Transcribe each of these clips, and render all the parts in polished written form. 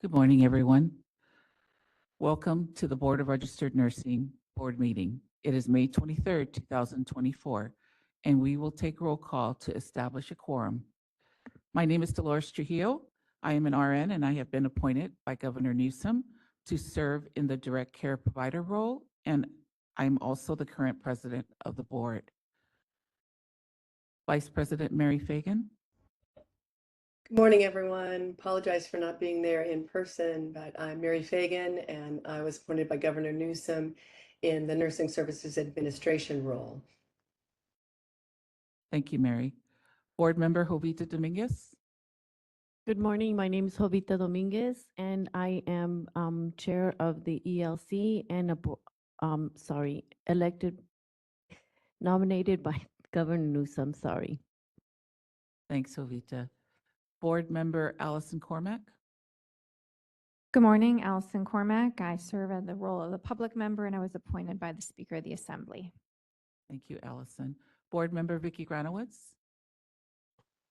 Good morning, everyone. Welcome to the Board of Registered Nursing Board meeting. It is May 23rd, 2024, and we will take roll call to establish a quorum. My name is Dolores Trujillo. I am an RN, and I have been appointed by Governor Newsom to serve in the direct care provider role, and I'm also the current president of the board. Vice President Mary Fagan. Good morning, everyone. Apologize for not being there in person, but I'm Mary Fagan, and I was appointed by Governor Newsom in the Nursing Services Administration role. Thank you, Mary. Board Member Jovita Dominguez. Good morning. My name is Jovita Dominguez, and I am chair of the ELC and nominated by Governor Newsom. Sorry. Thanks, Jovita. Board Member Allison Cormack. Good morning, Allison Cormack. I serve in the role of the public member, and I was appointed by the Speaker of the Assembly. Thank you, Allison. Board Member Vicki Granowitz.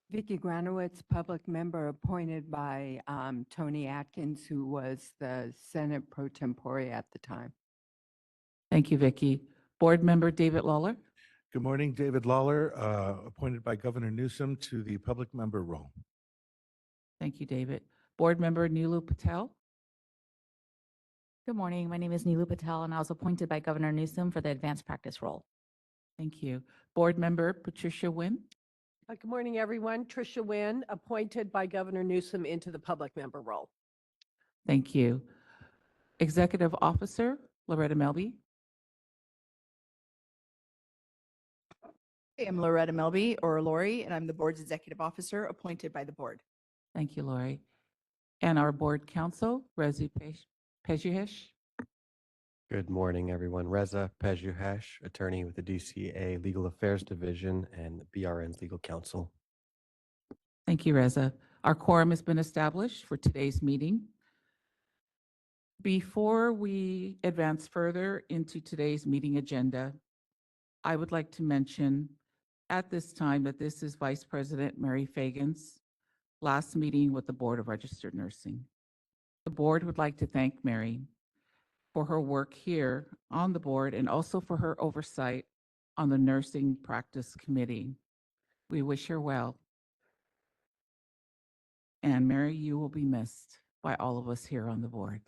Vicki Granowitz, public member appointed by Tony Atkins, who was the Senate pro tempore at the time. Thank you, Vicki. Board Member David Lawler. Good morning, David Lawler, appointed by Governor Newsom to the public member role. Thank you, David. Board Member Neelu Patel. Good morning. My name is Neelu Patel, and I was appointed by Governor Newsom for the advanced practice role. Thank you. Board Member Patricia Nguyen. Good morning, everyone. Tricia Nguyen, appointed by Governor Newsom into the public member role. Thank you. Executive Officer Loretta Melby. I am Loretta Melby, or Lori, and I'm the board's executive officer appointed by the board. Thank you, Lori. And our board counsel, Rezi Pejuhesh. Good morning, everyone. Reza Pejuhesh, attorney with the DCA Legal Affairs Division and BRN's legal counsel. Thank you, Reza. Our quorum has been established for today's meeting. Before we advance further into today's meeting agenda, I would like to mention at this time that this is Vice President Mary Fagan's last meeting with the Board of Registered Nursing. The board would like to thank Mary for her work here on the board and also for her oversight on the Nursing Practice Committee. We wish her well. And Mary, you will be missed by all of us here on the board.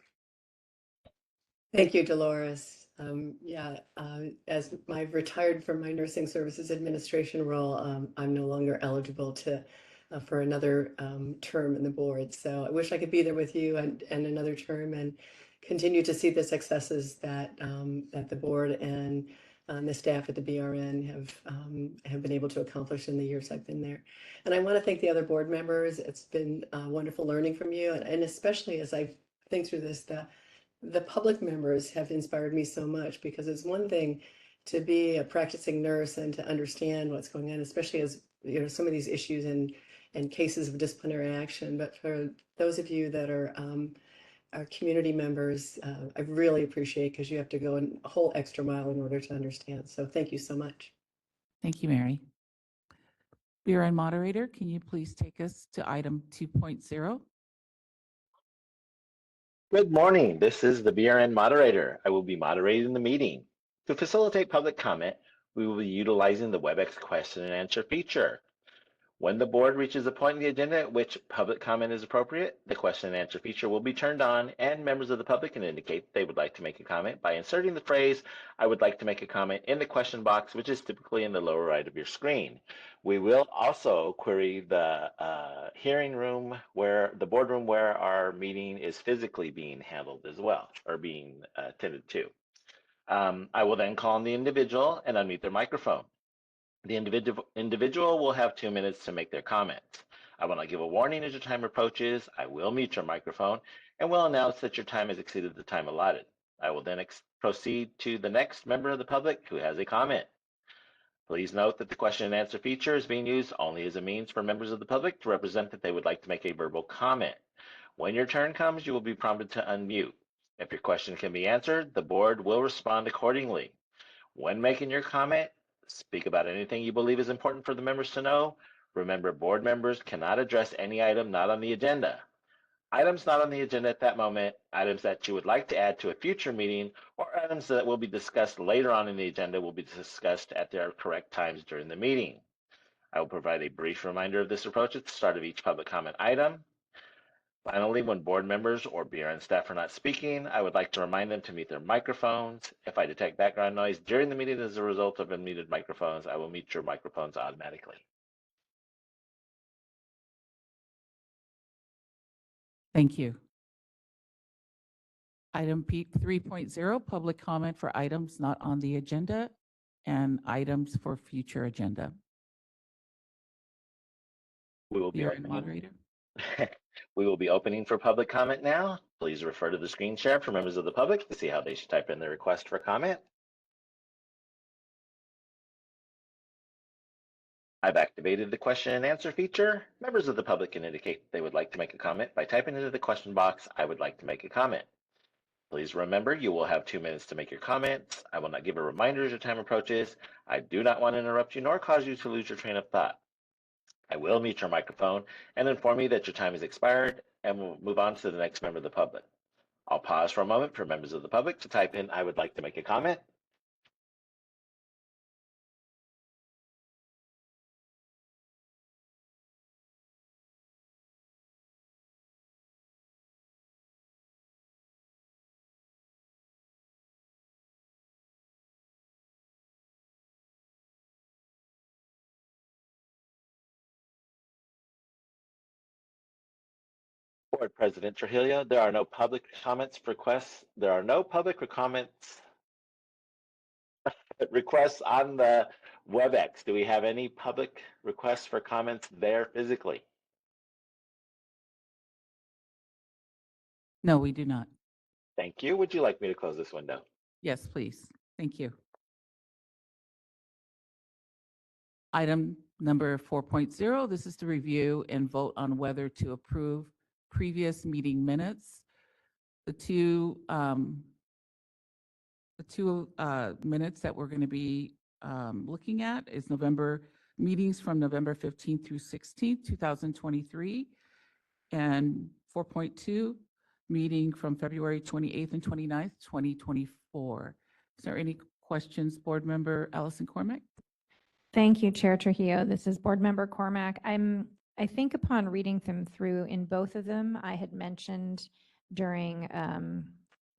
Thank you, Dolores. As I've retired from my Nursing Services Administration role, I'm no longer eligible for another term in the board. So I wish I could be there with you and another term and continue to see the successes that the board and the staff at the BRN have been able to accomplish in the years I've been there. And I want to thank the other board members. It's been wonderful learning from you, and especially as I think through this, the public members have inspired me so much, because it's one thing to be a practicing nurse and to understand what's going on, especially as some of these issues and cases of disciplinary action. But for those of you that are our community members, I really appreciate, because you have to go a whole extra mile in order to understand. So thank you so much. Thank you, Mary. BRN moderator, can you please take us to item 2.0? Good morning. This is the BRN moderator. I will be moderating the meeting. To facilitate public comment, we will be utilizing the WebEx question and answer feature. When the board reaches a point in the agenda at which public comment is appropriate, the question and answer feature will be turned on, and members of the public can indicate they would like to make a comment by inserting the phrase, "I would like to make a comment," in the question box, which is typically in the lower right of your screen. We will also query the hearing room, where the boardroom where our meeting is physically being handled as well, or being attended to. I will then call on the individual and unmute their microphone. The individual will have 2 minutes to make their comments. I will not give a warning as your time approaches. I will mute your microphone and will announce that your time has exceeded the time allotted. I will then proceed to the next member of the public who has a comment. Please note that the question and answer feature is being used only as a means for members of the public to represent that they would like to make a verbal comment. When your turn comes, you will be prompted to unmute. If your question can be answered, the board will respond accordingly. When making your comment, speak about anything you believe is important for the members to know. Remember, board members cannot address any item not on the agenda. Items not on the agenda at that moment, items that you would like to add to a future meeting, or items that will be discussed later on in the agenda will be discussed at their correct times during the meeting. I will provide a brief reminder of this approach at the start of each public comment item. Finally, when board members or BRN staff are not speaking, I would like to remind them to mute their microphones. If I detect background noise during the meeting as a result of unmuted microphones, I will mute your microphones automatically. Thank you. Item 3.0, public comment for items not on the agenda and items for future agenda. We will be BRN opening. moderator. We will be opening for public comment now. Please refer to the screen share for members of the public to see how they should type in their request for comment. I've activated the question and answer feature. Members of the public can indicate they would like to make a comment by typing into the question box, "I would like to make a comment." Please remember, you will have 2 minutes to make your comments. I will not give a reminder as your time approaches. I do not want to interrupt you nor cause you to lose your train of thought. I will mute your microphone and inform you that your time has expired, and we'll move on to the next member of the public. I'll pause for a moment for members of the public to type in, "I would like to make a comment." Board President Trujillo, there are no public comments requests. There are no public comments requests on the WebEx. Do we have any public requests for comments there physically? No, we do not. Thank you. Would you like me to close this window? Yes, please. Thank you. Item number 4.0, this is to review and vote on whether to approve previous meeting minutes. The two minutes that we're going to be looking at is meetings from November 15th through 16th, 2023, and 4.2, meeting from February 28th and 29th, 2024. Is there any questions, Board Member Allison Cormack? Thank you, Chair Trujillo. This is Board Member Cormack. I think upon reading them through in both of them, I had mentioned during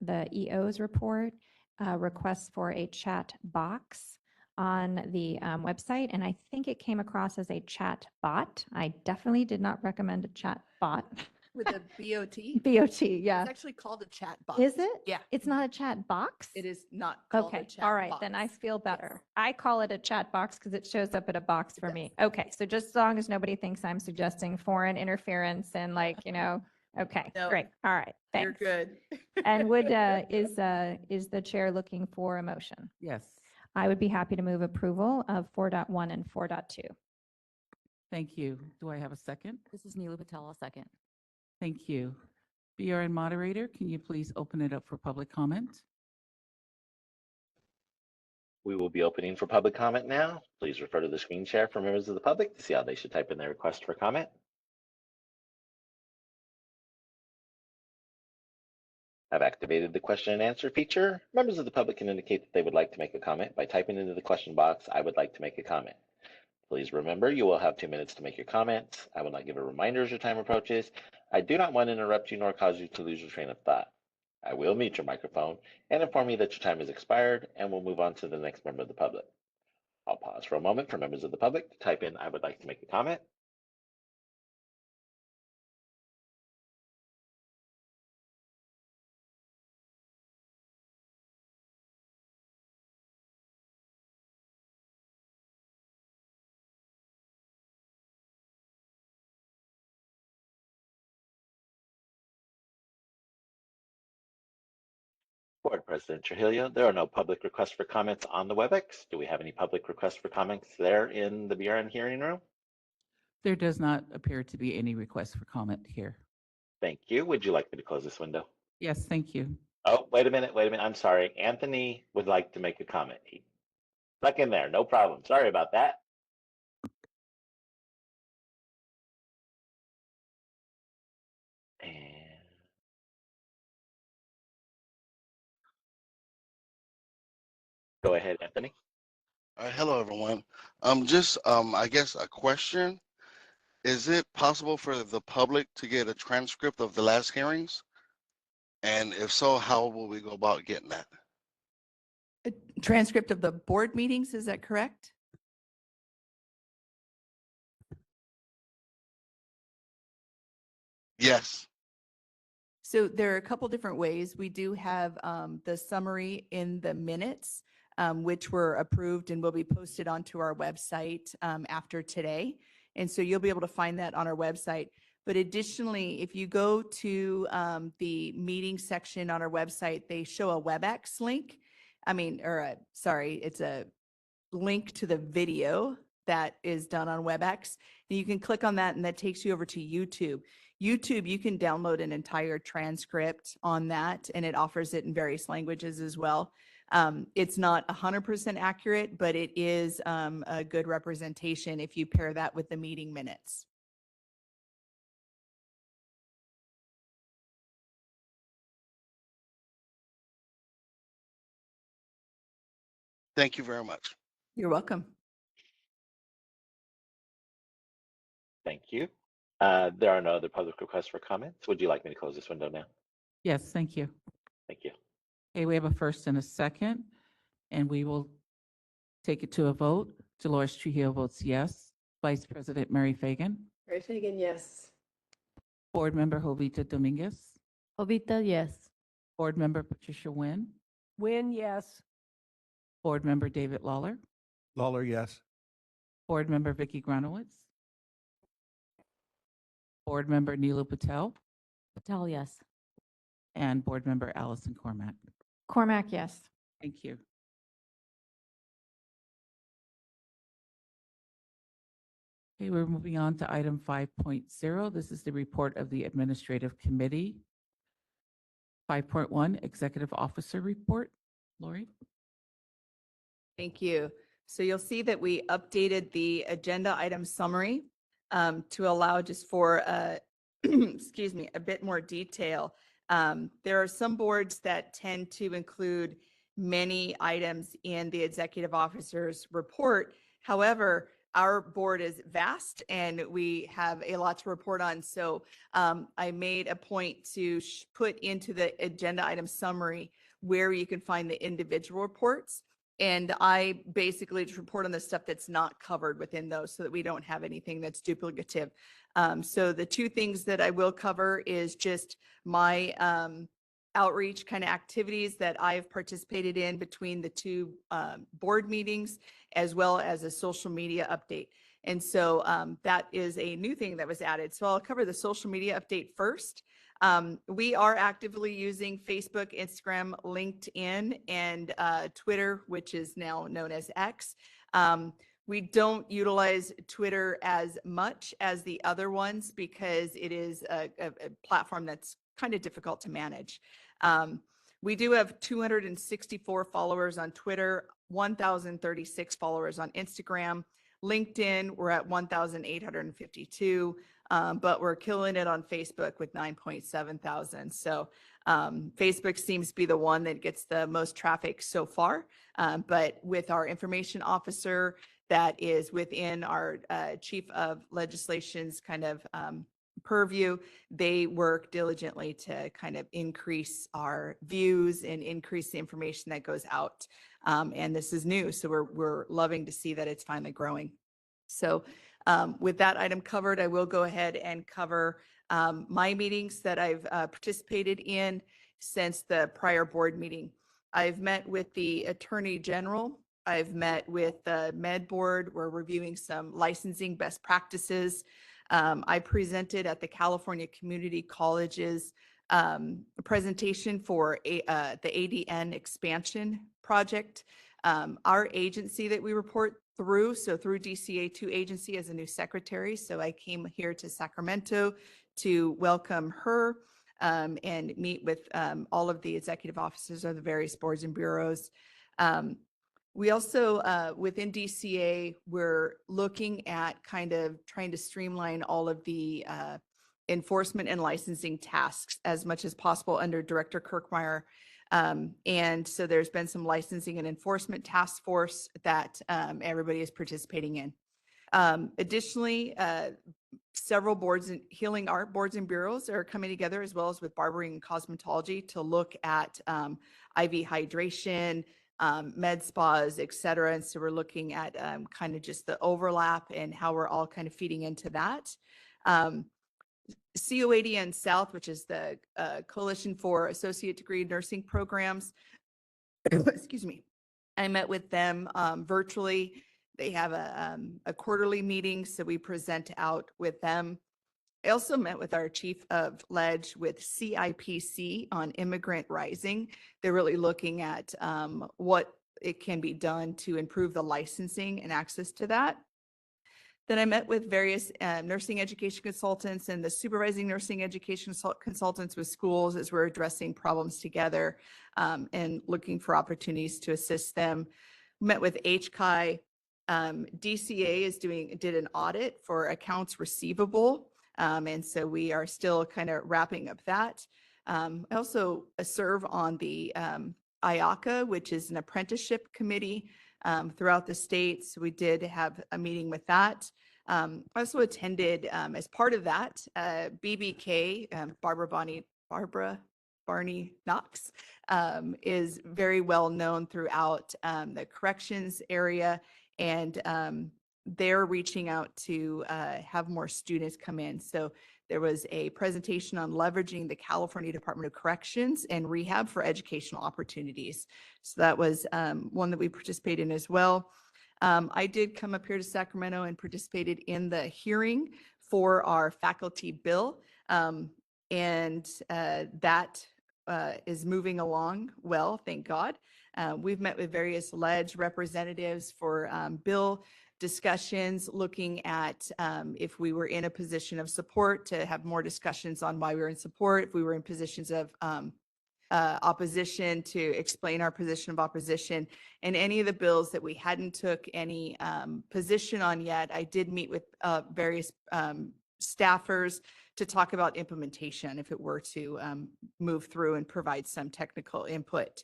the EO's report, requests for a chat box on the website, and I think it came across as a chat bot. I definitely did not recommend a chat bot. With a BOT? BOT, yeah. It's actually called a chat box. Is it? Yeah. It's not a chat box? It is not called a Okay, chat all right, then I box. feel better. Yes. I call it a chat box because it shows up at a box for does. me. Okay, so just as long as nobody thinks I'm suggesting foreign interference and like, okay, No, great, all right, You're thanks. good. And is the chair looking for a motion? Yes. I would be happy to move approval of 4.1 and 4.2. Thank you. Do I have a second? This is Neelu Patel, a second. Thank you. BRN moderator, can you please open it up for public comment? We will be opening for public comment now. Please refer to the screen share for members of the public to see how they should type in their request for comment. I've activated the question and answer feature. Members of the public can indicate that they would like to make a comment by typing into the question box, "I would like to make a comment." Please remember, you will have 2 minutes to make your comments. I will not give a reminder as your time approaches. I do not want to interrupt you nor cause you to lose your train of thought. I will mute your microphone and inform you that your time has expired, and we'll move on to the next member of the public. I'll pause for a moment for members of the public to type in, "I would like to make a comment." Board President Trujillo, there are no public requests for comments on the WebEx. Do we have any public requests for comments there in the BRN hearing room? There does not appear to be any request for comment here. Thank you. Would you like me to close this window? Yes, thank you. Oh, wait a minute. I'm sorry. Anthony would like to make a comment. He stuck in there. No problem. Sorry about that. And Go ahead, Anthony. Hello, everyone. I guess a question. Is it possible for the public to get a transcript of the last hearings? And if so, how will we go about getting that? A transcript of the board meetings, is that correct? Yes. So there are a couple different ways. We do have the summary in the minutes, which were approved and will be posted onto our website after today. And so you'll be able to find that on our website. But additionally, if you go to the meeting section on our website, they show a WebEx link. It's a link to the video that is done on WebEx. And you can click on that and that takes you over to YouTube. YouTube, you can download an entire transcript on that and it offers it in various languages as well. It's not 100% accurate, but it is a good representation if you pair that with the meeting minutes. Thank you very much. You're welcome. Thank you. There are no other public requests for comments. Would you like me to close this window now? Yes, thank you. Thank you. Okay, we have a first and a second, and we will take it to a vote. Dolores Trujillo votes yes. Vice President Mary Fagan. Mary Fagan, yes. Board Member Jovita Dominguez. Jovita, yes. Board Member Patricia Nguyen. Win, yes. Board Member David Lawler. Lawler, yes. Board Member Vicky Granowitz. Board Member Neelu Patel. Patel, yes. And Board Member Allison Cormack. Cormac, yes. Thank you. Okay, we're moving on to item 5.0. This is the report of the Administrative Committee. 5.1, Executive Officer Report. Lori? Thank you. So you'll see that we updated the agenda item summary to allow just for, excuse me, a bit more detail. There are some boards that tend to include many items in the executive officer's report. However, our board is vast and we have a lot to report on. So I made a point to put into the agenda item summary where you can find the individual reports. And I basically just report on the stuff that's not covered within those so that we don't have anything that's duplicative. So the two things that I will cover is just my outreach kind of activities that I've participated in between the two board meetings, as well as a social media update. And so that is a new thing that was added. So I'll cover the social media update first. We are actively using Facebook, Instagram, LinkedIn, and Twitter, which is now known as X. We don't utilize Twitter as much as the other ones because it is a platform that's kind of difficult to manage. We do have 264 followers on Twitter, 1,036 followers on Instagram. LinkedIn, we're at 1,852. But we're killing it on Facebook with 9.7 thousand. So Facebook seems to be the one that gets the most traffic so far. But with our information officer that is within our chief of legislation's kind of purview, they work diligently to kind of increase our views and increase the information that goes out. And this is new, so we're loving to see that it's finally growing. So with that item covered, I will go ahead and cover my meetings that I've participated in since the prior board meeting. I've met with the Attorney General. I've met with the Med Board. We're reviewing some licensing best practices. I presented at the California Community College's presentation for the ADN expansion project. Our agency that we report through, so through DCA2 agency as a new secretary. So I came here to Sacramento to welcome her and meet with all of the executive officers of the various boards and bureaus. We also, within DCA, we're looking at kind of trying to streamline all of the enforcement and licensing tasks as much as possible under Director Kirkmeyer. And so there's been some licensing and enforcement task force that everybody is participating in. Additionally, several boards and healing art boards and bureaus are coming together, as well as with barbering and cosmetology, to look at IV hydration, med spas, et cetera. And so we're looking at kind of just the overlap and how we're all kind of feeding into that. COADN South, which is the Coalition for Associate Degree Nursing Programs, excuse me, I met with them virtually. They have a quarterly meeting, so we present out with them. I also met with our chief of ledge with CIPC on immigrant rising. They're really looking at what it can be done to improve the licensing and access to that. Then I met with various nursing education consultants and the supervising nursing education consultants with schools as we're addressing problems together and looking for opportunities to assist them. Met with HCI. DCA did an audit for accounts receivable. And so we are still kind of wrapping up that. I also serve on the IACA, which is an apprenticeship committee throughout the state. So we did have a meeting with that. I also attended as part of that, BBK, Barbara Barney Knox, is very well known throughout the corrections area. And they're reaching out to have more students come in. So there was a presentation on leveraging the California Department of Corrections and rehab for educational opportunities. So that was one that we participated in as well. I did come up here to Sacramento and participated in the hearing for our faculty bill. And that is moving along well, thank God. We've met with various ledge representatives for bill discussions, looking at if we were in a position of support, to have more discussions on why we were in support, if we were in positions of opposition, to explain our position of opposition. And any of the bills that we hadn't took any position on yet, I did meet with various staffers to talk about implementation if it were to move through and provide some technical input.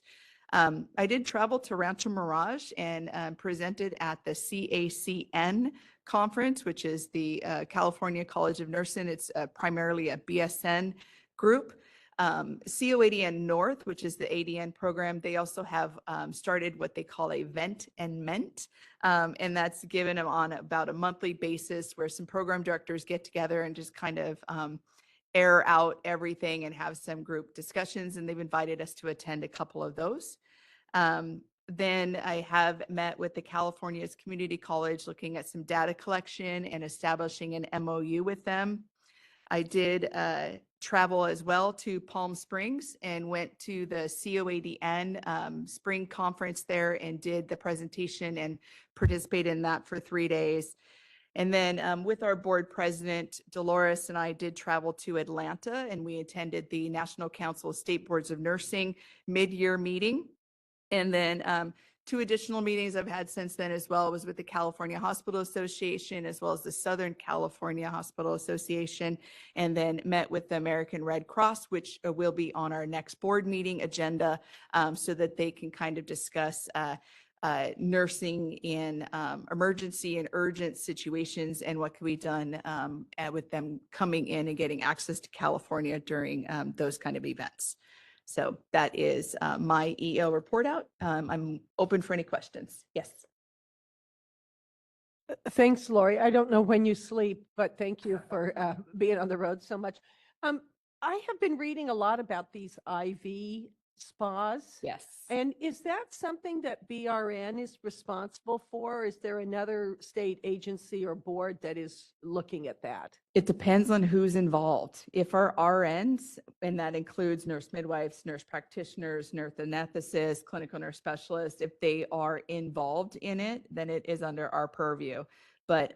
I did travel to Rancho Mirage and presented at the CACN conference, which is the California College of Nursing. It's primarily a BSN group. COADN North, which is the ADN program, they also have started what they call a vent and ment. And that's given them on about a monthly basis, where some program directors get together and just kind of air out everything and have some group discussions. And they've invited us to attend a couple of those. Then I have met with the California's Community College, looking at some data collection and establishing an MOU with them. I did travel as well to Palm Springs and went to the COADN spring conference there and did the presentation and participated in that for 3 days. And then with our board president, Dolores, and I did travel to Atlanta, and we attended the National Council of State Boards of Nursing mid-year meeting. And then 2 additional meetings I've had since then as well was with the California Hospital Association, as well as the Southern California Hospital Association, and then met with the American Red Cross, which will be on our next board meeting agenda, so that they can kind of discuss nursing in emergency and urgent situations and what can be done with them coming in and getting access to California during those kind of events. So that is my EO report out. I'm open for any questions. Yes. Thanks, Lori. I don't know when you sleep, but thank you for being on the road so much. I have been reading a lot about these IV spas. Yes. And is that something that BRN is responsible for? Is there another state agency or board that is looking at that? It depends on who's involved. If our RNs, and that includes nurse midwives, nurse practitioners, nurse anesthetists, clinical nurse specialists, if they are involved in it, then it is under our purview. But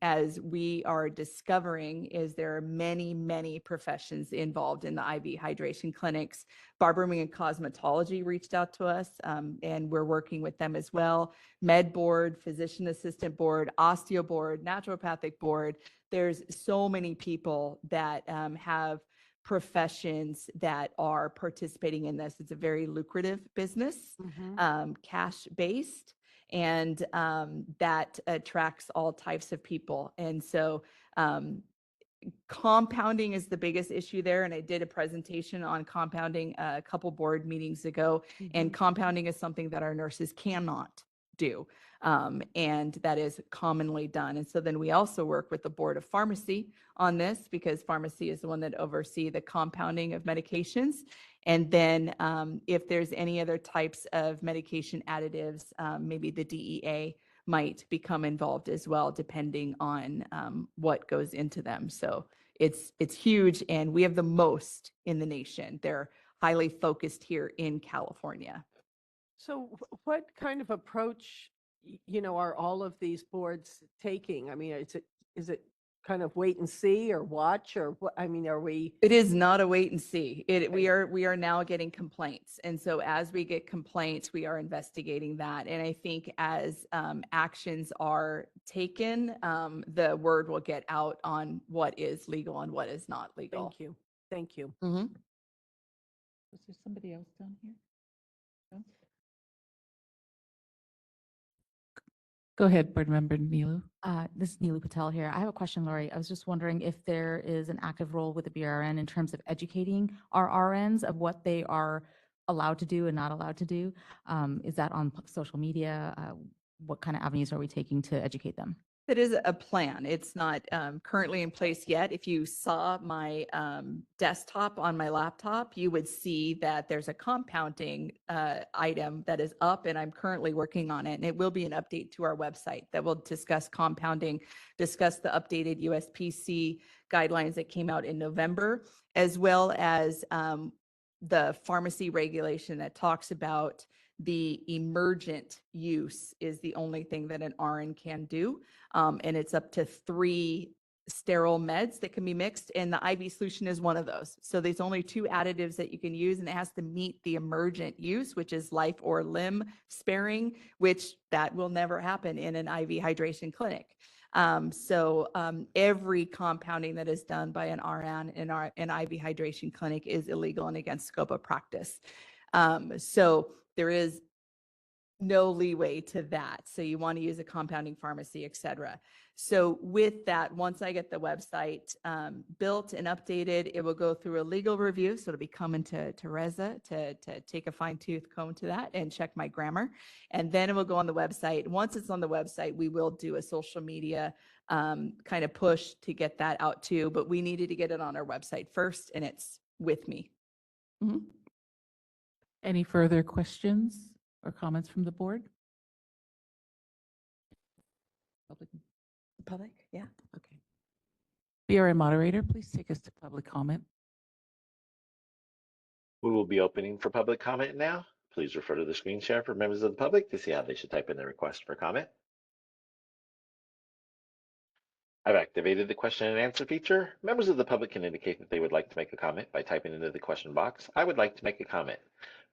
as we are discovering, is there are many, many professions involved in the IV hydration clinics. Barbering and Cosmetology reached out to us, and we're working with them as well. Med board, physician assistant board, osteo board, naturopathic board. There's so many people that have professions that are participating in this. It's a very lucrative business, cash-based, and that attracts all types of people. And so compounding is the biggest issue there. And I did a presentation on compounding a couple board meetings ago. And compounding is something that our nurses cannot do. And that is commonly done. And so then we also work with the Board of Pharmacy on this, because pharmacy is the one that oversee the compounding of medications. And then if there's any other types of medication additives, maybe the DEA might become involved as well, depending on what goes into them. So it's huge, and we have the most in the nation. They're highly focused here in California. So what kind of approach, are all of these boards taking? I mean, is it kind of wait and see or watch, or what? I mean, are we? It is not a wait and see. We are now getting complaints. And so as we get complaints, we are investigating that. And I think as actions are taken, the word will get out on what is legal and what is not legal. Thank you. Thank you. Was there somebody else down here? No? Go ahead, Board Member Nilu. This is Neelu Patel here. I have a question, Lori. I was just wondering if there is an active role with the BRN in terms of educating our RNs of what they are allowed to do and not allowed to do. Is that on social media? What kind of avenues are we taking to educate them? That is a plan. It's not currently in place yet. If you saw my desktop on my laptop, you would see that there's a compounding item that is up, and I'm currently working on it. And it will be an update to our website that will discuss compounding, discuss the updated USPC guidelines that came out in November, as well as the pharmacy regulation that talks about the emergent use is the only thing that an RN can do. And it's up to 3 sterile meds that can be mixed, and the IV solution is one of those. So there's only 2 additives that you can use, and it has to meet the emergent use, which is life or limb sparing, which that will never happen in an IV hydration clinic. So every compounding that is done by an RN in an IV hydration clinic is illegal and against scope of practice. So there is no leeway to that. So you want to use a compounding pharmacy, et cetera. So with that, once I get the website built and updated, it will go through a legal review. So it'll be coming to Reza to take a fine tooth comb to that and check my grammar. And then it will go on the website. Once it's on the website, we will do a social media kind of push to get that out too. But we needed to get it on our website first, and it's with me. Any further questions or comments from the board? Public, yeah. Okay. BRN moderator, please take us to public comment. We will be opening for public comment now. Please refer to the screen share for members of the public to see how they should type in their request for comment. I've activated the question and answer feature. Members of the public can indicate that they would like to make a comment by typing into the question box, "I would like to make a comment."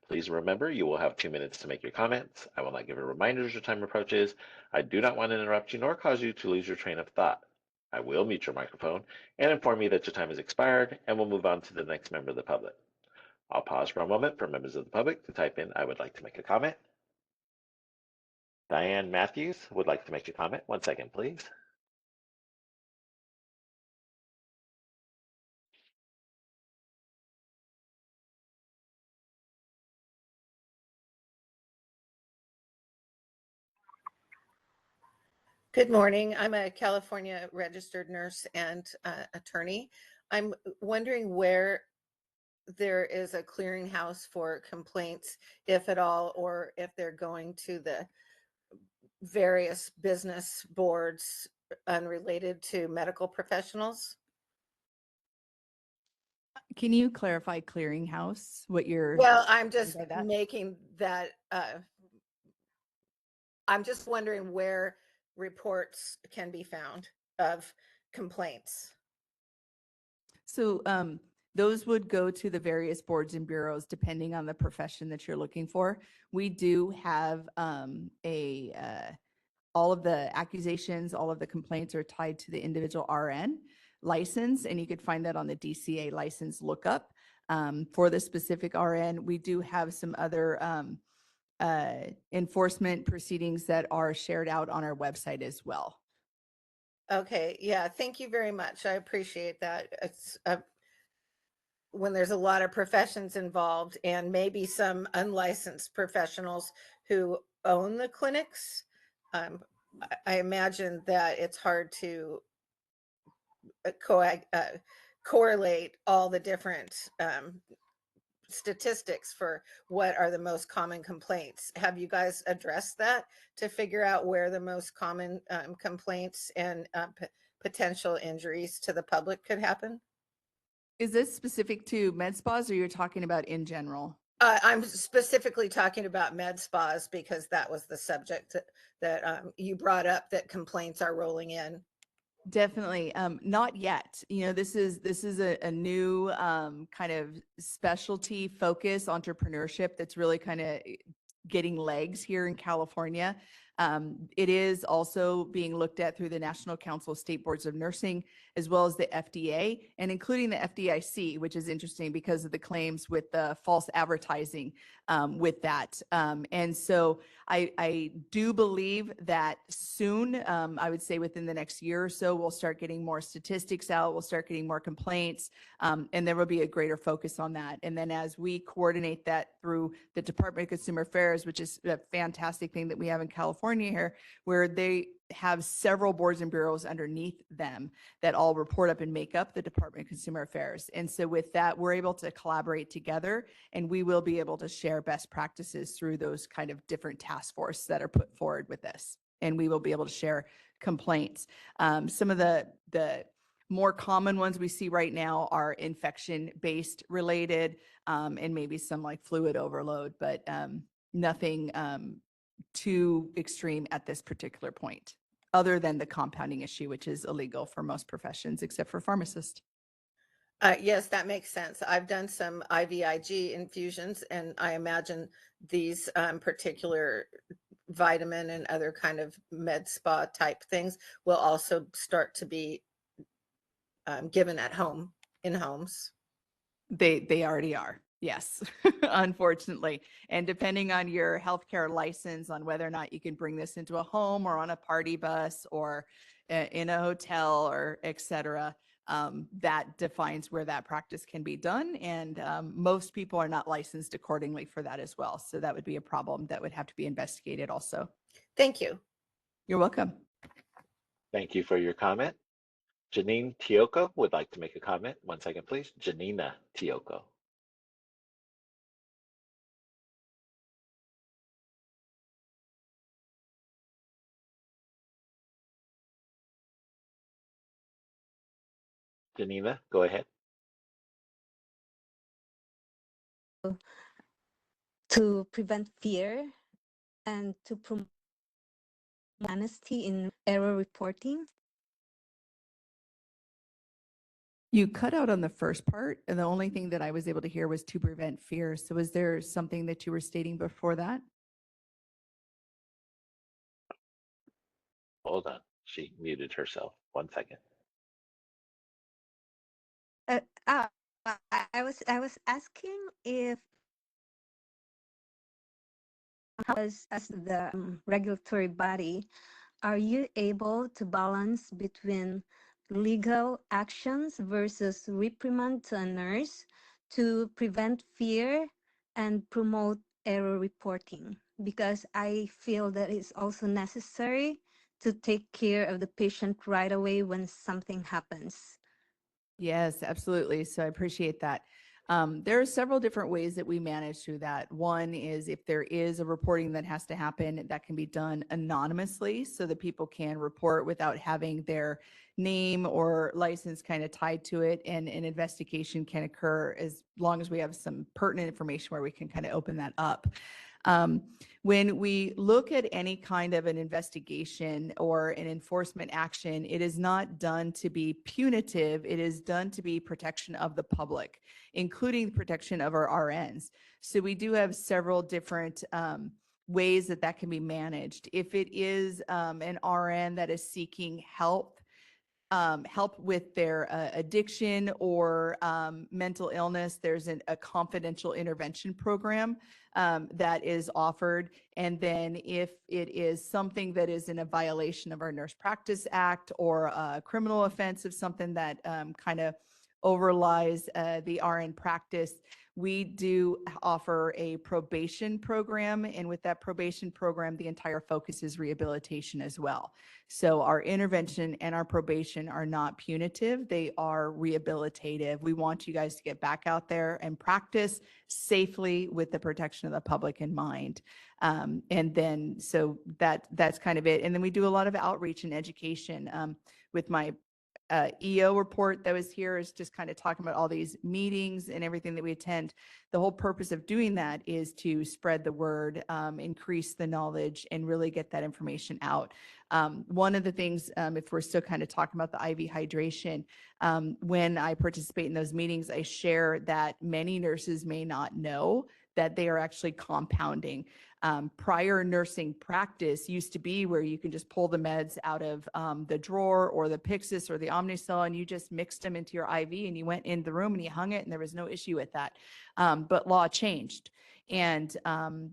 Please remember, you will have 2 minutes to make your comments. I will not give a reminder as your time approaches. I do not want to interrupt you nor cause you to lose your train of thought. I will mute your microphone and inform you that your time has expired, and we'll move on to the next member of the public. I'll pause for a moment for members of the public to type in, "I would like to make a comment." Diane Matthews would like to make a comment. 1 second, please. Good morning. I'm a California registered nurse and attorney. I'm wondering where there is a clearinghouse for complaints, if at all, or if they're going to the various business boards unrelated to medical professionals. Can you clarify clearinghouse, what you're? Well, I'm just by that? making that, I'm just wondering where reports can be found of complaints. So those would go to the various boards and bureaus depending on the profession that you're looking for. We do have all of the accusations, all of the complaints are tied to the individual RN. license, and you could find that on the DCA license lookup for the specific RN. We do have some other enforcement proceedings that are shared out on our website as well. Okay, yeah, thank you very much. I appreciate that. It's when there's a lot of professions involved and maybe some unlicensed professionals who own the clinics, I imagine that it's hard to correlate all the different statistics for what are the most common complaints. Have you guys addressed that to figure out where the most common complaints and potential injuries to the public could happen? Is this specific to med spas or you're talking about in general? I'm specifically talking about med spas because that was the subject that you brought up, that complaints are rolling in. Definitely. Not yet. You know, this is a new kind of specialty focus entrepreneurship that's really kind of getting legs here in California. It is also being looked at through the National Council of State Boards of Nursing, as well as the FDA, and including the FDIC, which is interesting because of the claims with the false advertising with that. And so I do believe that soon, I would say within the next year or so, we'll start getting more statistics out, we'll start getting more complaints, and there will be a greater focus on that. And then as we coordinate that through the Department of Consumer Affairs, which is a fantastic thing that we have in California here, where they have several boards and bureaus underneath them that all report up and make up the Department of Consumer Affairs. And so with that, we're able to collaborate together, and we will be able to share best practices through those kind of different task force that are put forward with this. And we will be able to share complaints. Some of the more common ones we see right now are infection-based related, and maybe some like fluid overload, but nothing too extreme at this particular point, other than the compounding issue, which is illegal for most professions except for pharmacists. Yes, that makes sense. I've done some IVIG infusions, and I imagine these particular vitamin and other kind of med spa type things will also start to be given at home, in homes. They already are. Yes, unfortunately. And depending on your healthcare license on whether or not you can bring this into a home or on a party bus or in a hotel or et cetera, that defines where that practice can be done. And most people are not licensed accordingly for that as well. So that would be a problem that would have to be investigated also. Thank you. You're welcome. Thank you for your comment. Janine Tioko would like to make a comment. 1 second, please. Janina Tioko. Janina, go ahead. To prevent fear and to promote honesty in error reporting. You cut out on the first part, and the only thing that I was able to hear was to prevent fear. So was there something that you were stating before that? Hold on. She muted herself. 1 second. I was asking if as the regulatory body, are you able to balance between legal actions versus reprimand to a nurse to prevent fear and promote error reporting? Because I feel that it's also necessary to take care of the patient right away when something happens. Yes, absolutely. So I appreciate that. There are several different ways that we manage through that. One is if there is a reporting that has to happen, that can be done anonymously so that people can report without having their name or license kind of tied to it, and an investigation can occur as long as we have some pertinent information where we can kind of open that up. When we look at any kind of an investigation or an enforcement action, it is not done to be punitive. It is done to be protection of the public, including the protection of our RNs. So we do have several different ways that that can be managed. If it is an RN that is seeking help help with their addiction or mental illness, there's a confidential intervention program that is offered. And then if it is something that is in a violation of our Nurse Practice Act or a criminal offense of something that kind of overlies the RN practice, we do offer a probation program. And with that probation program, the entire focus is rehabilitation as well. So our intervention and our probation are not punitive. They are rehabilitative. We want you guys to get back out there and practice safely with the protection of the public in mind. And then, so that's kind of it. And then we do a lot of outreach and education with my EO report that was here is just kind of talking about all these meetings and everything that we attend. The whole purpose of doing that is to spread the word, increase the knowledge, and really get that information out. One of the things, if we're still kind of talking about the IV hydration, when I participate in those meetings, I share that many nurses may not know that they are actually compounding. Prior nursing practice used to be where you can just pull the meds out of the drawer or the Pyxis or the Omnicell, and you just mixed them into your IV and you went in the room and you hung it, and there was no issue with that. But law changed, and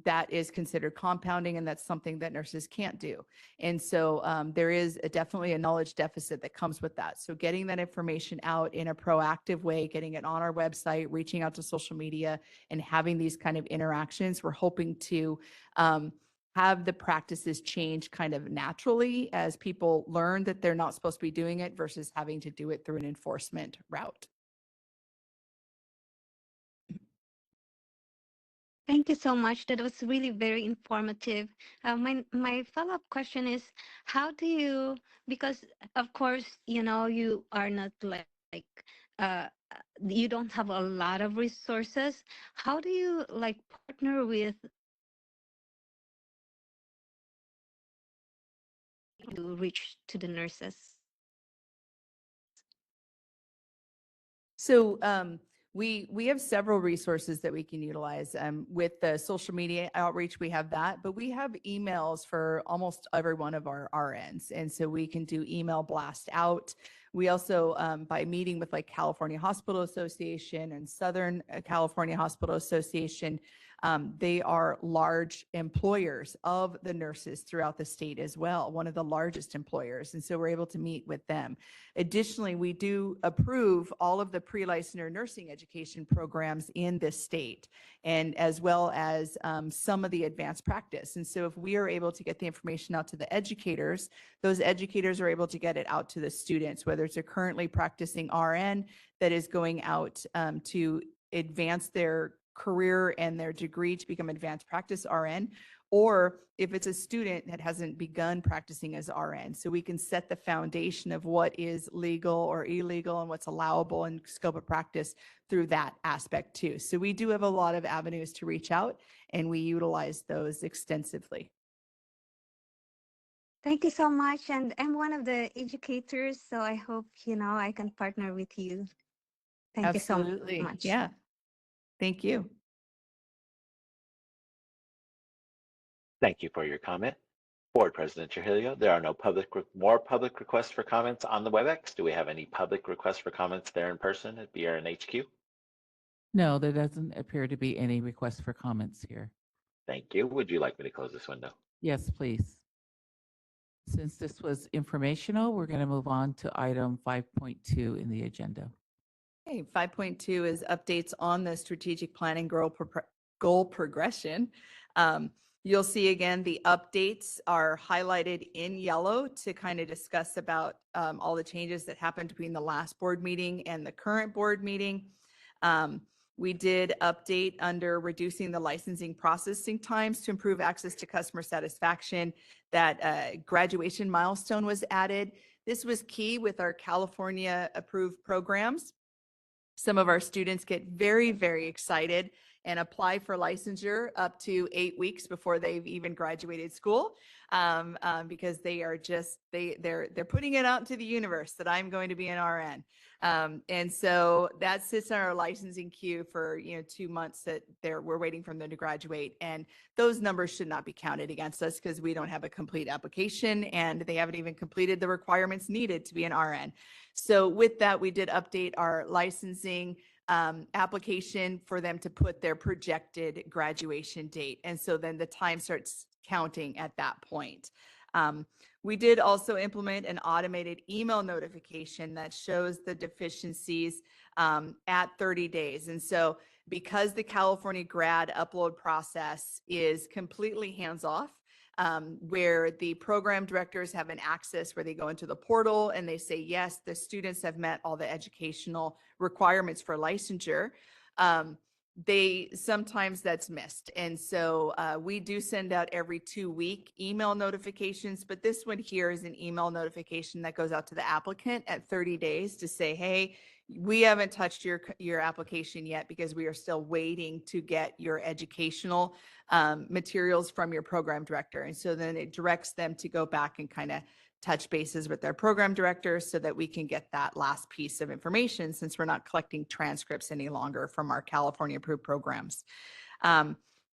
that is considered compounding, and that's something that nurses can't do. And so there is definitely a knowledge deficit that comes with that. So getting that information out in a proactive way, getting it on our website, reaching out to social media, and having these kind of interactions, we're hoping to have the practices change kind of naturally as people learn that they're not supposed to be doing it versus having to do it through an enforcement route. Thank you so much. That was really very informative. My follow-up question is, how do you, because of course, you know, you are not you don't have a lot of resources. How do you like partner with to reach to the nurses? So we have several resources that we can utilize. With the social media outreach, we have that, but we have emails for almost every one of our RNs. And so we can do email blast out. We also, by meeting with like California Hospital Association and Southern California Hospital Association, they are large employers of the nurses throughout the state as well, one of the largest employers. And so we're able to meet with them. Additionally, we do approve all of the pre-licensure nursing education programs in this state, and as well as some of the advanced practice. And so if we are able to get the information out to the educators, those educators are able to get it out to the students, whether it's a currently practicing RN that is going out to advance their career and their degree to become advanced practice RN, or if it's a student that hasn't begun practicing as RN. So we can set the foundation of what is legal or illegal and what's allowable in scope of practice through that aspect too. So we do have a lot of avenues to reach out, and we utilize those extensively. Thank you so much. And I'm one of the educators, so I hope, you know, I can partner with you. Thank you so Absolutely. much. Yeah. Thank you. Thank you for your comment. Board President Trujillo, there are no more public requests for comments on the WebEx. Do we have any public requests for comments there in person at BRN HQ? No, there doesn't appear to be any requests for comments here. Thank you. Would you like me to close this window? Yes, please. Since this was informational, we're going to move on to item 5.2 in the agenda. Okay, 5.2 is updates on the strategic planning goal progression. You'll see again, the updates are highlighted in yellow to kind of discuss about all the changes that happened between the last board meeting and the current board meeting. We did update under reducing the licensing processing times to improve access to customer satisfaction. That graduation milestone was added. This was key with our California approved programs. Some of our students get very, very excited and apply for licensure up to 8 weeks before they've even graduated school, because they are just, they're putting it out into the universe that I'm going to be an RN. And so that sits on our licensing queue for, 2 months that we're waiting for them to graduate. And those numbers should not be counted against us because we don't have a complete application and they haven't even completed the requirements needed to be an RN. So with that, we did update our licensing application for them to put their projected graduation date. And so then the time starts counting at that point. We did also implement an automated email notification that shows the deficiencies at 30 days. And so because the California grad upload process is completely hands-off, where the program directors have an access where they go into the portal and they say, yes, the students have met all the educational requirements for licensure. Sometimes that's missed. And so we do send out every 2-week email notifications, but this one here is an email notification that goes out to the applicant at 30 days to say, hey, we haven't touched your application yet because we are still waiting to get your educational materials from your program director. And so then it directs them to go back and kind of touch bases with their program director so that we can get that last piece of information since we're not collecting transcripts any longer from our California approved programs.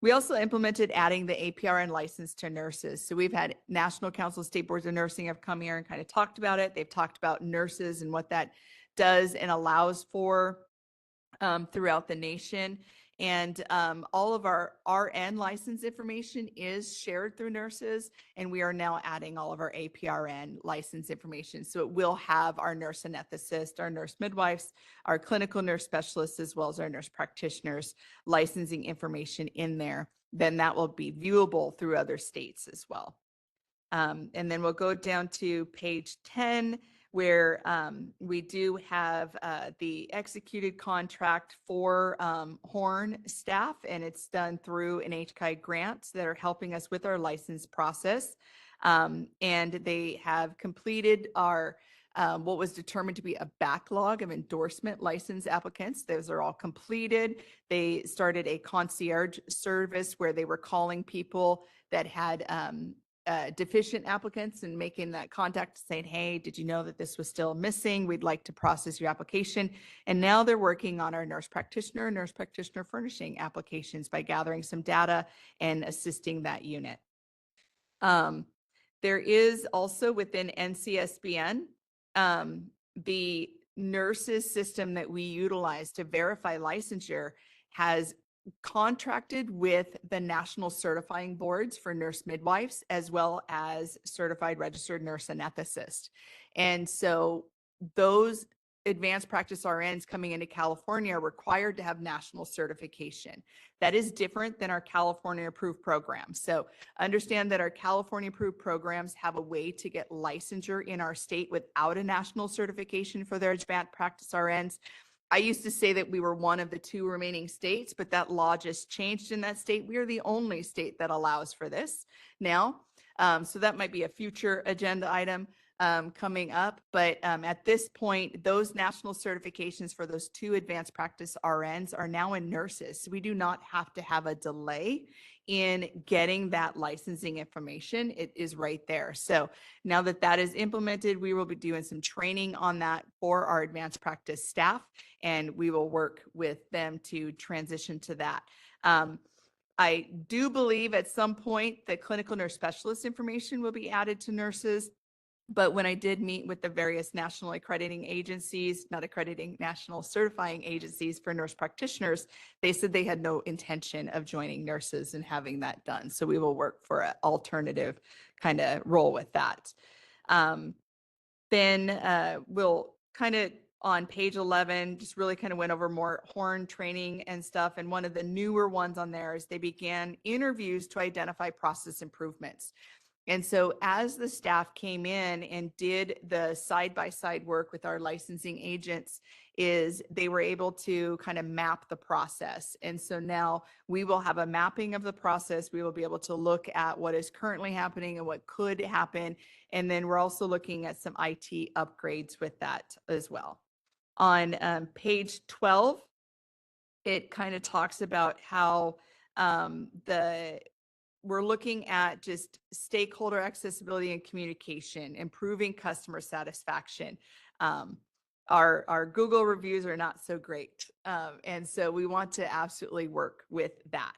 We also implemented adding the APRN license to nurses. So we've had National Council of State Boards of Nursing have come here and kind of talked about it. They've talked about nurses and what that does and allows for throughout the nation. And all of our RN license information is shared through nurses, and we are now adding all of our APRN license information. So it will have our nurse anesthetist, our nurse midwives, our clinical nurse specialists, as well as our nurse practitioners licensing information in there. Then that will be viewable through other states as well. And then we'll go down to page 10, where we do have the executed contract for Horn staff, and it's done through an HCI grant that are helping us with our license process. And they have completed our what was determined to be a backlog of endorsement license applicants. Those are all completed. They started a concierge service where they were calling people that had deficient applicants and making that contact saying, hey, did you know that this was still missing? We'd like to process your application. And now they're working on our nurse practitioner furnishing applications by gathering some data and assisting that unit. There is also within NCSBN, the nurses system that we utilize to verify licensure has contracted with the national certifying boards for nurse midwives, as well as certified registered nurse anesthetist. And so those advanced practice RNs coming into California are required to have national certification. That is different than our California approved programs. So understand that our California approved programs have a way to get licensure in our state without a national certification for their advanced practice RNs. I used to say that we were one of the 2 remaining states, but that law just changed in that state. We are the only state that allows for this now. So that might be a future agenda item coming up. But at this point, those national certifications for those 2 advanced practice RNs are now in nurses. So we do not have to have a delay in getting that licensing information. It is right there. So now that that is implemented, we will be doing some training on that for our advanced practice staff, and we will work with them to transition to that. I do believe at some point the clinical nurse specialist information will be added to nurses. But when I did meet with the various national accrediting agencies, not accrediting, national certifying agencies for nurse practitioners, they said they had no intention of joining nurses and having that done. So we will work for an alternative kind of role with that. Then we'll kind of on page 11, just really kind of went over more Horn training and stuff. And one of the newer ones on there is they began interviews to identify process improvements. And so as the staff came in and did the side-by-side work with our licensing agents, is they were able to kind of map the process. And so now we will have a mapping of the process. We will be able to look at what is currently happening and what could happen. And then we're also looking at some IT upgrades with that as well. On page 12, it kind of talks about how we're looking at just stakeholder accessibility and communication, improving customer satisfaction. our Google reviews are not so great. And so we want to absolutely work with that.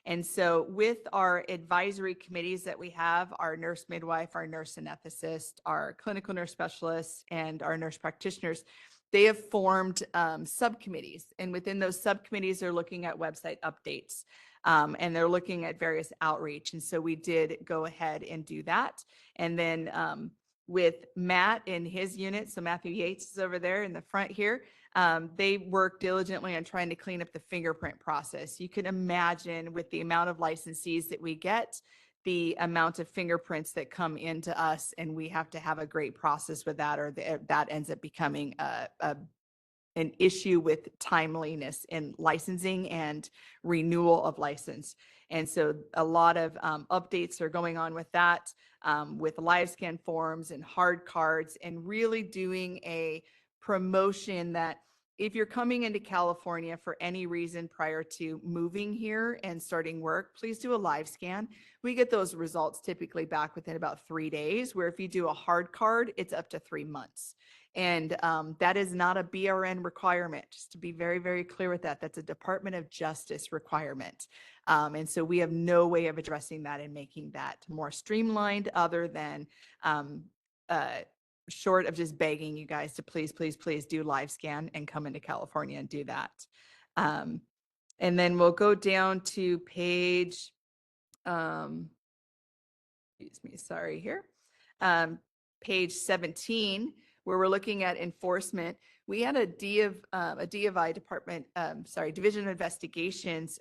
And so with our advisory committees that we have, our nurse midwife, our nurse anesthetist, our clinical nurse specialists, and our nurse practitioners, they have formed subcommittees. And within those subcommittees, they're looking at website updates. And they're looking at various outreach. And so we did go ahead and do that. And then with Matt and his unit, so Matthew Yates is over there in the front here, they work diligently on trying to clean up the fingerprint process. You can imagine with the amount of licensees that we get, the amount of fingerprints that come into us, and we have to have a great process with that, or that ends up becoming an issue with timeliness in licensing and renewal of license. And so a lot of updates are going on with that, with live scan forms and hard cards, and really doing a promotion that if you're coming into California for any reason prior to moving here and starting work, please do a live scan. We get those results typically back within about 3 days, where if you do a hard card, it's up to 3 months. And that is not a BRN requirement, just to be very, very clear with that. That's a Department of Justice requirement. And so we have no way of addressing that and making that more streamlined, other than short of just begging you guys to please, please, please do live scan and come into California and do that. And then we'll go down to page, excuse me, sorry here, page 17, where we're looking at enforcement. We had a DFI department, Division of Investigations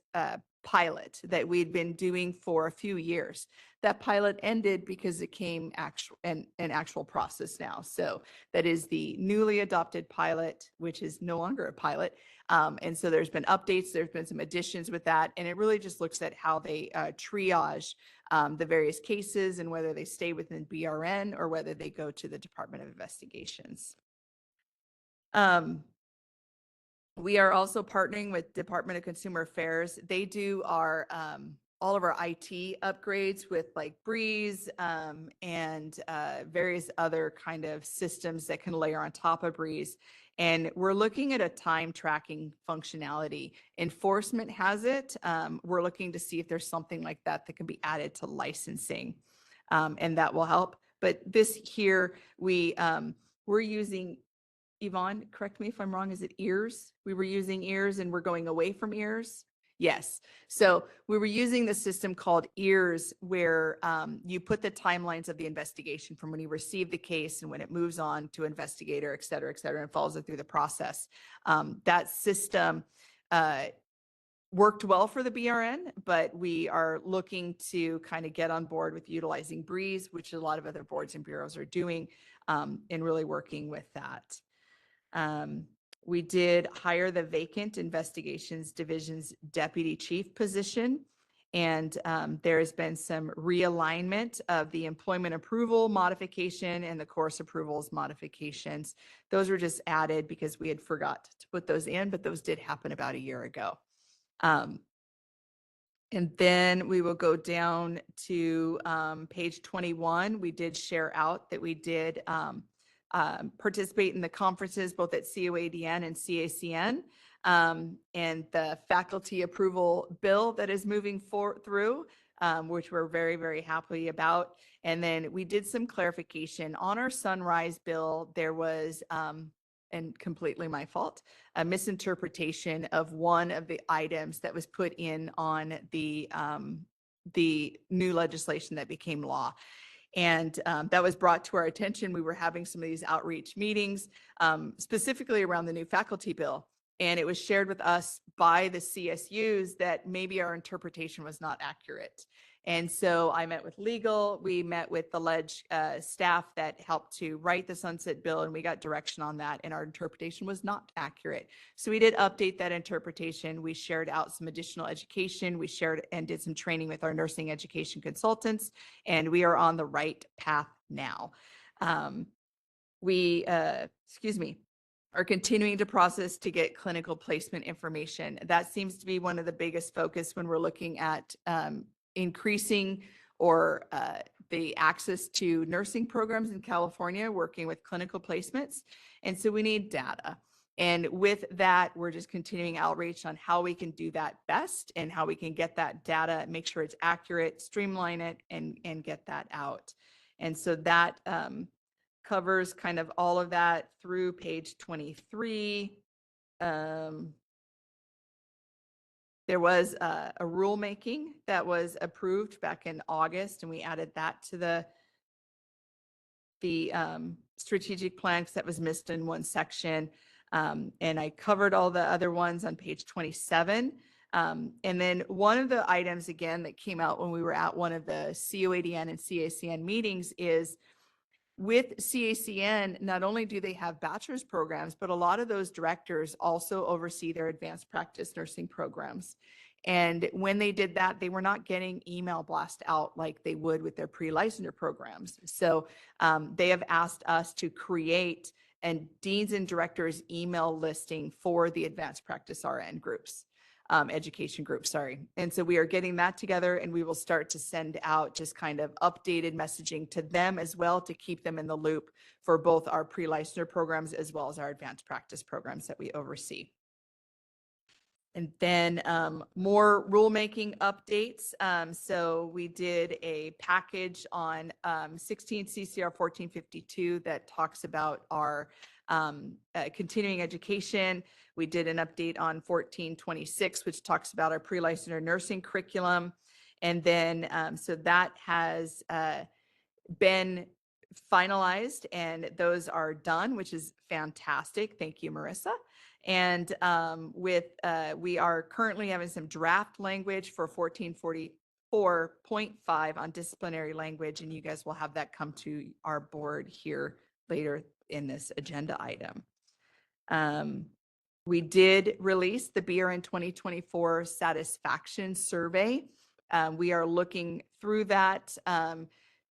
pilot that we'd been doing for a few years. That pilot ended because it came an actual process now. So that is the newly adopted pilot, which is no longer a pilot. And so there's been updates, there's been some additions with that, and it really just looks at how they triage the various cases and whether they stay within BRN or whether they go to the Department of Investigations. We are also partnering with Department of Consumer Affairs. They do our all of our IT upgrades with like Breeze and various other kind of systems that can layer on top of Breeze. And we're looking at a time tracking functionality. Enforcement has it. We're looking to see if there's something like that that can be added to licensing, and that will help. But this here, we're using, Yvonne, correct me if I'm wrong, is it EARS? We were using EARS and we're going away from EARS? Yes. So we were using the system called EARS, where you put the timelines of the investigation from when you receive the case and when it moves on to investigator, et cetera, and follows it through the process. That system worked well for the BRN, but we are looking to kind of get on board with utilizing Breeze, which a lot of other boards and bureaus are doing, and really working with that. We did hire the vacant investigations division's deputy chief position, and there has been some realignment of the employment approval modification and the course approvals modifications. Those were just added because we had forgot to put those in, but those did happen about a year ago. And then we will go down to page 21. We did share out that we did participate in the conferences both at COADN and CACN, and the faculty approval bill that is moving through, which we're very, very happy about. And then we did some clarification on our Sunrise bill. There was, and completely my fault, a misinterpretation of one of the items that was put in on the new legislation that became law. And that was brought to our attention. We were having some of these outreach meetings, specifically around the new faculty bill. And it was shared with us by the CSUs that maybe our interpretation was not accurate. And so I met with legal, we met with the ledge staff that helped to write the sunset bill, and we got direction on that, and our interpretation was not accurate. So we did update that interpretation. We shared out some additional education. We shared and did some training with our nursing education consultants, and we are on the right path now. We are continuing to process to get clinical placement information. That seems to be one of the biggest focus when we're looking at increasing or the access to nursing programs in California, working with clinical placements. And so we need data. And with that, we're just continuing outreach on how we can do that best and how we can get that data, make sure it's accurate, streamline it, and get that out. And so that covers kind of all of that through page 23. There was a rulemaking that was approved back in August, and we added that to the strategic plan because that was missed in one section. And I covered all the other ones on page 27. And then one of the items, again, that came out when we were at one of the COADN and CACN meetings is with CACN, not only do they have bachelor's programs, but a lot of those directors also oversee their advanced practice nursing programs. And when they did that, they were not getting email blast out like they would with their pre-licensure programs. So they have asked us to create a deans and directors email listing for the advanced practice RN groups. Education group, sorry. And so we are getting that together, and we will start to send out just kind of updated messaging to them as well to keep them in the loop for both our pre-licensure programs as well as our advanced practice programs that we oversee. And then more rulemaking updates. So we did a package on 16 CCR 1452 that talks about our continuing education. We did an update on 1426, which talks about our pre-licensure nursing curriculum. And then, so that has been finalized and those are done, which is fantastic. Thank you, Marissa. And we are currently having some draft language for 1444.5 on disciplinary language, and you guys will have that come to our board here later in this agenda item. We did release the BRN 2024 satisfaction survey. We are looking through that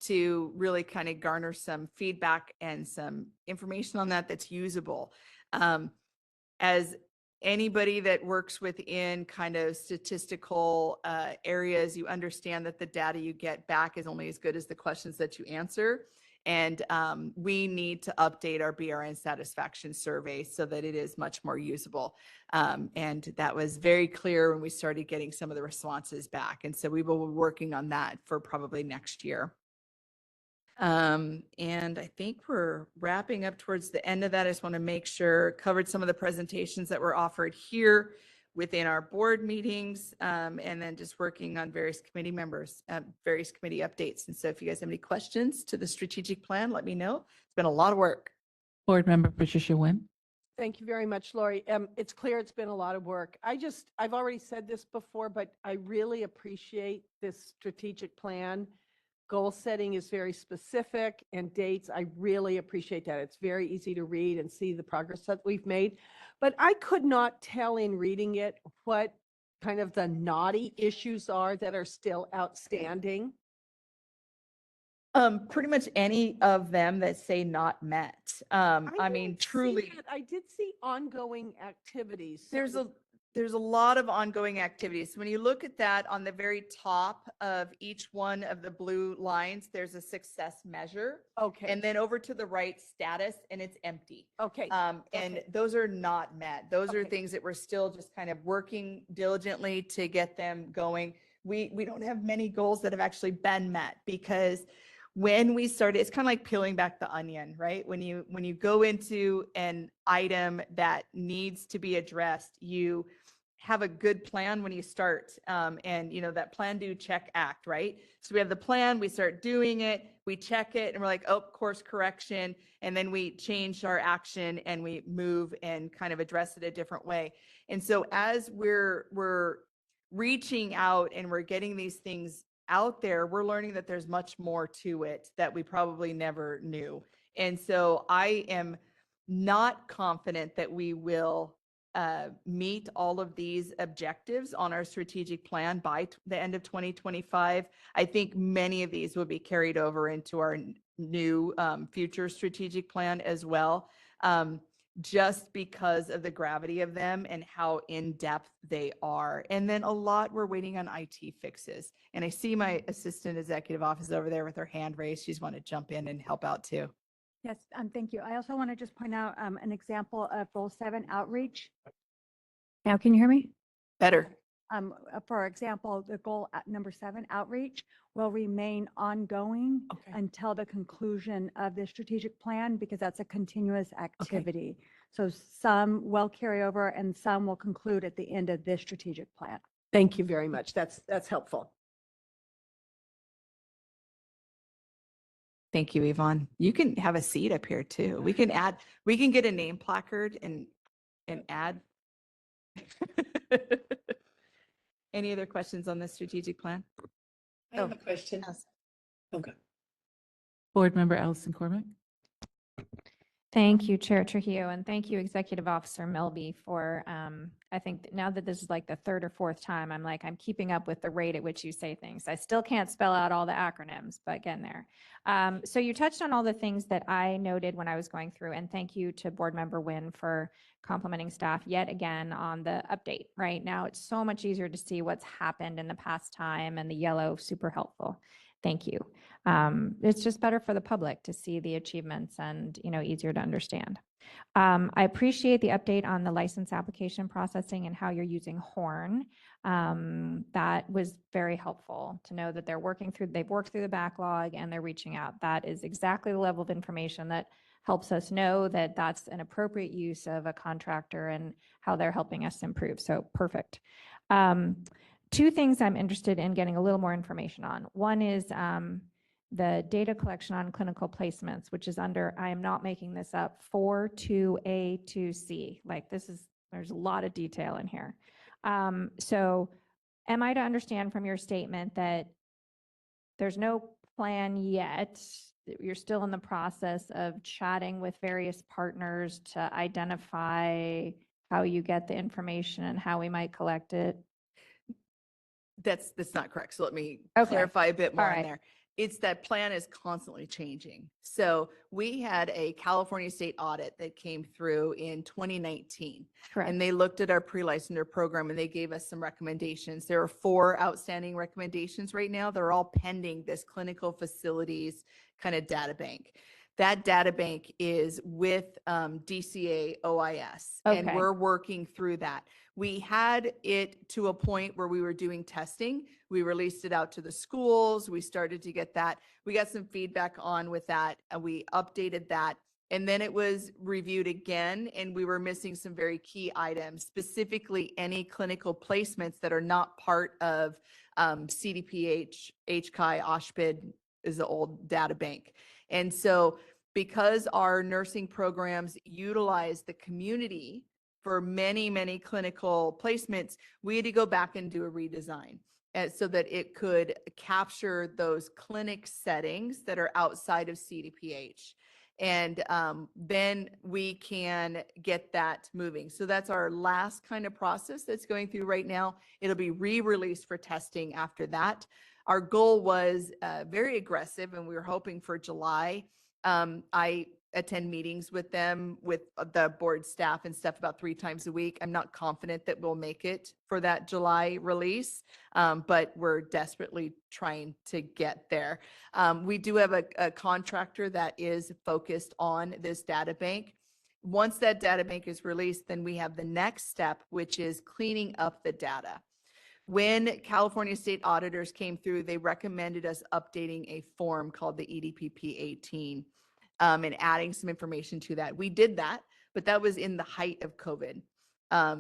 to really kind of garner some feedback and some information on that that's usable. As anybody that works within kind of statistical areas, you understand that the data you get back is only as good as the questions that you answer. And we need to update our BRN satisfaction survey so that it is much more usable. And that was very clear when we started getting some of the responses back. And so we will be working on that for probably next year. And I think we're wrapping up towards the end of that. I just want to make sure covered some of the presentations that were offered here within our board meetings, and then just working on various committee members, various committee updates. And so if you guys have any questions to the strategic plan, let me know. It's been a lot of work. Board Member Patricia Nguyen. Thank you very much, Lori. It's clear it's been a lot of work. I've already said this before, but I really appreciate this strategic plan. Goal setting is very specific and dates. I really appreciate that. It's very easy to read and see the progress that we've made. But I could not tell in reading it what kind of the knotty issues are that are still outstanding. Pretty much any of them that say not met. I mean, didn't see truly, that. I did see ongoing activities. there's a lot of ongoing activities. When you look at that on the very top of each one of the blue lines, there's a success measure. Okay. And then over to the right, status, and it's empty. Okay. And Okay. those are not met. Those are Okay. things that we're still just kind of working diligently to get them going. We don't have many goals that have actually been met because when we started, it's kind of like peeling back the onion, right? When you go into an item that needs to be addressed, you have a good plan when you start. And you know, that plan, do, check, act, right? So we have the plan, we start doing it, we check it, and we're like, oh, course correction. And then we change our action and we move and kind of address it a different way. And so as we're reaching out and we're getting these things out there, we're learning that there's much more to it that we probably never knew. And so I am not confident that we will meet all of these objectives on our strategic plan by the end of 2025. I think many of these will be carried over into our new future strategic plan as well, just because of the gravity of them and how in-depth they are. And then a lot, we're waiting on IT fixes. And I see my assistant executive officer over there with her hand raised. She's want to jump in and help out too. Yes, thank you. I also want to just point out an example of Goal 7 outreach. Now, can you hear me? Better. For example, the goal at number 7 outreach will remain ongoing until the conclusion of the strategic plan because that's a continuous activity. So some will carry over and some will conclude at the end of this strategic plan. Thank you very much. That's helpful. Thank you, Yvonne. You can have a seat up here too. We can get a name placard and add. Any other questions on the strategic plan? I have a question. Okay. Board Member Allison Cormack. Thank you, Chair Trujillo, and thank you, Executive Officer Milby, for, I think now that this is like the third or fourth time, I'm keeping up with the rate at which you say things. I still can't spell out all the acronyms, but getting there. So you touched on all the things that I noted when I was going through, and thank you to Board Member Nguyen for complimenting staff yet again on the update. Right now, it's so much easier to see what's happened in the past time, and the yellow, super helpful. Thank you. It's just better for the public to see the achievements and, easier to understand. I appreciate the update on the license application processing and how you're using Horn. That was very helpful to know that they've worked through the backlog and they're reaching out. That is exactly the level of information that helps us know that that's an appropriate use of a contractor and how they're helping us improve. So perfect. Two things I'm interested in getting a little more information on. One is the data collection on clinical placements, which is under, I am not making this up, 4.2A to C. There's a lot of detail in here. So am I to understand from your statement that there's no plan yet? You're still in the process of chatting with various partners to identify how you get the information and how we might collect it? That's not correct. So let me Okay. clarify a bit more All on right. there. It's that plan is constantly changing. So we had a California state audit that came through in 2019. Correct. And they looked at our pre-licensure program and they gave us some recommendations. There are 4 outstanding recommendations right now. They're all pending this clinical facilities kind of data bank. That data bank is with DCA OIS, and Okay. we're working through that. We had it to a point where we were doing testing. We released it out to the schools. We started to get that. We got some feedback on with that, and we updated that. And then it was reviewed again, and we were missing some very key items, specifically any clinical placements that are not part of CDPH, HCI, OSHPD is the old data bank. And so because our nursing programs utilize the community for many, many clinical placements, we had to go back and do a redesign so that it could capture those clinic settings that are outside of CDPH. And then we can get that moving. So that's our last kind of process that's going through right now. It'll be re-released for testing after that. Our goal was very aggressive, and we were hoping for July. I attend meetings with them, with the board staff and stuff about 3 times a week. I'm not confident that we'll make it for that July release, but we're desperately trying to get there. We do have a contractor that is focused on this data bank. Once that data bank is released, then we have the next step, which is cleaning up the data. When California state auditors came through, they recommended us updating a form called the EDPP 18 and adding some information to that. We did that, but that was in the height of COVID.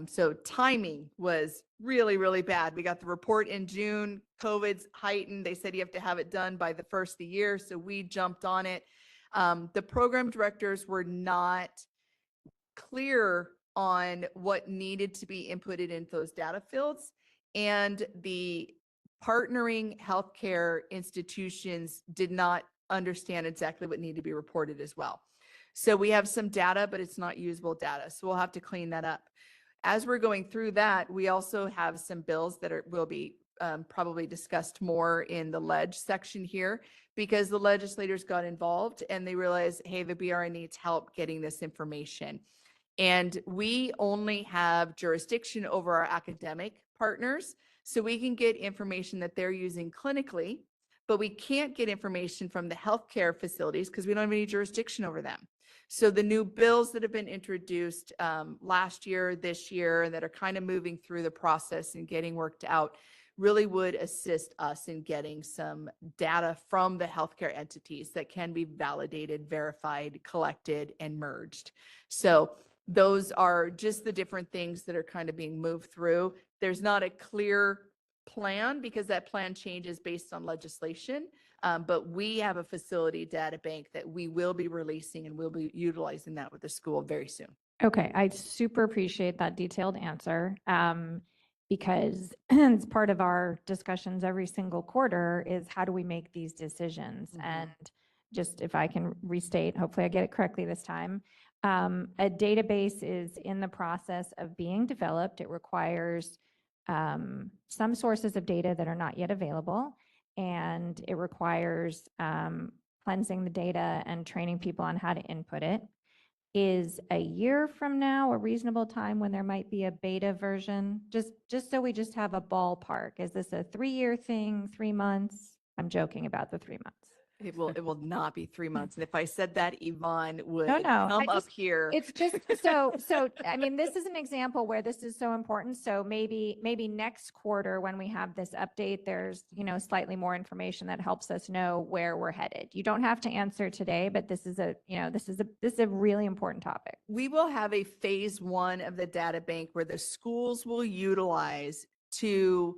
So timing was really, really bad. We got the report in June, COVID's heightened. They said you have to have it done by the first of the year. So we jumped on it. The program directors were not clear on what needed to be inputted into those data fields. And the partnering healthcare institutions did not understand exactly what needed to be reported as well. So we have some data, but it's not usable data. So we'll have to clean that up. As we're going through that, we also have some bills that will be probably discussed more in the ledge section here, because the legislators got involved and they realized, hey, the BRN needs help getting this information. And we only have jurisdiction over our academic partners, so we can get information that they're using clinically, but we can't get information from the healthcare facilities because we don't have any jurisdiction over them. So the new bills that have been introduced last year, this year, and that are kind of moving through the process and getting worked out really would assist us in getting some data from the healthcare entities that can be validated, verified, collected, and merged. So those are just the different things that are kind of being moved through. There's not a clear plan because that plan changes based on legislation. But we have a facility data bank that we will be releasing, and we'll be utilizing that with the school very soon. Okay, I super appreciate that detailed answer. Because it's part of our discussions every single quarter is how do we make these decisions? And just if I can restate, hopefully I get it correctly this time. A database is in the process of being developed. It requires some sources of data that are not yet available, and it requires cleansing the data and training people on how to input it. Is a year from now a reasonable time when there might be a beta version? Just so we just have a ballpark. Is this a 3-year thing, 3 months? I'm joking about the 3 months. It will not be 3 months. And if I said that, Yvonne would No, come I up just- here. It's just, I mean, this is an example where this is so important. So maybe next quarter when we have this update, there's, slightly more information that helps us know where we're headed. You don't have to answer today, but this is a really important topic. We will have a phase 1 of the data bank where the schools will utilize to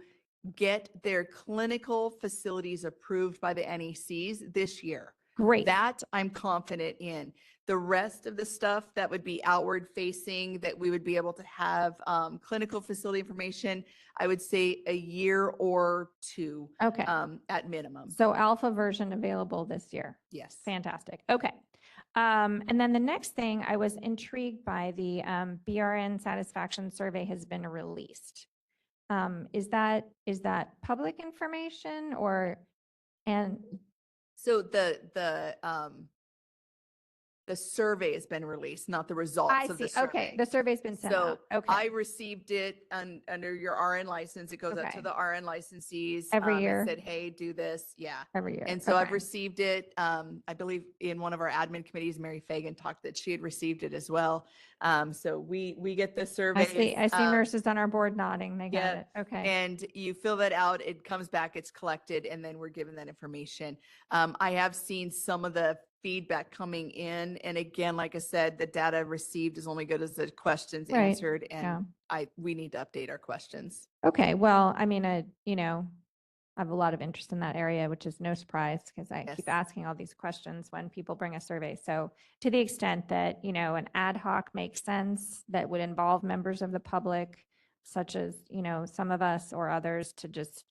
get their clinical facilities approved by the NECs this year. Great. That I'm confident in. The rest of the stuff that would be outward facing, that we would be able to have clinical facility information, I would say a year or 2 Okay. at minimum. So alpha version available this year. Yes. Fantastic. Okay. And then the next thing, I was intrigued by the BRN satisfaction survey has been released. Is that public information and So the survey has been released, not the results I of the see. survey. Okay. The survey's been sent So out. Okay. I received it under your RN license. It goes out Okay. to the RN licensees. Every It year? said, hey, do this. Yeah. Every year. And so I've Okay. received it. I believe in one of our admin committees, Mary Fagan talked that she had received it as well. So we get the survey. I see nurses on our board nodding. They got yeah, it. Okay. And you fill that out, it comes back, it's collected, and then we're given that information. I have seen some of the feedback coming in. And again, like I said, the data received is only good as the questions Right, answered. yeah. And we need to update our questions. Okay. Well, I mean, I have a lot of interest in that area, which is no surprise because I Yes. keep asking all these questions when people bring a survey. So to the extent that, an ad hoc makes sense that would involve members of the public, such as, some of us or others to just,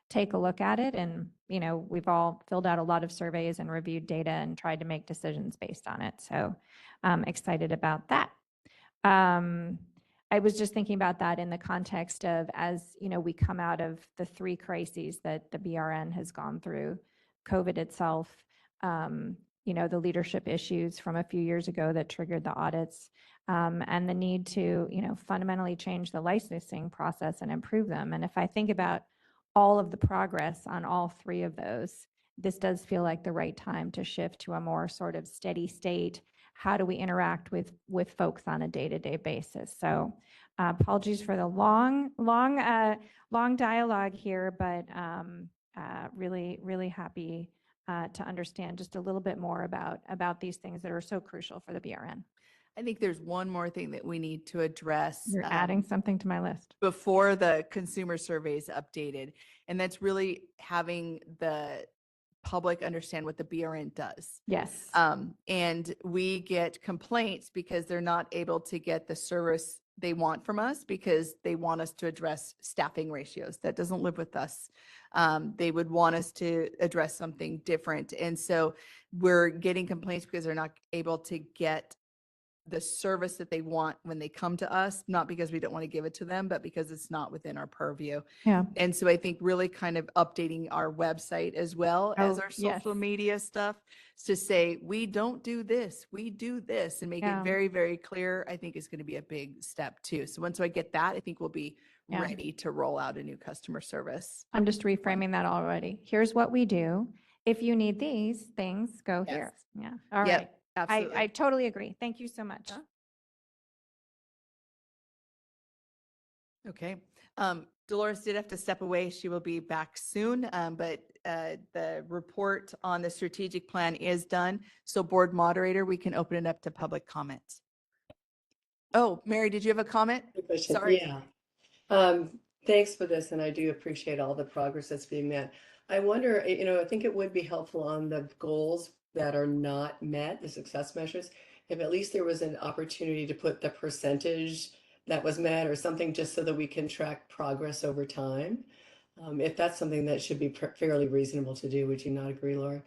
take a look at it. And, we've all filled out a lot of surveys and reviewed data and tried to make decisions based on it. So I'm excited about that. I was just thinking about that in the context of as, we come out of the 3 crises that the BRN has gone through, COVID itself, the leadership issues from a few years ago that triggered the audits, and the need to, fundamentally change the licensing process and improve them. And if I think about all of the progress on all 3 of those, this does feel like the right time to shift to a more sort of steady state. How do we interact with folks on a day-to-day basis? So apologies for the long dialogue here, but really, really happy to understand just a little bit more about these things that are so crucial for the BRN. I think there's one more thing that we need to address. You're adding something to my list. Before the consumer survey is updated, and that's really having the public understand what the BRN does. Yes. And we get complaints because they're not able to get the service they want from us because they want us to address staffing ratios. That doesn't live with us. They would want us to address something different. And so we're getting complaints because they're not able to get the service that they want when they come to us, not because we don't want to give it to them, but because it's not within our purview. Yeah. And so I think really kind of updating our website as well as our social media stuff to say, we don't do this, we do this, and make it very, very clear, I think is going to be a big step too. So once I get that, I think we'll be Yeah. ready to roll out a new customer service. I'm just reframing that already. Here's what we do. If you need these things, go here. Yeah. All Yep, right. absolutely. I totally agree. Thank you so much. Okay. Dolores did have to step away. She will be back soon, but the report on the strategic plan is done. So board moderator, we can open it up to public comment. Oh, Mary, did you have a comment? Good question. Sorry. Yeah. Thanks for this, and I do appreciate all the progress that's being met. I wonder, I think it would be helpful on the goals that are not met, the success measures, if at least there was an opportunity to put the percentage that was met or something, just so that we can track progress over time. If that's something that should be fairly reasonable to do, would you not agree, Laura?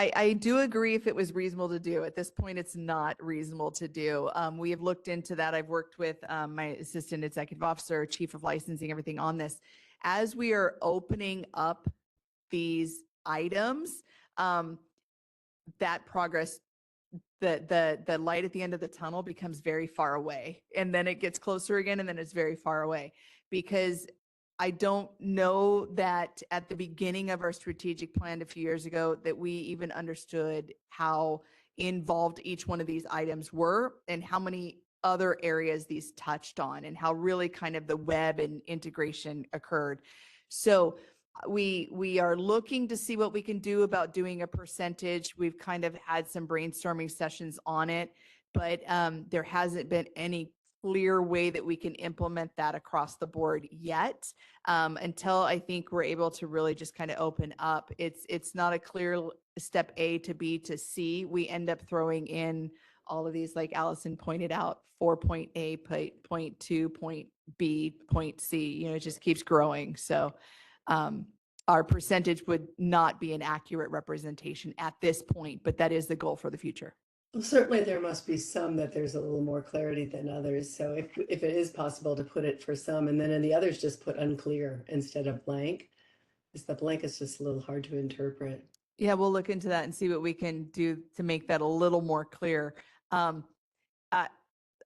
I do agree if it was reasonable to do. At this point, it's not reasonable to do. We have looked into that. I've worked with my assistant executive officer, chief of licensing, everything on this. As we are opening up these items, that progress, the light at the end of the tunnel becomes very far away. And then it gets closer again, and then it's very far away. Because I don't know that at the beginning of our strategic plan a few years ago that we even understood how involved each one of these items were and how many other areas these touched on and how really kind of the web and integration occurred. So we are looking to see what we can do about doing a percentage. We've kind of had some brainstorming sessions on it, but there hasn't been any clear way that we can implement that across the board yet. Until I think we're able to really just kind of open up. It's not a clear step A to B to C. We end up throwing in all of these, like Allison pointed out, 4.A, point 2, point B, point C, it just keeps growing. So our percentage would not be an accurate representation at this point, but that is the goal for the future. Well, certainly there must be some that there's a little more clarity than others. So if it is possible to put it for some, and then in the others just put unclear instead of blank, because the blank is just a little hard to interpret. Yeah, we'll look into that and see what we can do to make that a little more clear.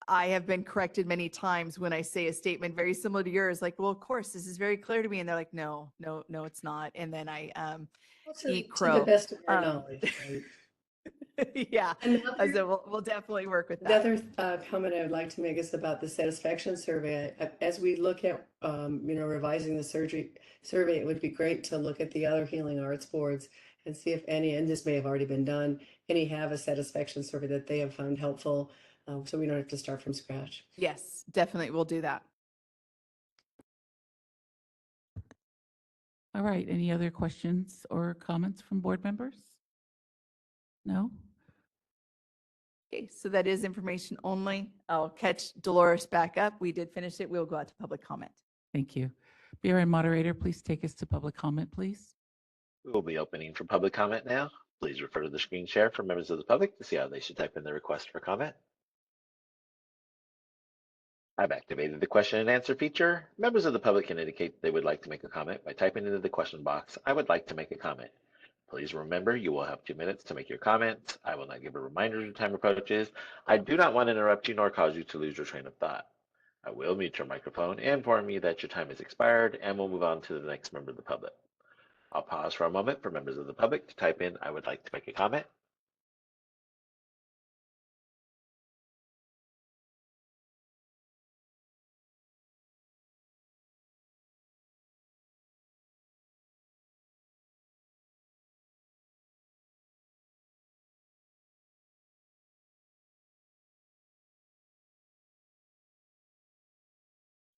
I have been corrected many times when I say a statement very similar to yours, like, well, of course, this is very clear to me. And they're like, no, it's not. And then I eat crow. To the best of our knowledge, right? Yeah, so we'll definitely work with The that. other comment I would like to make is about the satisfaction survey. As we look at, revising the survey, it would be great to look at the other healing arts boards and see if any, and this may have already been done, any have a satisfaction survey that they have found helpful, so we don't have to start from scratch. Yes, definitely. We'll do that. All right, any other questions or comments from board members? No? Okay, so that is information only. I'll catch Dolores back up. We did finish it. We'll go out to public comment. Thank you. BRN moderator, please take us to public comment, please. We will be opening for public comment now. Please refer to the screen share for members of the public to see how they should type in their request for comment. I've activated the question and answer feature. Members of the public can indicate they would like to make a comment by typing into the question box, "I would like to make a comment." Please remember, you will have 2 minutes to make your comments. I will not give a reminder as time approaches. I do not want to interrupt you nor cause you to lose your train of thought. I will mute your microphone and inform you that your time has expired, and we'll move on to the next member of the public. I'll pause for a moment for members of the public to type in, "I would like to make a comment."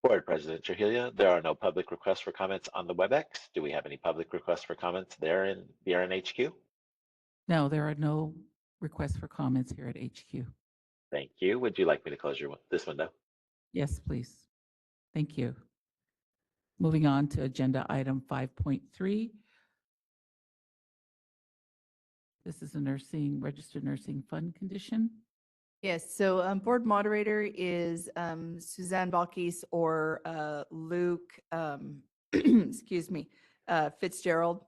Board President Trujillo, there are no public requests for comments on the WebEx. Do we have any public requests for comments there in BRN HQ? No, there are no requests for comments here at HQ. Thank you. Would you like me to close this window? Yes, please. Thank you. Moving on to agenda item 5.3. This is a registered nursing fund condition. Yes, so board moderator is Suzanne Balkis or Luke, excuse me, Fitzgerald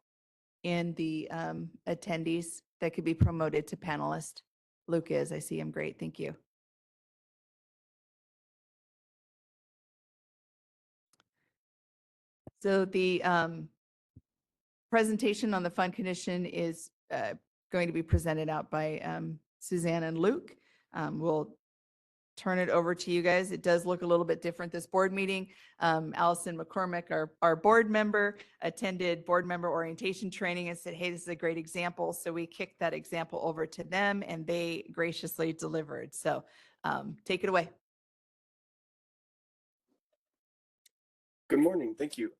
in the attendees that could be promoted to panelist. Luke is, I see him. Great, thank you. So the presentation on the fund condition is going to be presented out by Suzanne and Luke. We'll turn it over to you guys. It does look a little bit different this board meeting. Allison McCormick, our board member, attended board member orientation training and said, hey, this is a great example. So we kicked that example over to them and they graciously delivered. So take it away. Good morning. Thank you.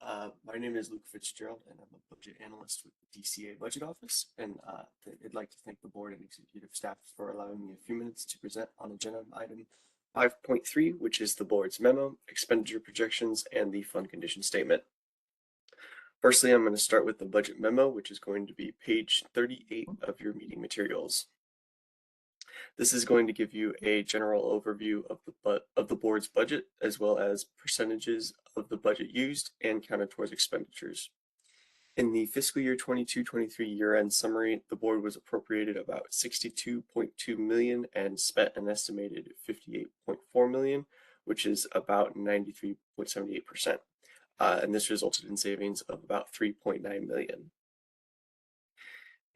My name is Luke Fitzgerald, and I'm a budget analyst with the DCA Budget Office. And I'd like to thank the board and executive staff for allowing me a few minutes to present on agenda item 5.3, which is the board's memo, expenditure projections, and the fund condition statement. Firstly, I'm going to start with the budget memo, which is going to be page 38 of your meeting materials. This is going to give you a general overview of the board's budget, as well as percentages of the budget used and counted towards expenditures. In the fiscal year 22-23 year-end summary, the board was appropriated about $62.2 million and spent an estimated $58.4 million, which is about 93.78%. And this resulted in savings of about $3.9 million.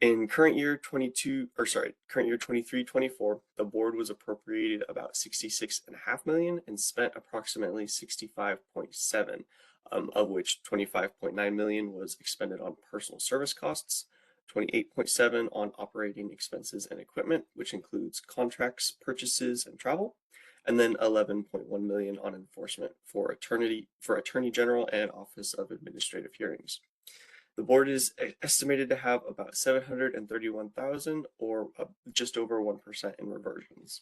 In current year 23-24, the board was appropriated about $66.5 million and spent approximately $65.7, of which $25.9 million was expended on personal service costs, $28.7 on operating expenses and equipment, which includes contracts, purchases, and travel, and then $11.1 million on enforcement for Attorney General and Office of Administrative Hearings. The board is estimated to have about 731,000 or just over 1% in reversions.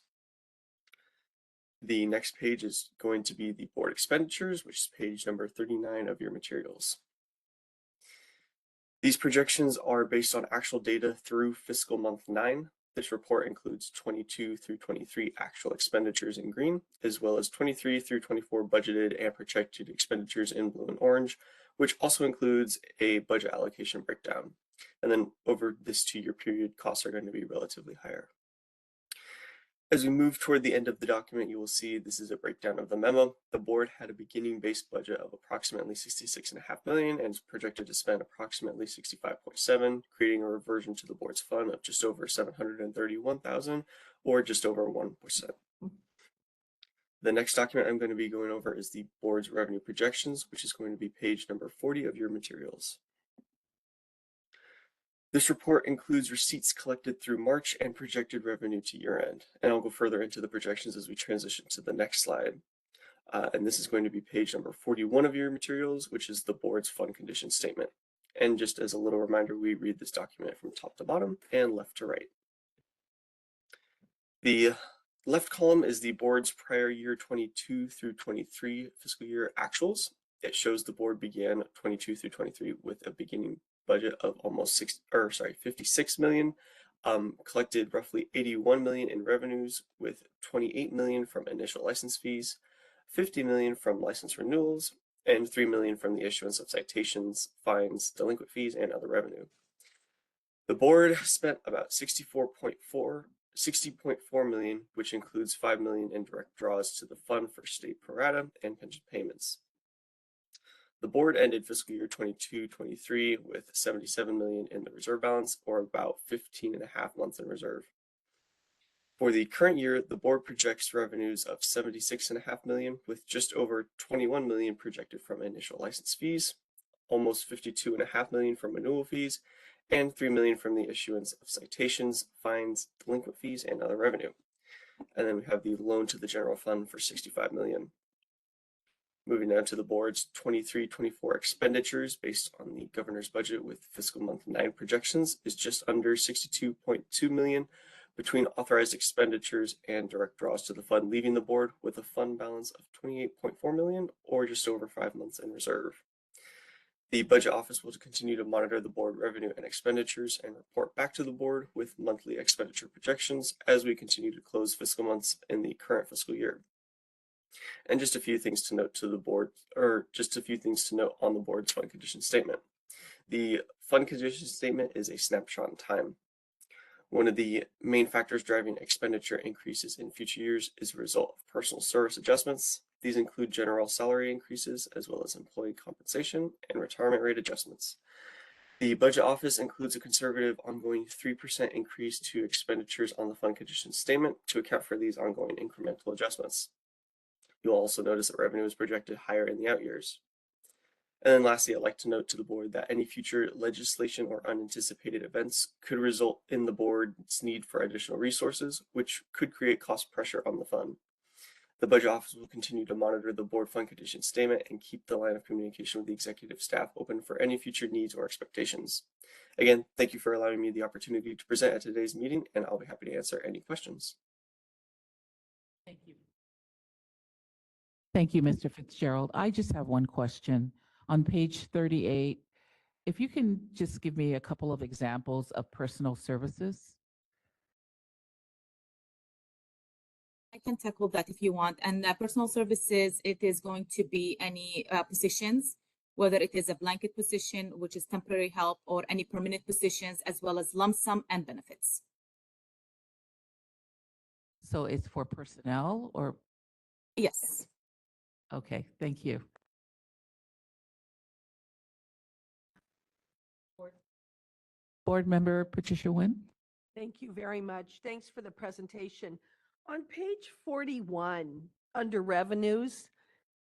The next page is going to be the board expenditures, which is page number 39 of your materials. These projections are based on actual data through fiscal month 9. This report includes 22-23 actual expenditures in green, as well as 23-24 budgeted and projected expenditures in blue and orange, which also includes a budget allocation breakdown. And then over this 2-year period, costs are going to be relatively higher. As we move toward the end of the document, you will see this is a breakdown of the memo. The board had a beginning base budget of approximately $66.5 million and is projected to spend approximately $65.7, creating a reversion to the board's fund of just over $731,000 or just over 1%. The next document I'm going to be going over is the board's revenue projections, which is going to be page number 40 of your materials. This report includes receipts collected through March and projected revenue to year end. And I'll go further into the projections as we transition to the next slide. And this is going to be page number 41 of your materials, which is the board's fund condition statement. And just as a little reminder, we read this document from top to bottom and left to right. The left column is the board's prior year 22-23 fiscal year actuals. It shows the board began 22-23 with a beginning budget of almost 56 million, collected roughly 81 million in revenues, with 28 million from initial license fees, 50 million from license renewals, and 3 million from the issuance of citations, fines, delinquent fees, and other revenue. The board spent about 60.4 million, which includes 5 million in direct draws to the fund for state pro rata and pension payments. The board ended fiscal year 22-23 with 77 million in the reserve balance, or about 15.5 months in reserve. For the current year, the board projects revenues of 76.5 million, with just over 21 million projected from initial license fees, almost 52.5 million from renewal fees, and 3 million from the issuance of citations, fines, delinquent fees, and other revenue. And then we have the loan to the general fund for 65 million. Moving down to the board's 23-24 expenditures based on the governor's budget with fiscal month 9 projections is just under 62.2 million between authorized expenditures and direct draws to the fund, leaving the board with a fund balance of 28.4 million or just over 5 months in reserve. The budget office will continue to monitor the board revenue and expenditures and report back to the board with monthly expenditure projections as we continue to close fiscal months in the current fiscal year. And just a few things to note to the board, or just a few things to note on the board's fund condition statement. The fund condition statement is a snapshot in time. One of the main factors driving expenditure increases in future years is a result of personal service adjustments. These include general salary increases as well as employee compensation and retirement rate adjustments. The budget office includes a conservative ongoing 3% increase to expenditures on the fund condition statement to account for these ongoing incremental adjustments. You'll also notice that revenue is projected higher in the out years. And then lastly, I'd like to note to the board that any future legislation or unanticipated events could result in the board's need for additional resources, which could create cost pressure on the fund. The budget office will continue to monitor the board fund condition statement and keep the line of communication with the executive staff open for any future needs or expectations. Again, thank you for allowing me the opportunity to present at today's meeting, and I'll be happy to answer any questions. Thank you. Thank you, Mr. Fitzgerald. I just have one question. On page 38, if you can just give me a couple of examples of personal services. I can tackle that if you want. And personal services, it is going to be any positions, whether it is a blanket position, which is temporary help, or any permanent positions, as well as lump sum and benefits. So it's for personnel or? Yes. Okay, thank you. Board Member Patricia Nguyen. Thank you very much. Thanks for the presentation. On page 41, under revenues,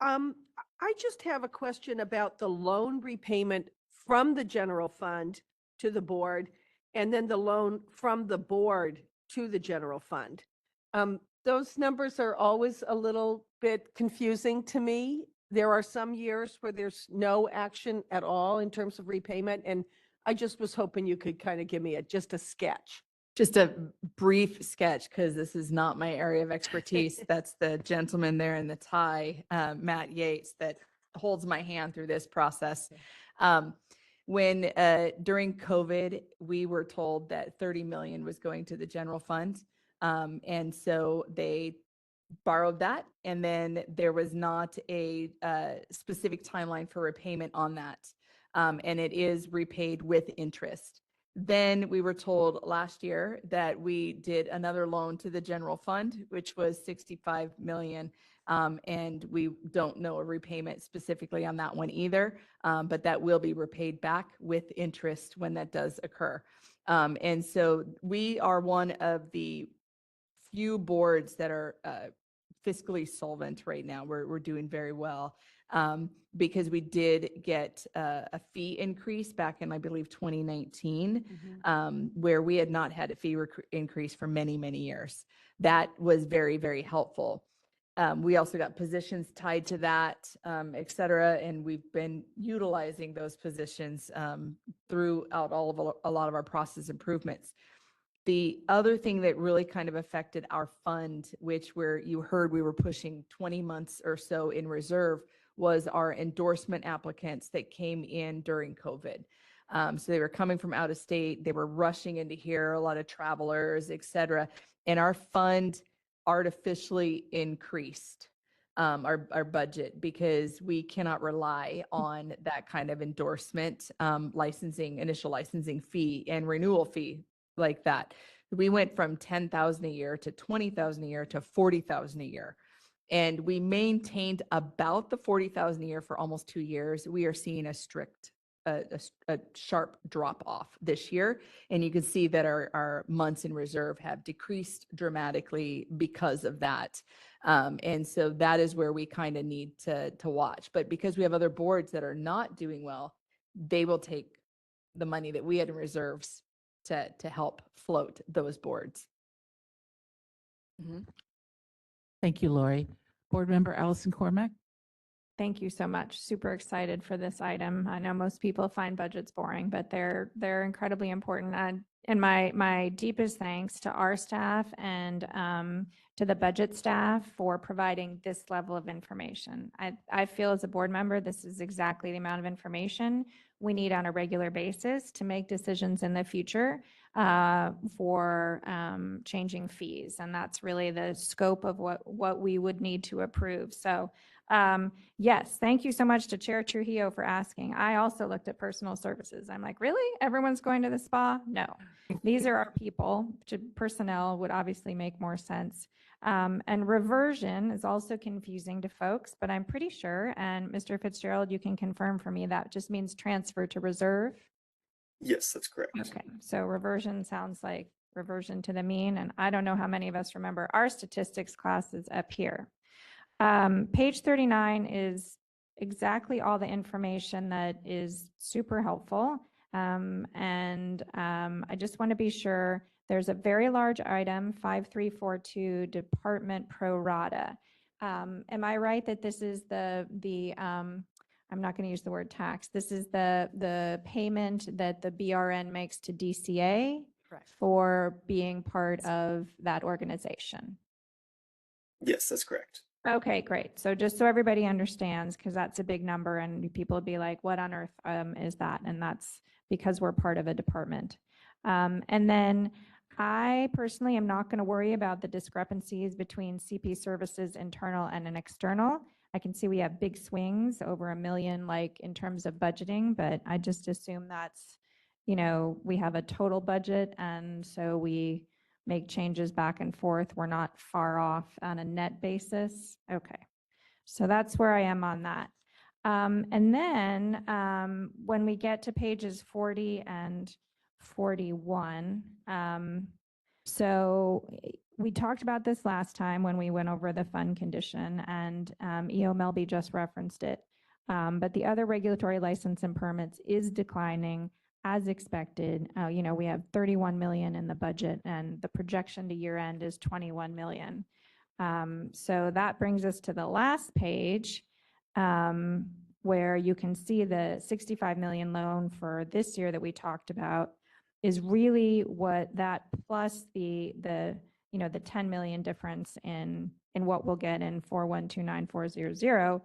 I just have a question about the loan repayment from the general fund to the board, and then the loan from the board to the general fund. Those numbers are always a little bit confusing to me. There are some years where there's no action at all in terms of repayment, and I just was hoping you could kind of give me just a sketch. Just a brief sketch, because this is not my area of expertise. That's the gentleman there in the tie, Matt Yates, that holds my hand through this process. When during COVID, we were told that 30 million was going to the general fund. And so they borrowed that, and then there was not a specific timeline for repayment on that. And it is repaid with interest. Then we were told last year that we did another loan to the general fund, which was 65 million. And we don't know a repayment specifically on that one either, but that will be repaid back with interest when that does occur. And so we are one of the few boards that are fiscally solvent right now. We're doing very well. Because we did get a fee increase back in, I believe, 2019, where we had not had a fee increase for many, many years. That was very, very helpful. We also got positions tied to that, et cetera, and we've been utilizing those positions throughout a lot of our process improvements. The other thing that really kind of affected our fund, which you heard we were pushing 20 months or so in reserve, was our endorsement applicants that came in during COVID. So they were coming from out of state, they were rushing into here, a lot of travelers, et cetera. And our fund artificially increased our budget because we cannot rely on that kind of endorsement, initial licensing fee and renewal fee like that. We went from 10,000 a year to 20,000 a year to 40,000 a year. And we maintained about the 40,000 a year for almost 2 years. We are seeing a sharp drop off this year. And you can see that our months in reserve have decreased dramatically because of that. And so that is where we kind of need to watch. But because we have other boards that are not doing well, they will take the money that we had in reserves to help float those boards. Thank you, Lori. Board Member Allison Cormack. Thank you so much. Super excited for this item. I know most people find budgets boring, but they're incredibly important. And my deepest thanks to our staff and to the budget staff for providing this level of information. I feel as a board member, this is exactly the amount of information we need on a regular basis to make decisions in the future for changing fees. And that's really the scope of what we would need to approve. So yes, thank you so much to Chair Trujillo for asking. I also looked at personal services. I'm like, really? Everyone's going to the spa? No, these are our people. Personnel would obviously make more sense. And reversion is also confusing to folks, but I'm pretty sure, and Mr. Fitzgerald, you can confirm for me, that just means transfer to reserve. Yes, that's correct. Okay, so reversion sounds like reversion to the mean, and I don't know how many of us remember our statistics classes up here. Page 39 is exactly all the information that is super helpful. I just want to be sure there's a very large item, 5342, Department Pro Rata. Am I right that this is I'm not going to use the word tax. This is the payment that the BRN makes to DCA for being part of that organization? Yes, that's correct. Okay, great. So just so everybody understands, because that's a big number and people would be like, what on earth is that? And that's because we're part of a department. And then I personally am not going to worry about the discrepancies between CP services internal and an external. I can see we have big swings over $1 million, like in terms of budgeting, but I just assume that's, we have a total budget. And so we make changes back and forth. We're not far off on a net basis. Okay. So that's where I am on that. And then when we get to pages 40 and 41, so we talked about this last time when we went over the fund condition, and EO Melby just referenced it. But the other regulatory license and permits is declining as expected. We have 31 million in the budget, and the projection to year end is 21 million. So that brings us to the last page, where you can see the 65 million loan for this year that we talked about is really what that plus the 10 million difference in what we'll get in 4129400.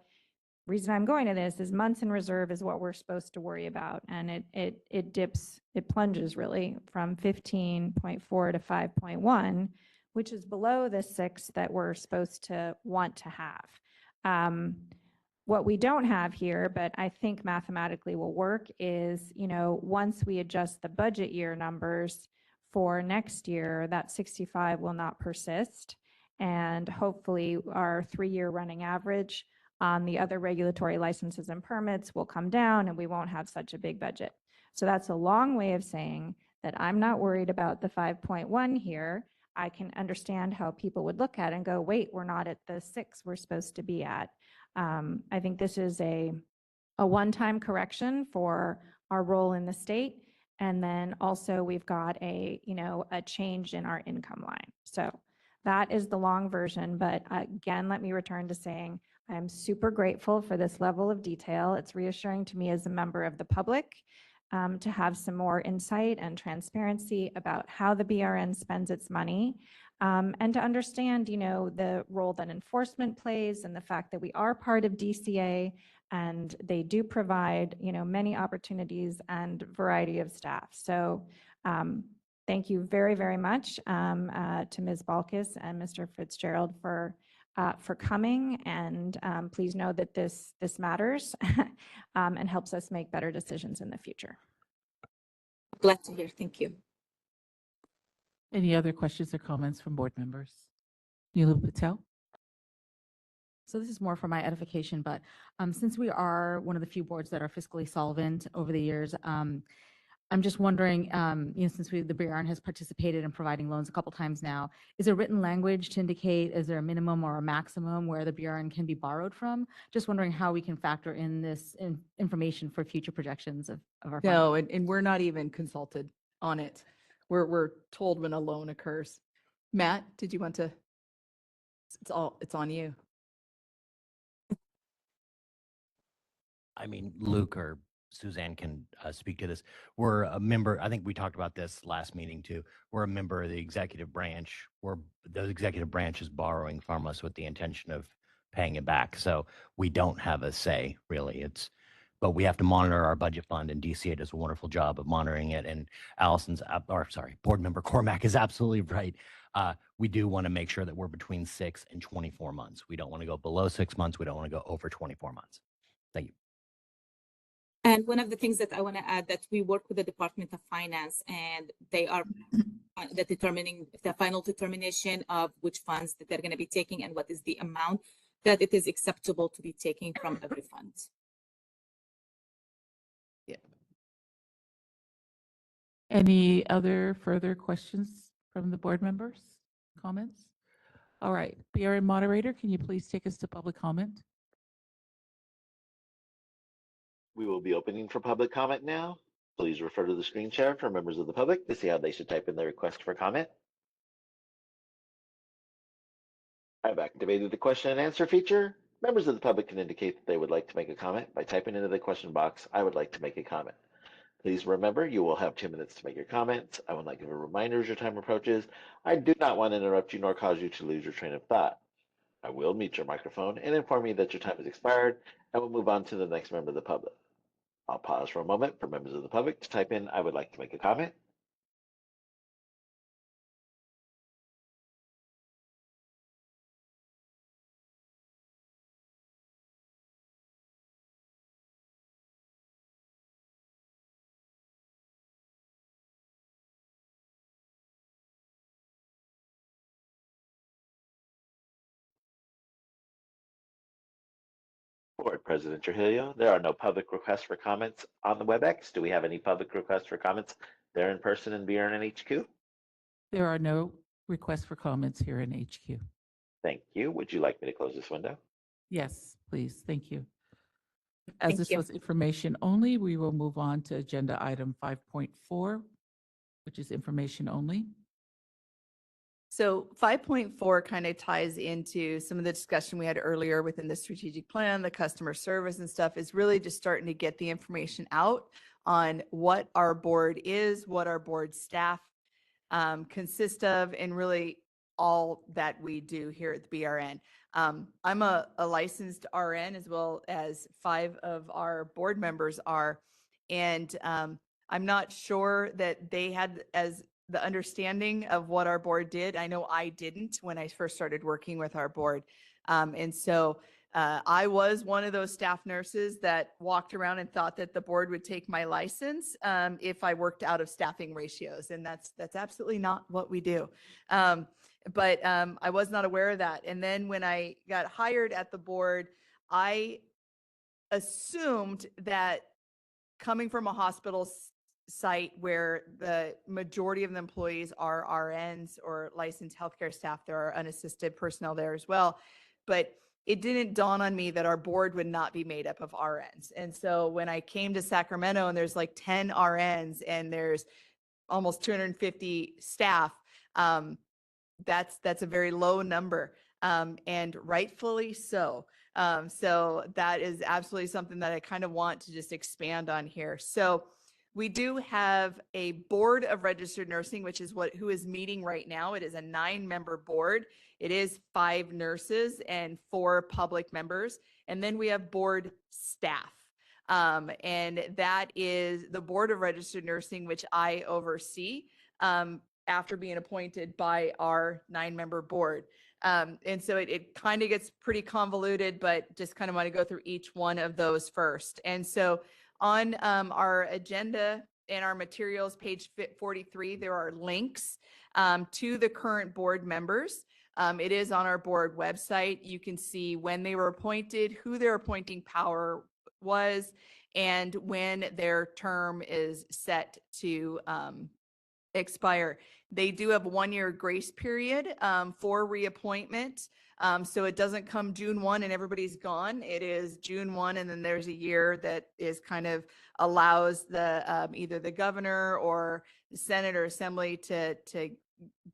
Reason I'm going to this is months in reserve is what we're supposed to worry about. And it plunges really from 15.4 to 5.1, which is below the 6 that we're supposed to want to have. What we don't have here, but I think mathematically will work, is, once we adjust the budget year numbers for next year, that 65 will not persist. And hopefully our 3-year running average on the other regulatory licenses and permits will come down and we won't have such a big budget. So that's a long way of saying that I'm not worried about the 5.1 here. I can understand how people would look at it and go, wait, we're not at the 6 we're supposed to be at. I think this is a one-time correction for our role in the state. And then also we've got a change in our income line. So that is the long version. But again, let me return to saying I'm super grateful for this level of detail. It's reassuring to me as a member of the public to have some more insight and transparency about how the BRN spends its money, and to understand, the role that enforcement plays and the fact that we are part of DCA and they do provide, many opportunities and variety of staff. So thank you very, very much to Ms. Balkis and Mr. Fitzgerald for coming, and please know that this matters and helps us make better decisions in the future. Glad to hear. Thank you. Any other questions or comments from board members? Neela Patel? So this is more for my edification, but since we are one of the few boards that are fiscally solvent over the years, I'm just wondering, since the BRN has participated in providing loans a couple times now, is there written language to indicate, is there a minimum or a maximum where the BRN can be borrowed from? Just wondering how we can factor in this information for future projections of our fund. No, and we're not even consulted on it. We're told when a loan occurs. Matt, did you want to? It's on you. I mean, Luke or Suzanne can speak to this. We're a member, I think we talked about this last meeting too. We're a member of the executive branch. The executive branch is borrowing from us with the intention of paying it back. So we don't have a say really. But we have to monitor our budget fund, and DCA does a wonderful job of monitoring it. And board member Cormack is absolutely right. We do want to make sure that we're between 6 and 24 months. We don't want to go below 6 months. We don't want to go over 24 months. Thank you. And one of the things that I want to add that we work with the Department of Finance, and they are the final determination of which funds that they're going to be taking and what is the amount that it is acceptable to be taking from every fund. Any other further questions from the board members? Comments? All right, BRN moderator, can you please take us to public comment? We will be opening for public comment now. Please refer to the screen share for members of the public to see how they should type in their request for comment. I've activated the question and answer feature. Members of the public can indicate that they would like to make a comment by typing into the question box, "I would like to make a comment." Please remember, you will have 2 minutes to make your comments. I will not give a reminder as your time approaches. I do not want to interrupt you nor cause you to lose your train of thought. I will mute your microphone and inform you that your time has expired, and we'll move on to the next member of the public. I'll pause for a moment for members of the public to type in, "I would like to make a comment." Board President Trujillo, there are no public requests for comments on the WebEx. Do we have any public requests for comments there in person in BRN HQ? There are no requests for comments here in HQ. Thank you. Would you like me to close this window? Yes, please. Thank you. As Thank this you. was information only, we will move on to agenda item 5.4, which is information only. So 5.4 kind of ties into some of the discussion we had earlier within the strategic plan, the customer service and stuff, is really just starting to get the information out on what our board is, what our board staff consist of, and really all that we do here at the BRN. I'm a licensed RN, as well as 5 of our board members are. And I'm not sure that they had as the understanding of what our board did. I know I didn't when I first started working with our board. And so I was one of those staff nurses that walked around and thought that the board would take my license if I worked out of staffing ratios. And that's absolutely not what we do. But I was not aware of that. And then when I got hired at the board, I assumed that coming from a hospital site where the majority of the employees are RNs or licensed healthcare staff, there are unassisted personnel there as well. But it didn't dawn on me that our board would not be made up of RNs. And so when I came to Sacramento and there's like 10 RNs and there's almost 250 staff, that's a very low number, and rightfully so. So that is absolutely something that I kind of want to just expand on here. So we do have a board of registered nursing, which is who is meeting right now. It is a 9-member board. It is 5 nurses and 4 public members. And then we have board staff. And that is the board of registered nursing, which I oversee after being appointed by our 9-member board. And so it kind of gets pretty convoluted, but just kind of want to go through each one of those first. And so on our agenda and our materials, page 43, there are links to the current board members. It is on our board website. You can see when they were appointed, who their appointing power was, and when their term is set to expire. They do have a 1-year grace period for reappointment. So it doesn't come June 1 and everybody's gone. It is June 1 and then there's a year that is kind of allows the either the governor or the Senate or Assembly to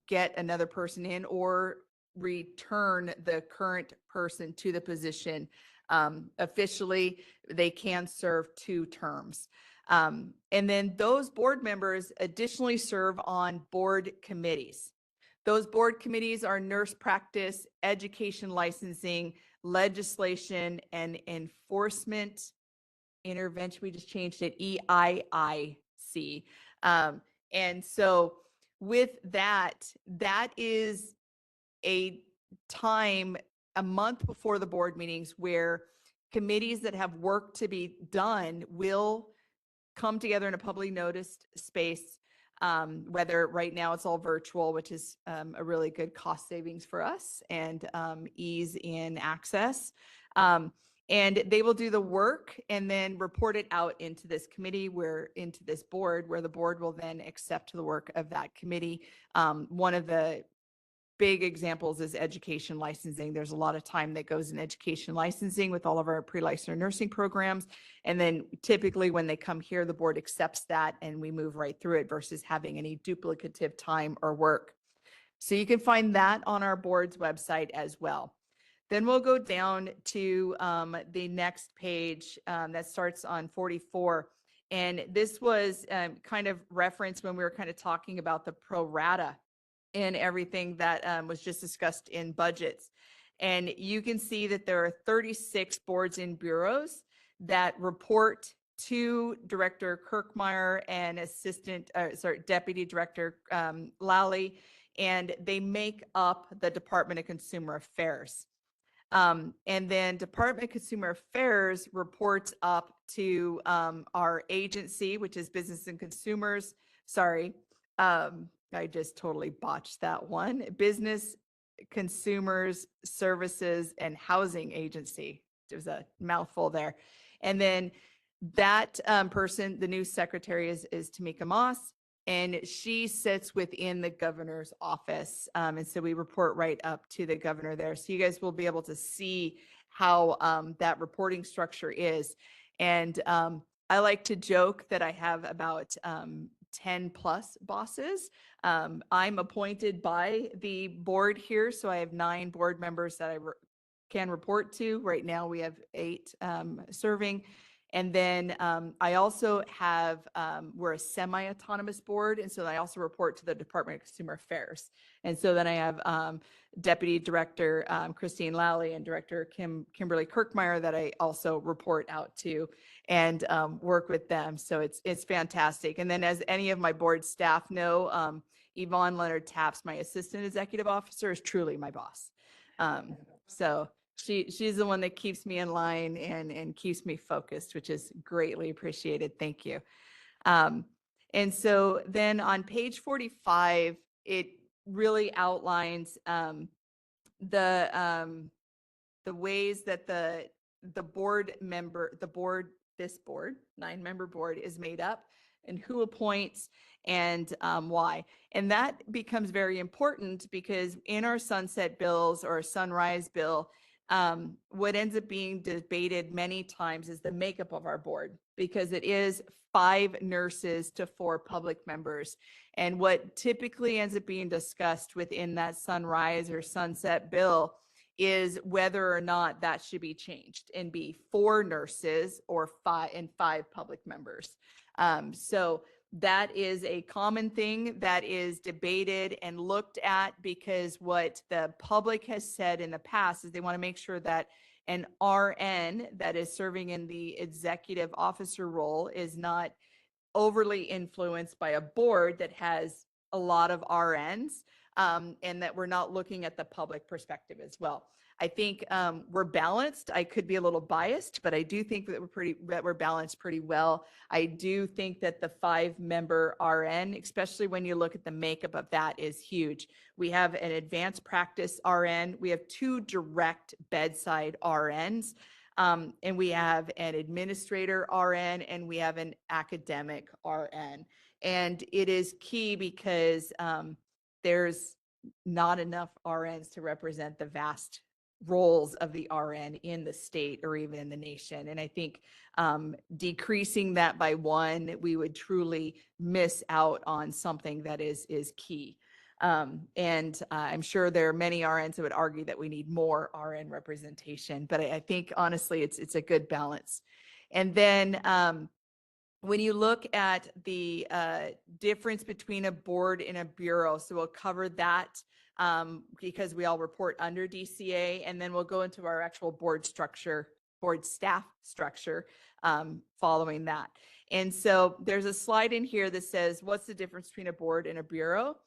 get another person in or return the current person to the position. Officially, they can serve 2 terms. And then those board members additionally serve on board committees. Those board committees are nurse practice, education licensing, legislation, and enforcement intervention. We just changed it, EIIC. And so with that is a time, a month before the board meetings where committees that have work to be done will come together in a publicly noticed space, whether right now it's all virtual, which is a really good cost savings for us and ease in access. And they will do the work and then report it out into this committee, into this board, where the board will then accept the work of that committee. One of the big examples is education licensing. There's a lot of time that goes in education licensing with all of our pre-licensure nursing programs. And then typically when they come here, the board accepts that and we move right through it versus having any duplicative time or work. So you can find that on our board's website as well. Then we'll go down to the next page that starts on 44. And this was kind of referenced when we were kind of talking about the pro rata and everything that was just discussed in budgets. And you can see that there are 36 boards and bureaus that report to Director Kirkmeyer and Deputy Director Lally, and they make up the Department of Consumer Affairs. And then Department of Consumer Affairs reports up to our agency, which is Business and Consumers. Sorry, I just totally botched that one. Business, Consumers, Services, and Housing Agency. There's a mouthful there. And then that person, the new secretary, is Tamika Moss, and she sits within the governor's office. And so we report right up to the governor there. So you guys will be able to see how that reporting structure is. And I like to joke that I have about 10 plus bosses. I'm appointed by the board here, so I have 9 board members that I can report to. Right now we have 8 serving. And then I also have, we're a semi-autonomous board, and so I also report to the Department of Consumer Affairs. And so then I have Deputy Director Christine Lally and Director Kimberly Kirkmeyer that I also report out to and work with them. So it's fantastic. And then as any of my board staff know, Yvonne Leonard Taps, my Assistant Executive Officer, is truly my boss. So she's the one that keeps me in line and keeps me focused, which is greatly appreciated. Thank you. And so then on page 45, it really outlines the ways that the board member, this board, 9-member board, is made up and who appoints and why. And that becomes very important because in our sunset bills or sunrise bill, what ends up being debated many times is the makeup of our board, because it is 5 nurses to 4 public members. And what typically ends up being discussed within that sunrise or sunset bill is whether or not that should be changed and be 4 nurses or 5 public members. So that is a common thing that is debated and looked at, because what the public has said in the past is they want to make sure that an RN that is serving in the executive officer role is not overly influenced by a board that has a lot of RNs, and that we're not looking at the public perspective as well. I think we're balanced. I could be a little biased, but I do think that we're balanced pretty well. I do think that the 5-member RN, especially when you look at the makeup of that, is huge. We have an advanced practice RN. We have 2 direct bedside RNs. And we have an administrator RN and we have an academic RN. And it is key because there's not enough RNs to represent the vast roles of the RN in the state or even in the nation. And I think decreasing that by 1, we would truly miss out on something that is key. And I'm sure there are many RNs that would argue that we need more RN representation, but I think honestly, it's a good balance. And then when you look at the difference between a board and a bureau, so we'll cover that because we all report under DCA, and then we'll go into our actual board structure, board staff structure following that. And so there's a slide in here that says, what's the difference between a board and a bureau?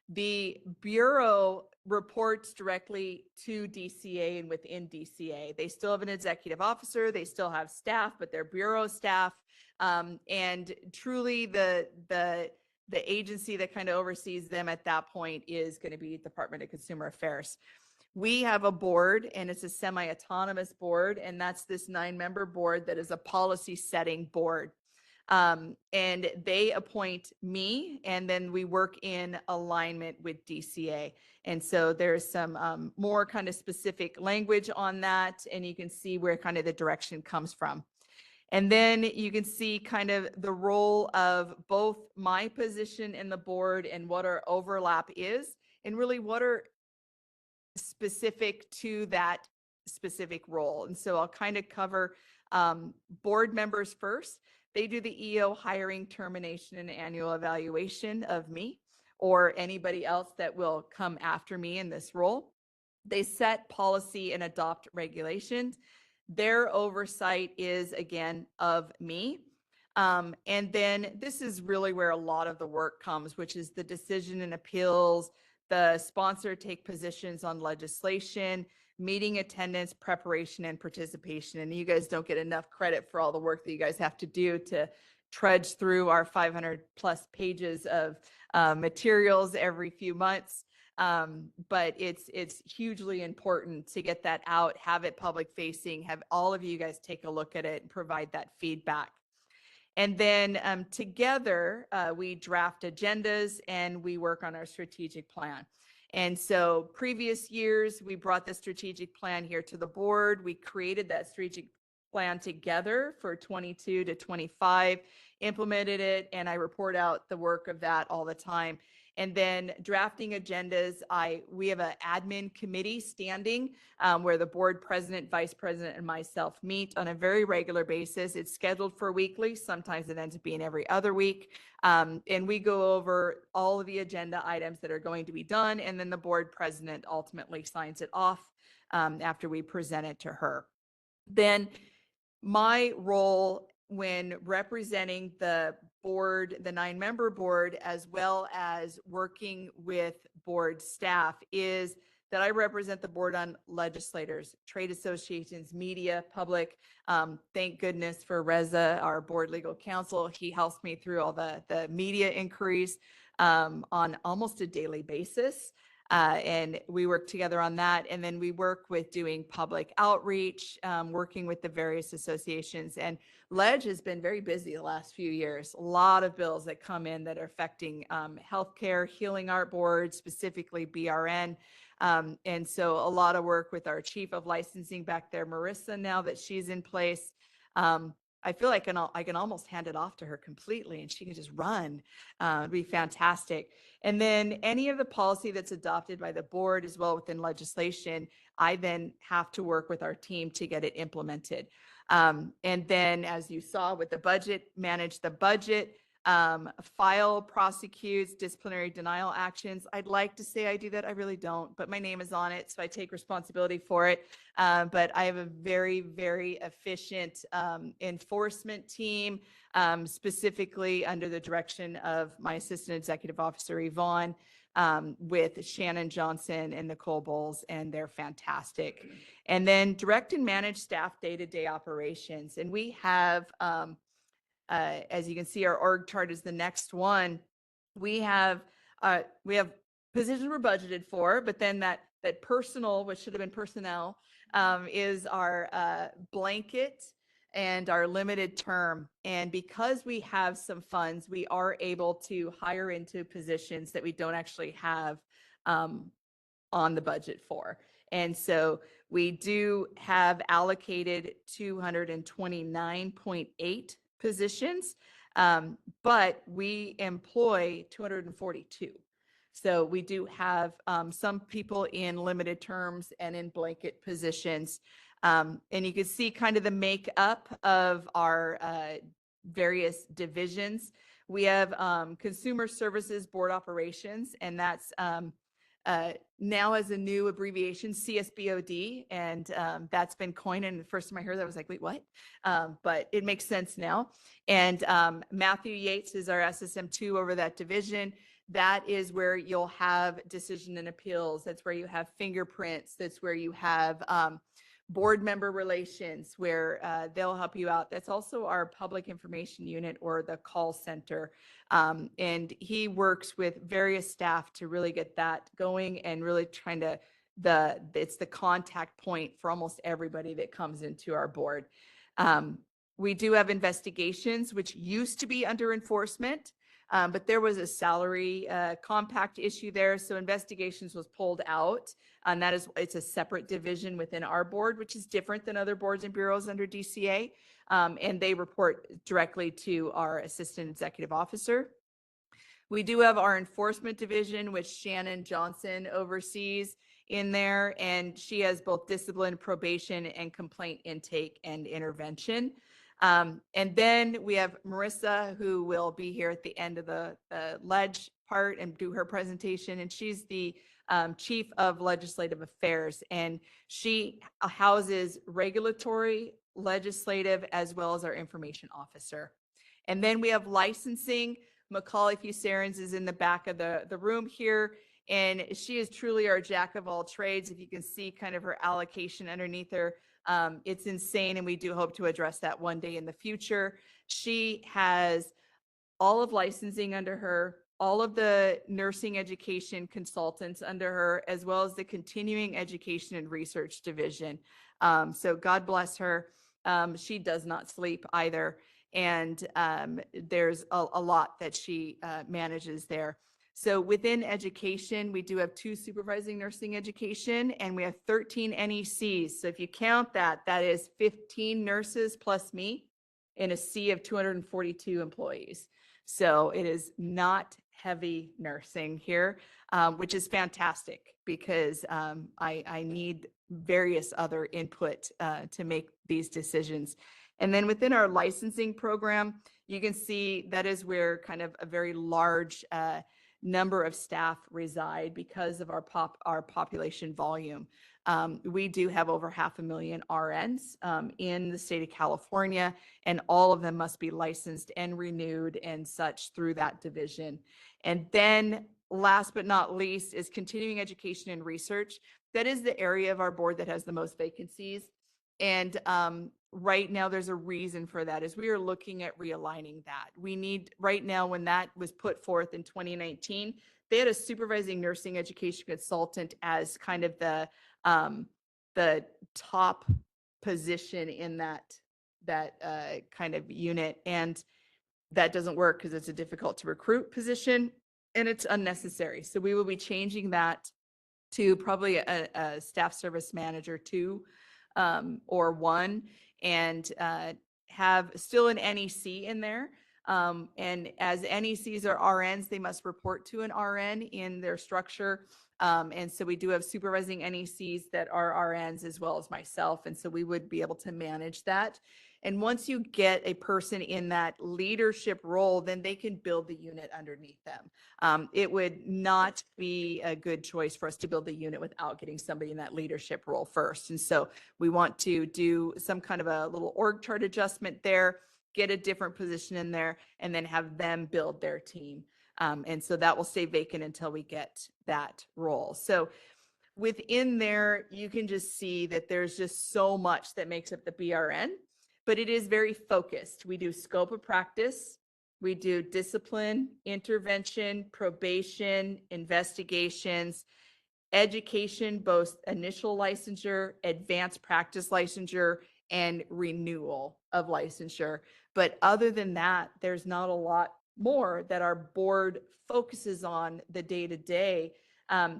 The bureau reports directly to DCA and within DCA. They still have an executive officer, they still have staff, but they're bureau staff. And truly the agency that kind of oversees them at that point is going to be Department of Consumer Affairs. We have a board, and it's a semi-autonomous board, and that's this 9-member board that is a policy setting board. And they appoint me, and then we work in alignment with DCA. And so there's some more kind of specific language on that, and you can see where kind of the direction comes from. And then you can see kind of the role of both my position in the board and what our overlap is, and really what are specific to that specific role. And so I'll kind of cover board members first. They do the EO hiring, termination, and annual evaluation of me or anybody else that will come after me in this role. They set policy and adopt regulations. Their oversight is, again, of me. And then this is really where a lot of the work comes, which is the decision and appeals, the sponsor take positions on legislation, meeting attendance, preparation, and participation. And you guys don't get enough credit for all the work that you guys have to do to trudge through our 500 plus pages of materials every few months. But it's hugely important to get that out, have it public facing, have all of you guys take a look at it and provide that feedback. And then together, we draft agendas and we work on our strategic plan. And so previous years, we brought the strategic plan here to the board. We created that strategic plan together for 22 to 25, implemented it, and I report out the work of that all the time. And then drafting agendas, we have an admin committee standing where the board president, vice president, and myself meet on a very regular basis. It's scheduled for weekly. Sometimes it ends up being every other week. And we go over all of the agenda items that are going to be done. And then the board president ultimately signs it off after we present it to her. Then my role when representing the board, the 9-member board, as well as working with board staff, is that I represent the board on legislators, trade associations, media, public. Thank goodness for Reza, our board legal counsel. He helps me through all the media inquiries on almost a daily basis. And we work together on that. And then we work with doing public outreach, working with the various associations. And Ledge has been very busy the last few years. A lot of bills that come in that are affecting healthcare, healing art board, specifically BRN. And so a lot of work with our chief of licensing back there, Marissa, now that she's in place. I feel like I can almost hand it off to her completely and she can just run. It'd be fantastic. And then any of the policy that's adopted by the board as well within legislation, I then have to work with our team to get it implemented. And then as you saw with the budget, manage the budget, file, prosecutes, disciplinary denial actions. I'd like to say I do that. I really don't, but my name is on it, so I take responsibility for it. But I have a very, very efficient enforcement team, specifically under the direction of my Assistant Executive Officer, Yvonne, with Shannon Johnson and Nicole Bowles, and they're fantastic. And then direct and manage staff day-to-day operations. And we have, as you can see, our org chart is the next one. We have positions we're budgeted for, but then that personal, which should have been personnel, is our blanket and our limited term. And because we have some funds, we are able to hire into positions that we don't actually have on the budget for. And so we do have allocated 229.8 positions, but we employ 242. So we do have some people in limited terms and in blanket positions. And you can see kind of the makeup of our various divisions. We have Consumer Services Board Operations, and that's now as a new abbreviation, CSBOD, and that's been coined. And the first time I heard that, I was like, wait, what? But it makes sense now. And Matthew Yates is our SSM2 over that division. that is where you'll have decision and appeals. That's where you have fingerprints. That's where you have board member relations, where they'll help you out. That's also our public information unit or the call center. And he works with various staff to really get that going and really trying to, it's the contact point for almost everybody that comes into our board. We do have investigations, which used to be under enforcement. But there was a salary compact issue there. So investigations was pulled out. And it's a separate division within our board, which is different than other boards and bureaus under DCA. And they report directly to our assistant executive officer. We do have our enforcement division, which Shannon Johnson oversees in there. And she has both discipline, probation, and complaint intake and intervention. And then we have Marissa, who will be here at the end of the ledge part and do her presentation. And she's the Chief of Legislative Affairs. And she houses regulatory, legislative, as well as our information officer. And then we have licensing. Macaulay Fusarins is in the back of the room here. And she is truly our jack of all trades. If you can see kind of her allocation underneath her, it's insane, and we do hope to address that one day in the future. She has all of licensing under her, all of the nursing education consultants under her, as well as the continuing education and research division. So God bless her. She does not sleep either. And there's a lot that she manages there. So within education, we do have 2 supervising nursing education, and we have 13 NECs. So if you count that, that is 15 nurses plus me in a sea of 242 employees. So it is not heavy nursing here, which is fantastic because I need various other input to make these decisions. And then within our licensing program, you can see that is where kind of a very large number of staff reside because of our population volume. We do have over 500,000 RNs in the state of California, and all of them must be licensed and renewed and such through that division. And then last but not least is continuing education and research. That is the area of our board that has the most vacancies. And right now there's a reason for that is we are looking at realigning that. We need right now, when that was put forth in 2019, they had a supervising nursing education consultant as kind of the top position in that kind of unit. And that doesn't work because it's a difficult to recruit position and it's unnecessary. So we will be changing that to probably a staff service manager 2 or 1, and have still an NEC in there. And as NECs are RNs, they must report to an RN in their structure. And so we do have supervising NECs that are RNs as well as myself. And so we would be able to manage that. And once you get a person in that leadership role, then they can build the unit underneath them. It would not be a good choice for us to build the unit without getting somebody in that leadership role first. And so we want to do some kind of a little org chart adjustment there, get a different position in there, and then have them build their team. And so that will stay vacant until we get that role. So within there, you can just see that there's just so much that makes up the BRN. But it is very focused. We do scope of practice, we do discipline, intervention, probation, investigations, education, both initial licensure, advanced practice licensure, and renewal of licensure. But other than that, there's not a lot more that our board focuses on the day-to-day,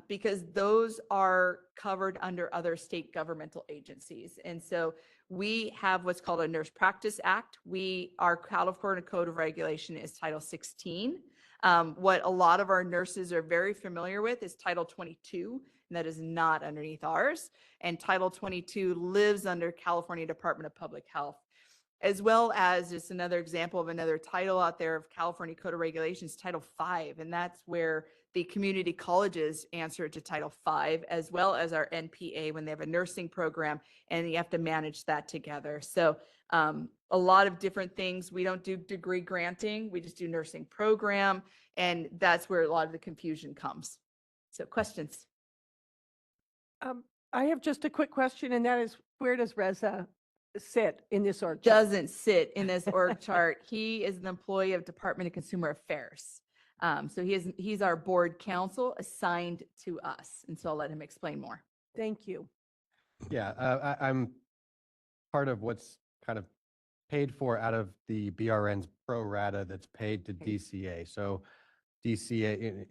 because those are covered under other state governmental agencies. And so we have what's called a Nurse Practice Act. Our California Code of Regulation is Title 16. What a lot of our nurses are very familiar with is Title 22, and that is not underneath ours. And Title 22 lives under California Department of Public Health, as well as just another example of another title out there of California Code of Regulations, Title 5, and that's where the community colleges answer to Title 5, as well as our NPA when they have a nursing program, and you have to manage that together. So A lot of different things. We don't do degree granting. We just do nursing program. And that's where a lot of the confusion comes. So questions? I have just a quick question, and that is, where does Reza sit in this org chart? Doesn't sit in this org chart. He is an employee of Department of Consumer Affairs. So he's our board counsel assigned to us. And so I'll let him explain more. Thank you. Yeah, I'm part of what's kind of paid for out of the BRN's pro rata that's paid to DCA. So DCA,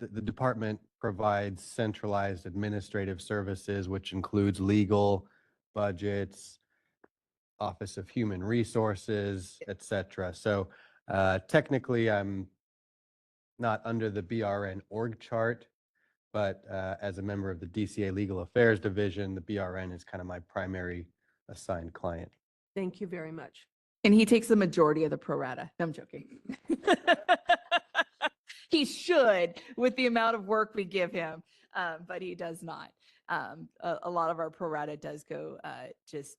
the department provides centralized administrative services, which includes legal, budgets, Office of Human Resources, et cetera. So technically, I'm not under the BRN org chart, but as a member of the DCA Legal Affairs Division, the BRN is kind of my primary assigned client. Thank you very much. And he takes the majority of the pro rata. No, I'm joking. He should with the amount of work we give him, but he does not. A lot of our pro rata does go just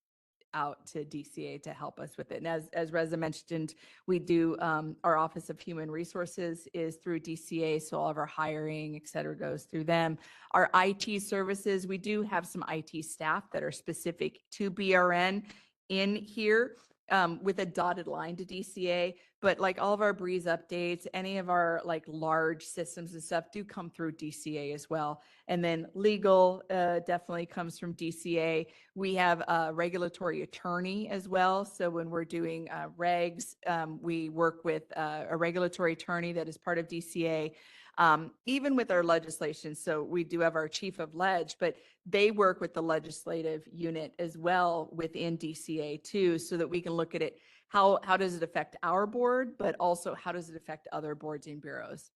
out to DCA to help us with it. And as Reza mentioned, we do, our Office of Human Resources is through DCA, so all of our hiring, et cetera, goes through them. Our IT services, we do have some IT staff that are specific to BRN in here, with a dotted line to DCA, but like all of our Breeze updates, any of our like large systems and stuff do come through DCA as well. And then legal definitely comes from DCA. We have a regulatory attorney as well. So when we're doing regs, we work with a regulatory attorney that is part of DCA. Even with our legislation. So we do have our chief of ledge, but they work with the legislative unit as well within DCA too, so that we can look at it. How does it affect our board, but also how does it affect other boards and bureaus?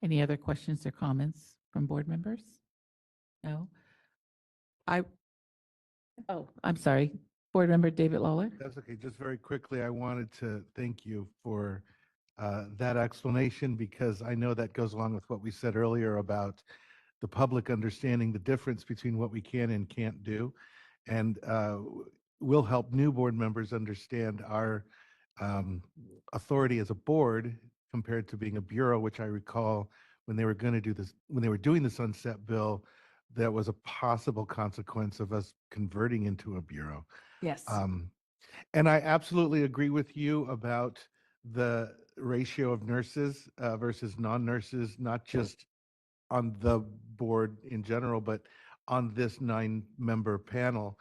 Any other questions or comments from board members? No? I'm sorry. Board Member David Lawler? That's okay. Just very quickly, I wanted to thank you for that explanation, because I know that goes along with what we said earlier about the public understanding the difference between what we can and can't do. And will help new board members understand our authority as a board compared to being a bureau, which I recall when they were going to do this, when they were doing the sunset bill, that was a possible consequence of us converting into a bureau. Yes. And I absolutely agree with you about the ratio of nurses versus non-nurses, not just on the board in general, but on this 9-member panel.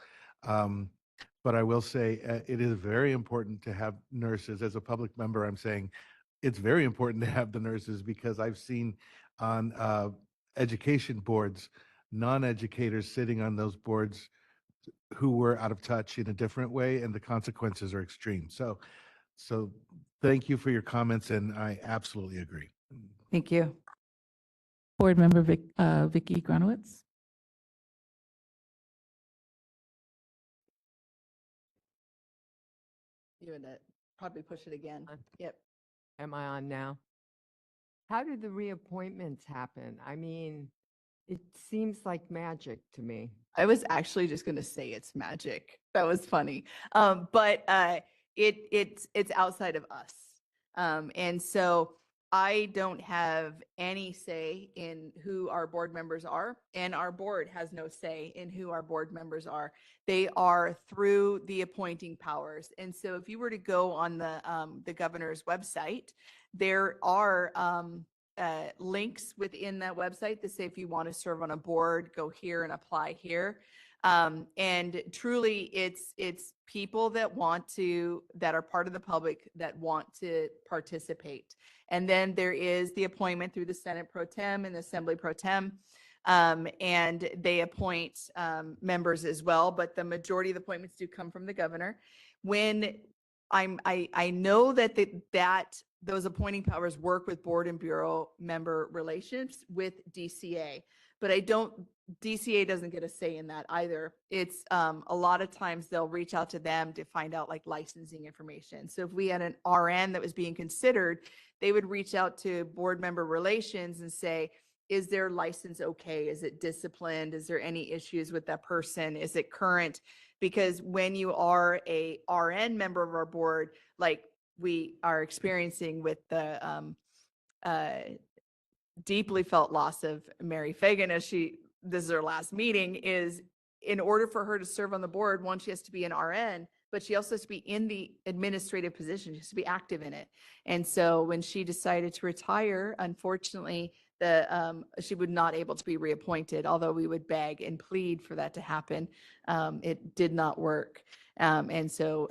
But I will say it is very important to have nurses. As a public member, I'm saying it's very important to have the nurses, because I've seen on education boards, non-educators sitting on those boards who were out of touch in a different way, and the consequences are extreme. So thank you for your comments, and I absolutely agree. Thank you. Board Member Vicki Granowitz? You would probably push it again. Yep. Am I on now? How do the reappointments happen? I mean, it seems like magic to me. I was actually just going to say it's magic. That was funny. But it's outside of us. And so I don't have any say in who our board members are, and our board has no say in who our board members are. They are through the appointing powers. And so if you were to go on the governor's website, there are links within that website that say, if you want to serve on a board, go here and apply here. And truly it's people that that are part of the public that want to participate. And then there is the appointment through the Senate Pro Tem and the Assembly Pro Tem. And they appoint members as well, but the majority of the appointments do come from the governor. When I know that those appointing powers work with board and bureau member relations with DCA, but DCA doesn't get a say in that either. It's a lot of times they'll reach out to them to find out like licensing information. So if we had an RN that was being considered, they would reach out to board member relations and say, is their license okay? Is it disciplined? Is there any issues with that person? Is it current? Because when you are a RN member of our board, like we are experiencing with the deeply felt loss of Mary Fagan as this is her last meeting, is in order for her to serve on the board, one, she has to be an RN, but she also has to be in the administrative position. She has to be active in it. And so when she decided to retire, unfortunately, she would not able to be reappointed, although we would beg and plead for that to happen. It did not work. And so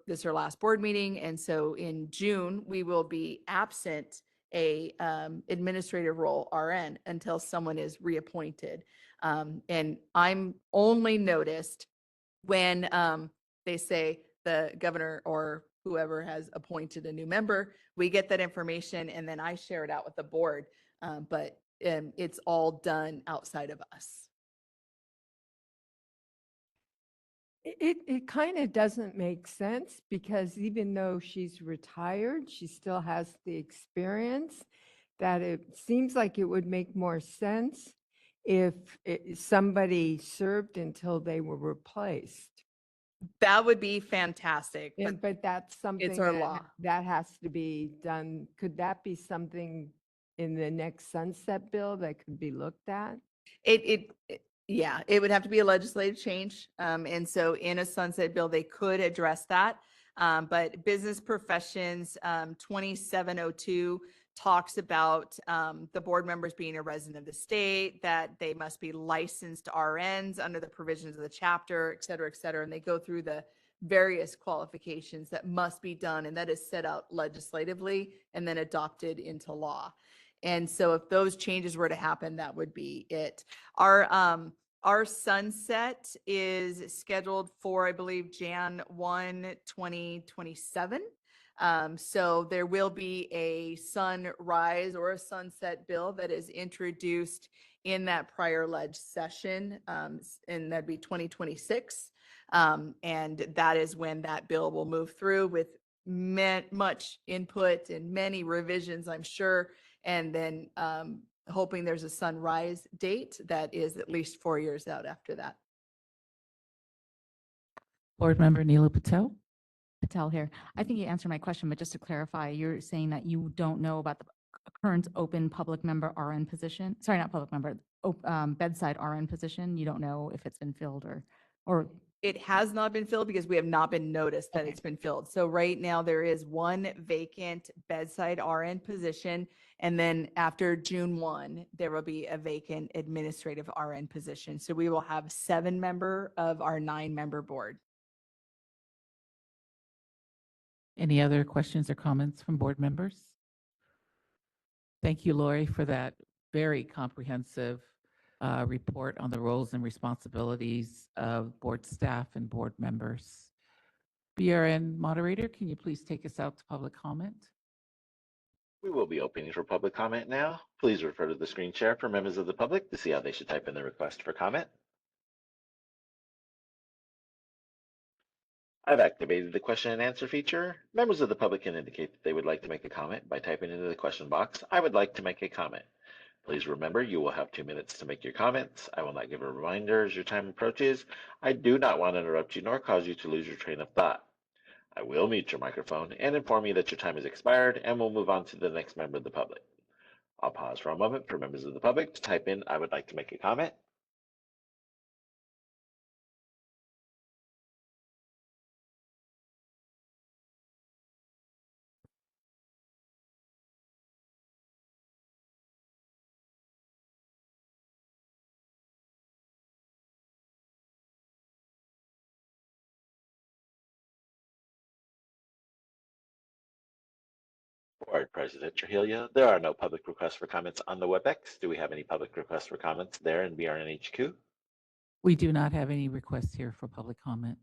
this is her last board meeting. And so in June, we will be absent a administrative role RN until someone is reappointed. And I'm only noticed when they say the governor or whoever has appointed a new member, we get that information and then I share it out with the board. But it's all done outside of us. It kind of doesn't make sense because even though she's retired, she still has the experience, that it seems like it would make more sense if somebody served until they were replaced. That would be fantastic. But that's something our that law. that has to be done. Could that be something in the next sunset bill that could be looked at? Yeah, it would have to be a legislative change. And so in a sunset bill, they could address that. But Business Professions 2702 talks about the board members being a resident of the state, that they must be licensed RNs under the provisions of the chapter, et cetera, et cetera. And they go through the various qualifications that must be done. And that is set out legislatively and then adopted into law. And so if those changes were to happen, that would be it. Our sunset is scheduled for, I believe, Jan 1, 2027. So there will be a sunrise or a sunset bill that is introduced in that prior ledge session, and that'd be 2026. And that is when that bill will move through with much input and many revisions, I'm sure. And then hoping there's a sunrise date that is at least 4 years out after that. Board Member Neela Patel. Patel here. I think you answered my question, but just to clarify, you're saying that you don't know about the current open public member RN position? Sorry, not public member, bedside RN position. You don't know if it's been filled or It has not been filled because we have not been noticed that it's been filled. So right now there is one vacant bedside RN position. And then after June 1, there will be a vacant administrative RN position. So we will have 7 member of our 9-member board. Any other questions or comments from board members? Thank you, Lori, for that very comprehensive report on the roles and responsibilities of board staff and board members. BRN moderator, can you please take us out to public comment? We will be opening for public comment now. Please refer to the screen share for members of the public to see how they should type in the request for comment. I've activated the question and answer feature. Members of the public can indicate that they would like to make a comment by typing into the question box, "I would like to make a comment." Please remember you will have 2 minutes to make your comments. I will not give a reminder as your time approaches. I do not want to interrupt you nor cause you to lose your train of thought. I will mute your microphone and inform you that your time has expired and we'll move on to the next member of the public. I'll pause for a moment for members of the public to type in, "I would like to make a comment." Board President Trujillo, there are no public requests for comments on the WebEx. Do we have any public requests for comments there in BRNHQ? We do not have any requests here for public comment.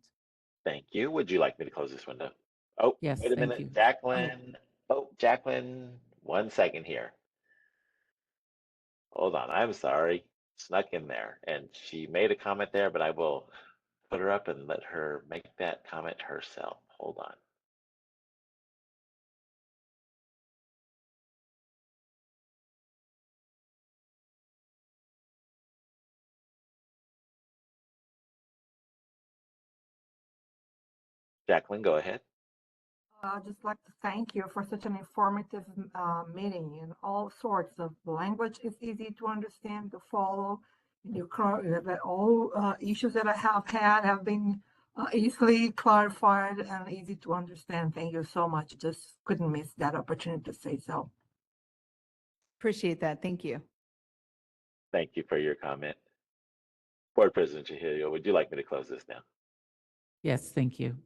Thank you. Would you like me to close this window? Oh, Yes, wait a thank minute, you. Jacqueline. Oh, Jacqueline, 1 second here. Hold on, I'm sorry. Snuck in there and she made a comment there, but I will put her up and let her make that comment herself. Hold on. Jacqueline, go ahead. I'd just like to thank you for such an informative meeting and all sorts of the language is easy to understand, to follow. That all issues that I have had have been easily clarified and easy to understand. Thank you so much. Just couldn't miss that opportunity to say so. Appreciate that. Thank you. Thank you for your comment. Board President Trujillo, would you like me to close this now? Yes, thank you.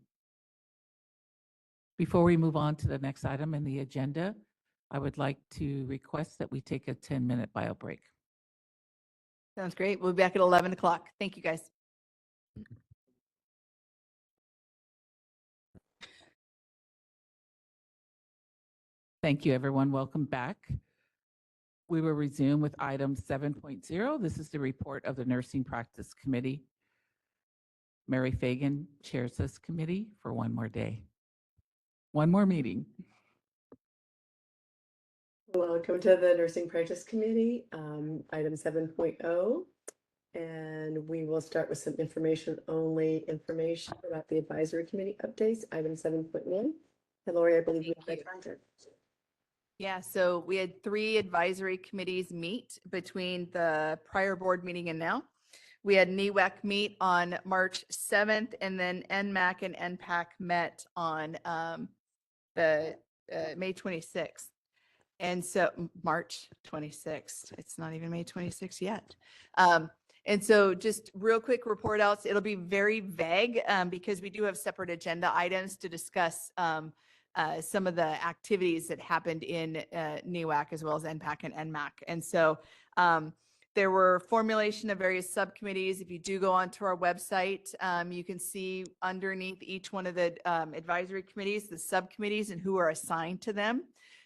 Before we move on to the next item in the agenda, I would like to request that we take a 10-minute bio break. Sounds great. We'll be back at 11 o'clock. Thank you, guys. Thank you, everyone. Welcome back. We will resume with item 7.0. This is the report of the Nursing Practice Committee. Mary Fagan chairs this committee for one more day. One more meeting. Welcome to the Nursing Practice Committee, item 7.0. And we will start with some information information about the advisory committee updates, item 7.1. And Lori, I believe we have that content. Yeah, so we had 3 advisory committees meet between the prior board meeting and now. We had NEWAC meet on March 7th, and then NMAC and NPAC met on the May 26th. And so March 26th, it's not even May 26th yet. And so just real quick report outs, it'll be very vague because we do have separate agenda items to discuss some of the activities that happened in NEWAC as well as NPAC and NMAC. And so there were formulation of various subcommittees. If you do go onto our website, you can see underneath each one of the advisory committees, the subcommittees and who are assigned to them.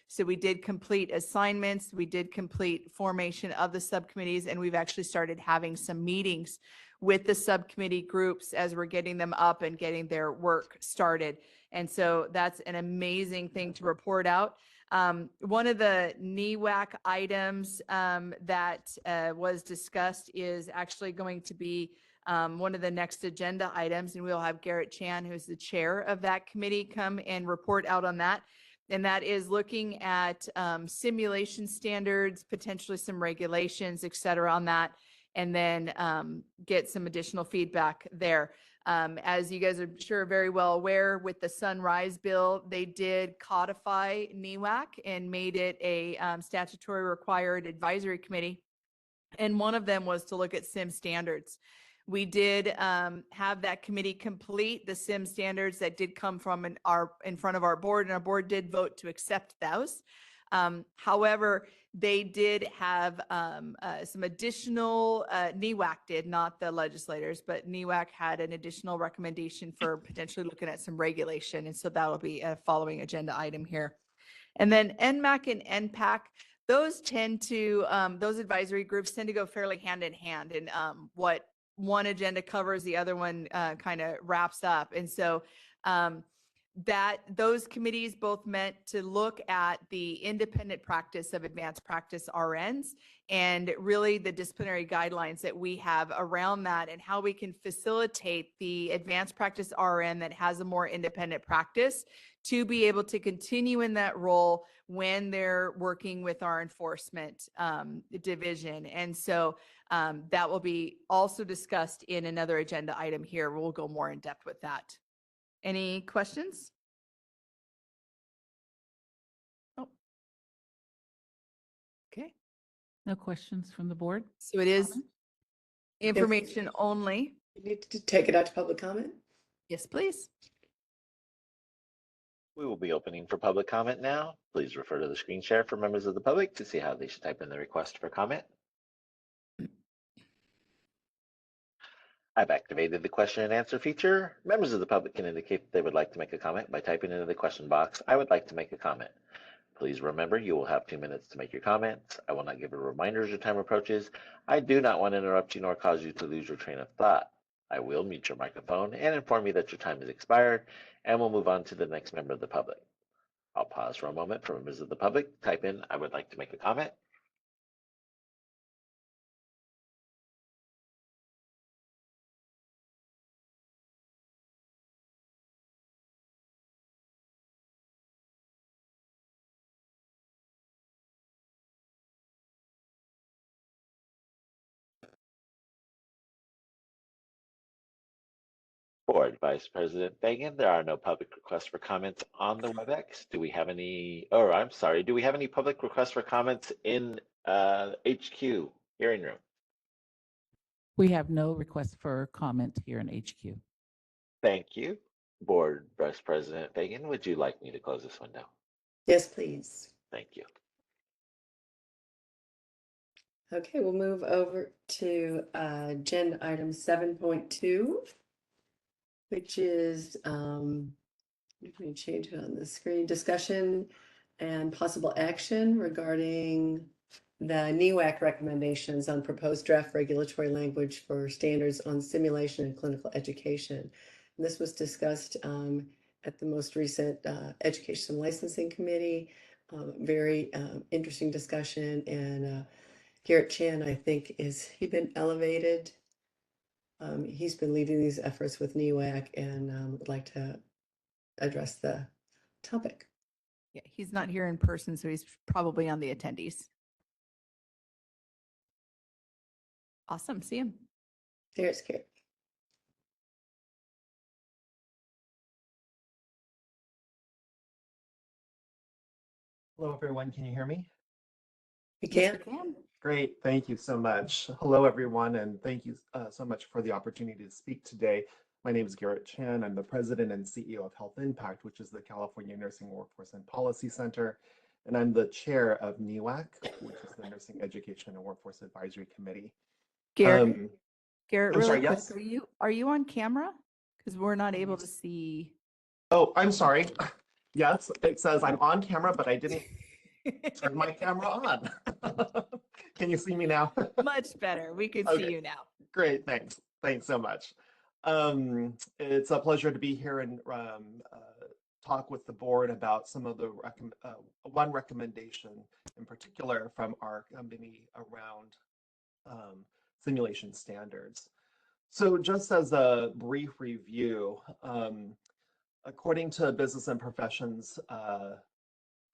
So we did complete assignments, we did complete formation of the subcommittees, and we've actually started having some meetings with the subcommittee groups as we're getting them up and getting their work started. And so that's an amazing thing to report out. One of the NEWAC items that was discussed is actually going to be one of the next agenda items, and we'll have Garrett Chan, who's the chair of that committee, come and report out on that. And that is looking at simulation standards, potentially some regulations, et cetera, on that, and then get some additional feedback there. As you guys are sure very well aware, with the Sunrise Bill, they did codify NEWAC and made it a statutory required advisory committee. And one of them was to look at SIM standards. We did have that committee complete the SIM standards that did come from in front of our board, and our board did vote to accept those. However, they did have some additional, NEWAC did, not the legislators, but NEWAC had an additional recommendation for potentially looking at some regulation. And so that'll be a following agenda item here. And then NMAC and NPAC, those those advisory groups tend to go fairly hand in hand. And what one agenda covers, the other one kind of wraps up. And so those committees both meant to look at the independent practice of advanced practice RNs and really the disciplinary guidelines that we have around that and how we can facilitate the advanced practice RN that has a more independent practice to be able to continue in that role when they're working with our enforcement division. And so that will be also discussed in another agenda item here. We'll go more in depth with that. Any questions? Oh. Okay. No questions from the board? So it is information only. You need to take it out to public comment? Yes, please. We will be opening for public comment now. Please refer to the screen share for members of the public to see how they should type in the request for comment. I've activated the question and answer feature. Members of the public can indicate that they would like to make a comment by typing into the question box, "I would like to make a comment." Please remember, you will have 2 minutes to make your comments. I will not give a reminder as your time approaches. I do not want to interrupt you nor cause you to lose your train of thought. I will mute your microphone and inform you that your time has expired, and we'll move on to the next member of the public. I'll pause for a moment for members of the public. Type in, "I would like to make a comment." Board Vice President Fagan, there are no public requests for comments on the WebEx. Do we have any, oh, I'm sorry, do we have any public requests for comments in HQ hearing room? We have no request for comment here in HQ. Thank you. Board Vice President Fagan, would you like me to close this window? Yes, please. Thank you. Okay, we'll move over to agenda item 7.2, which is, let me change it on the screen, discussion and possible action regarding the NEWAC recommendations on proposed draft regulatory language for standards on simulation and clinical education. And this was discussed at the most recent Education and Licensing Committee. Very interesting discussion, and Garrett Chan, I think, he's been elevated. He's been leading these efforts with NEWAC and would like to address the topic. Yeah, he's not here in person, so he's probably on the attendees. Awesome, see him. There's Garrett. Hello, everyone. Can you hear me? We Yes, can. we can. Great. Thank you so much. Hello, everyone, and thank you so much for the opportunity to speak today. My name is Garrett Chan. I'm the president and CEO of Health Impact, which is the California Nursing Workforce and Policy Center, and I'm the chair of NEWAC, which is the Nursing Education and Workforce Advisory Committee. Garrett, Garrett, I'm really sorry, quick, yes? are you on camera? Because we're not able to see. Oh, I'm sorry. Yes, it says I'm on camera, but I didn't turn my camera on. Can you see me now? Much better. We can Okay. see you now. Great, thanks. Thanks so much. It's a pleasure to be here and talk with the board about some of the one recommendation in particular from our company around simulation standards. So just as a brief review, according to Business and Professions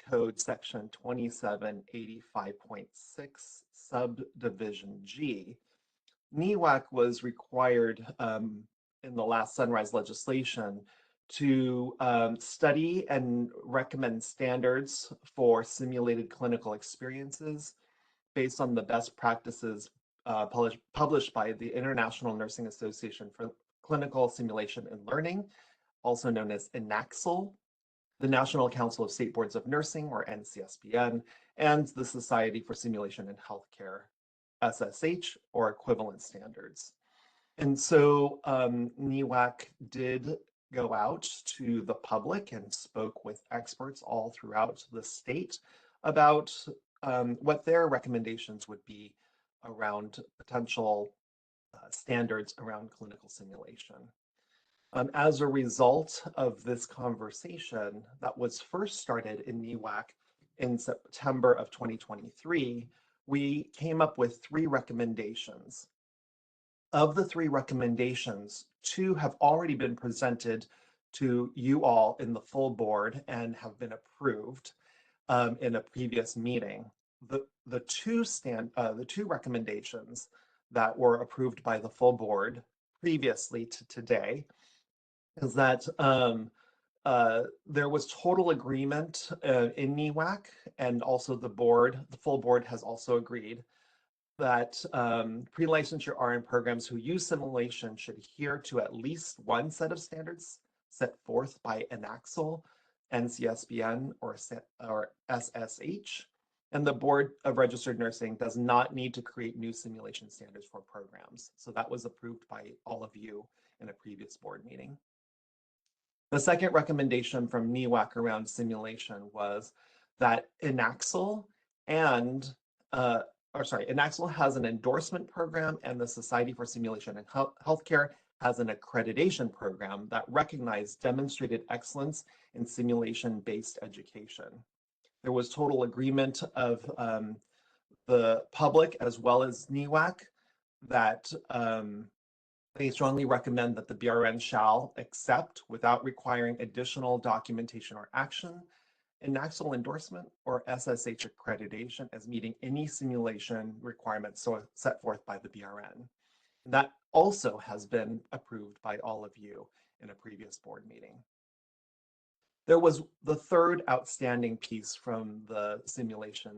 Code Section 2785.6, Subdivision G, NEWAC was required in the last Sunrise legislation to study and recommend standards for simulated clinical experiences based on the best practices published by the International Nursing Association for Clinical Simulation and Learning, also known as INACSL, the National Council of State Boards of Nursing, or NCSBN, and the Society for Simulation in Healthcare, SSH, or equivalent standards. And so NEWAC did go out to the public and spoke with experts all throughout the state about what their recommendations would be around potential standards around clinical simulation. As a result of this conversation that was first started in NEWAC in September of 2023, we came up with 3 recommendations. Of the 3 recommendations, 2 have already been presented to you all in the full board and have been approved in a previous meeting. The two recommendations that were approved by the full board previously to today is that there was total agreement in NEWAC, and also the full board has also agreed that pre-licensure RN programs who use simulation should adhere to at least one set of standards set forth by INACSL, NCSBN, or SSH. And the Board of Registered Nursing does not need to create new simulation standards for programs. So that was approved by all of you in a previous board meeting. The second recommendation from NEWAC around simulation was that INACSL INACSL has an endorsement program, and the Society for Simulation in Healthcare has an accreditation program that recognizes demonstrated excellence in simulation-based education. There was total agreement of the public as well as NEWAC that they strongly recommend that the BRN shall accept, without requiring additional documentation or action, INACSL endorsement or SSH accreditation as meeting any simulation requirements set forth by the BRN. And that also has been approved by all of you in a previous board meeting. There was the third outstanding piece from the simulation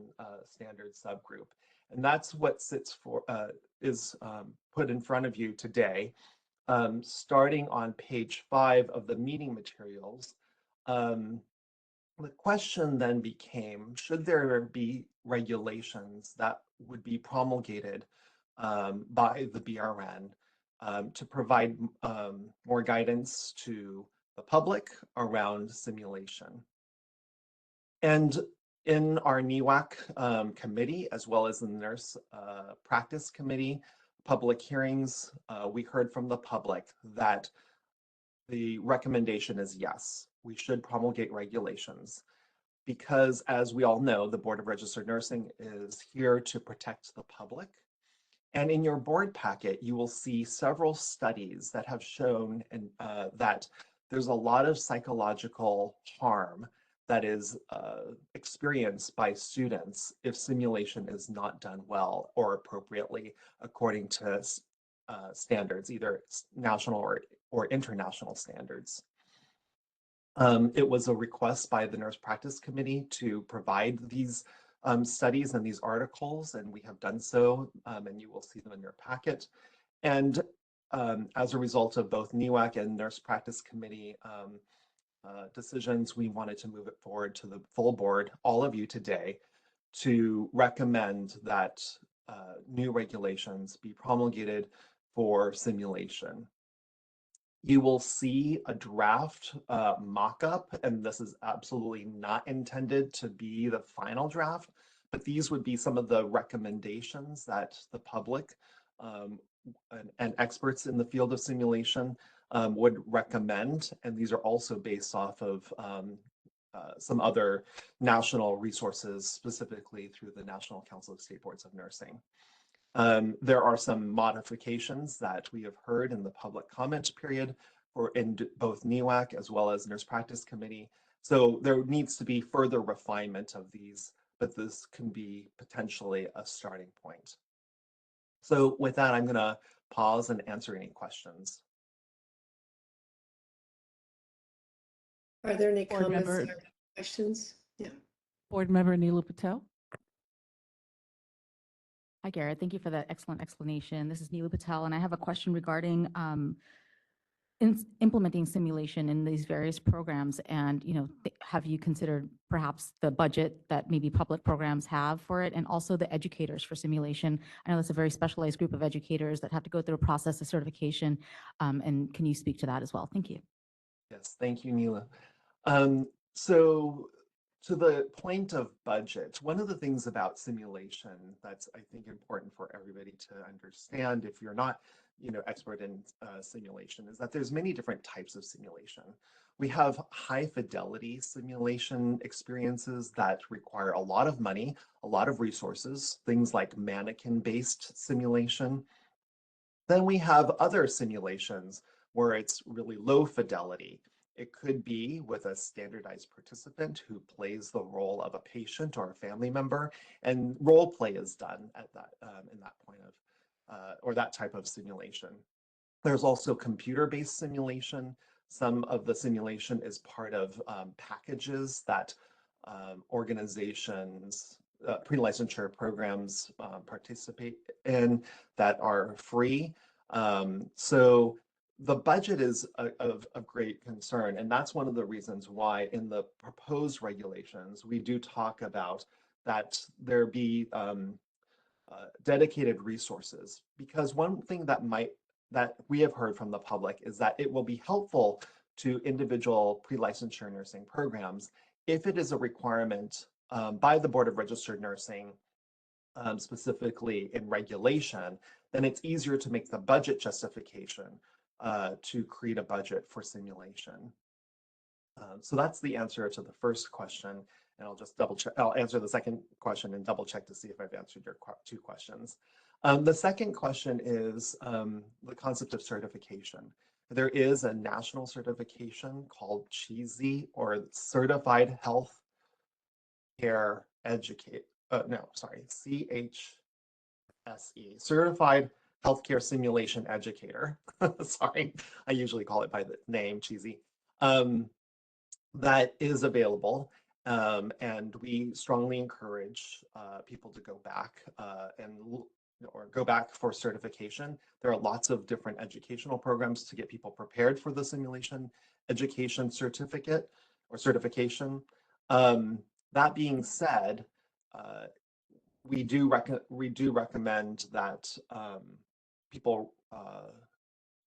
standards subgroup, and that's what is put in front of you today. Starting on page 5 of the meeting materials, the question then became, should there be regulations that would be promulgated by the BRN to provide more guidance to the public around simulation? And in our NEWAC committee, as well as in the nurse practice committee, public hearings, we heard from the public that the recommendation is yes, we should promulgate regulations because, as we all know, the Board of Registered Nursing is here to protect the public. And in your board packet, you will see several studies that have shown that there's a lot of psychological harm that is experienced by students if simulation is not done well or appropriately according to standards, either national or international standards. It was a request by the Nurse Practice Committee to provide these studies and these articles, and we have done so, and you will see them in your packet. And as a result of both NEWAC and Nurse Practice Committee decisions, we wanted to move it forward to the full board, all of you today, to recommend that new regulations be promulgated for simulation. You will see a draft mock-up, and this is absolutely not intended to be the final draft, but these would be some of the recommendations that the public and experts in the field of simulation would recommend. And these are also based off of some other national resources, specifically through the National Council of State Boards of Nursing. There are some modifications that we have heard in the public comment period in both NEWAC as well as Nurse Practice Committee. So there needs to be further refinement of these, but this can be potentially a starting point. So with that, I'm going to pause and answer any questions. Are there any Board comments member- or questions? Yeah. Board Member Neelu Patel. Hi, Garrett. Thank you for that excellent explanation. This is Neelu Patel, and I have a question regarding implementing simulation in these various programs. And, have you considered perhaps the budget that maybe public programs have for it, and also the educators for simulation? I know that's a very specialized group of educators that have to go through a process of certification. And can you speak to that as well? Thank you. Yes, thank you, Neela. So to the point of budget, one of the things about simulation that's, I think, important for everybody to understand, if you're not, expert in simulation, is that there's many different types of simulation. We have high fidelity simulation experiences that require a lot of money, a lot of resources, things like mannequin-based simulation. Then we have other simulations where it's really low fidelity. It could be with a standardized participant who plays the role of a patient or a family member, and role play is done at that in that point of or that type of simulation. There's also computer-based simulation. Some of the simulation is part of packages that organizations, pre-licensure programs participate in that are free. So the budget is of great concern, and that's one of the reasons why in the proposed regulations, we do talk about that there be dedicated resources, because one thing that we have heard from the public is that it will be helpful to individual pre-licensure nursing programs if it is a requirement by the Board of Registered Nursing, specifically in regulation, then it's easier to make the budget justification to create a budget for simulation. So that's the answer to the first question. And I'll just double check. I'll answer the second question and double check to see if I've answered your two questions. The second question is the concept of certification. There is a national certification called CHESE, or Certified Health Care Educate. CHSE, Certified healthcare simulation educator. Sorry, I usually call it by the name, cheesy. That is available. And we strongly encourage people to go back or go back for certification. There are lots of different educational programs to get people prepared for the simulation education certificate or certification. That being said, we do recommend that people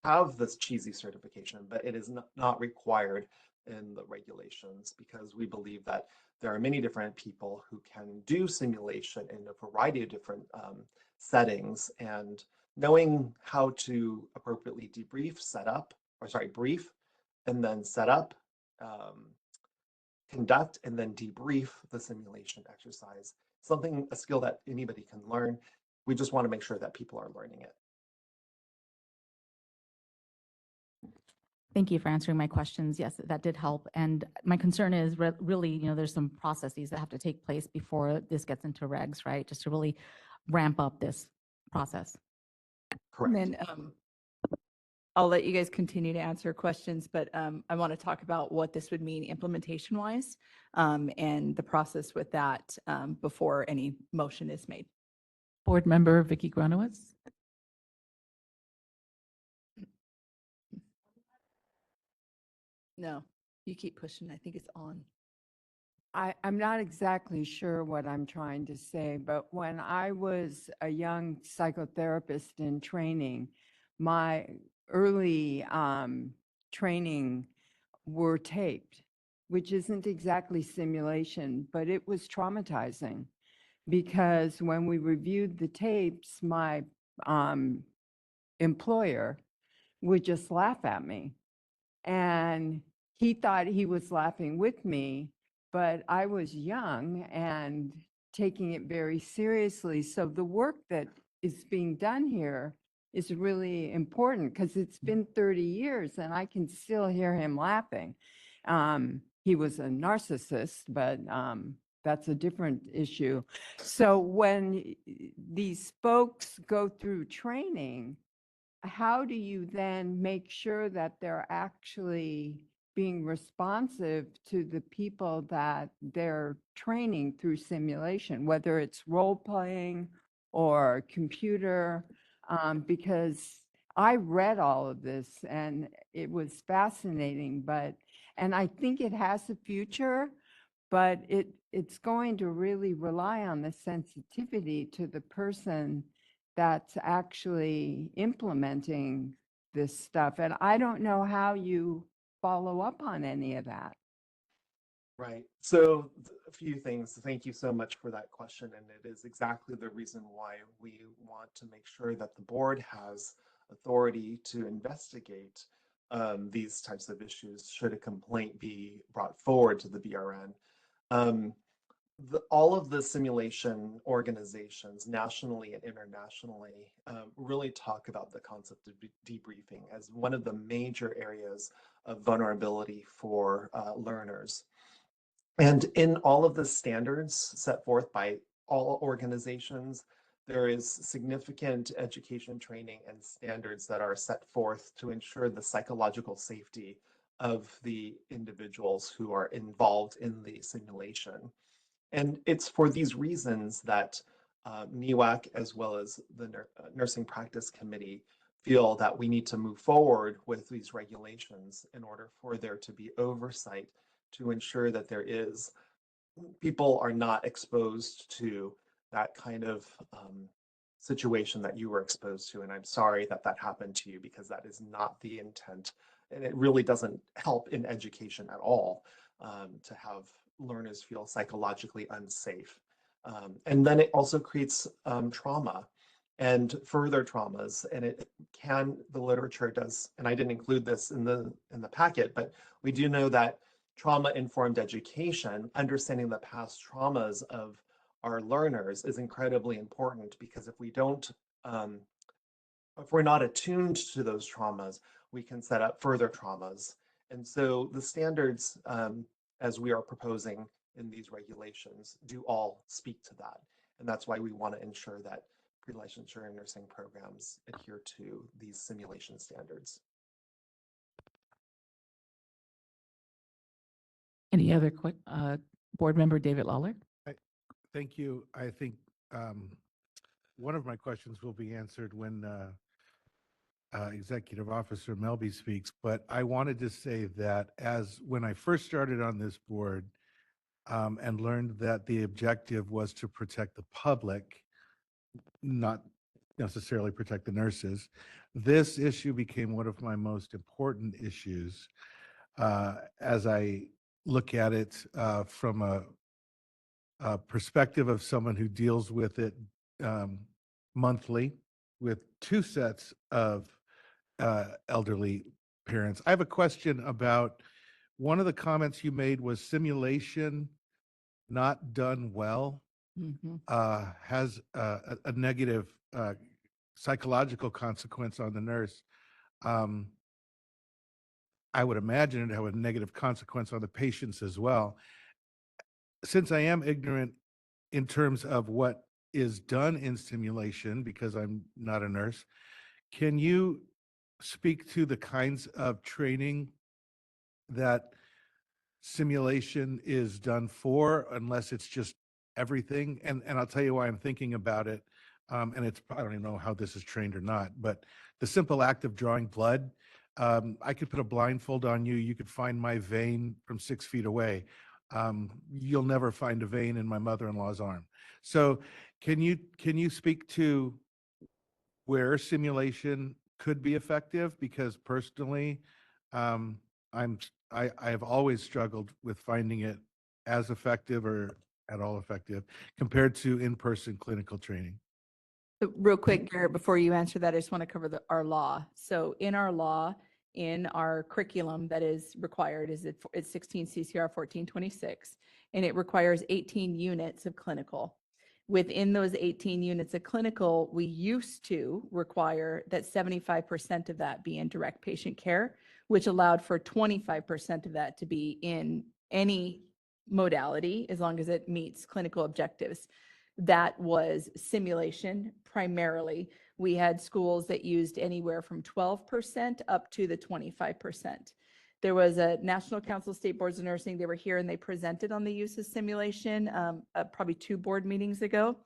have this cheesy certification, but it is not required in the regulations because we believe that there are many different people who can do simulation in a variety of different settings, and knowing how to appropriately debrief, brief, and then set up, conduct, and then debrief the simulation exercise. A skill that anybody can learn. We just want to make sure that people are learning it. Thank you for answering my questions. Yes, that did help. And my concern is really, you know, there's some processes that have to take place before this gets into regs, right? Just to really ramp up this process. Correct. And then I'll let you guys continue to answer questions, but I want to talk about what this would mean implementation wise and the process with that before any motion is made. Board Member Vicky Granowitz. No, you keep pushing. I think it's on. I'm not exactly sure what I'm trying to say, but when I was a young psychotherapist in training, my early training were taped, which isn't exactly simulation, but it was traumatizing because when we reviewed the tapes, my employer would just laugh at me. And he thought he was laughing with me, but I was young and taking it very seriously. So the work that is being done here is really important because it's been 30 years and I can still hear him laughing. He was a narcissist, but that's a different issue. So when these folks go through training, how do you then make sure that they're actually being responsive to the people that they're training through simulation, whether it's role playing or computer? Because I read all of this and it was fascinating, and I think it has a future, but it's going to really rely on the sensitivity to the person that's actually implementing this stuff. And I don't know how you follow up on any of that. Right. So a few things. Thank you so much for that question. And it is exactly the reason why we want to make sure that the board has authority to investigate these types of issues should a complaint be brought forward to the BRN. All of the simulation organizations, nationally and internationally, really talk about the concept of debriefing as one of the major areas of vulnerability for learners. And in all of the standards set forth by all organizations, there is significant education training and standards that are set forth to ensure the psychological safety of the individuals who are involved in the simulation. And it's for these reasons that NEWAC, as well as the Nursing Practice Committee, feel that we need to move forward with these regulations in order for there to be oversight to ensure that people are not exposed to that kind of situation that you were exposed to. And I'm sorry that that happened to you because that is not the intent. And it really doesn't help in education at all to have learners feel psychologically unsafe. And then it also creates trauma and further traumas. And the literature does, and I didn't include this in the packet, but we do know that trauma-informed education, understanding the past traumas of our learners is incredibly important because if we're not attuned to those traumas, we can set up further traumas. And so the standards, as we are proposing in these regulations, do all speak to that. And that's why we want to ensure that pre-licensure nursing programs adhere to these simulation standards. Any other board member, David Lawler? Thank you. I think one of my questions will be answered when Executive Officer Melby speaks, but I wanted to say that when I first started on this board and learned that the objective was to protect the public, not necessarily protect the nurses, this issue became one of my most important issues as I look at it from a perspective of someone who deals with it monthly with two sets of elderly parents. I have a question about one of the comments you made was simulation not done well has a negative psychological consequence on the nurse. I would imagine it have a negative consequence on the patients as well. Since I am ignorant in terms of what is done in simulation, because I'm not a nurse, can you speak to the kinds of training that simulation is done for, unless it's just everything? And I'll tell you why I'm thinking about it. And I don't even know how this is trained or not, but the simple act of drawing blood, I could put a blindfold on you. You could find my vein from 6 feet away. You'll never find a vein in my mother-in-law's arm. So can you speak to where simulation could be effective? Because personally, I have always struggled with finding it as effective or at all effective compared to in-person clinical training. Real quick, Garrett, before you answer that, I just want to cover our law. So in our law, in our curriculum that is required, it's 16 CCR 1426, and it requires 18 units of clinical. Within those 18 units of clinical, we used to require that 75% of that be in direct patient care, which allowed for 25% of that to be in any modality as long as it meets clinical objectives. That was simulation primarily. We had schools that used anywhere from 12% up to the 25%. There was a National Council of State Boards of Nursing. They were here and they presented on the use of simulation probably 2 board meetings ago.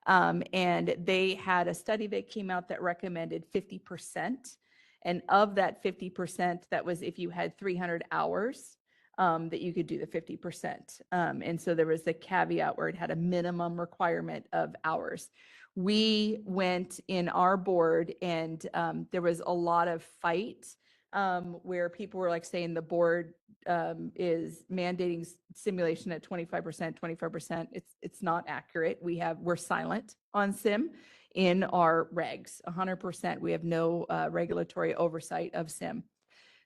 And they had a study that came out that recommended 50%. And of that 50%, that was if you had 300 hours that you could do the 50%. And so there was the caveat where it had a minimum requirement of hours. We went in our board and there was a lot of fight where people were like saying the board is mandating simulation at 25%, 25%. It's not accurate. We're silent on sim in our regs, 100%. We have no regulatory oversight of sim.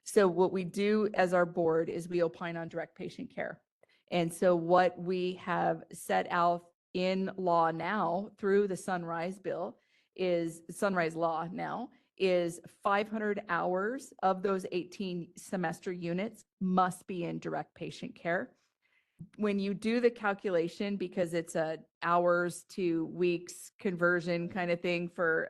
So what we do as our board is we opine on direct patient care. And so what we have set out in law now through the Sunrise bill is Sunrise law now is 500 hours of those 18 semester units must be in direct patient care. When you do the calculation, because it's a hours to weeks conversion kind of thing for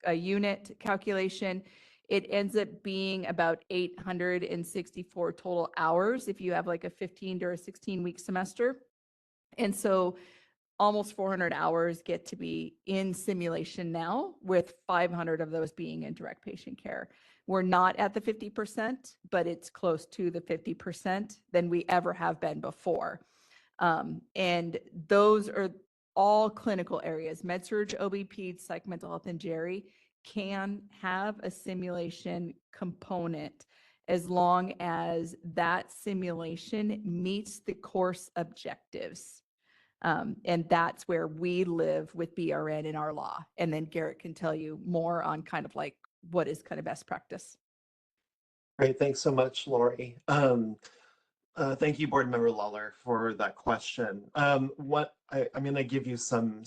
a unit calculation, it ends up being about 864 total hours if you have like a 15 or a 16-week semester. And so almost 400 hours get to be in simulation now, with 500 of those being in direct patient care. We're not at the 50%, but it's close to the 50% than we ever have been before. And those are all clinical areas. Med-surg, OB, Peds, psych, mental health, and Jerry can have a simulation component as long as that simulation meets the course objectives. And that's where we live with BRN in our law. And then Garrett can tell you more on kind of like what is kind of best practice. Great, thanks so much, Lori. Thank you, Board Member Lawler, for that question. I'm going to give you some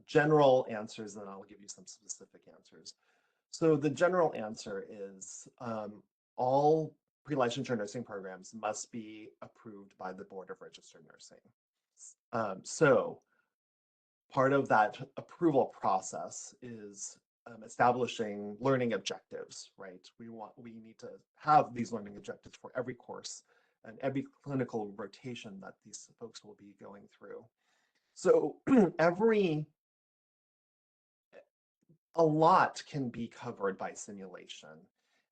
general answers, and then I'll give you some specific answers. So the general answer is all pre-licensure nursing programs must be approved by the Board of Registered Nursing. So part of that approval process is establishing learning objectives, right? We need to have these learning objectives for every course and every clinical rotation that these folks will be going through. So a lot can be covered by simulation.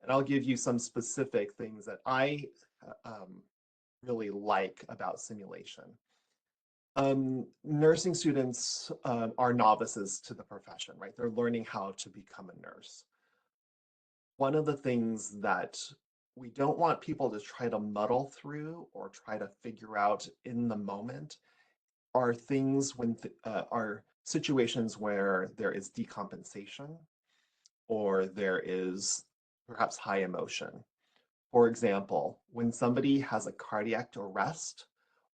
And I'll give you some specific things that I really like about simulation. Nursing students are novices to the profession, right? They're learning how to become a nurse. One of the things that we don't want people to try to muddle through or try to figure out in the moment are things are situations where there is decompensation or there is perhaps high emotion. For example, when somebody has a cardiac arrest,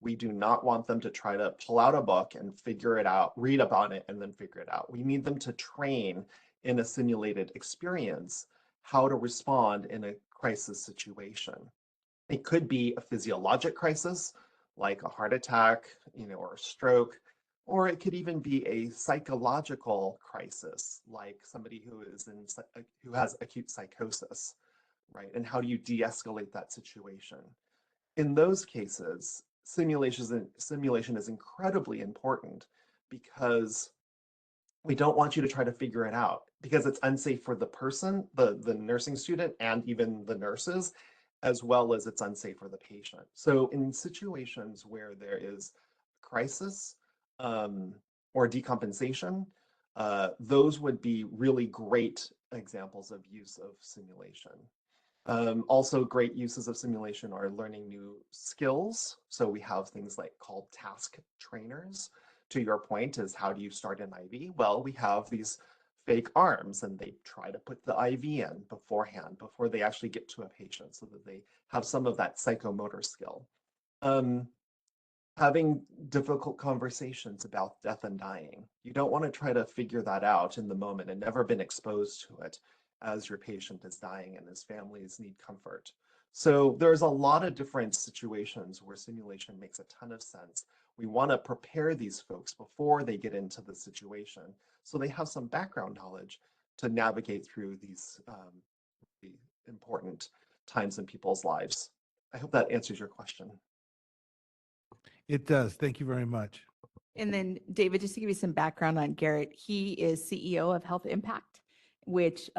we do not want them to try to pull out a book and figure it out, read about it, and then figure it out. We need them to train in a simulated experience how to respond in a crisis situation. It could be a physiologic crisis, like a heart attack, or a stroke, or it could even be a psychological crisis, like somebody who has acute psychosis, right? And how do you de-escalate that situation? In those cases, simulation is incredibly important because we don't want you to try to figure it out because it's unsafe for the person, the nursing student, and even the nurses, as well as it's unsafe for the patient. So in situations where there is crisis or decompensation, those would be really great examples of use of simulation. Also great uses of simulation are learning new skills. So we have things like called task trainers. To your point is how do you start an IV? Well, we have these fake arms and they try to put the IV in beforehand before they actually get to a patient so that they have some of that psychomotor skill. Having difficult conversations about death and dying. You don't want to try to figure that out in the moment and never been exposed to it as your patient is dying and his families need comfort. So there's a lot of different situations where simulation makes a ton of sense. We want to prepare these folks before they get into the situation so they have some background knowledge to navigate through these important times in people's lives. I hope that answers your question. It does. Thank you very much. And then David, just to give you some background on Garrett, he is CEO of Health Impact, which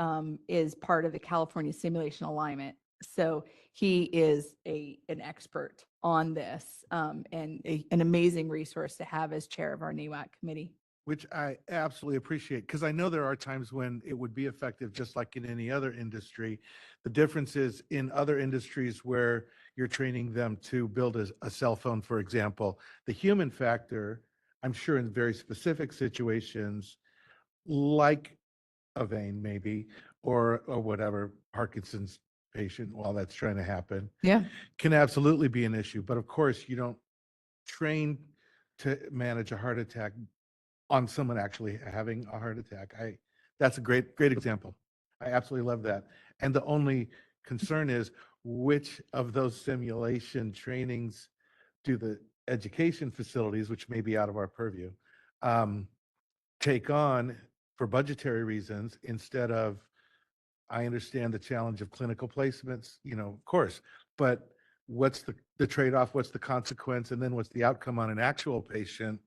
is part of the California Simulation Alignment. So he is an expert on this and an amazing resource to have as chair of our NEWAC committee. Which I absolutely appreciate because I know there are times when it would be effective just like in any other industry. The difference is in other industries where you're training them to build a cell phone, for example, the human factor, I'm sure in very specific situations like a vein maybe, or whatever, Parkinson's patient while that's trying to happen, can absolutely be an issue. But of course, you don't train to manage a heart attack on someone actually having a heart attack. That's a great example. I absolutely love that. And the only concern is which of those simulation trainings do the education facilities, which may be out of our purview, take on for budgetary reasons instead of, I understand the challenge of clinical placements, of course, but what's the trade-off, what's the consequence, and then what's the outcome on an actual patient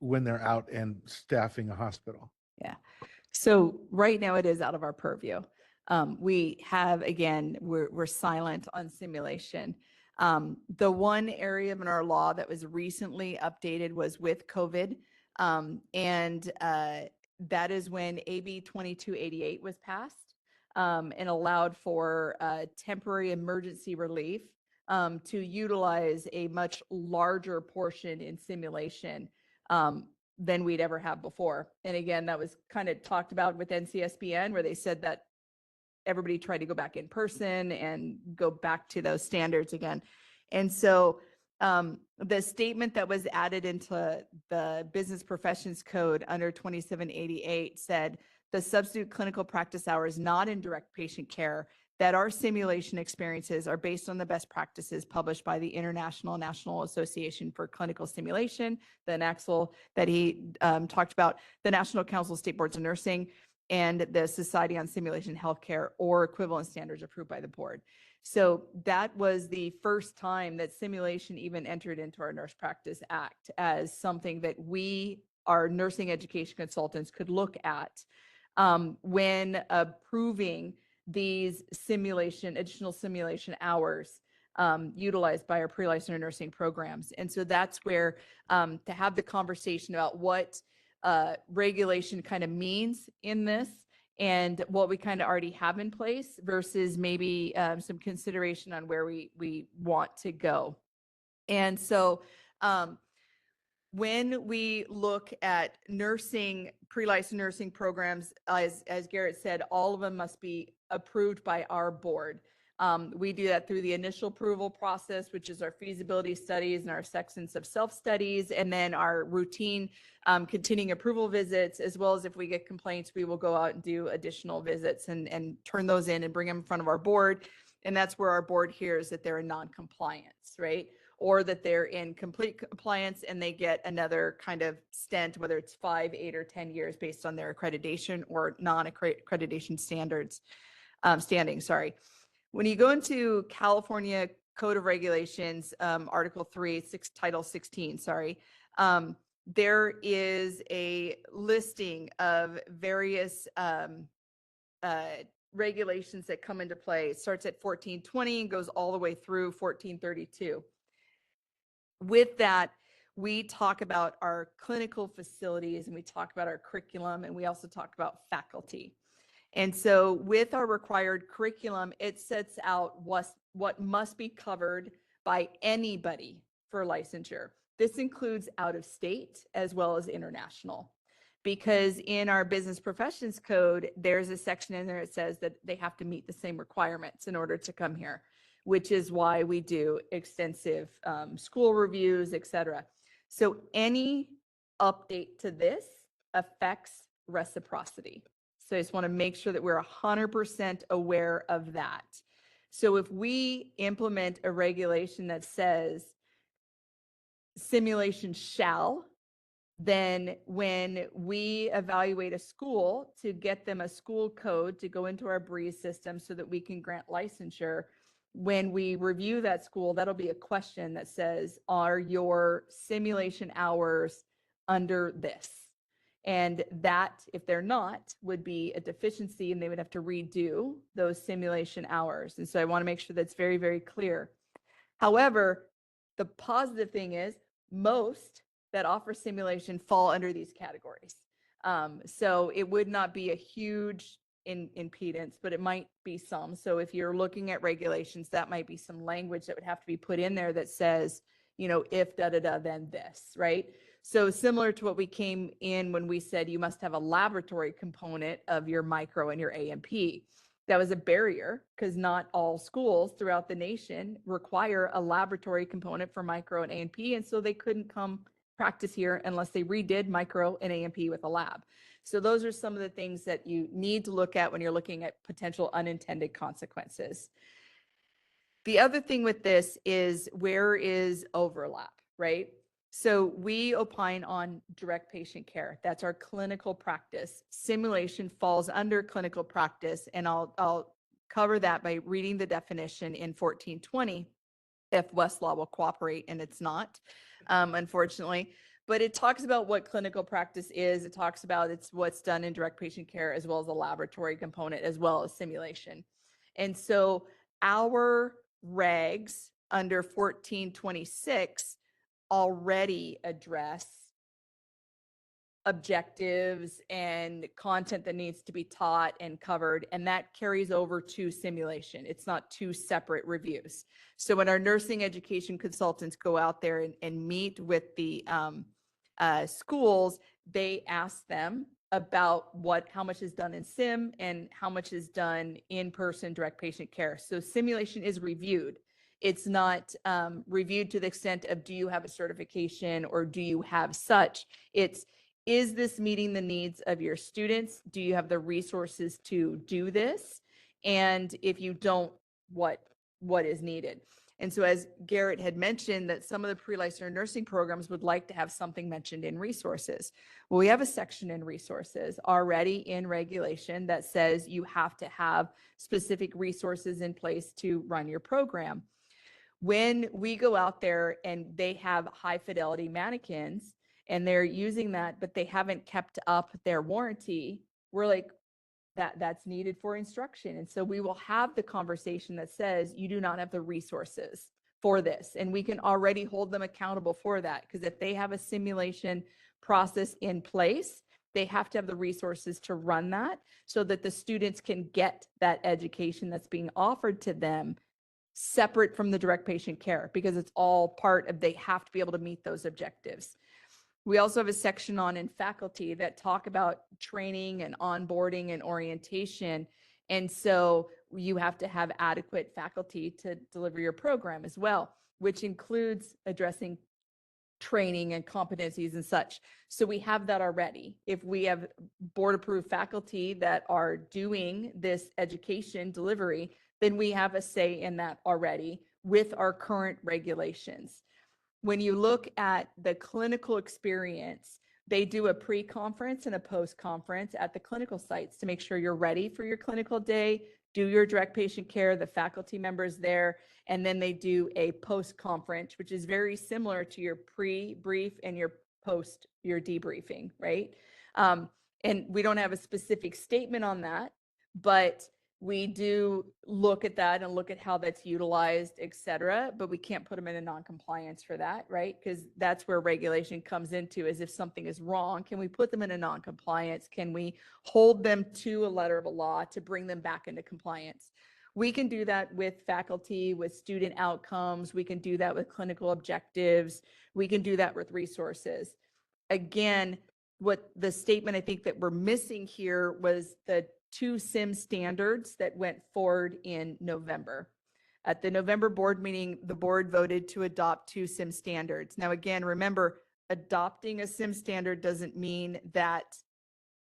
when they're out and staffing a hospital? Yeah. So right now it is out of our purview. We have, again, we're silent on simulation. The one area in our law that was recently updated was with COVID. And that is when AB 2288 was passed and allowed for temporary emergency relief to utilize a much larger portion in simulation than we'd ever have before. And again, that was kind of talked about with NCSBN, where they said that everybody tried to go back in person and go back to those standards again. And so the statement that was added into the Business Professions Code under 2788 said the substitute clinical practice hours not in direct patient care that our simulation experiences are based on the best practices published by the International National Association for Clinical Simulation, the NACSL that he talked about, the National Council of State Boards of Nursing, and the Society on Simulation Healthcare, or equivalent standards approved by the board. So that was the first time that simulation even entered into our Nurse Practice Act as something that we, our nursing education consultants, could look at when approving these additional simulation hours utilized by our pre-licensure nursing programs. And so that's where to have the conversation about what regulation kind of means in this and what we kind of already have in place versus maybe some consideration on where we want to go. And so when we look at nursing, pre-licensed nursing programs, as Garrett said, all of them must be approved by our board. We do that through the initial approval process, which is our feasibility studies and our sections of self-studies, and then our routine continuing approval visits, as well as if we get complaints, we will go out and do additional visits and turn those in and bring them in front of our board. And that's where our board hears that they're in non-compliance, right? Or that they're in complete compliance and they get another kind of stint, whether it's 5, 8, or 10 years based on their accreditation or non-accreditation standards, standing, sorry. When you go into California Code of Regulations, Article 3, Title 16, sorry, there is a listing of various regulations that come into play. It starts at 1420 and goes all the way through 1432. With that, we talk about our clinical facilities and we talk about our curriculum, and we also talk about faculty. And so with our required curriculum, it sets out what must be covered by anybody for licensure. This includes out of state as well as international, because in our business professions code, there's a section in there that says that they have to meet the same requirements in order to come here, which is why we do extensive school reviews, et cetera. So any update to this affects reciprocity. So I just want to make sure that we're 100% aware of that. So if we implement a regulation that says simulation shall, then when we evaluate a school to get them a school code to go into our BREEZE system so that we can grant licensure, when we review that school, that'll be a question that says, are your simulation hours under this? And that, if they're not, would be a deficiency and they would have to redo those simulation hours. And so I want to make sure that's very, very clear. However, the positive thing is most that offer simulation fall under these categories. So it would not be a huge impedance, but it might be some. So if you're looking at regulations, that might be some language that would have to be put in there that says, you know, if da-da-da, then this, right? So similar to what we came in when we said you must have a laboratory component of your micro and your A&P. That was a barrier because not all schools throughout the nation require a laboratory component for micro and A&P. And so they couldn't come practice here unless they redid micro and A&P with a lab. So those are some of the things that you need to look at when you're looking at potential unintended consequences. The other thing with this is where is overlap, right? So we opine on direct patient care. That's our clinical practice. Simulation falls under clinical practice, and I'll cover that by reading the definition in 1420 if Westlaw will cooperate, and it's not, unfortunately. But it talks about what clinical practice is. It talks about it's what's done in direct patient care as well as a laboratory component as well as simulation. And so our regs under 1426 already address objectives and content that needs to be taught and covered, and that carries over to simulation. It's not two separate reviews. So when our nursing education consultants go out there and meet with the schools, they ask them about how much is done in sim and how much is done in person direct patient care. So simulation is reviewed. It's not reviewed to the extent of, do you have a certification or do you have such? It's, is this meeting the needs of your students? Do you have the resources to do this? and if you don't, what is needed. And so as Garrett had mentioned, that some of the pre-licensure nursing programs would like to have something mentioned in resources. Well, we have a section in resources already in regulation that says you have to have specific resources in place to run your program. When we go out there and they have high fidelity mannequins and they're using that, but they haven't kept up their warranty, we're like, that's needed for instruction. And so we will have the conversation that says you do not have the resources for this. And we can already hold them accountable for that, because if they have a simulation process in place, they have to have the resources to run that so that the students can get that education that's being offered to them separate from the direct patient care, because it's all part of, they have to be able to meet those objectives. We also have a section on in faculty that talk about training and onboarding and orientation. And so you have to have adequate faculty to deliver your program as well, which includes addressing training and competencies and such. So we have that already. If we have board approved faculty that are doing this education delivery, then we have a say in that already with our current regulations. When you look at the clinical experience, they do a pre-conference and a post-conference at the clinical sites to make sure you're ready for your clinical day, do your direct patient care, the faculty members there, and then they do a post-conference, which is very similar to your pre-brief and your debriefing, right? And we don't have a specific statement on that, but we do look at that and look at how that's utilized, et cetera, but we can't put them in a non-compliance for that, right? Because that's where regulation comes into, is if something is wrong, can we put them in a non-compliance? Can we hold them to a letter of a law to bring them back into compliance? We can do that with faculty, with student outcomes. We can do that with clinical objectives. We can do that with resources. Again, what the statement I think that we're missing here was the 2 SIM standards that went forward in November. At the November board meeting, the board voted to adopt 2 SIM standards. Now, again, remember, adopting a SIM standard doesn't mean that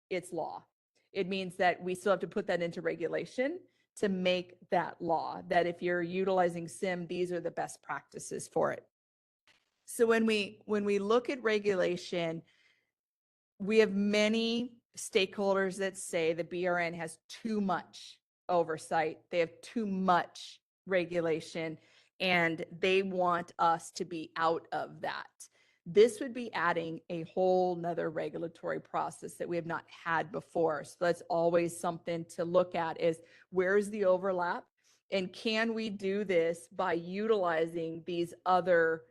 it's law. It means that we still have to put that into regulation to make that law, that if you're utilizing SIM, these are the best practices for it. So when we look at regulation, we have many stakeholders that say the BRN has too much oversight, they have too much regulation, and they want us to be out of that. This would be adding a whole nother regulatory process that we have not had before. So that's always something to look at, is where's the overlap, and can we do this by utilizing these other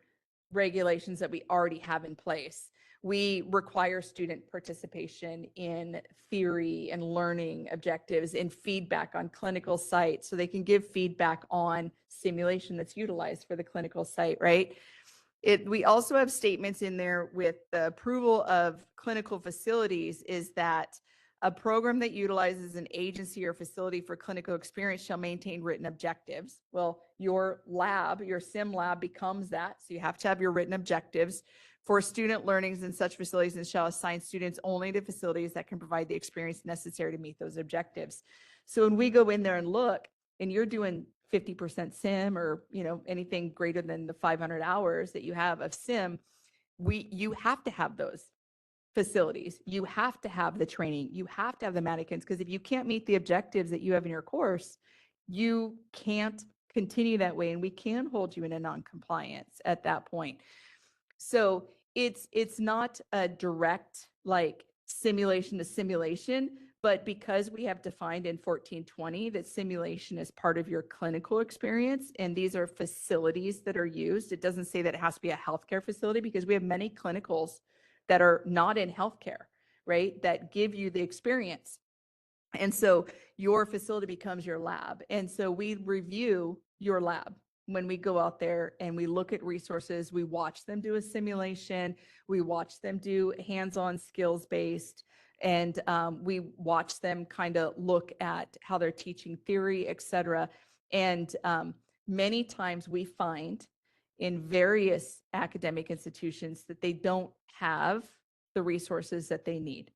regulations that we already have in place? We require student participation in theory and learning objectives and feedback on clinical sites, so they can give feedback on simulation that's utilized for the clinical site, right? We also have statements in there with the approval of clinical facilities, is that a program that utilizes an agency or facility for clinical experience shall maintain written objectives. Well, your lab, your sim lab becomes that. So you have to have your written objectives for student learnings in such facilities, and shall assign students only to facilities that can provide the experience necessary to meet those objectives. So when we go in there and look, and you're doing 50% sim, or anything greater than the 500 hours that you have of sim, you have to have those facilities. You have to have the training. You have to have the mannequins, because if you can't meet the objectives that you have in your course, you can't continue that way, and we can hold you in a non-compliance at that point. So it's not a direct like simulation to simulation, but because we have defined in 1420 that simulation is part of your clinical experience, and these are facilities that are used, it doesn't say that it has to be a healthcare facility, because we have many clinicals that are not in healthcare, right, that give you the experience. And so your facility becomes your lab. And so we review your lab when we go out there and we look at resources. We watch them do a simulation, we watch them do hands-on skills-based, and we watch them kind of look at how they're teaching theory, et cetera. And many times we find in various academic institutions that they don't have the resources that they need.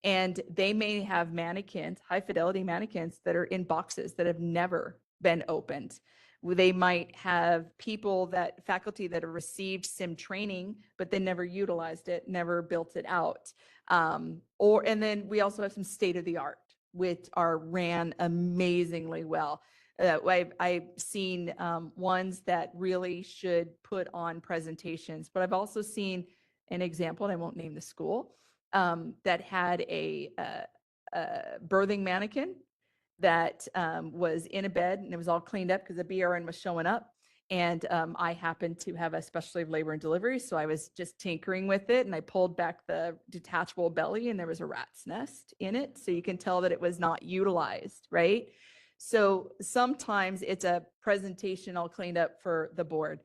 And they may have mannequins, high fidelity mannequins that are in boxes that have never been opened. They might have faculty that have received SIM training, but they never utilized it, never built it out. And then we also have some state of the art, which are ran amazingly well. I've seen ones that really should put on presentations, but I've also seen an example, and I won't name the school, that had a birthing mannequin that was in a bed, and it was all cleaned up because the BRN was showing up. And I happened to have a specialty of labor and delivery, so I was just tinkering with it, and I pulled back the detachable belly, and there was a rat's nest in it. So you can tell that it was not utilized, right? So sometimes it's a presentation all cleaned up for the board.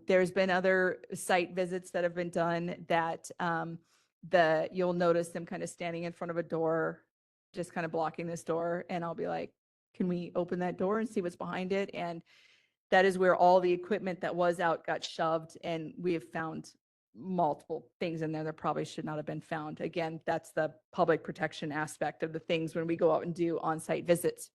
There's been other site visits that have been done that you'll notice them kind of standing in front of a door, just kind of blocking this door. And I'll be like, can we open that door and see what's behind it? And that is where all the equipment that was out got shoved. And we have found multiple things in there that probably should not have been found. Again, that's the public protection aspect of the things when we go out and do on-site visits.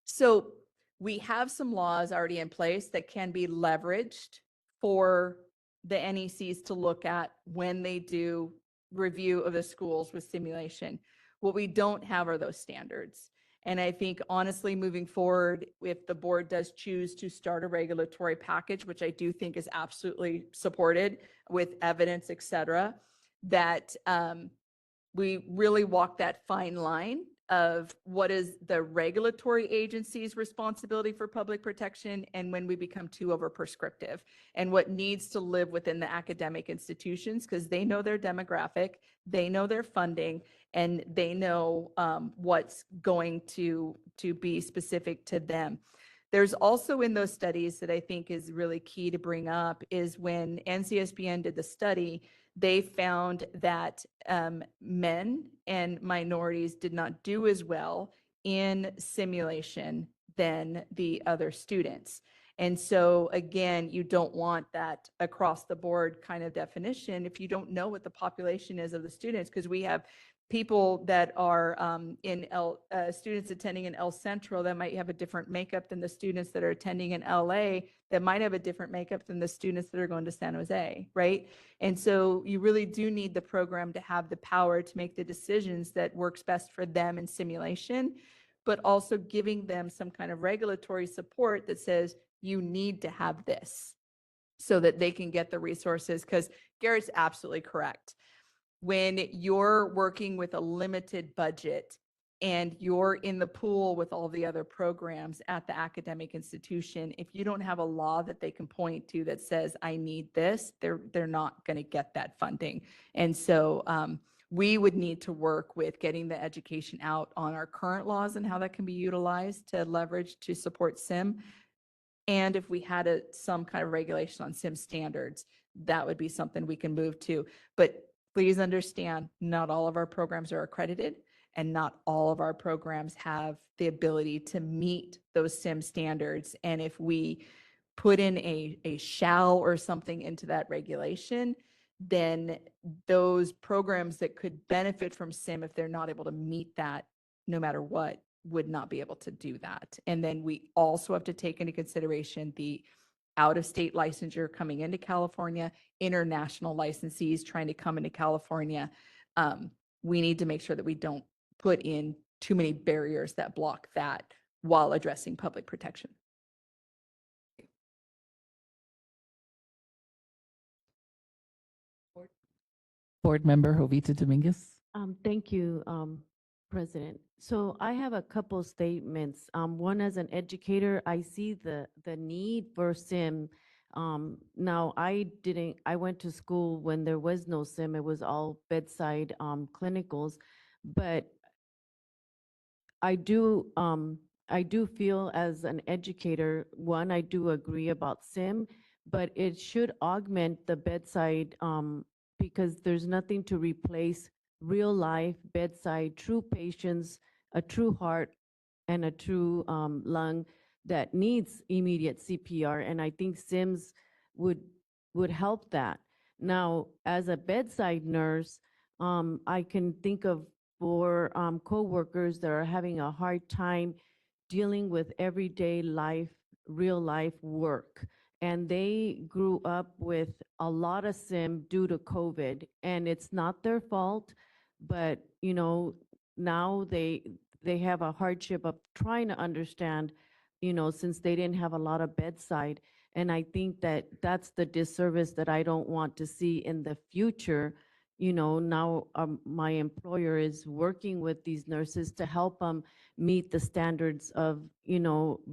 So we have some laws already in place that can be leveraged for the NECs to look at when they do review of the schools with simulation. What we don't have are those standards. And I think honestly, moving forward, if the board does choose to start a regulatory package, which I do think is absolutely supported with evidence, et cetera, that we really walk that fine line of what is the regulatory agency's responsibility for public protection and when we become too over prescriptive, and what needs to live within the academic institutions, because they know their demographic, they know their funding, and they know what's going to be specific to them. There's also in those studies that I think is really key to bring up is when NCSBN did the study, they found that men and minorities did not do as well in simulation than the other students. And so again, you don't want that across the board kind of definition if you don't know what the population is of the students, because we have people that are students attending in El Centro that might have a different makeup than the students that are attending in LA that might have a different makeup than the students that are going to San Jose, right? And so you really do need the program to have the power to make the decisions that works best for them in simulation, but also giving them some kind of regulatory support that says you need to have this so that they can get the resources, because Garrett's absolutely correct. When you're working with a limited budget and you're in the pool with all the other programs at the academic institution, if you don't have a law that they can point to that says, I need this, they're not going to get that funding. And so we would need to work with getting the education out on our current laws and how that can be utilized to leverage to support SIM. And if we had some kind of regulation on SIM standards, that would be something we can move to. But please understand, not all of our programs are accredited, and not all of our programs have the ability to meet those SIM standards. And if we put in a shall or something into that regulation, then those programs that could benefit from SIM, if they're not able to meet that, no matter what, would not be able to do that. And then we also have to take into consideration the out-of-state licensure coming into California, international licensees trying to come into California. We need to make sure that we don't put in too many barriers that block that while addressing public protection. Board Member Jovita Dominguez. Thank you, President. So I have a couple statements. One, as an educator, I see the need for SIM. Now, I went to school when there was no SIM. It was all bedside clinicals. But I do feel as an educator, one, I do agree about SIM, but it should augment the bedside because there's nothing to replace real life bedside, true patients, a true heart and a true lung that needs immediate CPR. And I think SIMS would help that. Now, as a bedside nurse, I can think of for coworkers that are having a hard time dealing with everyday life, real life work. And they grew up with a lot of sim due to COVID, and it's not their fault, but now they have a hardship of trying to understand, since they didn't have a lot of bedside. And I think that that's the disservice that I don't want to see in the future. Now my employer is working with these nurses to help them meet the standards of,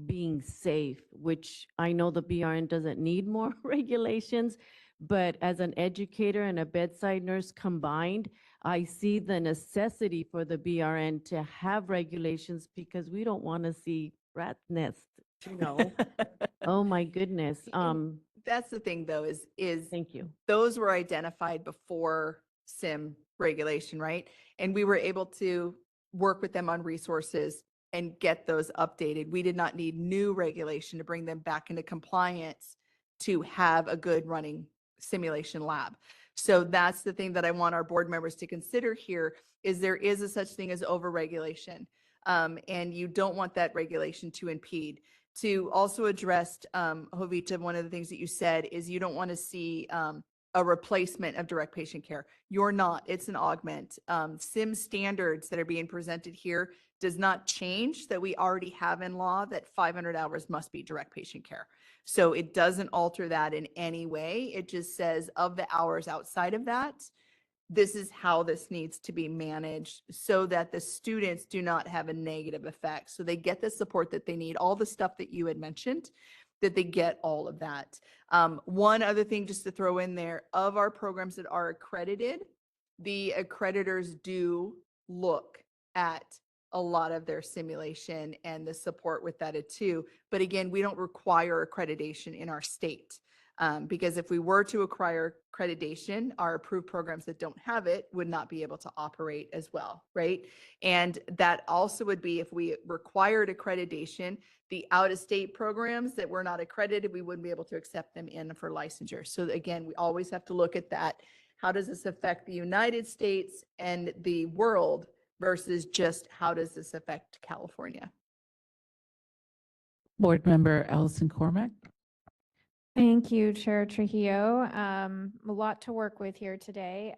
being safe, which I know the BRN doesn't need more regulations, but as an educator and a bedside nurse combined, I see the necessity for the BRN to have regulations because we don't want to see rat nests, Oh my goodness. That's the thing though, is Thank you. those were identified before SIM regulation, right? And we were able to work with them on resources and get those updated. We did not need new regulation to bring them back into compliance to have a good running simulation lab. So that's the thing that I want our board members to consider here is there is a such thing as overregulation. And you don't want that regulation to impede. To also address, Jovita, one of the things that you said is you don't want to see a replacement of direct patient care. You're not, it's an augment. SIM standards that are being presented here does not change that we already have in law that 500 hours must be direct patient care. So it doesn't alter that in any way. It just says of the hours outside of that, this is how this needs to be managed so that the students do not have a negative effect. So they get the support that they need, all the stuff that you had mentioned, that they get all of that. One other thing just to throw in there, of our programs that are accredited, the accreditors do look at a lot of their simulation and the support with that too. But again, we don't require accreditation in our state. Because if we were to acquire accreditation, our approved programs that don't have it would not be able to operate as well, right? And that also would be if we required accreditation, the out-of-state programs that were not accredited, we wouldn't be able to accept them in for licensure. So again, we always have to look at that. How does this affect the United States and the world versus just how does this affect California? Board Member Allison Cormack. Thank you, Chair Trujillo. A lot to work with here today.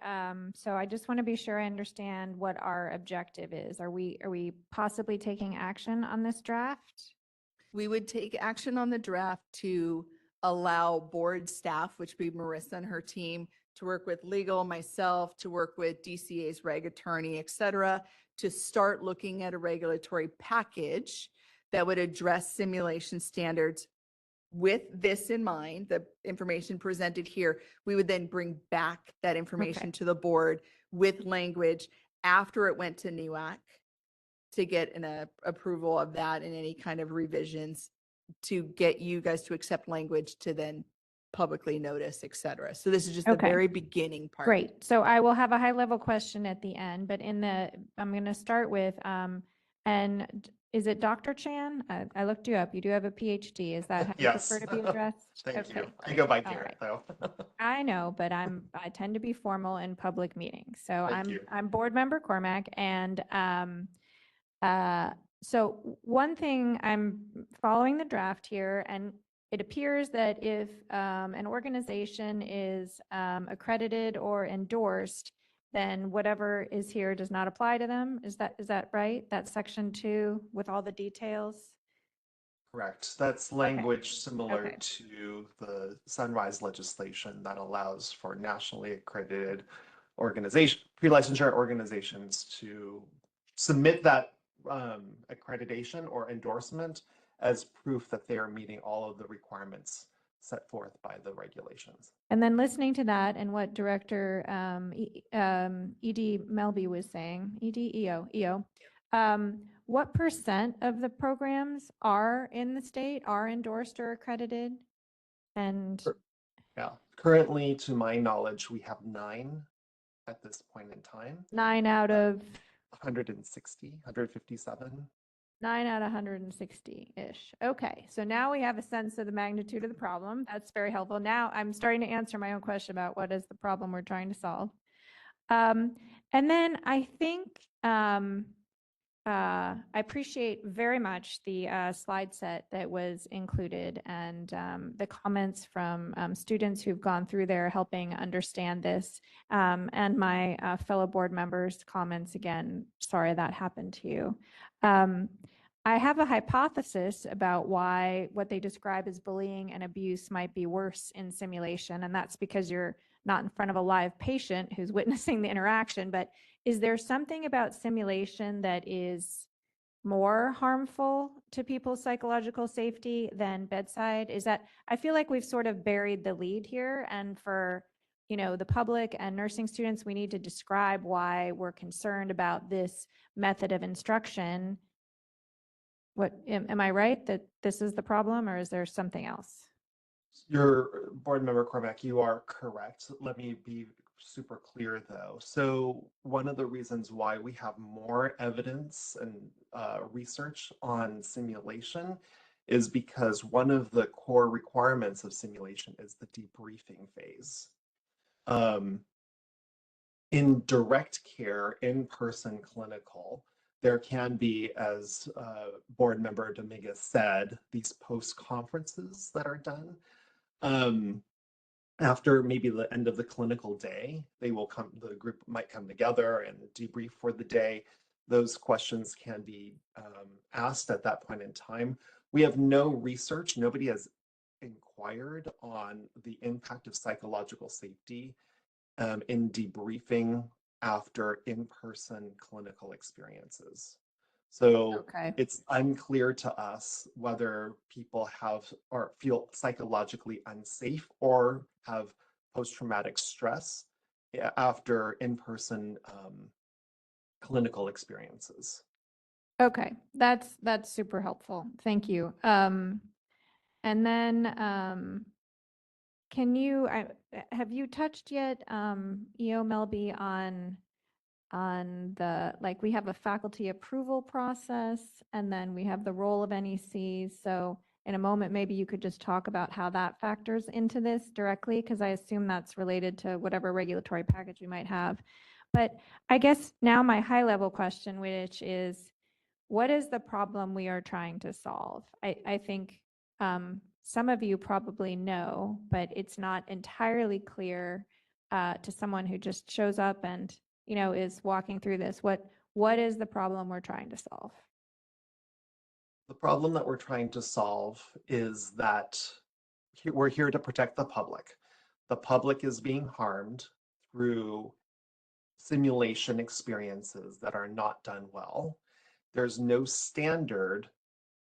So I just want to be sure I understand what our objective is. Are we possibly taking action on this draft? We would take action on the draft to allow board staff, which would be Marissa and her team, to work with legal, myself, to work with DCA's reg attorney, et cetera, to start looking at a regulatory package that would address simulation standards. With this in mind, the information presented here, we would then bring back that information to the board with language after it went to NEWAC to get an approval of that and any kind of revisions to get you guys to accept language to then publicly notice, et cetera. So this is just the very beginning part. Great. So I will have a high level question at the end, but I'm going to start with, and is it Dr. Chan? I looked you up. You do have a PhD. Is that how you Yes. prefer to be addressed? Thank you. I great. go by All Garrett, right. though. I know, but I tend to be formal in public meetings. So Thank you. I'm Board Member Cormack, and so one thing, I'm following the draft here, and it appears that if an organization is accredited or endorsed, then whatever is here does not apply to them. Is that right? That's section 2 with all the details? Correct. That's language similar Okay. to the Sunrise legislation that allows for nationally accredited pre-licensure organizations to submit that accreditation or endorsement as proof that they are meeting all of the requirements set forth by the regulations. And then listening to that and what Director E.D. Melby was saying, EO, what percent of the programs are in the state, are endorsed or accredited? And Yeah, currently, to my knowledge, we have 9 at this point in time. 9 out of 160, 157. 9 out of 160-ish. Okay, so now we have a sense of the magnitude of the problem. That's very helpful. Now I'm starting to answer my own question about what is the problem we're trying to solve. And then I think I appreciate very much the slide set that was included and the comments from students who've gone through there helping understand this, and my fellow board members' comments again. Sorry that happened to you. I have a hypothesis about why what they describe as bullying and abuse might be worse in simulation, and that's because you're not in front of a live patient who's witnessing the interaction. But is there something about simulation that is more harmful to people's psychological safety than bedside? Is that, I feel like we've sort of buried the lead here, and for, you know, the public and nursing students, we need to describe why we're concerned about this method of instruction. What, am I right that this is the problem, or is there something else? Your board member Cormack, you are correct. Let me be super clear though. So one of the reasons why we have more evidence and research on simulation is because one of the core requirements of simulation is the debriefing phase. In direct care, in-person clinical, there can be, as board member Dominguez said, these post-conferences that are done. After maybe the end of the clinical day, they will come, the group might come together and debrief for the day. Those questions can be asked at that point in time. We have no research, nobody has inquired on the impact of psychological safety in debriefing after in-person clinical experiences. So it's unclear to us whether people have or feel psychologically unsafe or have post-traumatic stress after in-person clinical experiences. Okay, that's super helpful. Thank you. And then can you, have you touched yet, EO Melby, on the, like, we have a faculty approval process and then we have the role of NECs. So in a moment, maybe you could just talk about how that factors into this directly, because I assume that's related to whatever regulatory package we might have. But I guess now my high level question, which is, what is the problem we are trying to solve? I think some of you probably know, but it's not entirely clear to someone who just shows up and, you know, is walking through this. What is the problem we're trying to solve? The problem that we're trying to solve is that we're here to protect the public. The public is being harmed through simulation experiences that are not done well. There's no standard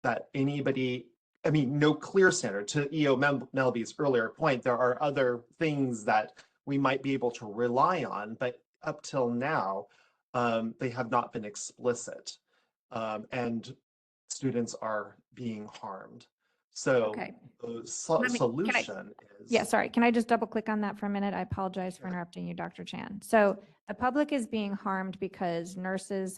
that anybody, I mean, no clear standard. To EO Melby's earlier point, there are other things that we might be able to rely on, but up till now, they have not been explicit, and students are being harmed. So the solution is... Yeah, sorry. Can I just double click on that for a minute? I apologize for interrupting you, Dr. Chan. So the public is being harmed because nursing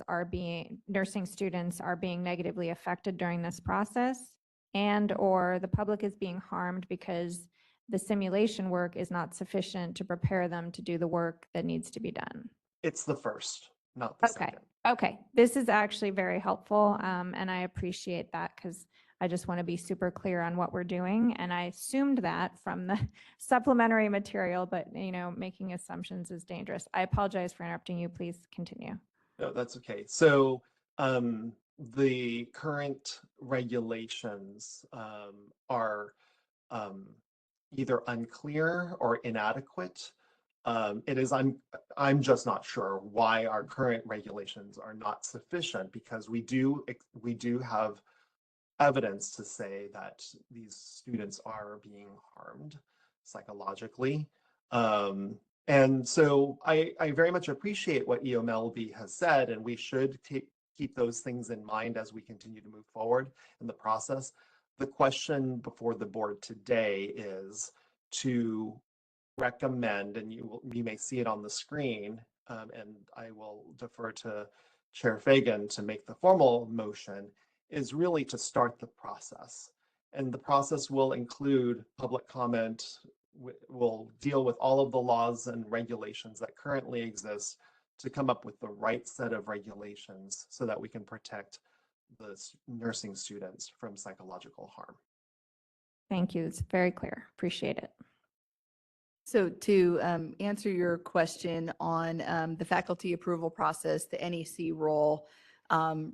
students are being negatively affected during this process, and or the public is being harmed because the simulation work is not sufficient to prepare them to do the work that needs to be done. It's the first, not the second. Okay. This is actually very helpful, and I appreciate that, because I just want to be super clear on what we're doing. And I assumed that from the supplementary material, but, you know, making assumptions is dangerous. I apologize for interrupting you. Please continue. No, that's okay. So the current regulations are either unclear or inadequate. I'm just not sure why our current regulations are not sufficient, because we do have evidence to say that these students are being harmed psychologically. And so I very much appreciate what EO Melby has said, and we should keep those things in mind as we continue to move forward in the process. The question before the board today is to recommend, and you may see it on the screen, and I will defer to Chair Fagan to make the formal motion, is really to start the process. And the process will include public comment, will deal with all of the laws and regulations that currently exist to come up with the right set of regulations so that we can protect the nursing students from psychological harm. Thank you. It's very clear. Appreciate it. So to answer your question on the faculty approval process, the NEC role,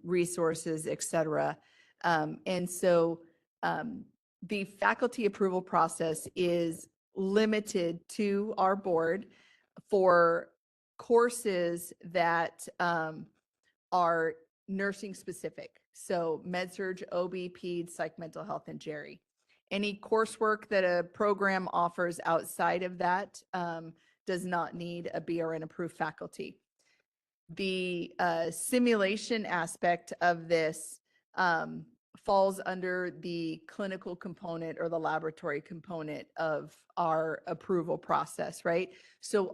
resources, et cetera. And so the faculty approval process is limited to our board for courses that are nursing specific. So med-surg, OB, peds, psych, mental health, and Jerry. Any coursework that a program offers outside of that does not need a BRN approved faculty. The simulation aspect of this falls under the clinical component or the laboratory component of our approval process, right? So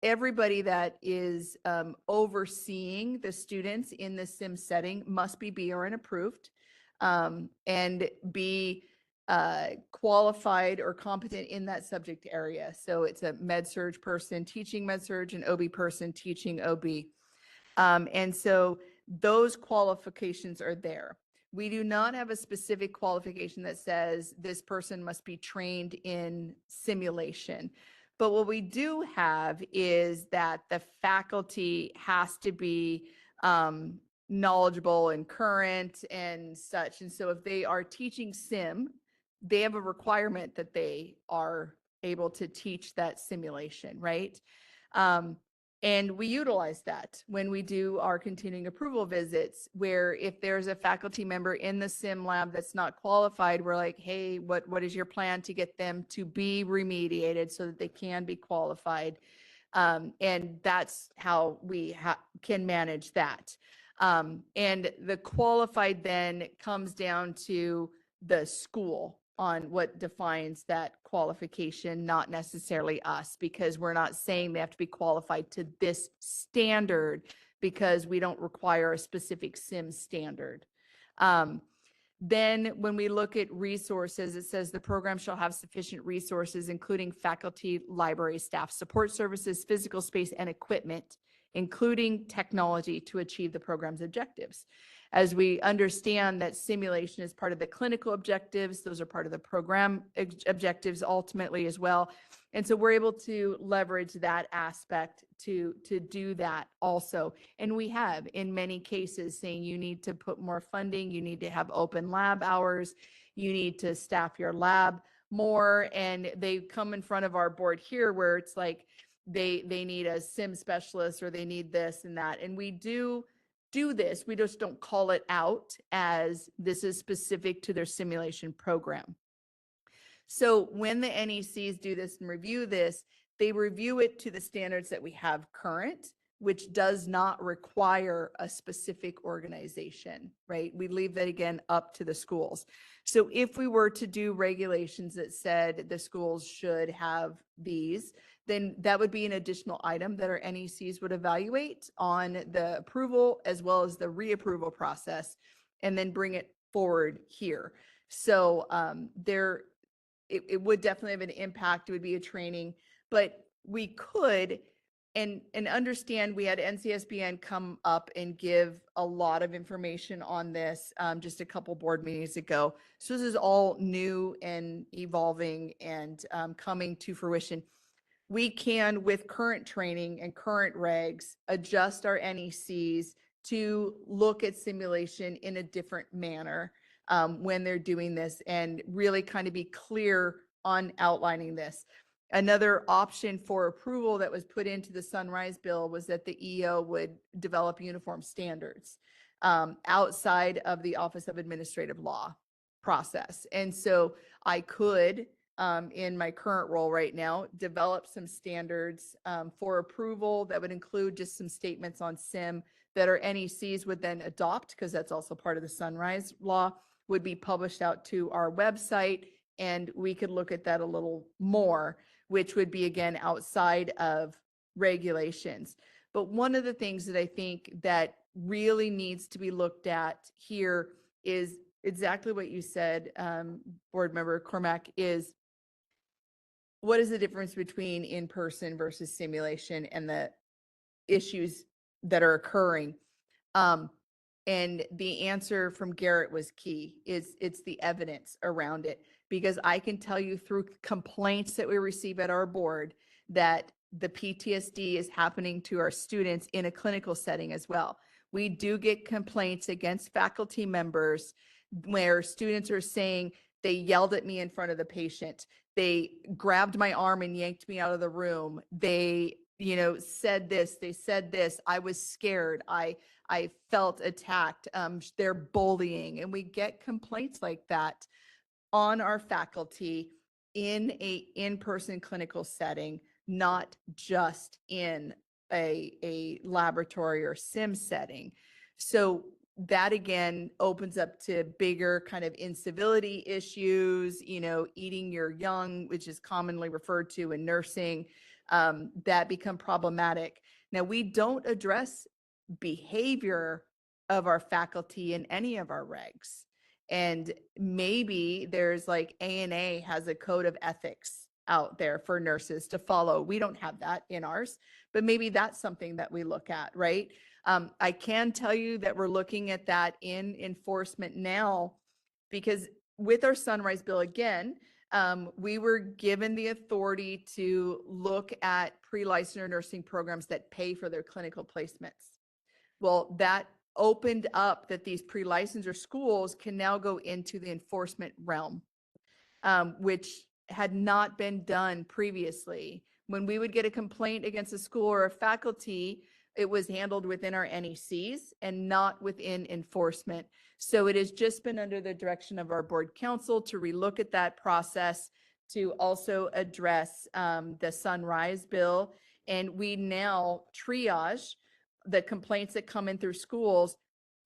everybody that is overseeing the students in the sim setting must be BRN approved and be qualified or competent in that subject area. So it's a med-surg person teaching med-surg, an OB person teaching OB. And so those qualifications are there. We do not have a specific qualification that says this person must be trained in simulation. But what we do have is that the faculty has to be knowledgeable and current and such. And so if they are teaching sim, they have a requirement that they are able to teach that simulation, right? And we utilize that when we do our continuing approval visits, where if there's a faculty member in the sim lab that's not qualified, we're like, hey, what is your plan to get them to be remediated so that they can be qualified? And that's how we can manage that. And the qualified then comes down to the school on what defines that qualification, not necessarily us, because we're not saying they have to be qualified to this standard because we don't require a specific sim standard. Then when we look at resources, it says the program shall have sufficient resources, including faculty, library, staff, support services, physical space, and equipment, including technology to achieve the program's objectives. As we understand that simulation is part of the clinical objectives, those are part of the program objectives ultimately as well. And so we're able to leverage that aspect to do that also. And we have in many cases saying you need to put more funding, you need to have open lab hours, you need to staff your lab more. And they come in front of our board here where it's like they need a sim specialist or they need this and that. And we do this, we just don't call it out as this is specific to their simulation program. So when the NECs do this and review this, they review it to the standards that we have current, which does not require a specific organization, right? We leave that again up to the schools. So if we were to do regulations that said the schools should have these, then that would be an additional item that our NECs would evaluate on the approval as well as the reapproval process and then bring it forward here. So it would definitely have an impact. It would be a training, but we could and understand we had NCSBN come up and give a lot of information on this just a couple board meetings ago. So this is all new and evolving and coming to fruition. We can, with current training and current regs, adjust our NECs to look at simulation in a different manner when they're doing this and really kind of be clear on outlining this. Another option for approval that was put into the Sunrise bill was that the EO would develop uniform standards outside of the Office of Administrative Law process. And so I could, in my current role right now, develop some standards for approval that would include just some statements on SIM that our NECs would then adopt, because that's also part of the Sunrise law, would be published out to our website. And we could look at that a little more, which would be, again, outside of regulations. But one of the things that I think that really needs to be looked at here is exactly what you said, Board Member Cormack, is what is the difference between in-person versus simulation and the issues that are occurring? And the answer from Garrett was key, is it's the evidence around it. Because I can tell you through complaints that we receive at our board that the PTSD is happening to our students in a clinical setting as well. We do get complaints against faculty members where students are saying they yelled at me in front of the patient. They grabbed my arm and yanked me out of the room. They, said this, they said this. I was scared. I felt attacked. They're bullying. And we get complaints like that on our faculty in a in-person clinical setting, not just in a laboratory or sim setting. So that again opens up to bigger kind of incivility issues, eating your young, which is commonly referred to in nursing, that become problematic. Now, we don't address behavior of our faculty in any of our regs. And maybe there's like ANA has a code of ethics out there for nurses to follow. We don't have that in ours, but maybe that's something that we look at, right? I can tell you that we're looking at that in enforcement now, because with our Sunrise Bill, again, we were given the authority to look at pre-licensure nursing programs that pay for their clinical placements. Well, that opened up that these pre-licensure schools can now go into the enforcement realm, which had not been done previously. When we would get a complaint against a school or a faculty, it was handled within our NECs and not within enforcement. So it has just been under the direction of our board council to relook at that process, to also address the Sunrise Bill. And we now triage the complaints that come in through schools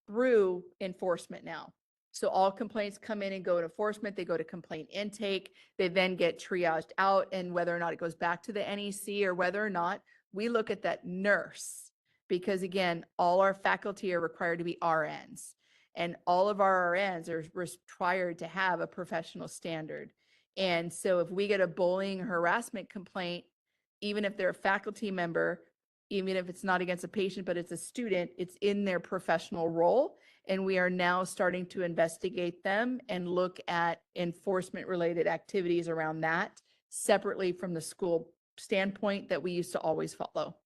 through enforcement now. So all complaints come in and go to enforcement, they go to complaint intake, they then get triaged out, and whether or not it goes back to the NEC or whether or not we look at that nurse, because again, all our faculty are required to be RNs, and all of our RNs are required to have a professional standard. And so if we get a bullying harassment complaint, even if they're a faculty member, even if it's not against a patient, but it's a student, it's in their professional role. And we are now starting to investigate them and look at enforcement related activities around that separately from the school standpoint that we used to always follow.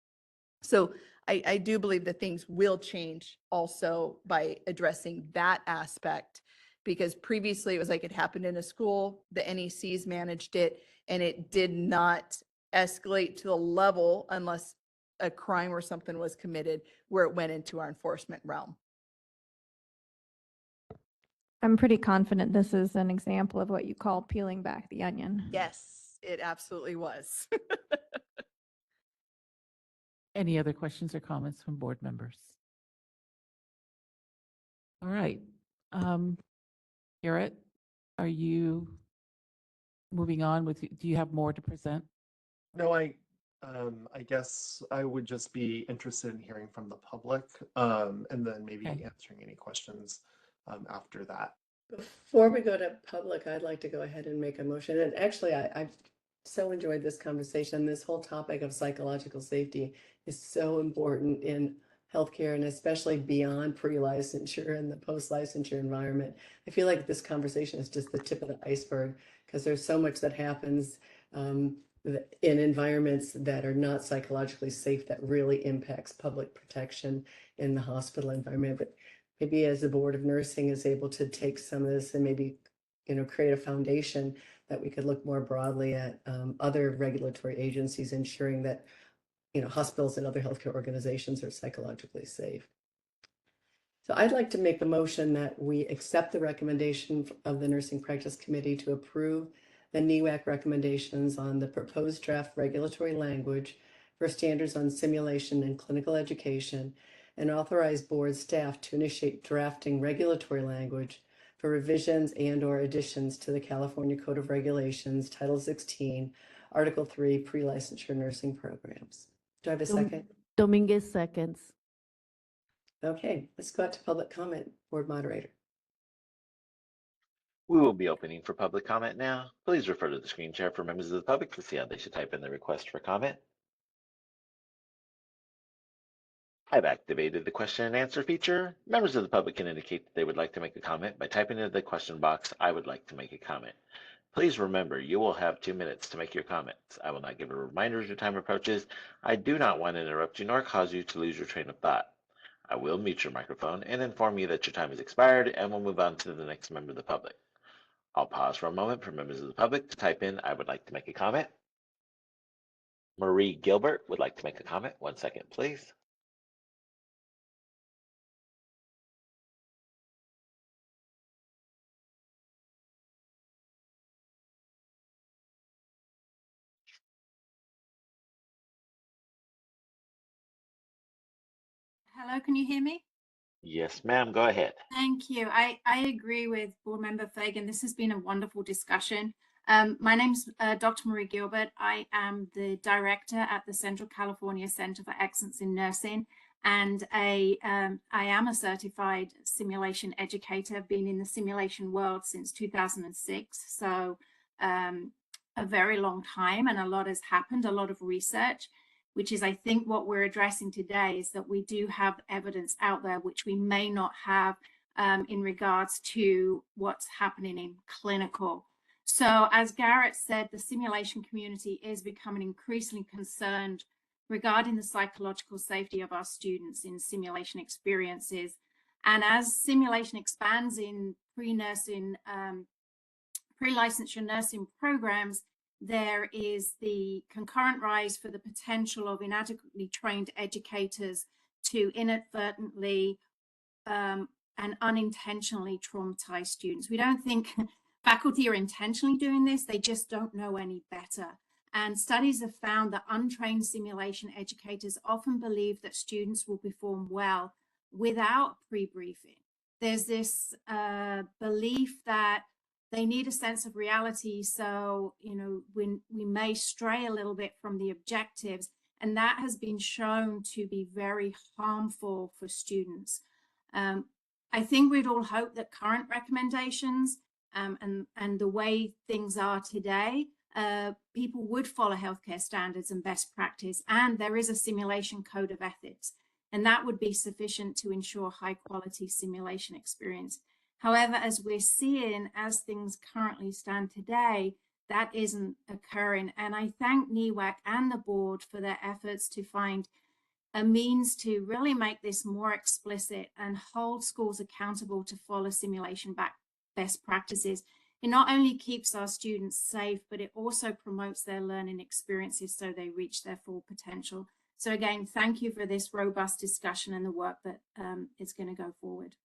So I do believe that things will change also by addressing that aspect, because previously it was like it happened in a school, the NECs managed it, and it did not escalate to the level unless a crime or something was committed where it went into our enforcement realm. I'm pretty confident this is an example of what you call peeling back the onion. Yes, it absolutely was. Any other questions or comments from board members? All right. Garrett, are you moving on with, do you have more to present? No, I guess I would just be interested in hearing from the public, and then maybe Okay. answering any questions after that. Before we go to public, I'd like to go ahead and make a motion. And actually, I've so enjoyed this conversation. This whole topic of psychological safety is so important in healthcare, and especially beyond pre-licensure and the post-licensure environment. I feel like this conversation is just the tip of the iceberg, because there's so much that happens in environments that are not psychologically safe that really impacts public protection in the hospital environment. But maybe as the Board of Nursing is able to take some of this and maybe, create a foundation that we could look more broadly at other regulatory agencies ensuring that, hospitals and other healthcare organizations are psychologically safe. So I'd like to make the motion that we accept the recommendation of the Nursing Practice Committee to approve the NEWAC recommendations on the proposed draft regulatory language for standards on simulation and clinical education, and authorize board staff to initiate drafting regulatory language for revisions and/or additions to the California Code of Regulations, Title 16, Article 3, pre-licensure nursing programs. Do I have a second? Dominguez seconds. Okay, let's go out to public comment, board moderator. We will be opening for public comment now. Please refer to the screen share for members of the public to see how they should type in their request for comment. I've activated the question and answer feature. Members of the public can indicate that they would like to make a comment by typing into the question box, "I would like to make a comment." Please remember, you will have 2 minutes to make your comments. I will not give a reminder as your time approaches. I do not want to interrupt you nor cause you to lose your train of thought. I will mute your microphone and inform you that your time has expired, and we'll move on to the next member of the public. I'll pause for a moment for members of the public to type in, "I would like to make a comment." Marie Gilbert would like to make a comment. 1 second, please. Hello, can you hear me? Yes, ma'am, go ahead. Thank you. I agree with Board Member Fagan. This has been a wonderful discussion. My name's Dr. Marie Gilbert. I am the director at the Central California Center for Excellence in Nursing, and I am a certified simulation educator. I've been in the simulation world since 2006, so a very long time, and a lot has happened, a lot of research, which is, I think, what we're addressing today, is that we do have evidence out there which we may not have in regards to what's happening in clinical. So as Garrett said, the simulation community is becoming increasingly concerned regarding the psychological safety of our students in simulation experiences. And as simulation expands in pre-nursing, pre-licensure nursing programs, there is the concurrent rise for the potential of inadequately trained educators to inadvertently and unintentionally traumatize students. We don't think faculty are intentionally doing this, they just don't know any better. And studies have found that untrained simulation educators often believe that students will perform well without pre-briefing. There's this belief that they need a sense of reality, so we may stray a little bit from the objectives, and that has been shown to be very harmful for students. I think we'd all hope that current recommendations and the way things are today, people would follow healthcare standards and best practice, and there is a simulation code of ethics, and that would be sufficient to ensure high quality simulation experience. However, as we're seeing, as things currently stand today, that isn't occurring. And I thank NEWAC and the board for their efforts to find a means to really make this more explicit and hold schools accountable to follow simulation best practices. It not only keeps our students safe, but it also promotes their learning experiences so they reach their full potential. So again, thank you for this robust discussion and the work that is going to go forward.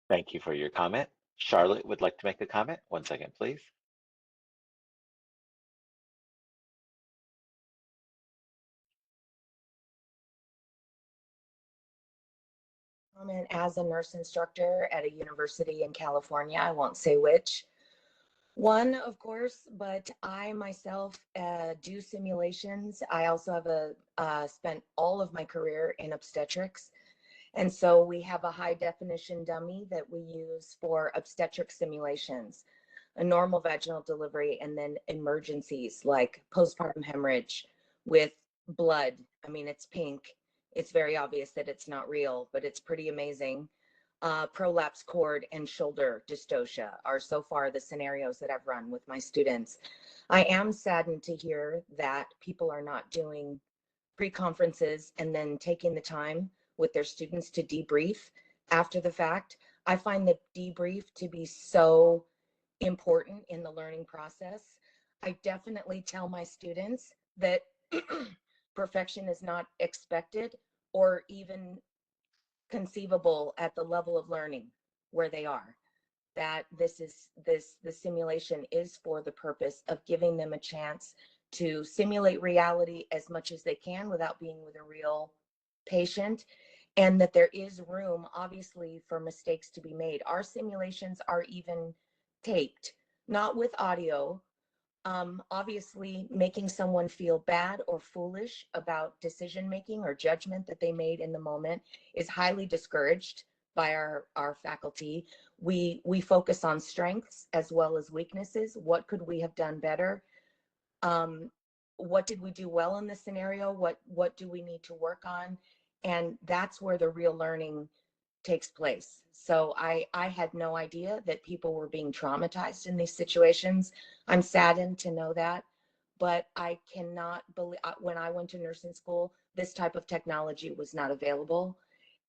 Thank you for your comment. Charlotte would like to make a comment. 1 second, please. Comment as a nurse instructor at a university in California, I won't say which one, of course, but I myself do simulations. I also have spent all of my career in obstetrics. And so we have a high definition dummy that we use for obstetric simulations, a normal vaginal delivery, and then emergencies like postpartum hemorrhage with blood. I mean, it's pink. It's very obvious that it's not real, but it's pretty amazing. Prolapse cord and shoulder dystocia are so far the scenarios that I've run with my students. I am saddened to hear that people are not doing pre-conferences and then taking the time with their students to debrief after the fact. I find the debrief to be so important in the learning process. I definitely tell my students that perfection is not expected or even conceivable at the level of learning where they are. That the simulation is for the purpose of giving them a chance to simulate reality as much as they can without being with a real patient, and that there is room, obviously, for mistakes to be made. Our simulations are even taped, not with audio, Obviously, making someone feel bad or foolish about decision making or judgment that they made in the moment is highly discouraged by our faculty. We focus on strengths as well as weaknesses. What could we have done better? What did we do well in this scenario? What do we need to work on? And that's where the real learning takes place. So I had no idea that people were being traumatized in these situations. I'm saddened to know that, but I cannot believe when I went to nursing school, this type of technology was not available.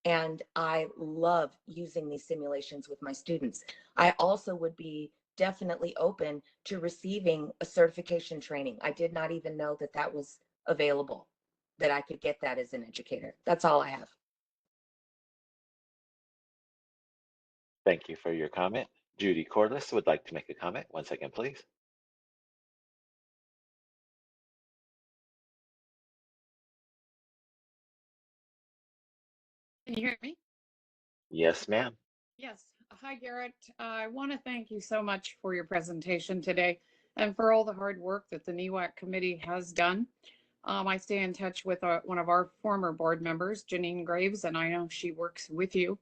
And I love using these simulations with my students. I also would be definitely open to receiving a certification training. I did not even know that that was available, that I could get that as an educator. That's all I have. Thank you for your comment. Judy Corliss would like to make a comment. 1 second, please. Can you hear me? Yes, ma'am. Yes. Hi, Garrett. I want to thank you so much for your presentation today and for all the hard work that the NEWAC committee has done. I stay in touch with one of our former board members, Janine Graves, and I know she works with you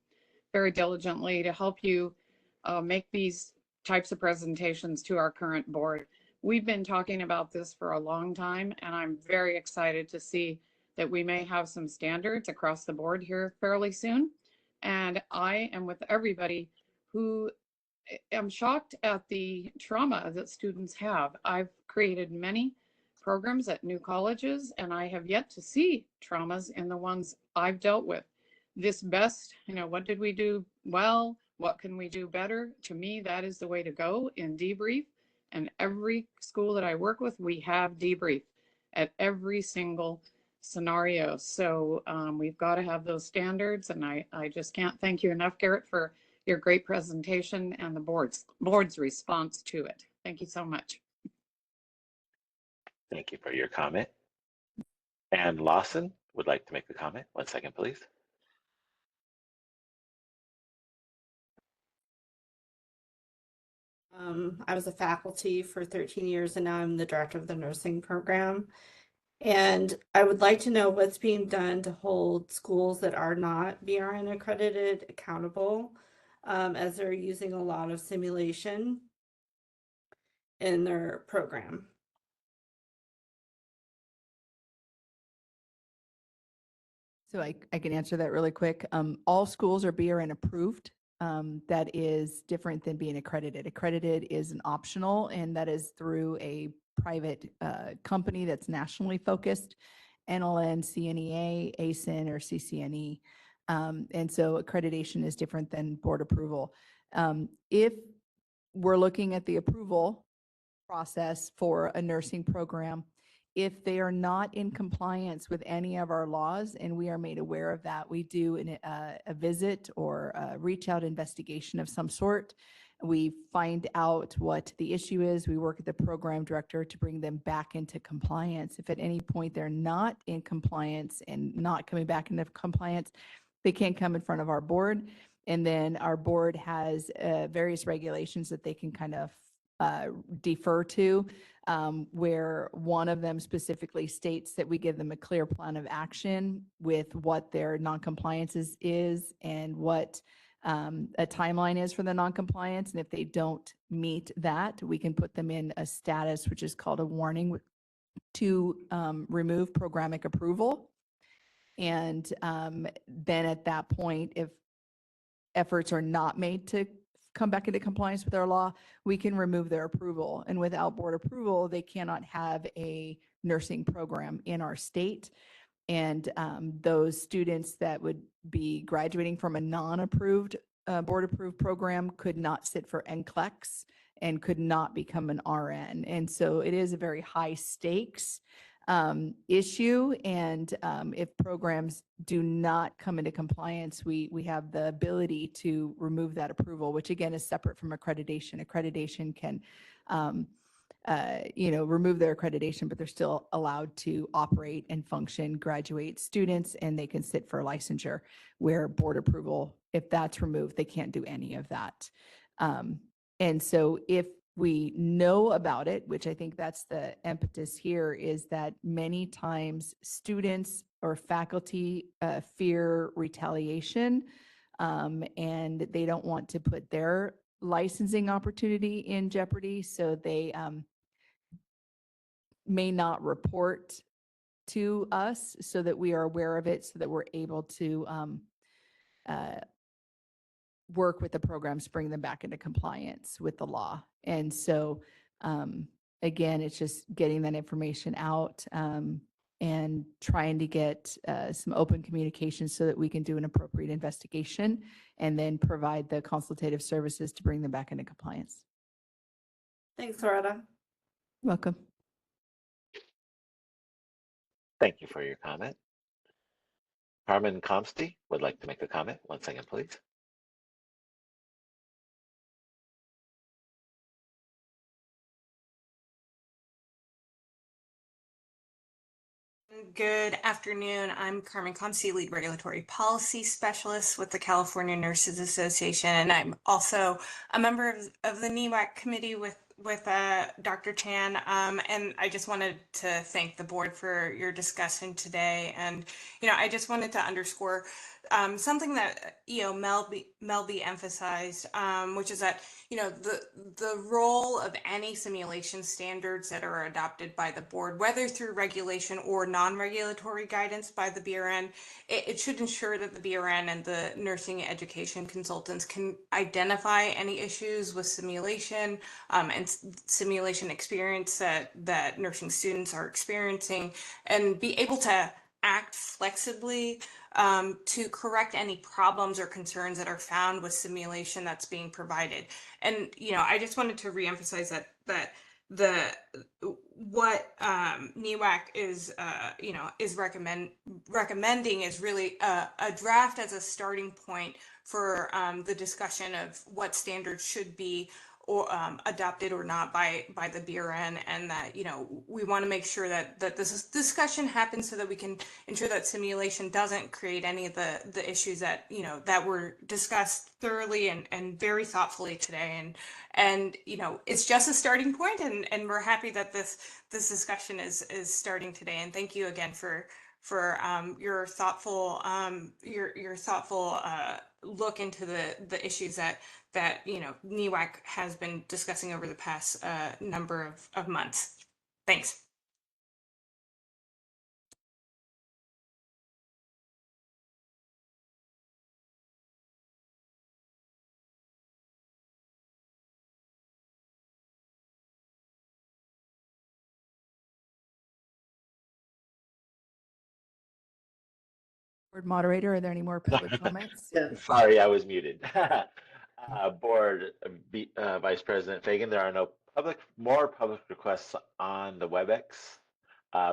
very diligently to help you make these types of presentations to our current board. We've been talking about this for a long time, and I'm very excited to see that we may have some standards across the board here fairly soon. And I am with everybody who am shocked at the trauma that students have. I've created many programs at new colleges, and I have yet to see traumas in the ones I've dealt with. This best, what did we do well? What can we do better? To me, that is the way to go in debrief. And every school that I work with, we have debrief at every single scenario. So we've got to have those standards. And I just can't thank you enough, Garrett, for your great presentation and the board's response to it. Thank you so much. Thank you for your comment. Ann Lawson would like to make a comment. 1 second, please. I was a faculty for 13 years and now I'm the director of the nursing program. And I would like to know what's being done to hold schools that are not BRN accredited accountable, as they're using a lot of simulation in their program. So I can answer that really quick. All schools are BRN approved. That is different than being accredited. Accredited is an optional, and that is through a private company that's nationally focused, NLN, CNEA, ASIN, or CCNE. And so accreditation is different than board approval. If we're looking at the approval process for a nursing program, if they are not in compliance with any of our laws and we are made aware of that, we do a visit or a reach out investigation of some sort. We find out what the issue is. We work with the program director to bring them back into compliance. If at any point they're not in compliance and not coming back into compliance, they can't come in front of our board. And then our board has various regulations that they can kind of defer to, where one of them specifically states that we give them a clear plan of action with what their noncompliance is and what a timeline is for the noncompliance. And if they don't meet that, we can put them in a status, which is called a warning, to remove programic approval. And then at that point, if efforts are not made to come back into compliance with our law, we can remove their approval. And without board approval, they cannot have a nursing program in our state. And those students that would be graduating from a non-approved, board-approved program could not sit for NCLEX and could not become an RN. And so it is a very high stakes issue. And if programs do not come into compliance, we have the ability to remove that approval, which again is separate from accreditation. Accreditation can remove their accreditation, but they're still allowed to operate and function, graduate students, and they can sit for licensure, where board approval, if that's removed, they can't do any of that. And so if we know about it, which I think that's the impetus here, is that many times students or faculty fear retaliation, and they don't want to put their licensing opportunity in jeopardy, so they may not report to us so that we are aware of it, so that we're able to work with the programs, bring them back into compliance with the law. And so, again, it's just getting that information out and trying to get some open communication so that we can do an appropriate investigation and then provide the consultative services to bring them back into compliance. Thanks, Loretta. Welcome. Thank you for your comment. Carmen Comsty would like to make a comment. 1 second, please. Good afternoon. I'm Carmen Comsty, Lead Regulatory Policy Specialist with the California Nurses Association, and I'm also a member of the NEWAC committee with Dr. Chan. And I just wanted to thank the board for your discussion today. And, I just wanted to underscore something that, Melby emphasized, which is that, the role of any simulation standards that are adopted by the board, whether through regulation or non-regulatory guidance by the BRN, it should ensure that the BRN and the nursing education consultants can identify any issues with simulation and simulation experience that nursing students are experiencing, and be able to act flexibly to correct any problems or concerns that are found with simulation that's being provided. And, I just wanted to reemphasize that what NEWAC is recommending is really a draft as a starting point for the discussion of what standards should be or adopted or not by the BRN, and that we want to make sure that this discussion happens so that we can ensure that simulation doesn't create any of the issues that that were discussed thoroughly and very thoughtfully today. And it's just a starting point, and we're happy that this discussion is starting today. And thank you again for your thoughtful look into the issues that NEWAC has been discussing over the past number of months. Thanks. Board moderator, are there any more public comments? Sorry, I was muted. Board Vice President Fagan, there are no more public requests on the WebEx.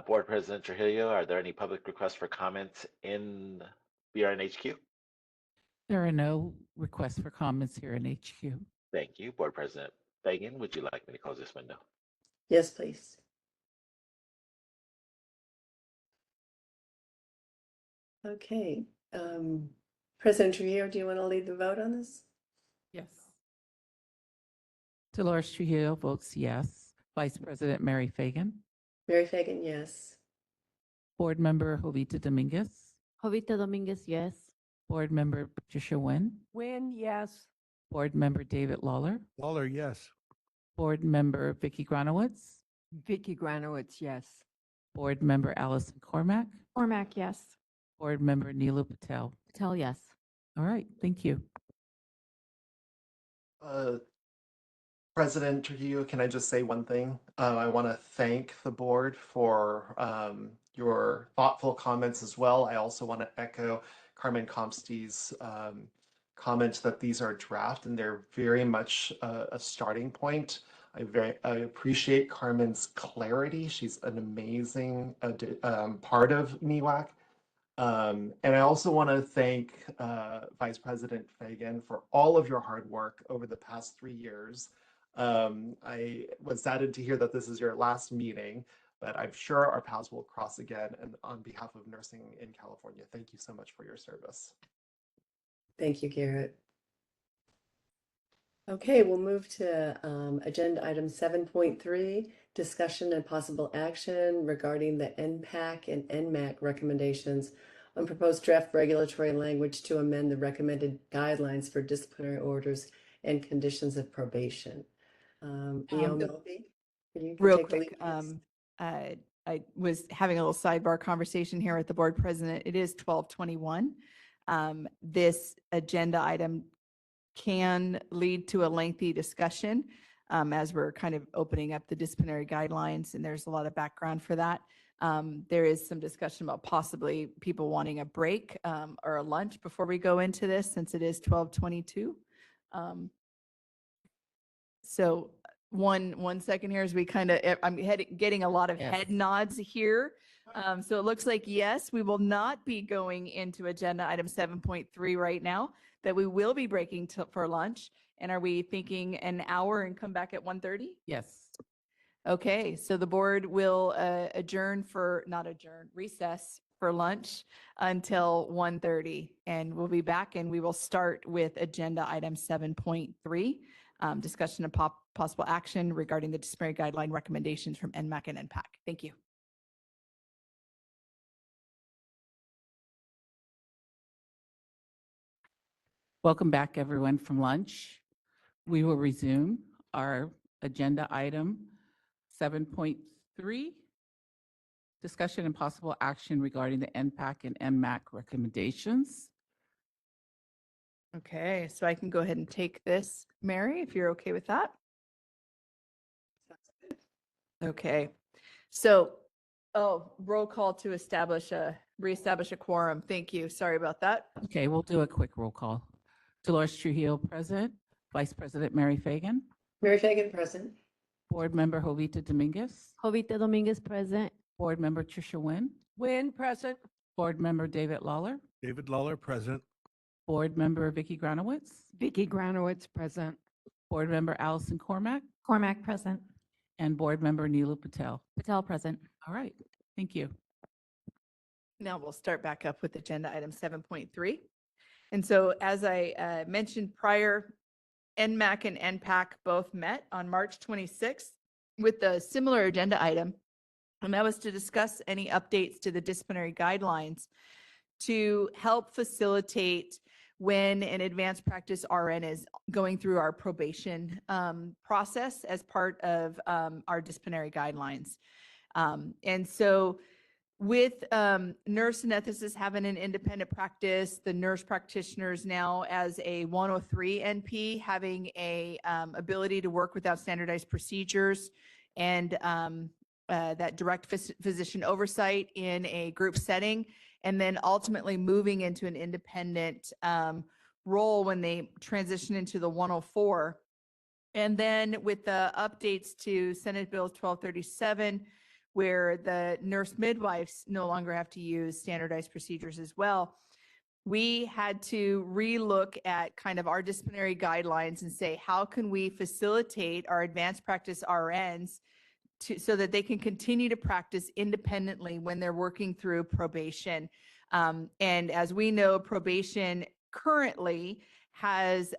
Board President Trujillo, are there any public requests for comments in BRN HQ? There are no requests for comments here in HQ. Thank you. Board President Fagan, would you like me to close this window? Yes, please. Okay. President Trujillo, do you want to lead the vote on this? Yes. Dolores Trujillo votes yes. Vice President Mary Fagan. Mary Fagan, yes. Board Member Jovita Dominguez. Jovita Dominguez, yes. Board Member Patricia Nguyen. Nguyen, yes. Board Member David Lawler. Lawler, yes. Board Member Vicky Granowitz. Vicky Granowitz, yes. Board Member Allison Cormack. Cormack, yes. Board Member Neela Patel. Patel, yes. All right, thank you. President Trujillo, can I just say one thing? I want to thank the board for your thoughtful comments as well. I also want to echo Carmen Comsty's comment that these are draft and they're very much a starting point. I appreciate Carmen's clarity. She's an amazing part of NEWAC. And I also want to thank Vice President Fagan for all of your hard work over the past 3 years. I was saddened to hear that this is your last meeting, but I'm sure our paths will cross again. And on behalf of nursing in California, thank you so much for your service. Thank you, Garrett. Okay, we'll move to agenda item 7.3, discussion and possible action regarding the NPAC and NMAC recommendations on proposed draft regulatory language to amend the recommended guidelines for disciplinary orders and conditions of probation. E.O. Melby, can you Real take the lead, quick, please? I was having a little sidebar conversation here with the board president. It is 12:21. This agenda item can lead to a lengthy discussion as we're kind of opening up the disciplinary guidelines, and there's a lot of background for that. There is some discussion about possibly people wanting a break or a lunch before we go into this, since it is 12:22. So one second here as we kind of, I'm getting a lot of head nods here. So it looks like, yes, we will not be going into agenda item 7.3 right now, that we will be breaking for lunch. And are we thinking an hour and come back at 1:30? Yes. Okay, so the board will recess for lunch until 1:30. And we'll be back and we will start with agenda item 7.3, discussion of possible action regarding the disciplinary guideline recommendations from NMAC and NPAC. Thank you. Welcome back, everyone, from lunch. We will resume our agenda item 7.3, discussion and possible action regarding the NPAC and NMAC recommendations. Okay, so I can go ahead and take this, Mary, if you're okay with that. Okay, so, roll call to reestablish a quorum. Thank you. Sorry about that. Okay, we'll do a quick roll call. Dolores Trujillo, present. Vice President Mary Fagan. Mary Fagan, present. Board Member Jovita Dominguez. Jovita Dominguez present. Board Member Tricia Nguyen. Nguyen, present. Board Member David Lawler. David Lawler, present. Board Member Vicky Granowitz. Vicky Granowitz, present. Board Member Allison Cormack. Cormac present. And Board Member Neelu Patel. Patel present. All right, thank you. Now we'll start back up with agenda item 7.3. And so as I mentioned prior, NMAC and NPAC both met on March 26th with a similar agenda item. And that was to discuss any updates to the disciplinary guidelines to help facilitate when an advanced practice RN is going through our probation process as part of our disciplinary guidelines. And so with nurse anesthetists having an independent practice, the nurse practitioners now as a 103 NP having a ability to work without standardized procedures and that direct physician oversight in a group setting, and then ultimately moving into an independent role when they transition into the 104. And then with the updates to Senate Bill 1237, where the nurse midwives no longer have to use standardized procedures as well, we had to relook at kind of our disciplinary guidelines and say, how can we facilitate our advanced practice RNs so that they can continue to practice independently when they're working through probation. And as we know, probation currently has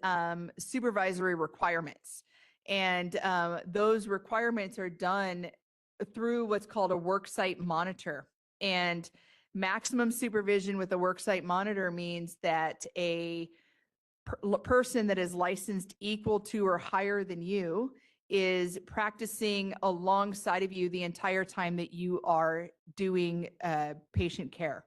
supervisory requirements. And those requirements are done through what's called a worksite monitor. And maximum supervision with a worksite monitor means that a person that is licensed equal to or higher than you is practicing alongside of you the entire time that you are doing patient care.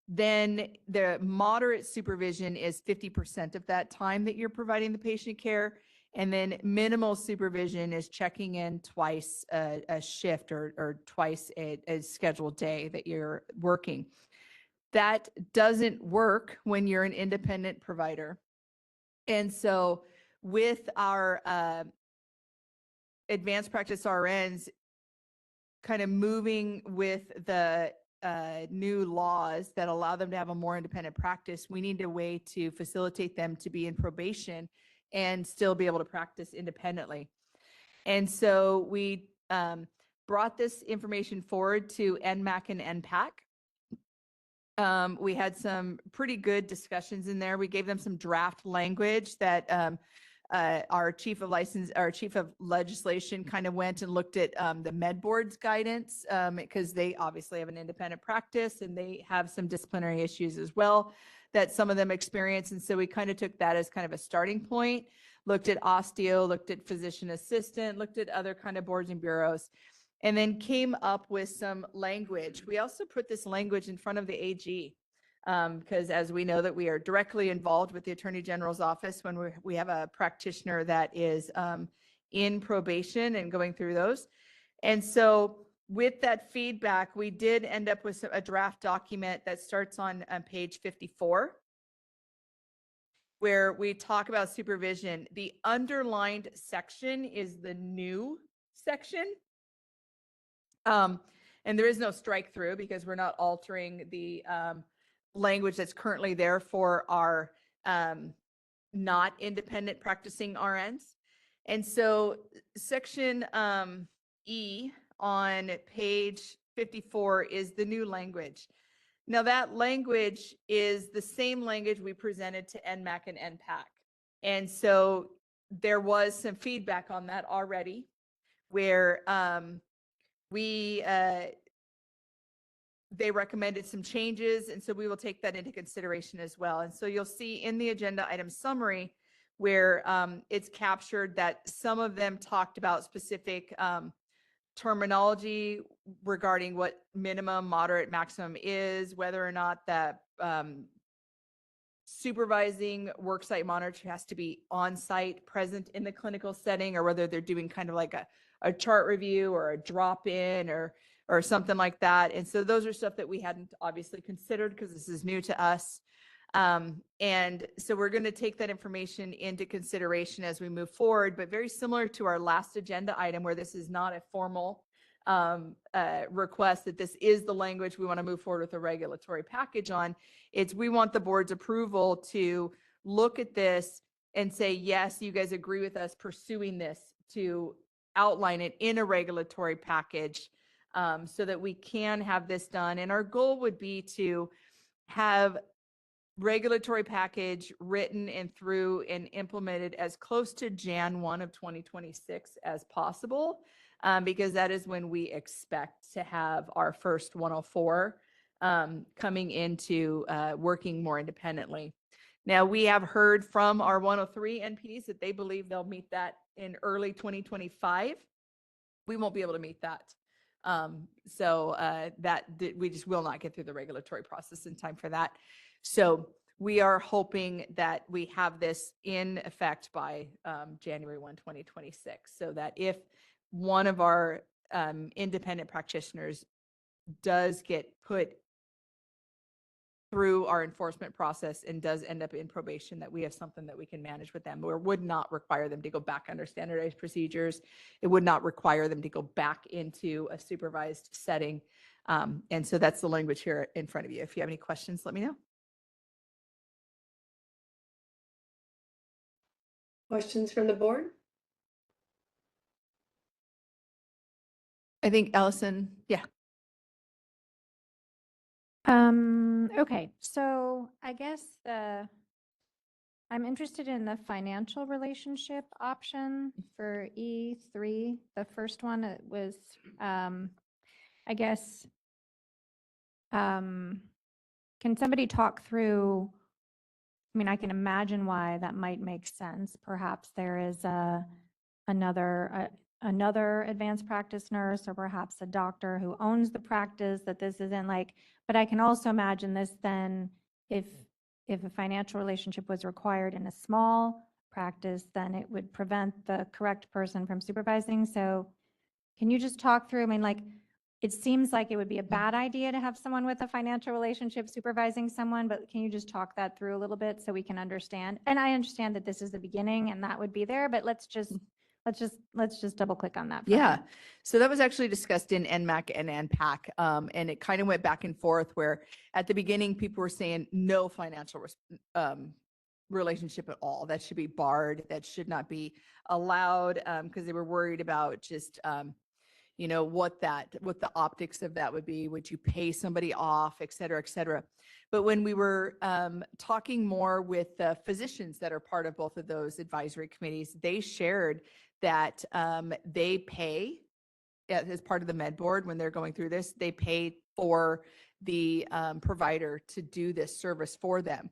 Then the moderate supervision is 50% of that time that you're providing the patient care. And then minimal supervision is checking in twice a shift or twice a scheduled day that you're working. That doesn't work when you're an independent provider. And so with our advanced practice RNs kind of moving with the new laws that allow them to have a more independent practice, we need a way to facilitate them to be in probation and still be able to practice independently. And so we brought this information forward to NMAC and NPAC. We had some pretty good discussions in there. We gave them some draft language that our chief of legislation kind of went and looked at the Med Board's guidance because they obviously have an independent practice and they have some disciplinary issues as well that some of them experience. And so we kind of took that as kind of a starting point, looked at osteo, looked at physician assistant, looked at other kind of boards and bureaus, and then came up with some language. We also put this language in front of the AG because as we know that we are directly involved with the Attorney General's office when we have a practitioner that is in probation and going through those. And so with that feedback, we did end up with a draft document that starts on page 54, where we talk about supervision. The underlined section is the new section. And there is no strike through because we're not altering the language that's currently there for our not independent practicing RNs. And so section E on page 54 is the new language. Now that language is the same language we presented to NMAC and NPAC. And so there was some feedback on that already where they recommended some changes. And so we will take that into consideration as well. And so you'll see in the agenda item summary where it's captured that some of them talked about specific terminology regarding what minimum, moderate, maximum is, whether or not that supervising worksite monitor has to be on site, present in the clinical setting, or whether they're doing kind of like a chart review or a drop in or something like that. And so those are stuff that we hadn't obviously considered because this is new to us. And so we're going to take that information into consideration as we move forward, but very similar to our last agenda item where this is not a formal request that this is the language we want to move forward with a regulatory package on. It's we want the board's approval to look at this and say, yes, you guys agree with us pursuing this to outline it in a regulatory package so that we can have this done. And our goal would be to have regulatory package written and through and implemented as close to Jan 1 of 2026 as possible, because that is when we expect to have our first 104 coming into working more independently. Now, we have heard from our 103 NPDs that they believe they'll meet that in early 2025. We won't be able to meet that. We just will not get through the regulatory process in time for that. So we are hoping that we have this in effect by January 1, 2026, so that if one of our independent practitioners does get put through our enforcement process and does end up in probation, that we have something that we can manage with them, or would not require them to go back under standardized procedures. It would not require them to go back into a supervised setting. And so that's the language here in front of you. If you have any questions, let me know. Questions from the board? I think Allison, yeah. Okay, so I guess I'm interested in the financial relationship option for E3. The first one was, I guess, can somebody talk through, I mean, I can imagine why that might make sense. Perhaps there is another advanced practice nurse, or perhaps a doctor who owns the practice that this isn't like, but I can also imagine this then if a financial relationship was required in a small practice, then it would prevent the correct person from supervising. So can you just talk through, I mean, like, it seems like it would be a bad idea to have someone with a financial relationship supervising someone, but can you just talk that through a little bit so we can understand? And I understand that this is the beginning and that would be there, but let's just double click on that. Yeah. So that was actually discussed in NMAC and NPAC. And it kind of went back and forth where at the beginning, people were saying no financial relationship at all. That should be barred. That should not be allowed because they were worried about just, what the optics of that would be. Would you pay somebody off, et cetera, et cetera. But when we were talking more with the physicians that are part of both of those advisory committees, they shared that they pay as part of the med board when they're going through this, they pay for the provider to do this service for them.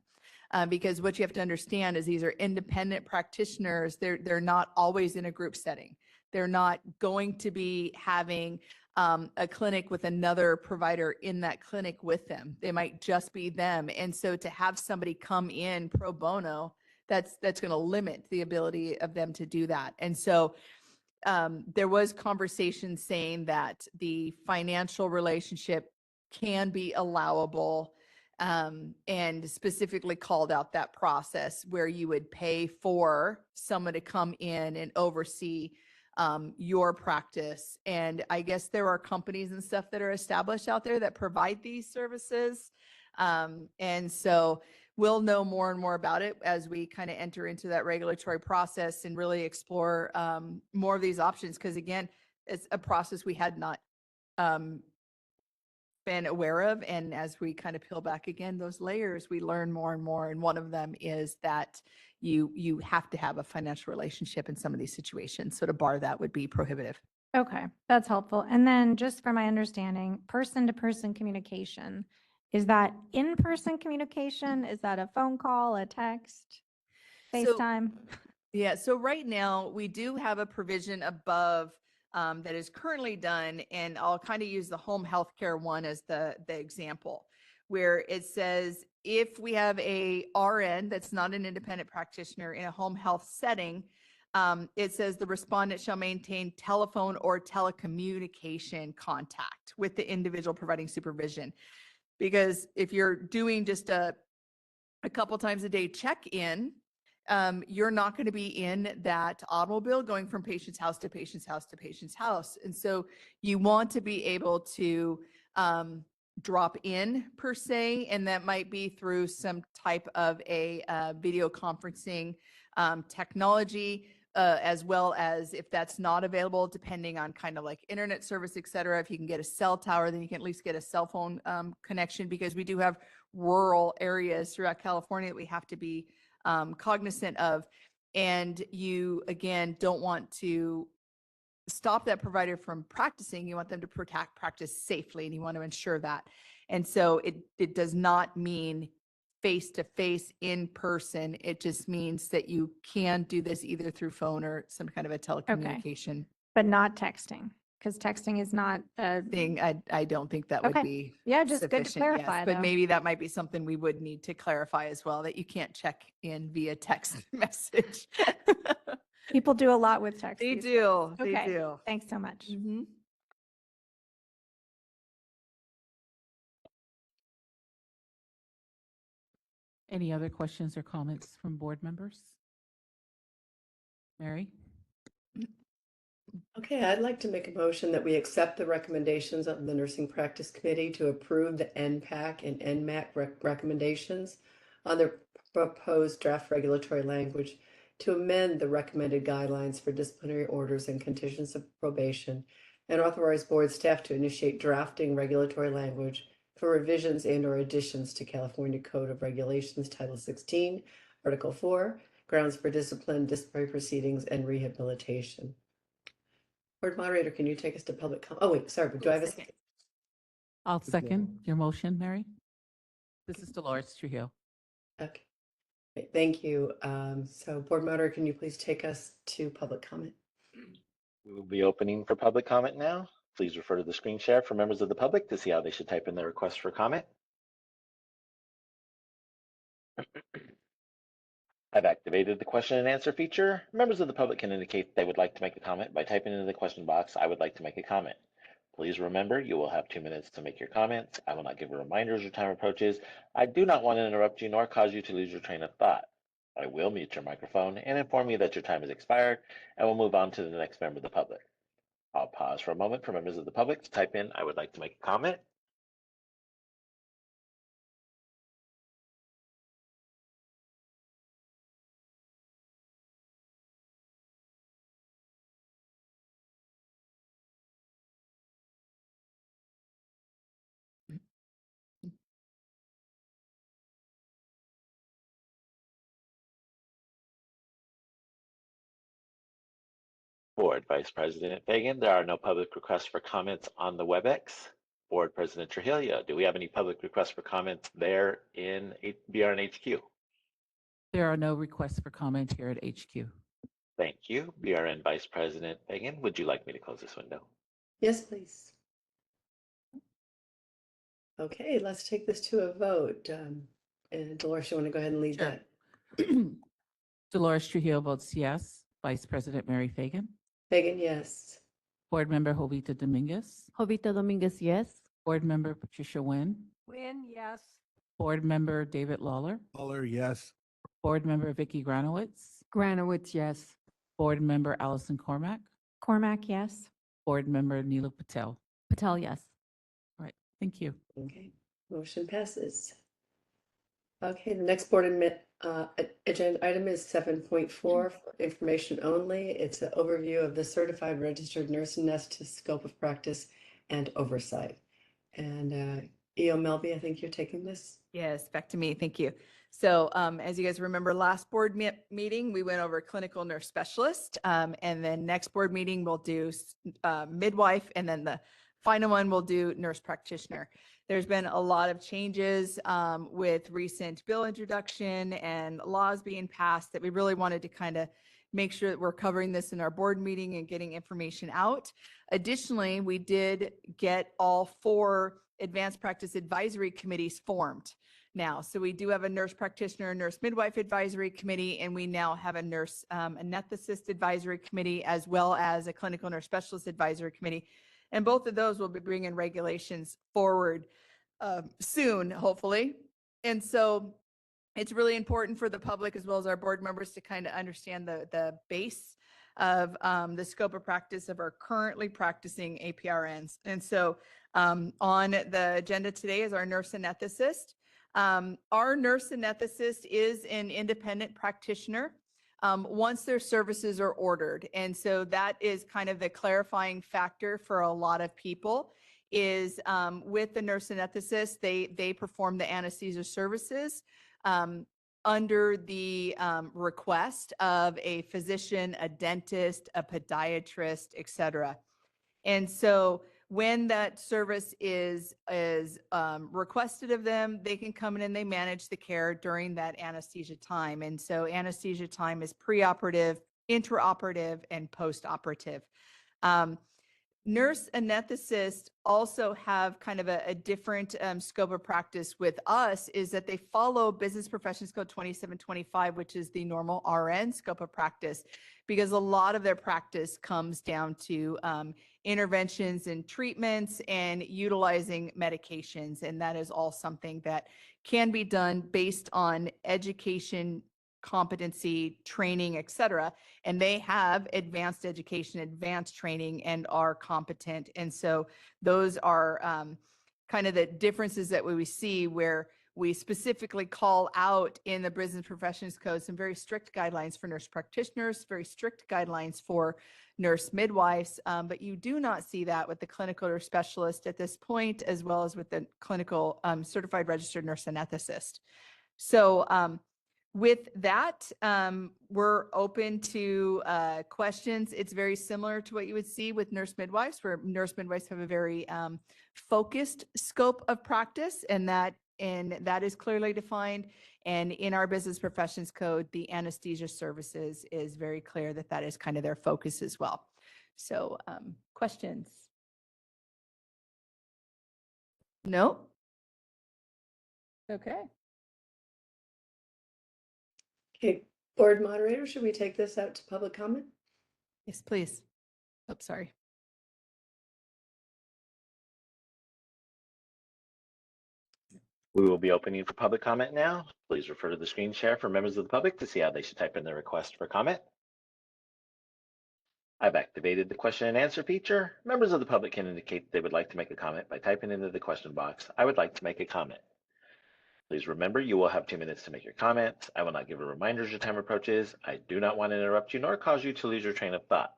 Because what you have to understand is these are independent practitioners. They're not always in a group setting. They're not going to be having a clinic with another provider in that clinic with them. They might just be them. And so to have somebody come in pro bono, that's going to limit the ability of them to do that. And so there was conversation saying that the financial relationship can be allowable, and specifically called out that process where you would pay for someone to come in and oversee your practice. And I guess there are companies and stuff that are established out there that provide these services. And so we'll know more and more about it as we kind of enter into that regulatory process and really explore more of these options. Because again, it's a process we had not been aware of. And as we kind of peel back again, those layers, we learn more and more. And one of them is that you have to have a financial relationship in some of these situations. So to bar that would be prohibitive. Okay, that's helpful. And then just for my understanding, person-to-person communication, is that in-person communication? Is that a phone call, a text, So- FaceTime? Yeah, so right now we do have a provision above that is currently done, and I'll kind of use the home healthcare one as the example, where it says if we have a RN that's not an independent practitioner in a home health setting, it says the respondent shall maintain telephone or telecommunication contact with the individual providing supervision. Because if you're doing just a couple times a day check-in, you're not going to be in that automobile going from patient's house to patient's house to patient's house. And so you want to be able to drop in per se, and that might be through some type of a video conferencing technology, as well as if that's not available, depending on kind of like internet service, et cetera. If you can get a cell tower, then you can at least get a cell phone connection, because we do have rural areas throughout California that we have to be cognizant of. And you, again, don't want to stop that provider from practicing. You want them to practice safely, and you want to ensure that. And so it does not mean face-to-face in person. It just means that you can do this either through phone or some kind of a telecommunication But not texting, because texting is not a thing. I don't think that would Okay. be Yeah, just good to sufficient, yes. clarify, But though. maybe that might be something we would need to clarify as well, that you can't check in via text message. People do a lot with text. They these do, days. they Okay, do. thanks so much. Mhm. Any other questions or comments from board members? Mary? Okay, I'd like to make a motion that we accept the recommendations of the Nursing Practice Committee to approve the NPAC and NMAC recommendations on their proposed draft regulatory language to amend the recommended guidelines for disciplinary orders and conditions of probation, and authorize board staff to initiate drafting regulatory language for revisions and/or additions to California Code of Regulations, Title 16, Article 4, grounds for discipline, disciplinary proceedings, and rehabilitation. Board moderator, can you take us to public comment? Oh, wait, sorry, but do I have a second? I'll second your motion, Mary. This is Dolores Trujillo. Okay, great, thank you. So board moderator, can you please take us to public comment? We will be opening for public comment now. Please refer to the screen share for members of the public to see how they should type in their request for comment. I've activated the question and answer feature. Members of the public can indicate they would like to make a comment by typing into the question box, "I would like to make a comment." Please remember, you will have 2 minutes to make your comments. I will not give a reminder as your time approaches. I do not want to interrupt you nor cause you to lose your train of thought. I will mute your microphone and inform you that your time has expired, and we'll move on to the next member of the public. I'll pause for a moment for members of the public to type in, "I would like to make a comment." Board Vice President Fagan, there are no public requests for comments on the WebEx. Board President Trujillo, do we have any public requests for comments there in BRN HQ? There are no requests for comment here at HQ. Thank you. BRN Vice President Fagan, would you like me to close this window? Yes, please. Okay, let's take this to a vote. And Dolores, you want to go ahead and lead Sure. that? Dolores Trujillo votes yes. Vice President Mary Fagan. Fagan, yes. Board Member Jovita Dominguez. Jovita Dominguez, yes. Board Member Patricia Nguyen. Win, yes. Board Member David Lawler. Lawler, yes. Board Member Vicky Granowitz. Granowitz, yes. Board Member Allison Cormack. Cormac, yes. Board Member Neela Patel. Patel, yes. All right, thank you. Okay, motion passes. Okay, the next board agenda item is 7.4 for information only. It's an overview of the certified registered nurse anesthetist scope of practice and oversight. And EO Melby, I think you're taking this. Yes, back to me. Thank you. So as you guys remember, last board meeting, we went over clinical nurse specialist. And then next board meeting, we'll do midwife. And then the final one, we'll do nurse practitioner. There's been a lot of changes with recent bill introduction and laws being passed that we really wanted to kind of make sure that we're covering this in our board meeting and getting information out. Additionally, we did get all 4 advanced practice advisory committees formed now. So we do have a nurse practitioner, nurse midwife advisory committee, and we now have a nurse anesthetist advisory committee, as well as a clinical nurse specialist advisory committee. And both of those will be bringing regulations forward soon, hopefully. And so it's really important for the public as well as our board members to kind of understand the base of the scope of practice of our currently practicing APRNs. And so on the agenda today is our nurse anesthetist. Our nurse anesthetist is an independent practitioner once their services are ordered. And so that is kind of the clarifying factor for a lot of people is with the nurse anesthetist, they perform the anesthesia services under the request of a physician, a dentist, a podiatrist, et cetera. And so when that service is requested of them, they can come in and they manage the care during that anesthesia time. And so anesthesia time is preoperative, intraoperative, and postoperative. Nurse anesthetists also have kind of a different scope of practice with us is that they follow Business Professions Code 2725, which is the normal RN scope of practice, because a lot of their practice comes down to interventions and treatments and utilizing medications. And that is all something that can be done based on education, competency, training, et cetera. And they have advanced education, advanced training, and are competent. And so those are kind of the differences that we see where we specifically call out in the Business Professions Code some very strict guidelines for nurse practitioners, very strict guidelines for nurse midwives, but you do not see that with the clinical nurse specialist at this point, as well as with the clinical certified registered nurse anesthetist. So with that, we're open to questions. It's very similar to what you would see with nurse midwives, where nurse midwives have a very focused scope of practice, and that is clearly defined. And in our Business Professions Code, the anesthesia services is very clear that that is kind of their focus as well. So questions? No? Okay. Okay, board moderator, should we take this out to public comment? Yes, please. Oh, sorry. We will be opening for public comment now. Please refer to the screen share for members of the public to see how they should type in their request for comment. I've activated the question and answer feature. Members of the public can indicate they would like to make a comment by typing into the question box, "I would like to make a comment." Please remember, you will have 2 minutes to make your comments. I will not give a reminder as your time approaches. I do not want to interrupt you nor cause you to lose your train of thought.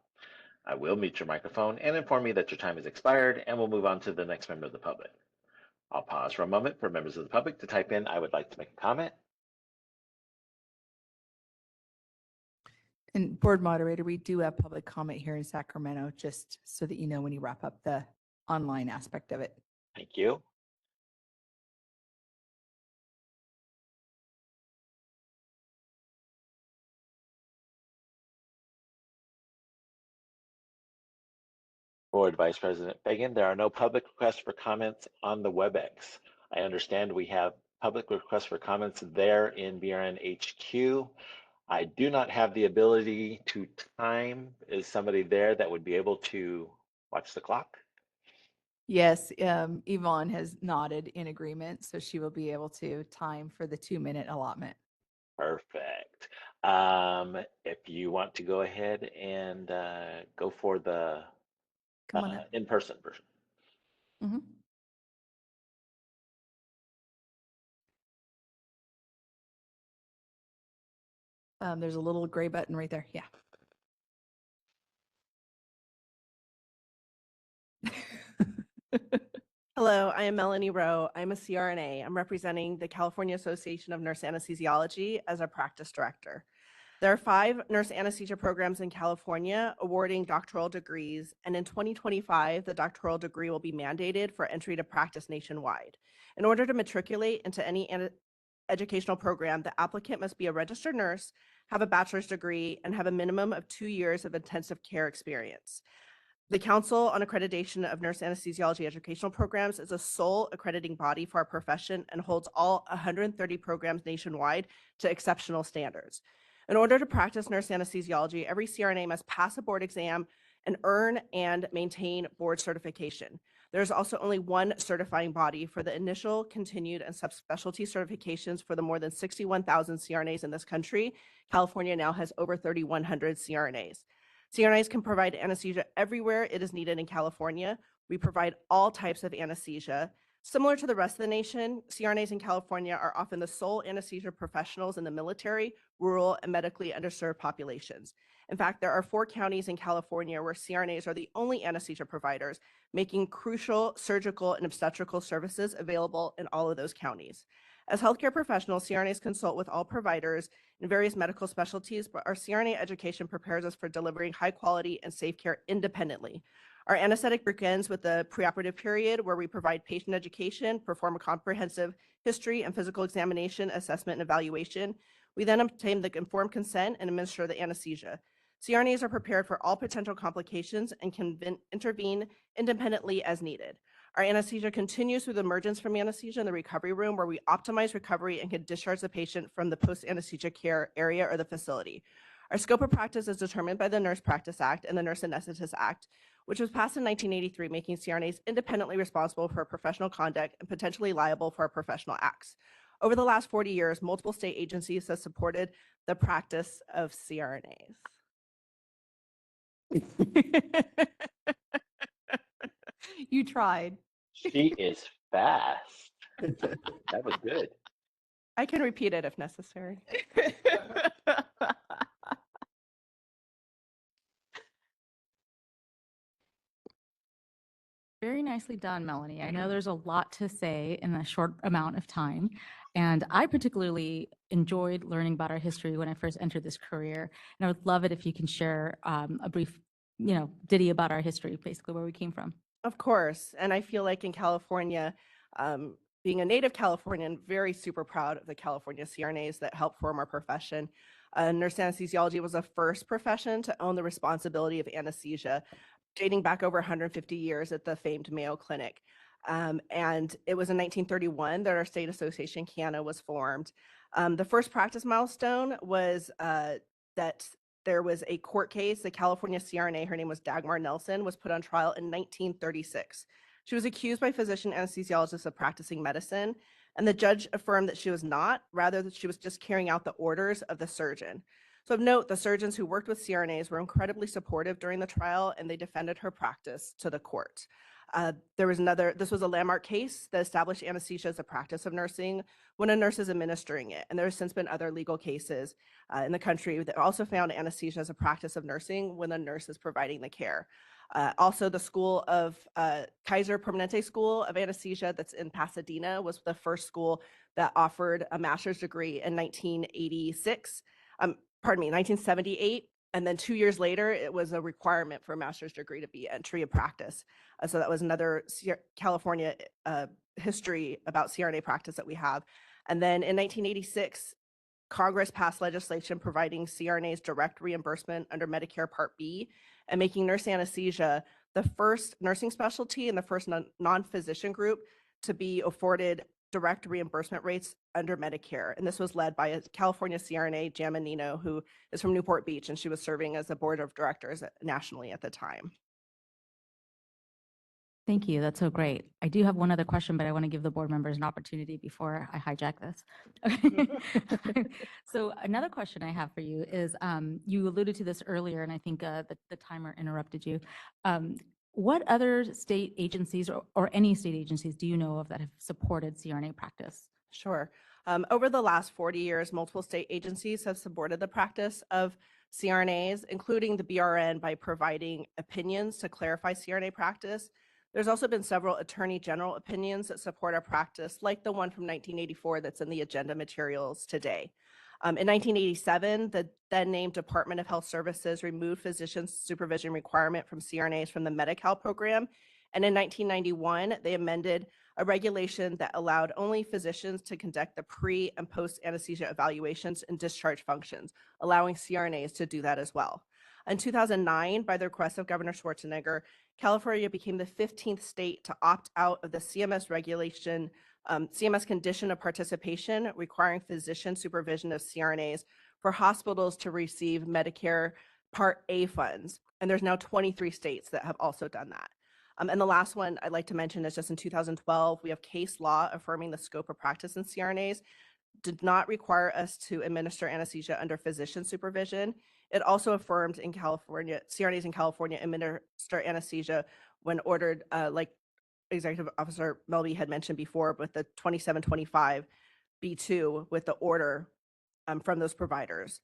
I will mute your microphone and inform you that your time has expired, and we'll move on to the next member of the public. I'll pause for a moment for members of the public to type in, "I would like to make a comment." And board moderator, we do have public comment here in Sacramento, just so that you know when you wrap up the online aspect of it. Thank you. Board Vice President Fagan, there are no public requests for comments on the WebEx. I understand we have public requests for comments there in BRN HQ. I do not have the ability to time. Is somebody there that would be able to watch the clock? Yes, Yvonne has nodded in agreement, so she will be able to time for the 2-minute allotment. Perfect. If you want to go ahead and go for the Come on up. in-person version. Mhm. There's a little gray button right there. Yeah. Hello, I am Melanie Rowe. I'm a CRNA. I'm representing the California Association of Nurse Anesthesiology as a practice director. There are 5 nurse anesthesia programs in California awarding doctoral degrees, and in 2025, the doctoral degree will be mandated for entry to practice nationwide. In order to matriculate into any educational program, the applicant must be a registered nurse, have a bachelor's degree, and have a minimum of 2 years of intensive care experience. The Council on Accreditation of Nurse Anesthesiology Educational Programs is a sole accrediting body for our profession and holds all 130 programs nationwide to exceptional standards. In order to practice nurse anesthesiology, every CRNA must pass a board exam and earn and maintain board certification. There's also only one certifying body for the initial, continued, and subspecialty certifications for the more than 61,000 CRNAs in this country. California now has over 3,100 CRNAs. CRNAs can provide anesthesia everywhere it is needed in California. We provide all types of anesthesia. Similar to the rest of the nation, CRNAs in California are often the sole anesthesia professionals in the military, rural, and medically underserved populations. In fact, there are 4 counties in California where CRNAs are the only anesthesia providers, making crucial surgical and obstetrical services available in all of those counties. As healthcare professionals, CRNAs consult with all providers in various medical specialties, but our CRNA education prepares us for delivering high quality and safe care independently. Our anesthetic begins with the preoperative period where we provide patient education, perform a comprehensive history and physical examination, assessment, and evaluation. We then obtain the informed consent and administer the anesthesia. CRNAs are prepared for all potential complications and can intervene independently as needed. Our anesthesia continues through the emergence from anesthesia in the recovery room, where we optimize recovery and can discharge the patient from the post-anesthesia care area or the facility. Our scope of practice is determined by the Nurse Practice Act and the Nurse Anesthetist Act, which was passed in 1983, making CRNAs independently responsible for professional conduct and potentially liable for our professional acts. Over the last 40 years, multiple state agencies have supported the practice of CRNAs. You tried. She is fast. That was good. I can repeat it if necessary. Very nicely done, Melanie. I know there's a lot to say in a short amount of time. And I particularly enjoyed learning about our history when I first entered this career. And I would love it if you can share a brief, ditty about our history, basically where we came from. Of course. And I feel like in California, being a native Californian, very super proud of the California CRNAs that help form our profession. Nurse anesthesiology was the first profession to own the responsibility of anesthesia, dating back over 150 years at the famed Mayo Clinic. And it was in 1931 that our state association, CANA, was formed. The first practice milestone was that there was a court case. The California CRNA, her name was Dagmar Nelson, was put on trial in 1936. She was accused by physician anesthesiologists of practicing medicine, and the judge affirmed that she was not, rather that she was just carrying out the orders of the surgeon. So of note, the surgeons who worked with CRNAs were incredibly supportive during the trial, and they defended her practice to the court. This was a landmark case that established anesthesia as a practice of nursing when a nurse is administering it. And there has since been other legal cases in the country that also found anesthesia as a practice of nursing when the nurse is providing the care. Also, the school of Kaiser Permanente School of Anesthesia that's in Pasadena was the first school that offered a master's degree in 1978. and then 2 years later, it was a requirement for a master's degree to be entry of practice. So that was another California history about CRNA practice that we have. And then in 1986, Congress passed legislation providing CRNAs direct reimbursement under Medicare Part B and making nurse anesthesia the first nursing specialty and the first non-physician group to be afforded direct reimbursement rates under Medicare. And this was led by a California CRNA, Jan Menino, who is from Newport Beach, and she was serving as a board of directors nationally at the time. Thank you. That's so great. I do have one other question, but I want to give the board members an opportunity before I hijack this. Okay. So another question I have for you is, you alluded to this earlier, and I think the timer interrupted you. What other state agencies or any state agencies do you know of that have supported CRNA practice? Sure. Over the last 40 years, multiple state agencies have supported the practice of CRNAs, including the BRN, by providing opinions to clarify CRNA practice. There's also been several attorney general opinions that support our practice, like the one from 1984 that's in the agenda materials today. In 1987, the then named Department of Health Services removed physician supervision requirement from CRNAs from the Medi-Cal program. And in 1991, they amended a regulation that allowed only physicians to conduct the pre and post anesthesia evaluations and discharge functions, allowing CRNAs to do that as well. In 2009, by the request of Governor Schwarzenegger, California became the 15th state to opt out of the CMS regulation, CMS condition of participation requiring physician supervision of CRNAs for hospitals to receive Medicare Part A funds. And there's now 23 states that have also done that. And the last one I'd like to mention is just in 2012, we have case law affirming the scope of practice in CRNAs did not require us to administer anesthesia under physician supervision. It also affirmed in California, CRNAs in California administer anesthesia when ordered, like Executive Officer Melby had mentioned before, with the 2725 B2 with the order from those providers.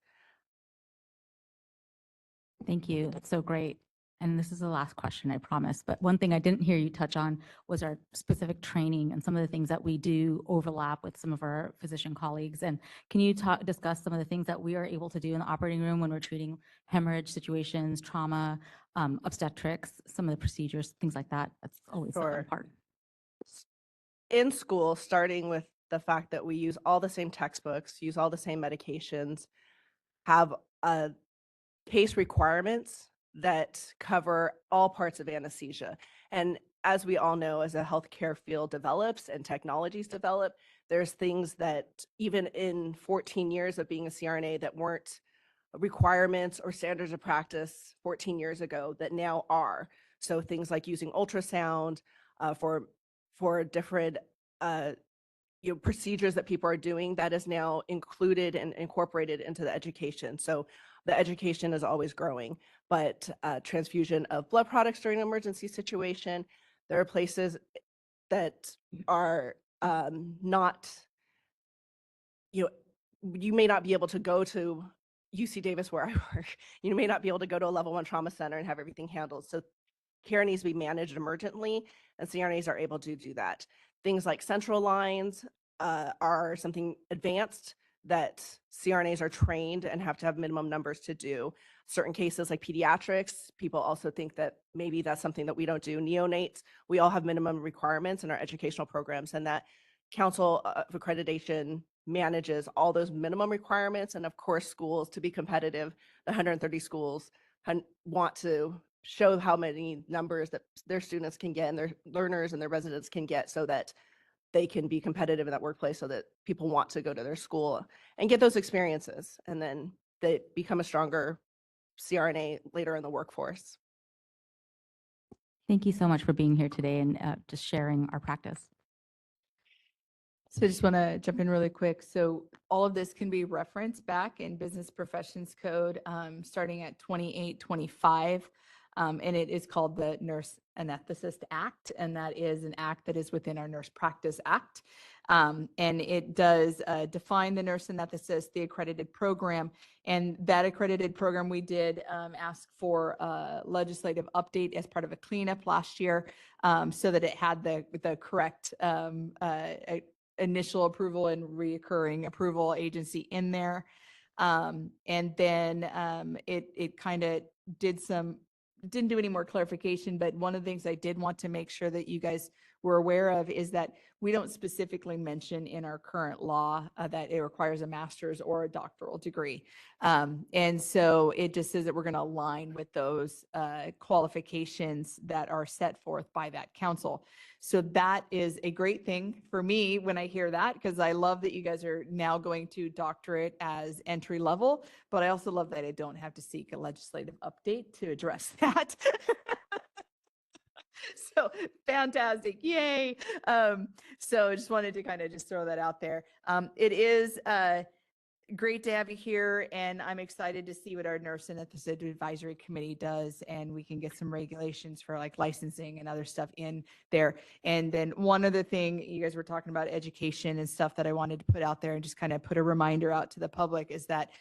Thank you. That's so great. And this is the last question, I promise. But one thing I didn't hear you touch on was our specific training and some of the things that we do overlap with some of our physician colleagues. And can you discuss some of the things that we are able to do in the operating room when we're treating hemorrhage situations, trauma, obstetrics, some of the procedures, things like that? That's always a fun part. In school, starting with the fact that we use all the same textbooks, use all the same medications, have case requirements that cover all parts of anesthesia. And as we all know, as a healthcare field develops and technologies develop, there's things that even in 14 years of being a CRNA that weren't requirements or standards of practice 14 years ago that now are. So things like using ultrasound for different procedures that people are doing, that is now included and incorporated into the education. So the education is always growing, but transfusion of blood products during an emergency situation, there are places that are not, you may not be able to go to UC Davis where I work. You may not be able to go to a level 1 trauma center and have everything handled. So care needs to be managed emergently, and CRNAs are able to do that. Things like central lines are something advanced that CRNAs are trained and have to have minimum numbers to do. Certain cases like pediatrics, people also think that maybe that's something that we don't do. Neonates, we all have minimum requirements in our educational programs, and that Council of Accreditation manages all those minimum requirements. And of course, schools, to be competitive, the 130 schools want to show how many numbers that their students can get and their learners and their residents can get, so that they can be competitive in that workplace, so that people want to go to their school and get those experiences. And then they become a stronger CRNA later in the workforce. Thank you so much for being here today and just sharing our practice. So I just want to jump in really quick. So all of this can be referenced back in Business Professions Code, starting at 2825. And it is called the Nurse Anesthetist Act, and that is an act that is within our Nurse Practice Act. And it does define the nurse anesthetist, the accredited program, and that accredited program we did ask for a legislative update as part of a cleanup last year, so that it had the correct initial approval and reoccurring approval agency in there. And then it kind of didn't do any more clarification, but one of the things I did want to make sure that you guys were aware of is that we don't specifically mention in our current law that it requires a master's or a doctoral degree. And so it just says that we're going to align with those qualifications that are set forth by that council. So that is a great thing for me when I hear that, because I love that you guys are now going to doctorate as entry level, but I also love that I don't have to seek a legislative update to address that. So fantastic. Yay. So I just wanted to kind of just throw that out there. It is great to have you here, and I'm excited to see what our Nurse and Ethicist Advisory Committee does, and we can get some regulations for like licensing and other stuff in there. And then one other thing, you guys were talking about education and stuff that I wanted to put out there and just kind of put a reminder out to the public is that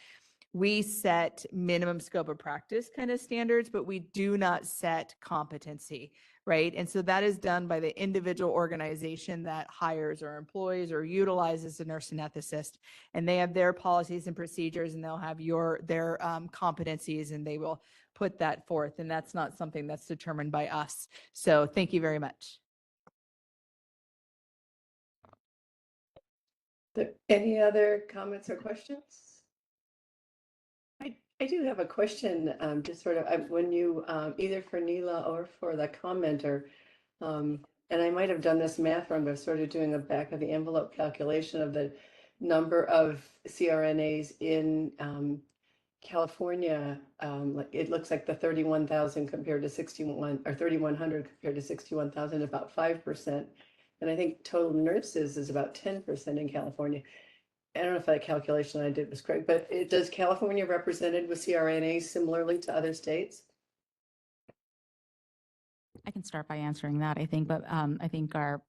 we set minimum scope of practice kind of standards, but we do not set competency, right? And so that is done by the individual organization that hires or employs or utilizes a nurse anesthetist, and they have their policies and procedures, and they'll have their competencies, and they will put that forth. And that's not something that's determined by us. So thank you very much. Any other comments or questions? I do have a question, just sort of when you either for Neela or for the commenter, and I might have done this math wrong, but sort of doing a back of the envelope calculation of the number of CRNAs in California. Like it looks like the 31,000 compared to 61, or 3,100 compared to 61,000, about 5%. And I think total nurses is about 10% in California. I don't know if that calculation I did was correct, but does California represented with CRNAs similarly to other states? I can start by answering that, I think, but I think the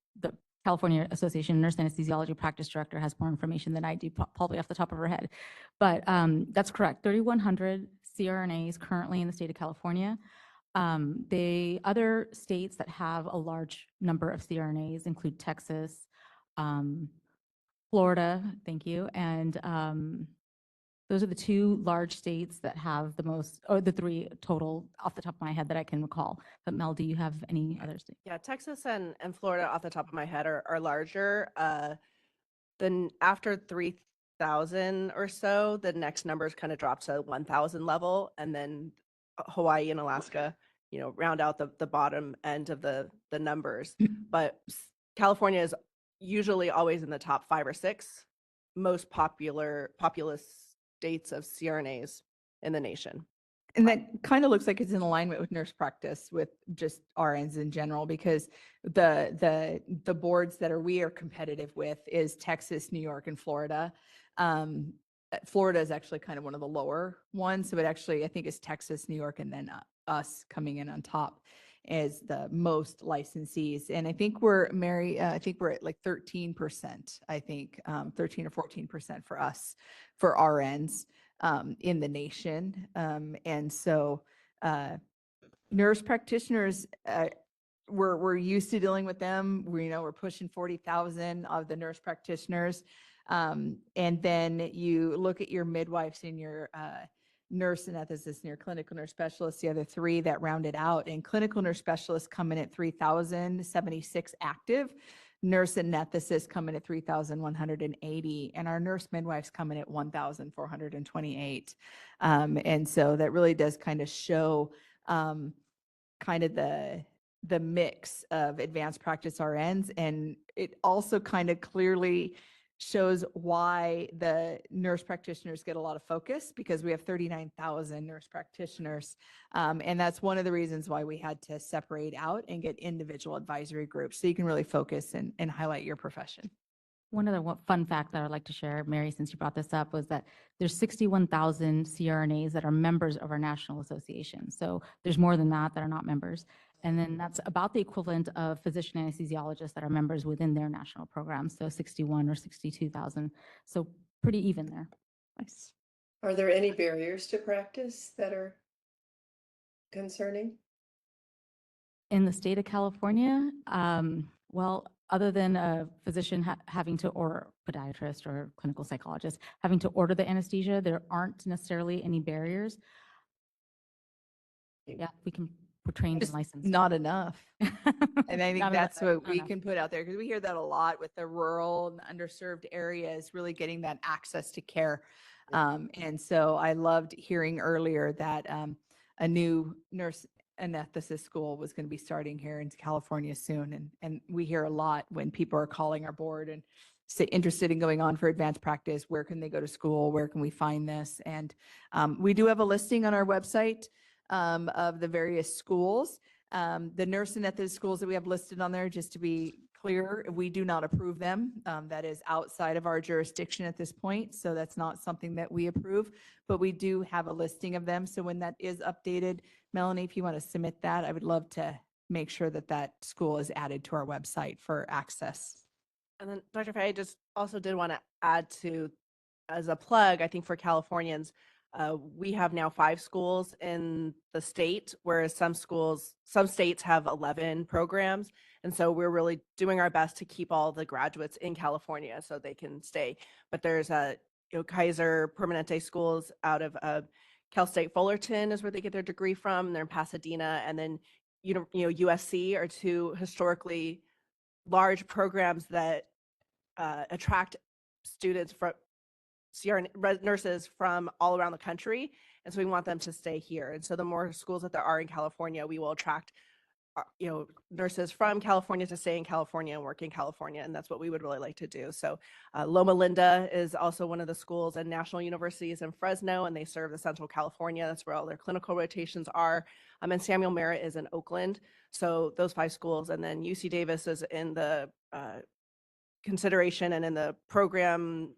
California Association of Nurse Anesthesiology Practice Director has more information than I do, probably off the top of her head. But that's correct. 3,100 CRNAs currently in the state of California. The other states that have a large number of CRNAs include Texas, Florida, thank you, and those are the two large states that have the most, or the three total off the top of my head that I can recall. But Mel, do you have any other states? Yeah, Texas and Florida off the top of my head are larger. Then after 3,000 or so, the next numbers kind of drop to 1,000 level, and then Hawaii and Alaska, round out the bottom end of the numbers. But California is usually always in the top 5 or 6 most populous states of CRNAs in the nation. And that kind of looks like it's in alignment with nurse practice, with just RNs in general, because the boards that we are competitive with is Texas, New York, and Florida. Florida is actually kind of one of the lower ones. So it actually, I think, is Texas, New York, and then us coming in on top as the most licensees. And I think I think we're at like 13%, I think 13 or 14% for us, for RNs in the nation. And so nurse practitioners, we're used to dealing with them. We're pushing 40,000 of the nurse practitioners. And then you look at your midwives and your nurse anesthetists and your clinical nurse specialists, the other three that round it out. And clinical nurse specialists come in at 3,076 active. Nurse anesthetists come in at 3,180, and our nurse midwives come in at 1,428. And so that really does kind of show kind of the mix of advanced practice RNs. And it also kind of clearly shows why the nurse practitioners get a lot of focus, because we have 39,000 nurse practitioners. And that's one of the reasons why we had to separate out and get individual advisory groups, so you can really focus and highlight your profession. One other fun fact that I'd like to share, Mary, since you brought this up, was that there's 61,000 CRNAs that are members of our national association. So there's more than that are not members. And then that's about the equivalent of physician anesthesiologists that are members within their national program. So 61 or 62,000. So pretty even there. Nice. Are there any barriers to practice that are concerning? In the state of California, well, other than a physician having to, or podiatrist or clinical psychologist, having to order the anesthesia, there aren't necessarily any barriers. Yeah, we're trained and Just licensed. not enough. And I think Not enough, that's what not we enough. can put out there, because we hear that a lot with the rural and underserved areas, really getting that access to care. And so I loved hearing earlier that a new nurse anesthetist school was going to be starting here in California soon. And we hear a lot when people are calling our board and say interested in going on for advanced practice, where can they go to school? Where can we find this? And we do have a listing on our website of the various schools. The nurse anesthetist schools that we have listed on there, just to be clear, we do not approve them. That is outside of our jurisdiction at this point, so that's not something that we approve, but we do have a listing of them. So when that is updated, Melanie, if you want to submit that, I would love to make sure that that school is added to our website for access. And then Dr. Fay, I just also did want to add to, as a plug, I think for Californians, we have now 5 schools in the state, whereas some states have 11 programs. And so we're really doing our best to keep all the graduates in California so they can stay. But there's Kaiser Permanente schools out of Cal State Fullerton is where they get their degree from. They're in Pasadena, and then USC are 2 historically large programs that attract students from nurses from all around the country. And so we want them to stay here. And so the more schools that there are in California, we will attract nurses from California to stay in California and work in California. And that's what we would really like to do. So Loma Linda is also one of the schools, and National University is in Fresno, and they serve the Central California. That's where all their clinical rotations are. And Samuel Merritt is in Oakland. So those 5 schools. And then UC Davis is in the consideration and in the program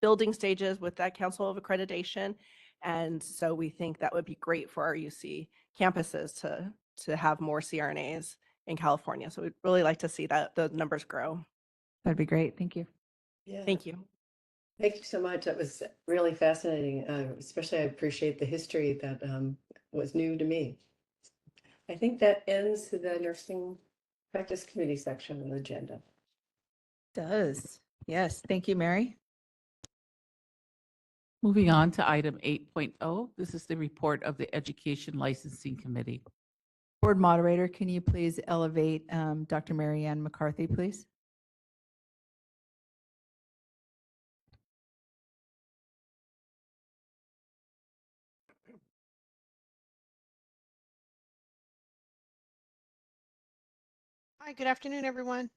building stages with that Council of Accreditation. And so we think that would be great for our UC campuses to have more CRNAs in California. So we'd really like to see that the numbers grow. That'd be great. Thank you. Yeah. Thank you. Thank you so much. That was really fascinating. Especially I appreciate the history that was new to me. I think that ends the nursing practice committee section of the agenda. Does. Yes. Thank you, Mary. Moving on to item 8.0, this is the report of the Education Licensing Committee. Board moderator, can you please elevate Dr. Mary Ann McCarthy, please? Hi, good afternoon, everyone.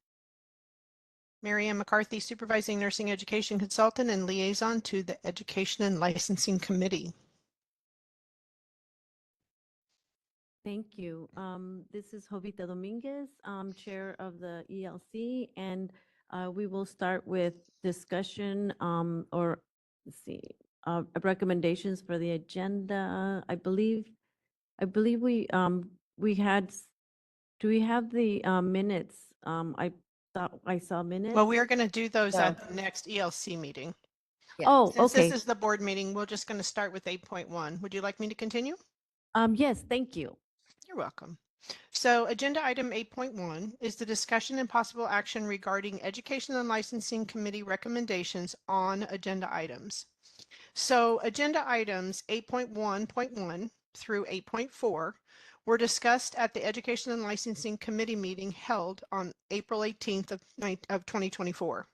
Mary Ann McCarthy, Supervising Nursing Education Consultant and Liaison to the Education and Licensing Committee. Thank you. This is Jovita Dominguez, Chair of the ELC, and we will start with discussion or let's see, recommendations for the agenda. I believe we had. Do we have the minutes? I thought I saw minutes. Well, we are going to do those Yeah. at the next ELC meeting. Oh, Since okay. this is the board meeting, we're just going to start with 8.1. Would you like me to continue? Yes, thank you. You're welcome. So agenda item 8.1 is the discussion and possible action regarding Education and Licensing Committee recommendations on agenda items. So agenda items 8.1.1 through 8.4 were discussed at the Education and Licensing Committee meeting held on April 18th of 2024.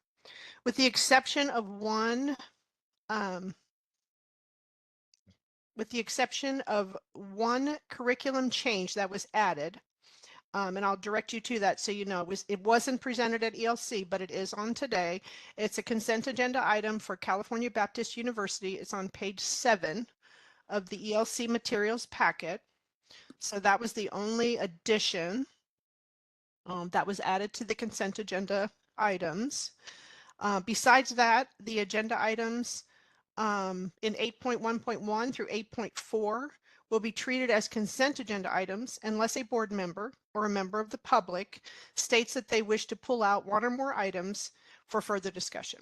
With the exception of one curriculum change that was added, and I'll direct you to that so you know, it wasn't presented at ELC, but it is on today. It's a consent agenda item for California Baptist University. It's on page 7 of the ELC materials packet. So that was the only addition that was added to the consent agenda items. Besides that, the agenda items in 8.1.1 through 8.4 will be treated as consent agenda items unless a board member or a member of the public states that they wish to pull out one or more items for further discussion.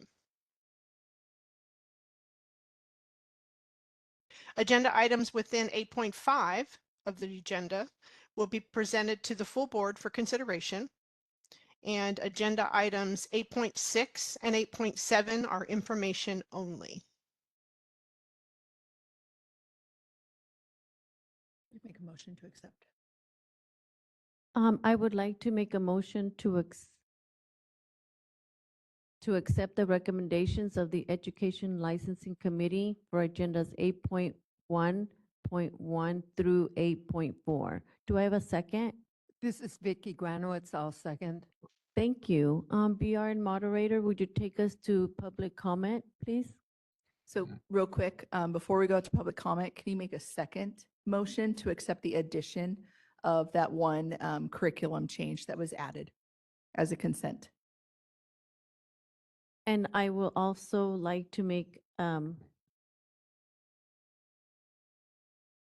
Agenda items within 8.5 of the agenda will be presented to the full board for consideration. And agenda items 8.6 and 8.7 are information only. Make a motion to accept. I would like to make a motion to accept the recommendations of the Education Licensing Committee for agendas 8.1.1 through 8.4. Do I have a second? This is Vicky Granowitz. I'll second. Thank you. BRN moderator, would you take us to public comment, please? So real quick, before we go to public comment, can you make a second motion to accept the addition of that one curriculum change that was added as a consent? And I will also like to make,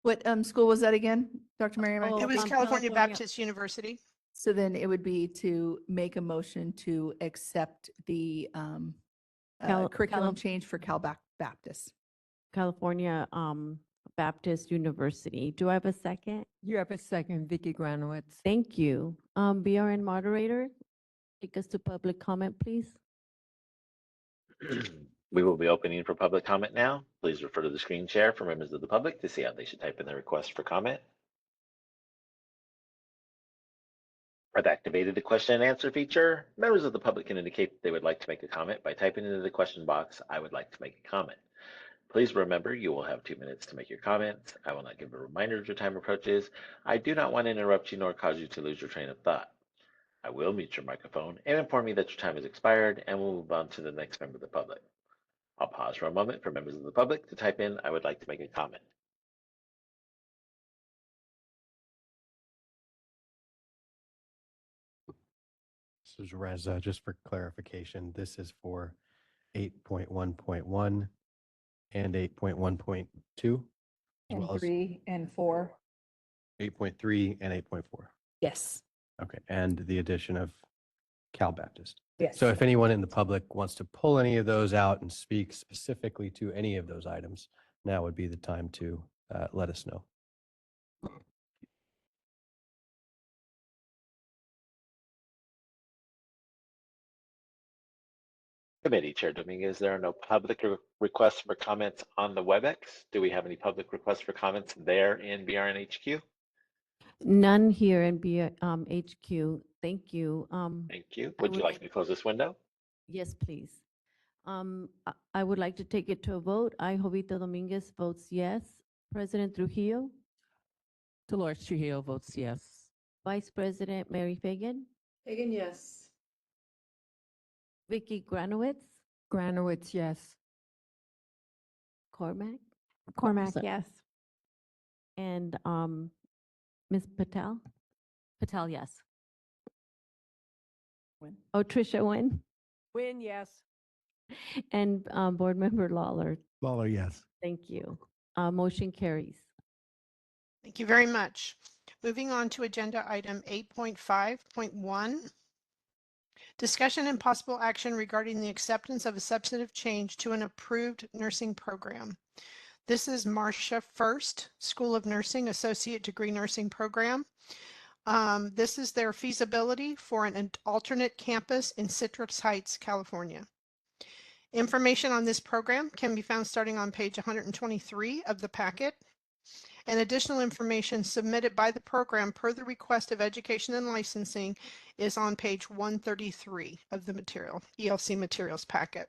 What school was that again, Dr. Mary? Oh, It was from California California. Baptist University. So then it would be to make a motion to accept the curriculum change for Baptist. California Baptist University. Do I have a second? You have a second, Vicky Granowitz. Thank you. BRN moderator, take us to public comment, please. We will be opening for public comment now. Please refer to the screen share for members of the public to see how they should type in their request for comment. I've activated the question and answer feature. Members of the public can indicate that they would like to make a comment by typing into the question box, "I would like to make a comment." Please remember, you will have 2 minutes to make your comments. I will not give a reminder as your time approaches. I do not want to interrupt you nor cause you to lose your train of thought. I will mute your microphone and inform you that your time has expired, and we'll move on to the next member of the public. I'll pause for a moment for members of the public to type in, "I would like to make a comment." This is Reza, just for clarification, this is for 8.1.1 and 8.1.2, as And well as 3 and 4. 8.3 and 8.4. Yes. Okay, and the addition of Cal Baptist. Yes. So if anyone in the public wants to pull any of those out and speak specifically to any of those items, now would be the time to let us know. Committee Chair Dominguez, there are no public requests for comments on the WebEx. Do we have any public requests for comments there in BRN HQ? None here in HQ. Thank you. Thank you. I Would you would like me to close this window? Yes, please. I would like to take it to a vote. I, Jovita Dominguez, votes yes. President Trujillo, Dolores Trujillo votes yes. Vice President Mary Fagan, Hagan, yes. Vicky Granowitz, Granowitz, yes. Cormac, Cormac, So- yes. and Ms. Patel. Patel, yes. Oh, Tricia Nguyen, Win, yes. and Board Member Lawler. Lawler, yes. Thank you. Motion carries. Thank you very much. Moving on to agenda item 8.5.1. Discussion and possible action regarding the acceptance of a substantive change to an approved nursing program. This is Marcia First, School of Nursing Associate Degree Nursing Program. This is their feasibility for an alternate campus in Citrus Heights, California. Information on this program can be found starting on page 123 of the packet. And additional information submitted by the program per the request of Education and Licensing is on page 133 of the ELC materials packet.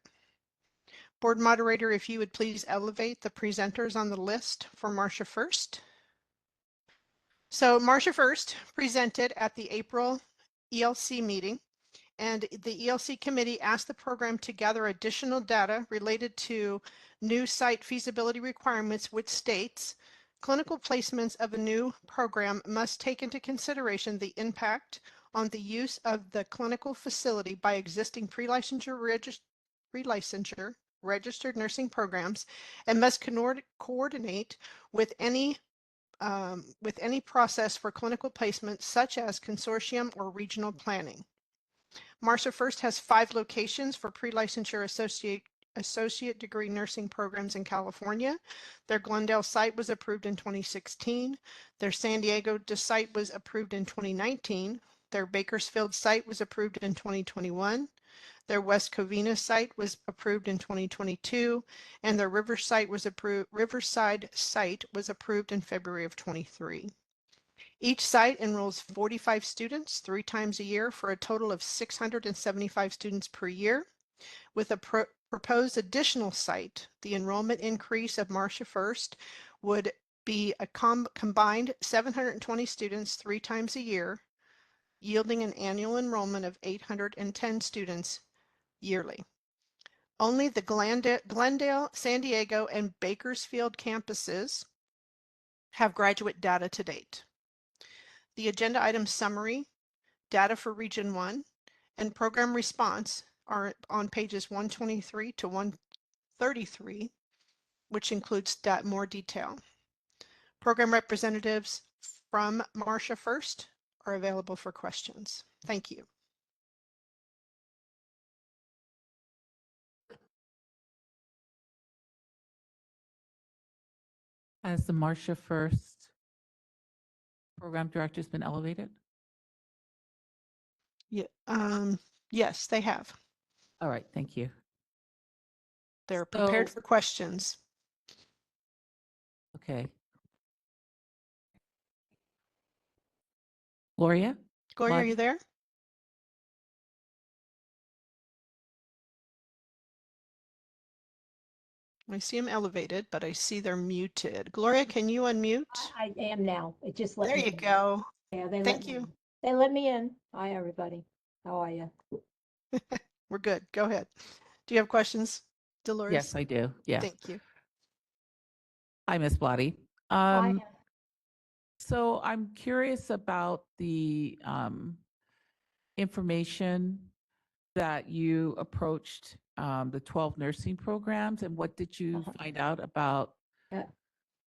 Board moderator, if you would please elevate the presenters on the list for Marcia First. So Marcia First presented at the April ELC meeting, and the ELC committee asked the program to gather additional data related to new site feasibility requirements, which states clinical placements of a new program must take into consideration the impact on the use of the clinical facility by existing pre-licensure registered nursing programs and must coordinate with any process for clinical placement, such as consortium or regional planning. Marcia First has 5 locations for pre-licensure associate degree nursing programs in California. Their Glendale site was approved in 2016. Their San Diego site was approved in 2019. Their Bakersfield site was approved in 2021. Their West Covina site was approved in 2022, and their Riverside site was approved in February of 23. Each site enrolls 45 students 3 times a year for a total of 675 students per year. With a proposed additional site, the enrollment increase of Marcia First would be a combined 720 students 3 times a year, yielding an annual enrollment of 810 students yearly. Only the Glendale, San Diego, and Bakersfield campuses have graduate data to date. The agenda item summary, data for Region 1, and program response are on pages 123 to 133, which includes more detail. Program representatives from Marcia First are available for questions. Thank you. Has the Marcia First program director's been elevated? Yeah, yes, they have. All right, thank you. They're prepared So- for questions. Okay. Gloria? Gloria, are Lodge? you there? I see them elevated, but I see they're muted. Gloria, can you unmute? I am now. It just let There me you in. go. Yeah, they let Thank me you. in. They let me in. Hi, everybody. How are you? We're good. Go ahead. Do you have questions, Dolores? Yes, I do. Yeah. Thank you. Hi, Ms. Blotty. Hi. So I'm curious about the information that you approached the 12 nursing programs, and what did you find out about Yeah.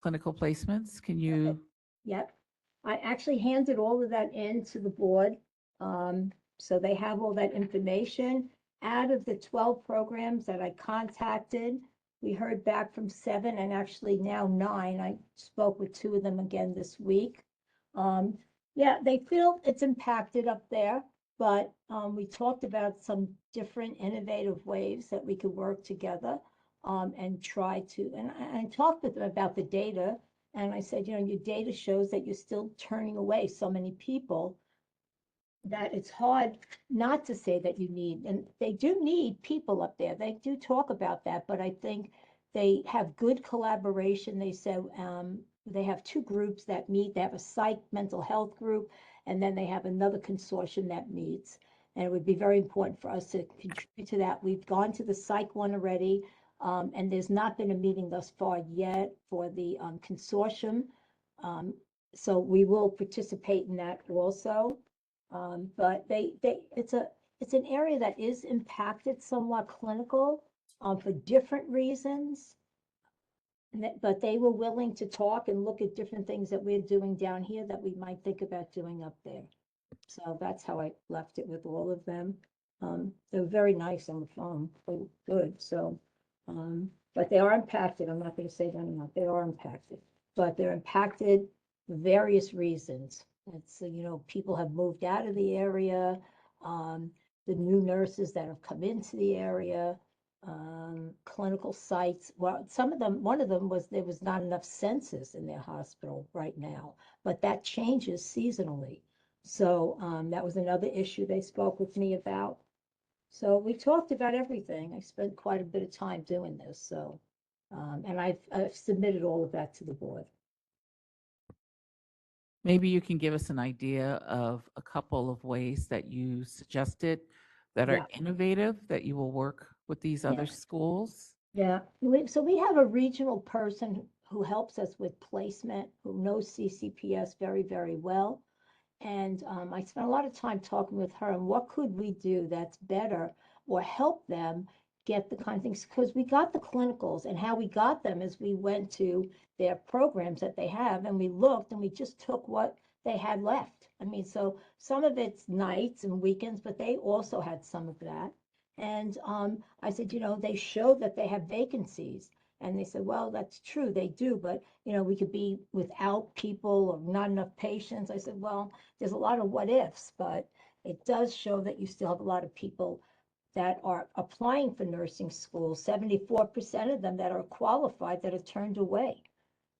clinical placements? Can you? Yep. I actually handed all of that in to the board. So they have all that information. Out of the 12 programs that I contacted, we heard back from 7 and actually now 9. I spoke with 2 of them again this week. Yeah, they feel it's impacted up there, but we talked about some different innovative ways that we could work together and try to, and I talked with them about the data. And I said, you know, your data shows that you're still turning away so many people that it's hard not to say that you need, and they do need people up there. They do talk about that, but I think they have good collaboration. They said they have 2 groups that meet. They have a psych mental health group, and then they have another consortium that meets. And it would be very important for us to contribute to that. We've gone to the psych one already. And there's not been a meeting thus far yet for the consortium. So we will participate in that also. But it's an area that is impacted somewhat clinical for different reasons. But they were willing to talk and look at different things that we're doing down here that we might think about doing up there. So that's how I left it with all of them. They were very nice on the phone, they were good, so. But they are impacted. I'm not going to say they're not. They are impacted, but they're impacted for various reasons. It's, you know, people have moved out of the area, the new nurses that have come into the area, clinical sites. Well, some of them, one of them was there was not enough census in their hospital right now, but that changes seasonally. So that was another issue they spoke with me about. So we talked about everything. I spent quite a bit of time doing this, so, and I've submitted all of that to the board. Maybe you can give us an idea of a couple of ways that you suggested that are Yeah. innovative, that you will work with these other Yeah. schools? Yeah, so we have a regional person who helps us with placement, who knows CCPS very, very well. And I spent a lot of time talking with her and what could we do that's better or help them get the kind of things, because we got the clinicals, and how we got them is we went to their programs that they have and we looked and we just took what they had left. I mean, so some of it's nights and weekends, but they also had some of that. And I said, you know, they show that they have vacancies. And they said, well, that's true, they do, but, you know, we could be without people or not enough patients. I said, well, there's a lot of what ifs, but it does show that you still have a lot of people that are applying for nursing schools, 74% of them that are qualified that are turned away.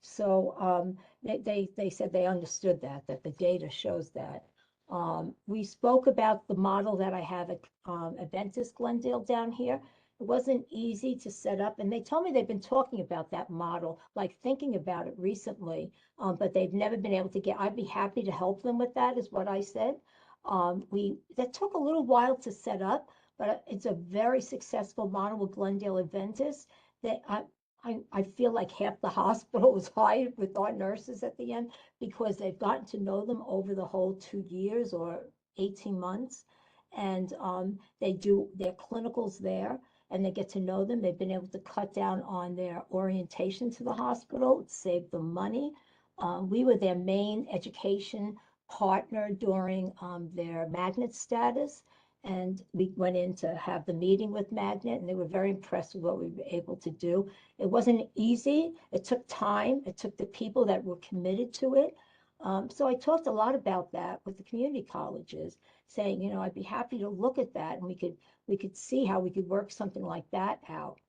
So they said they understood that the data shows that. We spoke about the model that I have at Adventist Glendale down here. It wasn't easy to set up, and they told me they've been talking about that model, like thinking about it recently, but they've never been able to get. I'd be happy to help them with that, is what I said. That took a little while to set up, but it's a very successful model with Glendale Adventist that I feel like half the hospital was hired with our nurses at the end because they've gotten to know them over the whole 2 years or 18 months. And they do their clinicals there and they get to know them. They've been able to cut down on their orientation to the hospital, save them money. We were their main education partner during their magnet status. And we went in to have the meeting with Magnet, and they were very impressed with what we were able to do. It wasn't easy. It took time. It took the people that were committed to it. So I talked a lot about that with the community colleges, saying, you know, I'd be happy to look at that, and we could see how we could work something like that out.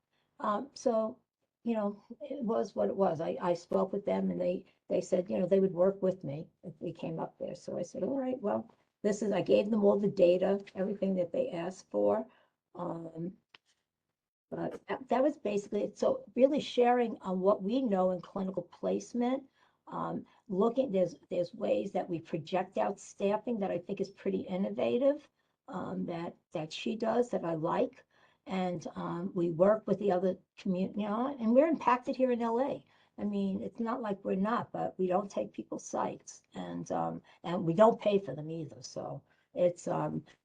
So, you know, it was what it was. I spoke with them, and they said, you know, they would work with me if we came up there. So I said, all right, well. I gave them all the data, everything that they asked for. But that was basically it. So really sharing on what we know in clinical placement, there's ways that we project out staffing that I think is pretty innovative, that she does that I like. And we work with the other community, you know, and we're impacted here in LA. I mean, it's not like we're not, but we don't take people's sites and we don't pay for them either. So it's,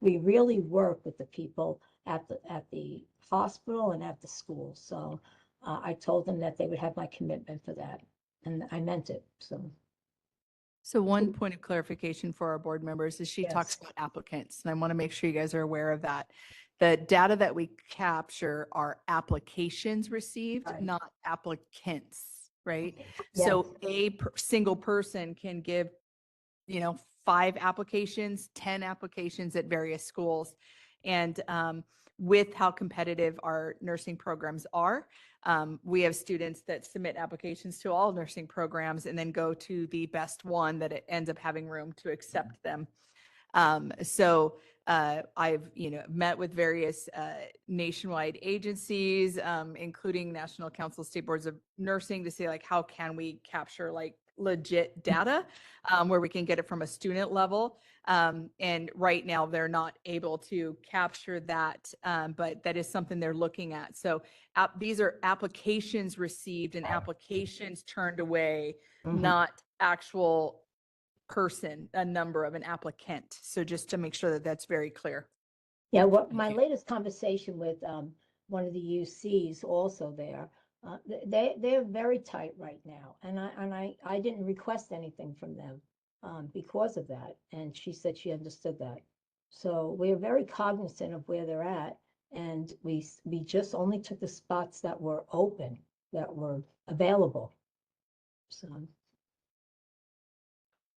we really work with the people at the hospital and at the school. So I told them that they would have my commitment for that, and I meant it, so. So one point of clarification for our board members is she talks Yes. about applicants, and I want to make sure you guys are aware of that. The data that we capture are applications received, Right. not applicants, right? Yes. So single person can give, you know, 5 applications, 10 applications at various schools. And with how competitive our nursing programs are, we have students that submit applications to all nursing programs and then go to the best one that it ends up having room to accept them. So I've, you know, met with various nationwide agencies, including National Council of State Boards of Nursing, to say like, how can we capture like legit data where we can get it from a student level. And right now they're not able to capture that, but that is something they're looking at. So these are applications received and applications turned away, not actual person, a number of an applicant. So just to make sure that that's very clear. Yeah, what my latest conversation with one of the UCs also there, they're very tight right now, and I didn't request anything from them because of that, and she said she understood that. So we're very cognizant of where they're at, and we just only took the spots that were open, that were available. So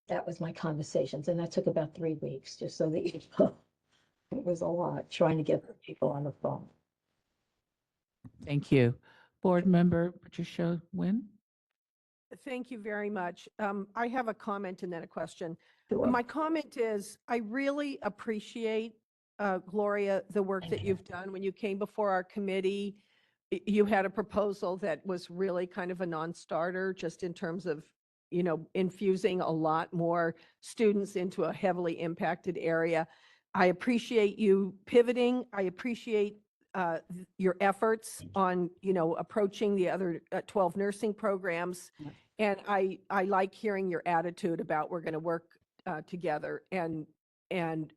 that was my conversations, and that took about 3 weeks, just so that you know. It was a lot trying to get the people on the phone. Thank you. Board Member Patricia Nguyen. Thank you very much. I have a comment and then a question. Sure. My comment is, I really appreciate, Gloria, the work that you've done. When you came before our committee, you had a proposal that was really kind of a non-starter, just in terms of, you know, infusing a lot more students into a heavily impacted area. I appreciate you pivoting. I appreciate your efforts on, you know, approaching the other 12 nursing programs. And I like hearing your attitude about we're going to work together and,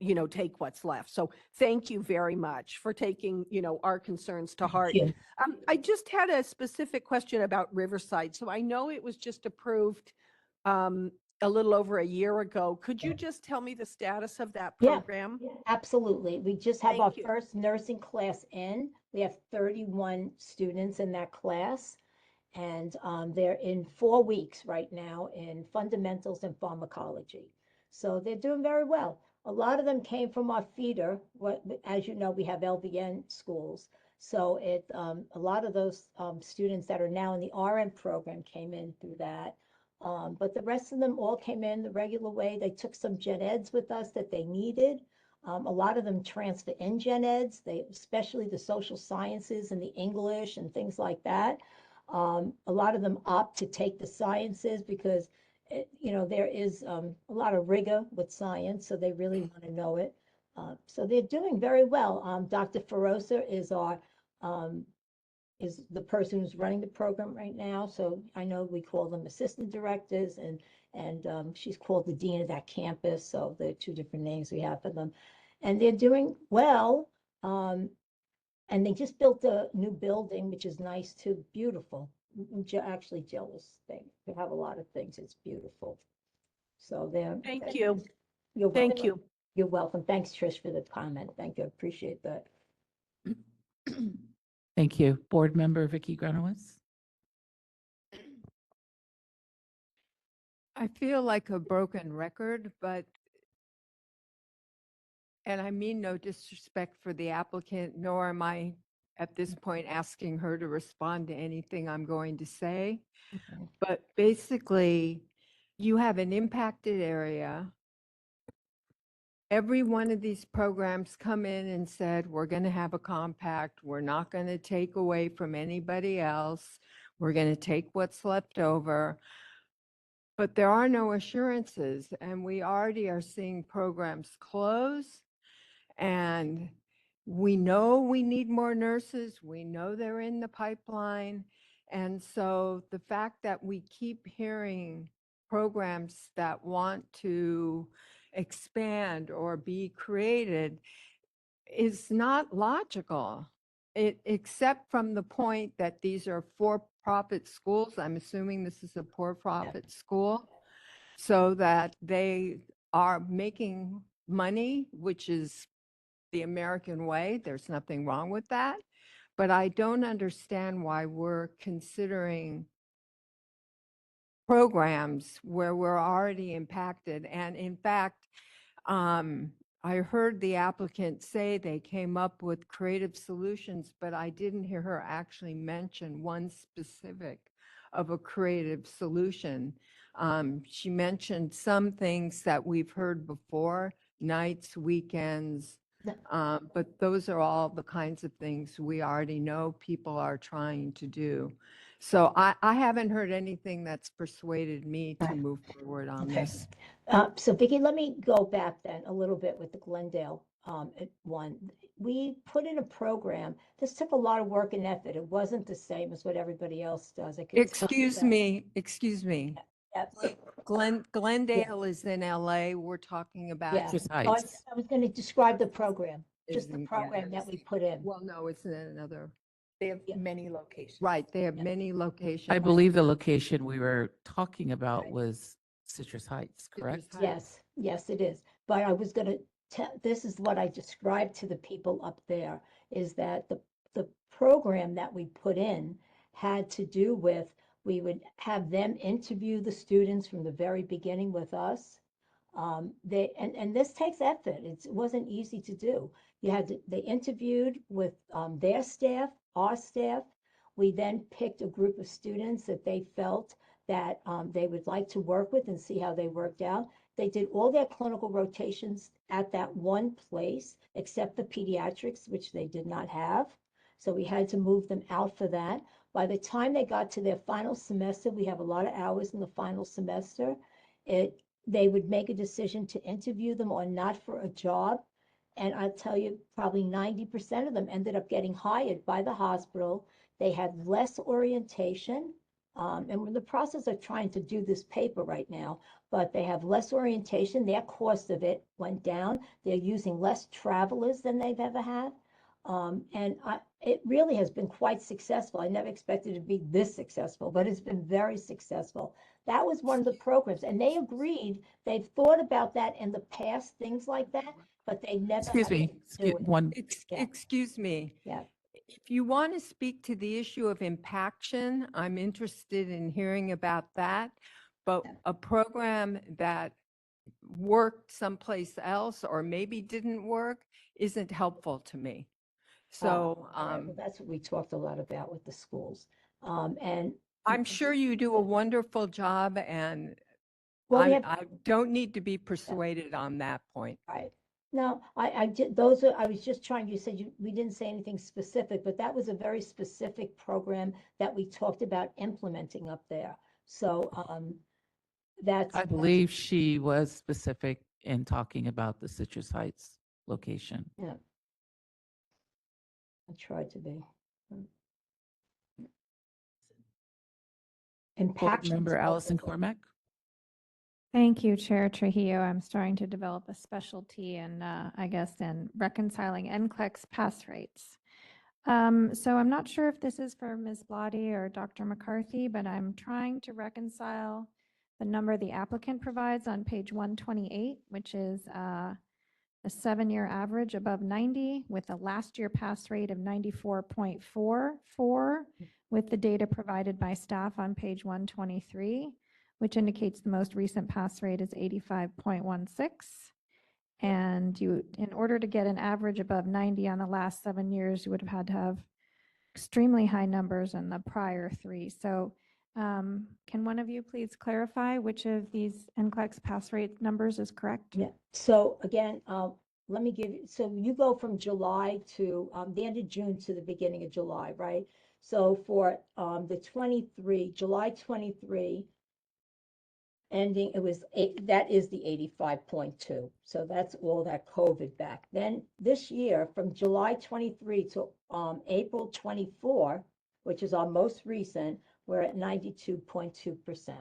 you know, take what's left. So thank you very much for taking, you know, our concerns to heart. you. I just had a specific question about Riverside. So I know it was just approved a little over a year ago. Could you just tell me the status of that Yeah. program? Absolutely. We just have our Thank you. first nursing class in. We have 31 students in that class. And they're in 4 weeks right now in fundamentals and pharmacology. So they're doing very well. A lot of them came from our feeder. As you know, we have LVN schools. So a lot of those students that are now in the RN program came in through that. But the rest of them all came in the regular way. They took some gen eds with us that they needed. A lot of them transfer in gen eds, especially the social sciences and the English and things like that. A lot of them opt to take the sciences because, there is a lot of rigor with science, so they really want to know it. So they're doing very well. Dr. Ferosa is the person who's running the program right now. So I know we call them assistant directors, and she's called the dean of that campus. So there are 2 different names we have for them, and they're doing well. And they just built a new building, which is nice too, beautiful. Actually jealous thing. They have a lot of things. It's beautiful. So they're. Thank you. You're Thank welcome. you. You're welcome. Thanks, Trish, for the comment. Thank you. I appreciate that. Thank you. Board Member Vicky Granowitz. I feel like a broken record, and I mean no disrespect for the applicant, nor am I at this point asking her to respond to anything I'm going to say. But basically, you have an impacted area. Every one of these programs come in and said, we're going to have a compact. We're not going to take away from anybody else. We're going to take what's left over. But there are no assurances, and we already are seeing programs close. And we know we need more nurses. We know they're in the pipeline. And so the fact that we keep hearing programs that want to expand or be created is not logical, except from the point that these are for-profit schools. I'm assuming this is a for-profit school, so that they are making money, which is the American way. There's nothing wrong with that. But I don't understand why we're considering programs where we're already impacted. And in fact, I heard the applicant say they came up with creative solutions, but I didn't hear her actually mention one specific of a creative solution. She mentioned some things that we've heard before, nights, weekends, but those are all the kinds of things we already know people are trying to do. So I haven't heard anything that's persuaded me to move forward on this. So Vicki, let me go back then a little bit with the Glendale one. We put in a program. This took a lot of work and effort. It wasn't the same as what everybody else does. I could tell you Excuse me. that. Glendale is in LA. We're talking about. Yeah. I was going to describe the program, just the Isn't- program that we put in. Well, no, it's in another. They have many locations. Right, they have many locations. I believe the location we were talking about was Citrus Heights, correct? Yes, yes, it is. But I was going to tell, this is what I described to the people up there, is that the program that we put in had to do with, we would have them interview the students from the very beginning with us. And this takes effort. It wasn't easy to do. They interviewed with their staff, our staff. We then picked a group of students that they felt that they would like to work with and see how they worked out. They did all their clinical rotations at that one place, except the pediatrics, which they did not have. So we had to move them out for that. By the time they got to their final semester, we have a lot of hours in the final semester. They would make a decision to interview them or not for a job. And I'll tell you, probably 90% of them ended up getting hired by the hospital. They had less orientation. And we're in the process of trying to do this paper right now, but they have less orientation. Their cost of it went down. They're using less travelers than they've ever had. It really has been quite successful. I never expected it to be this successful, but it's been very successful. That was one of the programs, and they agreed. They've thought about that in the past, things like that, but they never. Excuse me, do it. one. Excuse me. Yeah. If you want to speak to the issue of impaction, I'm interested in hearing about that. But a program that worked someplace else or maybe didn't work isn't helpful to me. So all right, well, that's what we talked a lot about with the schools. And I'm sure you do a wonderful job, and Well, we I don't need to be persuaded on that point. right. No, I was just trying, you said we didn't say anything specific, but that was a very specific program that we talked about implementing up there. So, I believe she was specific in talking about the Citrus Heights location. Yeah. I tried to be. Board Impact. Member Allison Cormack. Thank you, Chair Trujillo. I'm starting to develop a specialty in, I guess, in reconciling NCLEX pass rates. So I'm not sure if this is for Ms. Blotti or Dr. McCarthy, but I'm trying to reconcile the number the applicant provides on page 128, which is a 7-year average above 90 with a last year pass rate of 94.44 with the data provided by staff on page 123, which indicates the most recent pass rate is 85.16. And in order to get an average above 90 on the last 7 years, you would have had to have extremely high numbers in the prior 3. So can one of you please clarify which of these NCLEX pass rate numbers is correct? Yeah, so again, let me give you, so you go from July to the end of June to the beginning of July, right? So for the July 23 ending, it was that is the 85.2. So that's all that COVID back. Then this year, from July 23 to April 24, which is our most recent, we're at 92.2%.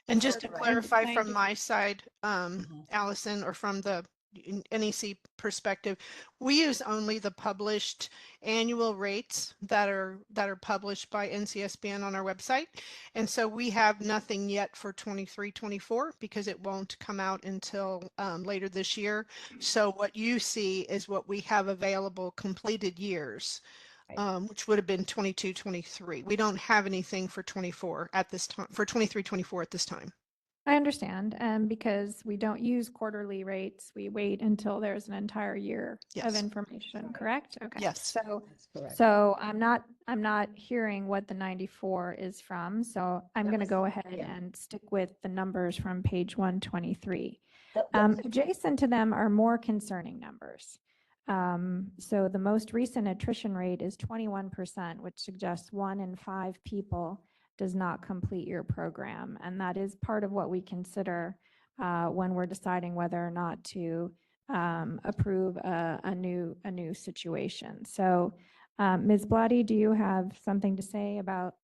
And just to clarify from my side, Allison, or from the NEC perspective, we use only the published annual rates that are published by NCSBN on our website. And so we have nothing yet for 23-24 because it won't come out until later this year. So what you see is what we have available completed years. Which would have been 22-23. We don't have anything for 24 at this time, for 23-24 at this time. I understand, because we don't use quarterly rates. We wait until there's an entire year of information, correct? Okay. Yes. So I'm not hearing what the 94 is from. So I'm going to go ahead and stick with the numbers from page 123. Adjacent to them are more concerning numbers. So the most recent attrition rate is 21%, which suggests 1 in 5 people does not complete your program. And that is part of what we consider when we're deciding whether or not to approve a new situation. So Ms. Blotti, do you have something to say about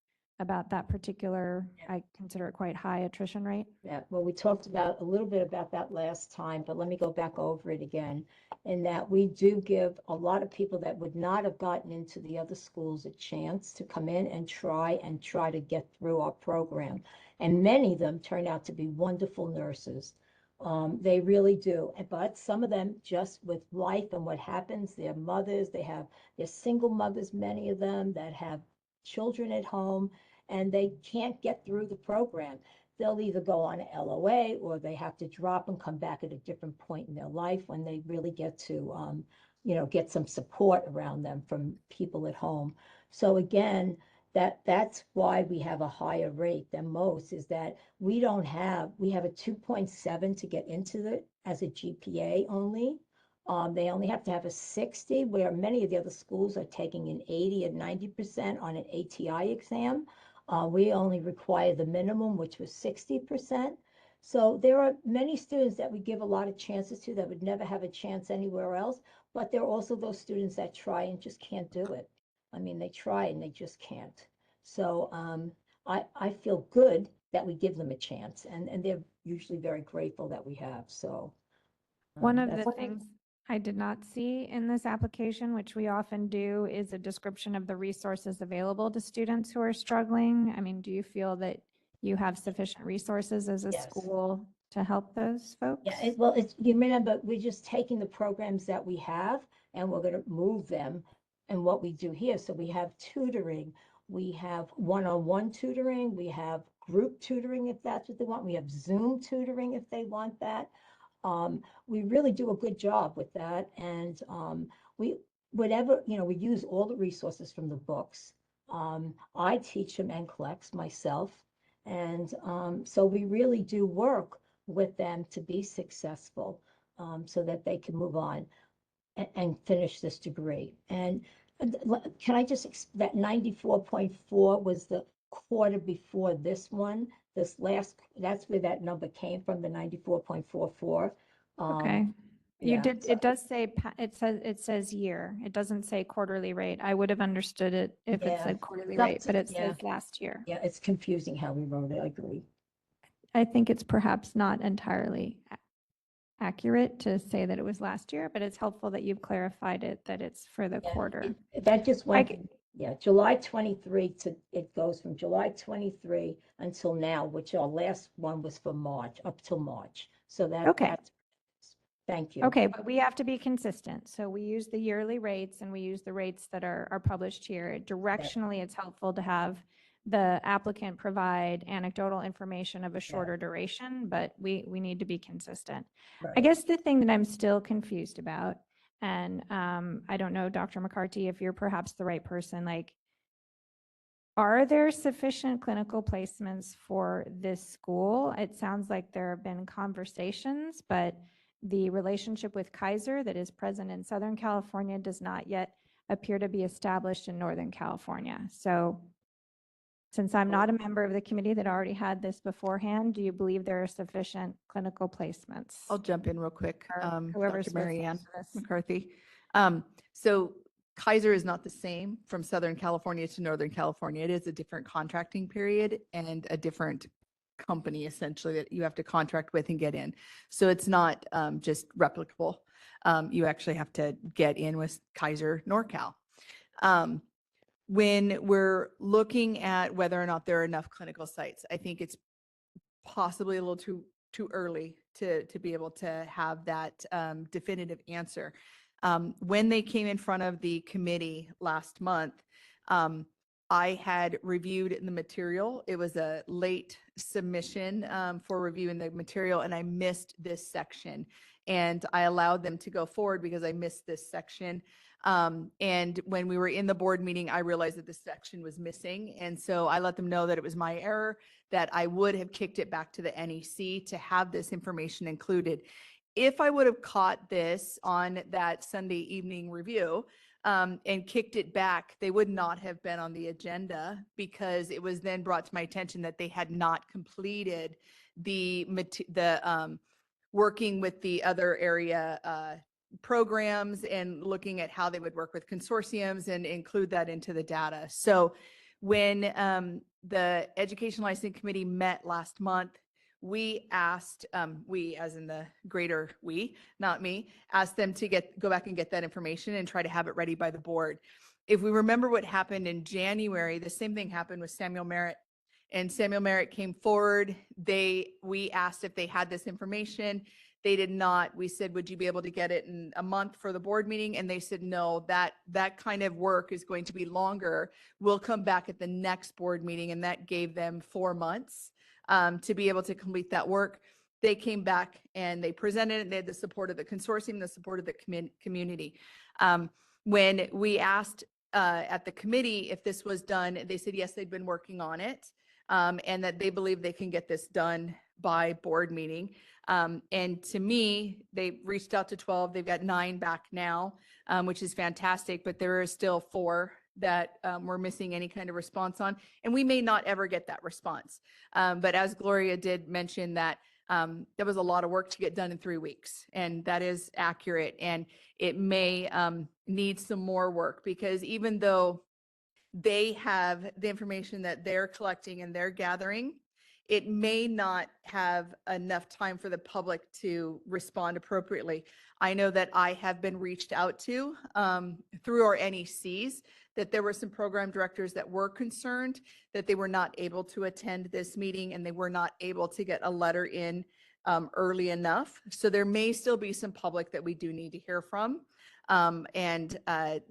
that particular, I consider it quite high attrition rate? Yeah, well, we talked about a little bit about that last time, but let me go back over it again. In that we do give a lot of people that would not have gotten into the other schools a chance to come in and try to get through our program. And many of them turn out to be wonderful nurses. They really do. But some of them, just with life and what happens, they're mothers, they're single mothers, many of them that have children at home, and they can't get through the program. They'll either go on a LOA or they have to drop and come back at a different point in their life when they really get to, get some support around them from people at home. So again, that's why we have a higher rate than most, is that we have a 2.7 to get into it as a GPA only. They only have to have a 60, where many of the other schools are taking an 80 and 90% on an ATI exam. We only require the minimum, which was 60%. So there are many students that we give a lot of chances to that would never have a chance anywhere else, but there are also those students that try and just can't do it. I mean, they try and they just can't. So I feel good that we give them a chance, and they're usually very grateful that we have. So one of that's- the things I did not see in this application, which we often do, is a description of the resources available to students who are struggling. I mean, do you feel that you have sufficient resources as a school to help those folks? Yeah, well, you remember, we're just taking the programs that we have and we're going to move them and what we do here. So we have tutoring, we have one-on-one tutoring, we have group tutoring if that's what they want, we have Zoom tutoring if they want that. We really do a good job with that, and whatever, we use all the resources from the books. I teach them NCLEX myself, and so we really do work with them to be successful, so that they can move on and finish this degree. And can I just, that 94.4 was the quarter before this one, this last, that's where that number came from, the 94.44. Okay. You yeah, did, so- it does say, it says year. It doesn't say quarterly rate. I would have understood it if it Yeah, said quarterly some- rate, but it yeah. says last year. Yeah, it's confusing how we wrote it, I agree. I think it's perhaps not entirely accurate to say that it was last year, but it's helpful that you've clarified it, that it's for the quarter. That just went, c- yeah, July 23 to, it goes from July 23 until now, which our last one was for March, up till March. So Okay. that's, thank you. Okay, but we have to be consistent. So we use the yearly rates and we use the rates that are published here. Directionally, it's helpful to have the applicant provide anecdotal information of a shorter duration, but we need to be consistent. I Right. guess the thing that I'm still confused about, and I don't know, Dr. McCarthy, if you're perhaps the right person, like, are there sufficient clinical placements for this school? It sounds like there have been conversations, but the relationship with Kaiser that is present in Southern California does not yet appear to be established in Northern California. So since I'm not a member of the committee that already had this beforehand, do you believe there are sufficient clinical placements? I'll jump in real quick. whoever's Dr. supposed Mary to Ann answer this. McCarthy. So Kaiser is not the same from Southern California to Northern California. It is a different contracting period and a different company essentially that you have to contract with and get in. So it's not just replicable. You actually have to get in with Kaiser NorCal. When we're looking at whether or not there are enough clinical sites, I think it's possibly a little too early to be able to have that definitive answer. When they came in front of the committee last month, I had reviewed the material. It was a late submission for reviewing the material, and I missed this section. And I allowed them to go forward because I missed this section. And when we were in the board meeting, I realized that this section was missing. And so I let them know that it was my error, that I would have kicked it back to the NEC to have this information included. If I would have caught this on that Sunday evening review and kicked it back, they would not have been on the agenda because it was then brought to my attention that they had not completed the working with the other area programs and looking at how they would work with consortiums and include that into the data. So when the Education Licensing Committee met last month, we asked, we as in the greater we, not me, asked them to go back and get that information and try to have it ready by the board. If we remember what happened in January, the same thing happened with Samuel Merritt. And Samuel Merritt came forward. We asked if they had this information. They did not. We said, would you be able to get it in a month for the board meeting? And they said, no, that kind of work is going to be longer. We'll come back at the next board meeting. And that gave them 4 months to be able to complete that work. They came back and they presented it. They had the support of the consortium, the support of the community. When we asked at the committee if this was done, they said, yes, they'd been working on it and that they believe they can get this done by board meeting. And to me, they reached out to 12. They've got 9 back now, which is fantastic, but there are still 4 that we're missing any kind of response on. And we may not ever get that response. But as Gloria did mention that there was a lot of work to get done in 3 weeks, and that is accurate. And it may need some more work because even though they have the information that they're collecting and they're gathering, it may not have enough time for the public to respond appropriately. I know that I have been reached out to through our NECs, that there were some program directors that were concerned that they were not able to attend this meeting and they were not able to get a letter in early enough. So there may still be some public that we do need to hear from. And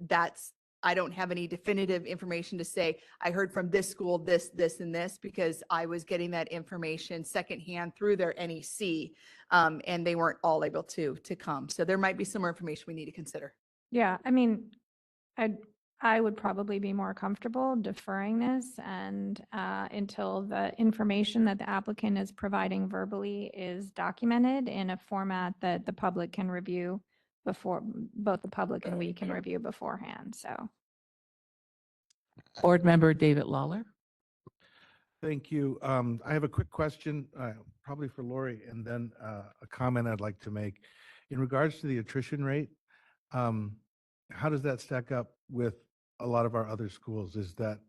that's I don't have any definitive information to say, I heard from this school, this, and this, because I was getting that information secondhand through their NEC. And they weren't all able to come. So there might be some more information we need to consider. Yeah, I mean, I would probably be more comfortable deferring this and until the information that the applicant is providing verbally is documented in a format that the public can review before, both the public and we can review beforehand, so. Board Member David Lawler. Thank you. I have a quick question, probably for Lori, and then a comment I'd like to make. In regards to the attrition rate, how does that stack up with a lot of our other schools? Is that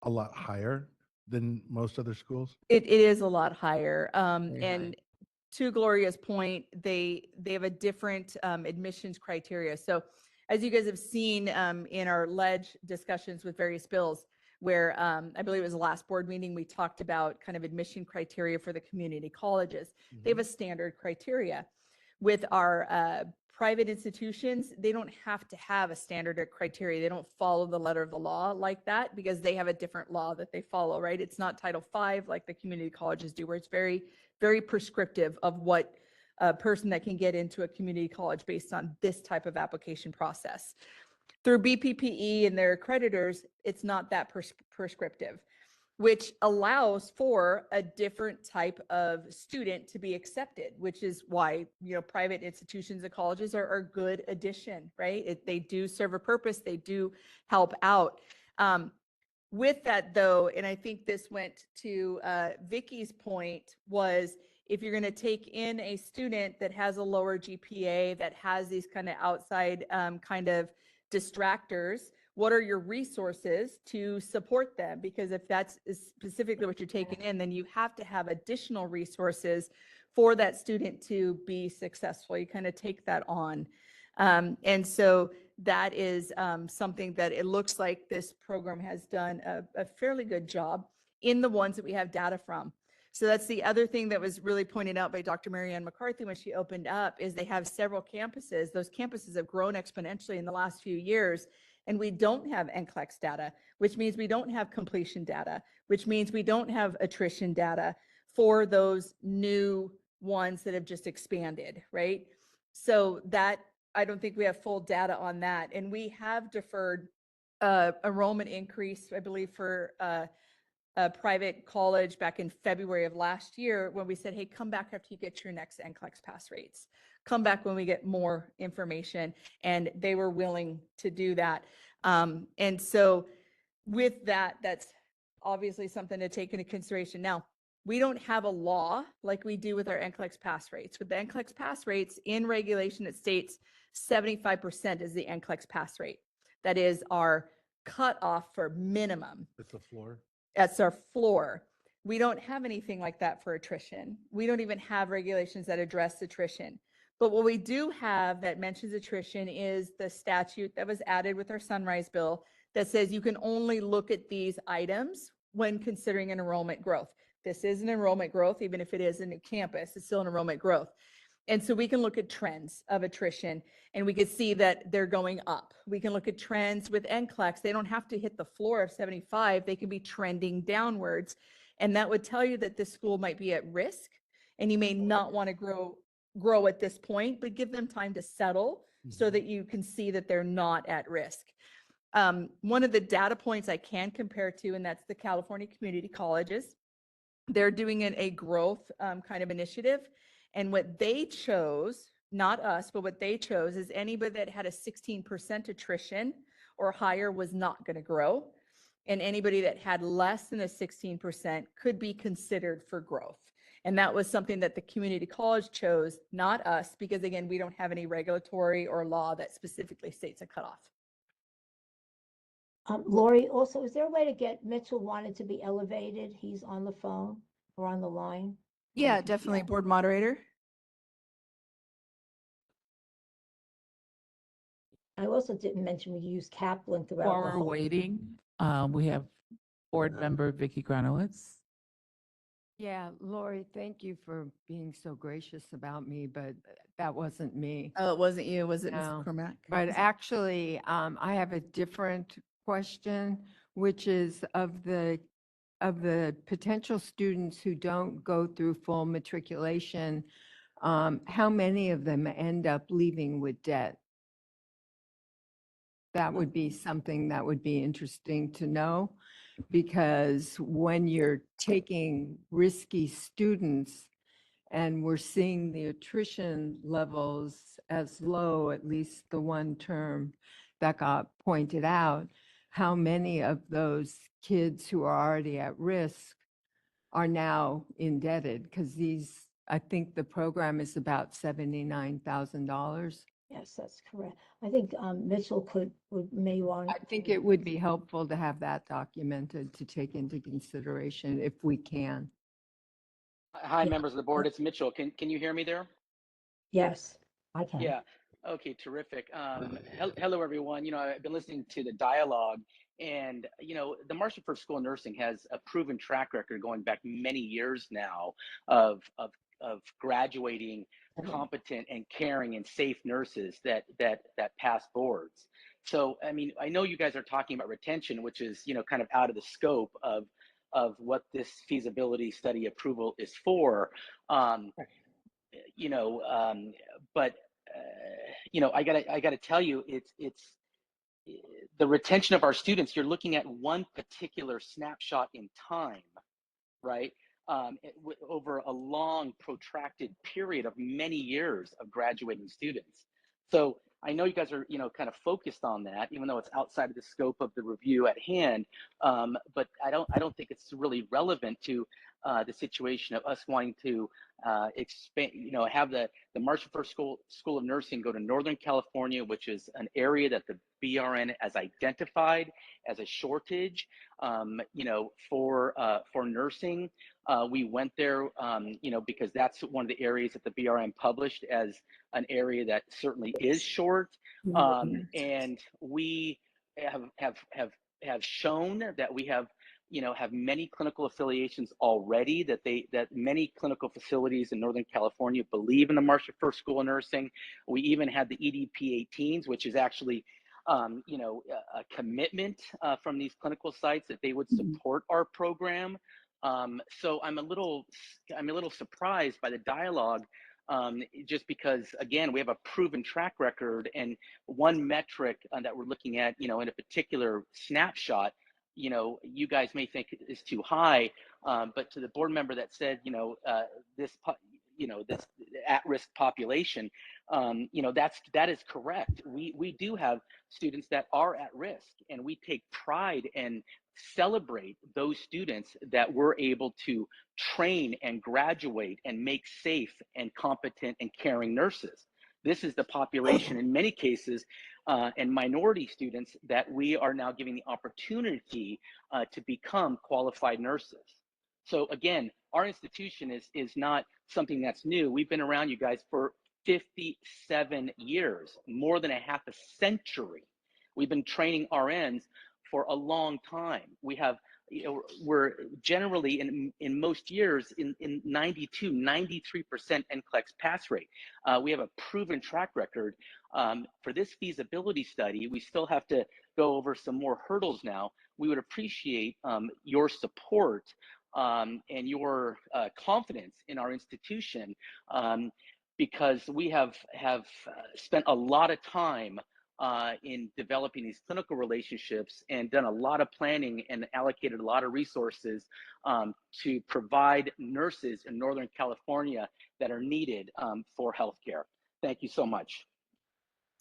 a lot higher than most other schools? It is a lot higher. Very And to Gloria's point, they have a different admissions criteria. So as you guys have seen in our ledge discussions with various bills, where I believe it was the last board meeting, we talked about kind of admission criteria for the community colleges. They have a standard criteria. With our private institutions, they don't have to have a standard or criteria. They don't follow the letter of the law like that because they have a different law that they follow, right? It's not Title V like the community colleges do, where it's very, very prescriptive of what a person that can get into a community college based on this type of application process. Through BPPE and their accreditors, it's not that prescriptive, which allows for a different type of student to be accepted, which is why, private institutions and colleges are a good addition, right? They do serve a purpose. They do help out. With that though, and I think this went to Vicky's point, was if you're going to take in a student that has a lower GPA, that has these kind of outside kind of distractors, what are your resources to support them? Because if that's specifically what you're taking in, then you have to have additional resources for that student to be successful. You kind of take that on. And so that is something that it looks like this program has done a fairly good job in the ones that we have data from. So that's the other thing that was really pointed out by Dr. Marianne McCarthy when she opened up, is they have several campuses. Those campuses have grown exponentially in the last few years. And we don't have NCLEX data, which means we don't have completion data, which means we don't have attrition data for those new ones that have just expanded, right? So that, I don't think we have full data on that. And we have deferred enrollment increase, I believe, for a private college back in February of last year, when we said, hey, come back after you get your next NCLEX pass rates. Come back when we get more information. And they were willing to do that. And so with that, that's obviously something to take into consideration. Now, we don't have a law like we do with our NCLEX pass rates. With the NCLEX pass rates, in regulation, it states 75% is the NCLEX pass rate. That is our cutoff for minimum. It's a floor. That's our floor. We don't have anything like that for attrition. We don't even have regulations that address attrition. But what we do have that mentions attrition is the statute that was added with our Sunrise bill that says you can only look at these items when considering an enrollment growth. This is an enrollment growth, even if it is a new campus, it's still an enrollment growth. And so we can look at trends of attrition and we can see that they're going up. We can look at trends with NCLEX. They don't have to hit the floor of 75. They can be trending downwards. And that would tell you that this school might be at risk and you may not want to grow at this point, but give them time to settle so that you can see that they're not at risk. One of the data points I can compare to, and that's the California Community Colleges. They're doing a growth kind of initiative. And what they chose, not us, but what they chose is anybody that had a 16% attrition or higher was not going to grow. And anybody that had less than a 16% could be considered for growth. And that was something that the community college chose, not us, because again, we don't have any regulatory or law that specifically states a cutoff. Lori, also, is there a way to get Mitchell wanted to be elevated? He's on the phone or on the line. Yeah, definitely. Board moderator. I also didn't mention we use Kaplan throughout. While the we're whole- waiting, we have Board Member Vicky Granowitz. Yeah, Lori, thank you for being so gracious about me, but that wasn't me. Oh, it wasn't you, was it Ms. No. Cormack? But actually, I have a different question, which is of the potential students who don't go through full matriculation, how many of them end up leaving with debt? That would be something that would be interesting to know, because when you're taking risky students and we're seeing the attrition levels as low, at least the one term that got pointed out, how many of those kids who are already at risk are now indebted? Because I think the program is about $79,000. Yes, that's correct. I think Mitchell may want. I think it would be helpful to have that documented to take into consideration if we can. Hi, Yeah. members of the board. It's Mitchell. Can you hear me there? Yes, I can. Yeah. Okay, terrific. Hello, everyone. I've been listening to the dialogue, and the Marshall First School of Nursing has a proven track record going back many years now of graduating competent and caring and safe nurses that pass boards. So, I mean, I know you guys are talking about retention, which is kind of out of the scope of what this feasibility study approval is for. But I gotta tell you, it's the retention of our students. You're looking at one particular snapshot in time, right? Over a long, protracted period of many years of graduating students. So I know you guys are, kind of focused on that, even though it's outside of the scope of the review at hand. But I don't think it's really relevant to the situation of us wanting to expand, have the Marshall First School of Nursing go to Northern California, which is an area that the BRN has identified as a shortage, for nursing. We went there, because that's one of the areas that the BRN published as an area that certainly is short. And we have shown that we have many clinical affiliations already, that many clinical facilities in Northern California believe in the Marshall First School of Nursing. We even had the EDP 18s, which is actually a commitment from these clinical sites that they would support our program. So I'm a little surprised by the dialogue, just because, again, we have a proven track record, and one metric that we're looking at, in a particular snapshot, you guys may think is too high, but to the board member that said, this at-risk population, that is correct. We do have students that are at risk, and we take pride and celebrate those students that we're able to train and graduate and make safe and competent and caring nurses. This is the population in many cases, and minority students that we are now giving the opportunity to become qualified nurses. So again, our institution is not something that's new. We've been around, you guys, for 57 years, more than a half a century. We've been training RNs for a long time. We have, we're generally in most years in 92, 93% NCLEX pass rate. We have a proven track record. For this feasibility study, we still have to go over some more hurdles now. We would appreciate your support and your confidence in our institution, because we have spent a lot of time in developing these clinical relationships and done a lot of planning and allocated a lot of resources to provide nurses in Northern California that are needed for healthcare. Thank you so much.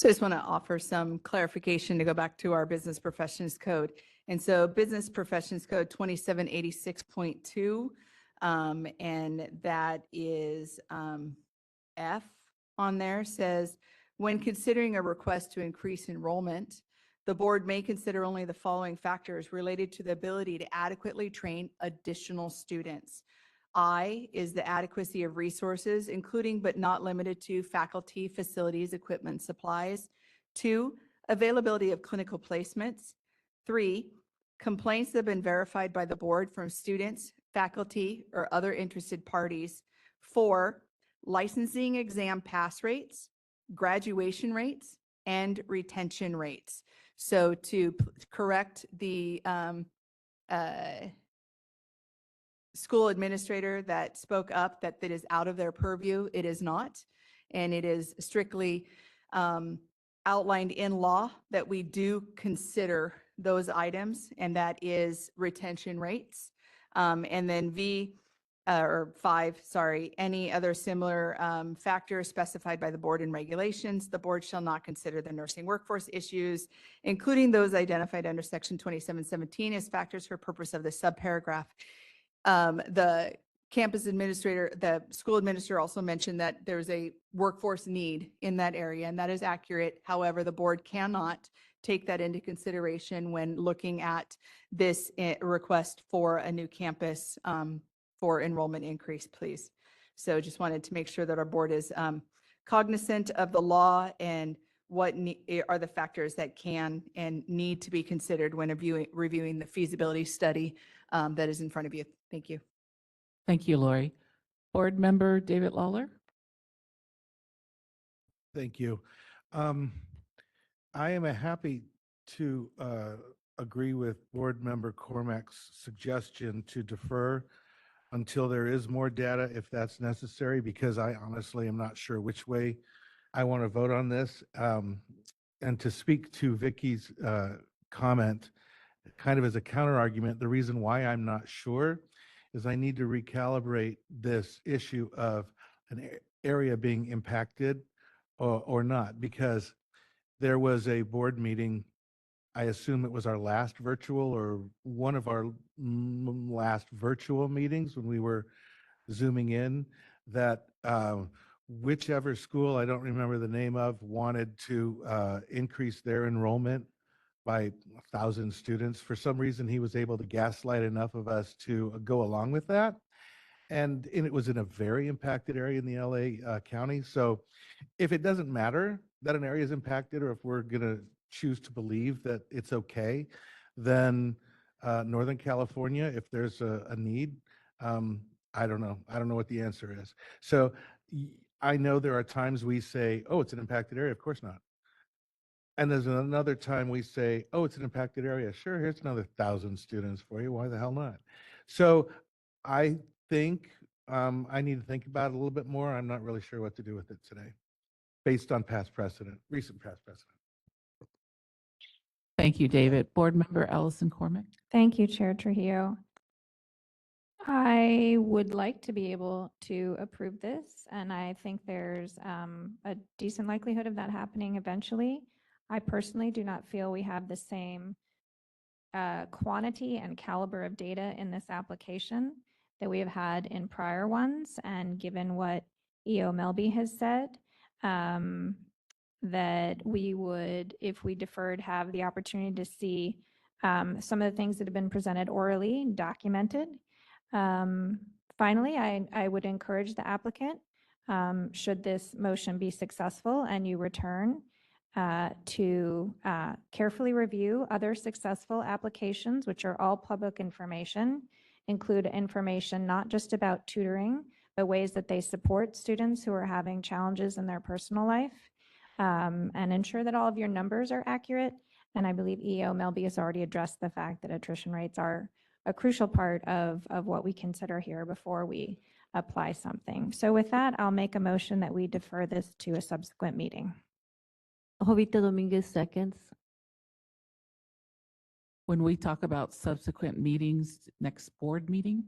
So I just want to offer some clarification to go back to our Business Professions Code. And so Business Professions Code 2786.2, and that is F on there, says, when considering a request to increase enrollment, the board may consider only the following factors related to the ability to adequately train additional students. I is the adequacy of resources, including but not limited to faculty, facilities, equipment, supplies. 2, availability of clinical placements. 3, complaints that have been verified by the board from students faculty, or other interested parties for licensing exam pass rates, graduation rates, and retention rates. So to correct the school administrator that spoke up that is out of their purview, it is not. And it is strictly outlined in law that we do consider those items, and that is retention rates. And then or 5, sorry, any other similar factors specified by the board in regulations. The board shall not consider the nursing workforce issues, including those identified under section 2717 as factors for purpose of the subparagraph. The campus administrator, the school administrator also mentioned that there's a workforce need in that area, and that is accurate. However, the board cannot take that into consideration when looking at this request for a new campus for enrollment increase, please. So just wanted to make sure that our board is cognizant of the law and what are the factors that can and need to be considered when reviewing the feasibility study that is in front of you. Thank you. Thank you, Lori. Board Member David Lawler. Thank you. I am happy to agree with Board Member Cormack's suggestion to defer until there is more data if that's necessary, because I honestly am not sure which way I want to vote on this. And to speak to Vicky's comment, kind of as a counter argument, the reason why I'm not sure is I need to recalibrate this issue of an area being impacted or not, because there was a board meeting, I assume it was our last virtual or one of our last virtual meetings when we were Zooming in, that whichever school, I don't remember the name of, wanted to increase their enrollment by 1,000 students. For some reason, he was able to gaslight enough of us to go along with that. And it was in a very impacted area in the LA County. So if it doesn't matter that an area is impacted, or if we're going to choose to believe that it's okay, then Northern California, if there's a need, I don't know. I don't know what the answer is. So I know there are times we say, oh, it's an impacted area. Of course not. And there's another time we say, oh, it's an impacted area. Sure, here's another 1,000 students for you. Why the hell not? So I think I need to think about it a little bit more. I'm not really sure what to do with it today, based on past precedent, recent past precedent. Thank you, David. Board Member Ellison Cormack. Thank you, Chair Trujillo. I would like to be able to approve this, and I think there's a decent likelihood of that happening eventually. I personally do not feel we have the same quantity and caliber of data in this application that we have had in prior ones, and given what EO Melby has said, that we would, if we deferred, have the opportunity to see some of the things that have been presented orally documented. Finally, I would encourage the applicant, should this motion be successful and you return, to carefully review other successful applications, which are all public information, include information not just about tutoring, but ways that they support students who are having challenges in their personal life, and ensure that all of your numbers are accurate. And I believe EO Melby has already addressed the fact that attrition rates are a crucial part of what we consider here before we apply something. So with that, I'll make a motion that we defer this to a subsequent meeting. Jovita Dominguez seconds. When we talk about subsequent meetings, next board meeting?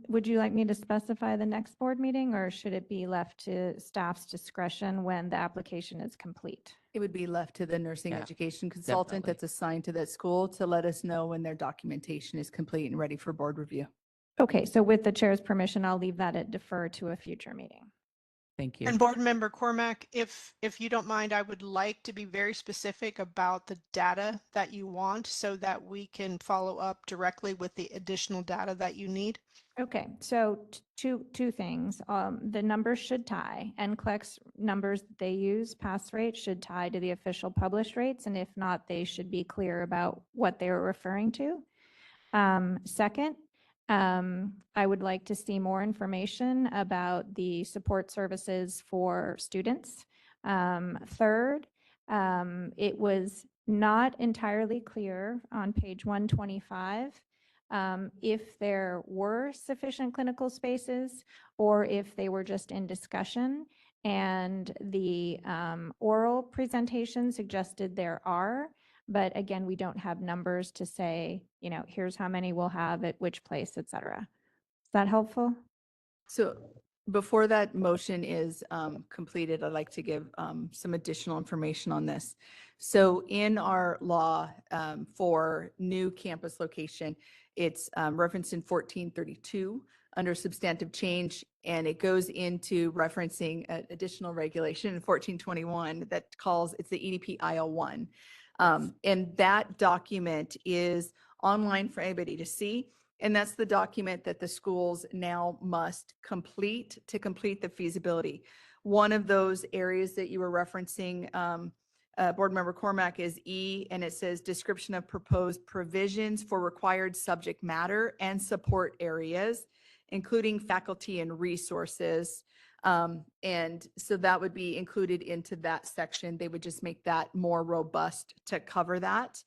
Would you like me to specify the next board meeting, or should it be left to staff's discretion when the application is complete? It would be left to the nursing Yeah, education consultant definitely. that's assigned to that school to let us know when their documentation is complete and ready for board review. Okay, so with the chair's permission, I'll leave that at defer to a future meeting. Thank you. And Board Member Cormack, if you don't mind, I would like to be very specific about the data that you want so that we can follow up directly with the additional data that you need. Okay, so two things. The numbers should tie. NCLEX numbers that they use, pass rate, should tie to the official published rates, and if not, they should be clear about what they are referring to. Second, I would like to see more information about the support services for students. Third, it was not entirely clear on page 125 if there were sufficient clinical spaces or if they were just in discussion. And the oral presentation suggested there are, but again, we don't have numbers to say, you know, here's how many we'll have at which place, et cetera. Is that helpful? So before that motion is completed, I'd like to give some additional information on this. So in our law for new campus location, it's referenced in 1432 under substantive change, and it goes into referencing additional regulation in 1421 that calls, it's the EDP IL1. And that document is online for anybody to see. And that's the document that the schools now must complete to complete the feasibility. One of those areas that you were referencing, Board Member Cormack, is E, and it says description of proposed provisions for required subject matter and support areas, including faculty and resources. And so that would be included into that section. They would just make that more robust to cover that.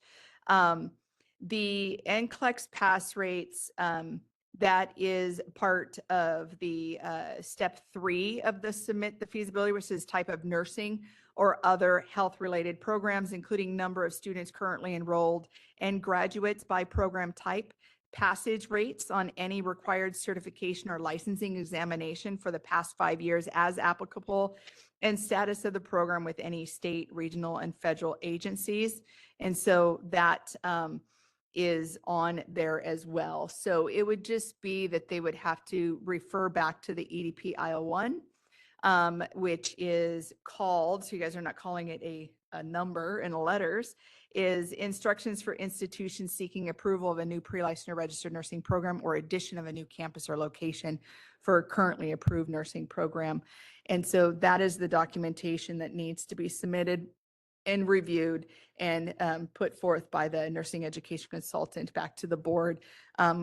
The NCLEX pass rates, that is part of the step 3 of the submit the feasibility, which is type of nursing or other health-related programs, including number of students currently enrolled and graduates by program type, passage rates on any required certification or licensing examination for the past 5 years as applicable, and status of the program with any state, regional, and federal agencies. And so that is on there as well. So it would just be that they would have to refer back to the EDP IL1, which is called, so you guys are not calling it a number in the letters, is instructions for institutions seeking approval of a new pre-licensed or registered nursing program or addition of a new campus or location for a currently approved nursing program. And so that is the documentation that needs to be submitted and reviewed and put forth by the nursing education consultant back to the board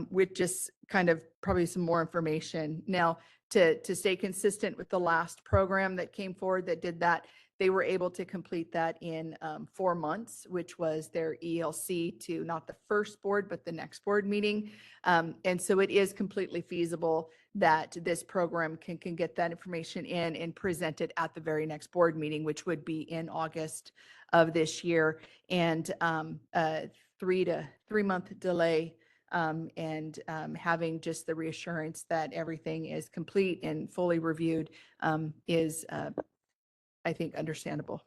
with just kind of probably some more information. Now, to stay consistent with the last program that came forward that did that, they were able to complete that in 4 months, which was their ELC to not the first board, but the next board meeting. And so it is completely feasible that this program can get that information in and present it at the very next board meeting, which would be in August of this year. And 3 to 3 month delay and having just the reassurance that everything is complete and fully reviewed is, I think, understandable.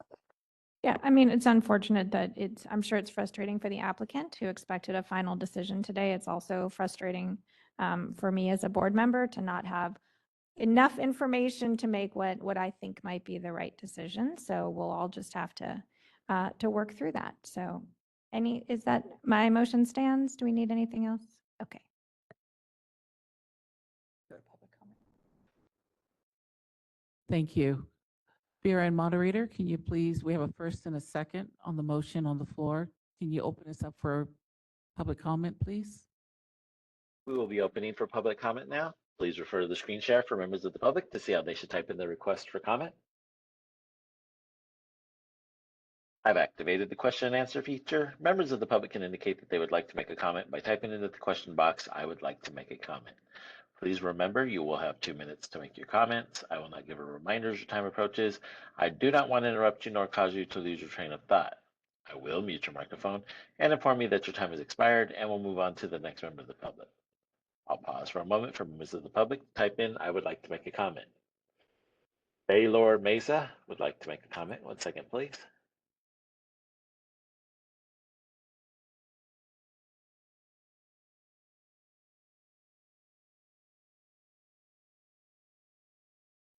Yeah, I mean, it's unfortunate that I'm sure it's frustrating for the applicant who expected a final decision today. It's also frustrating for me as a board member to not have enough information to make what I think might be the right decision. So we'll all just have to work through that. So is that my motion stands? Do we need anything else? Okay. Thank you. BRN moderator, can you please, we have a first and a second on the motion on the floor. Can you open us up for public comment, please? We will be opening for public comment now. Please refer to the screen share for members of the public to see how they should type in their request for comment. I've activated the question and answer feature. Members of the public can indicate that they would like to make a comment by typing into the question box, "I would like to make a comment." Please remember, you will have 2 minutes to make your comments. I will not give a reminder as your time approaches. I do not want to interrupt you nor cause you to lose your train of thought. I will mute your microphone and inform you that your time has expired, and we'll move on to the next member of the public. I'll pause for a moment for members of the public to type in, "I would like to make a comment." Baylor Mesa would like to make a comment. 1 second, please.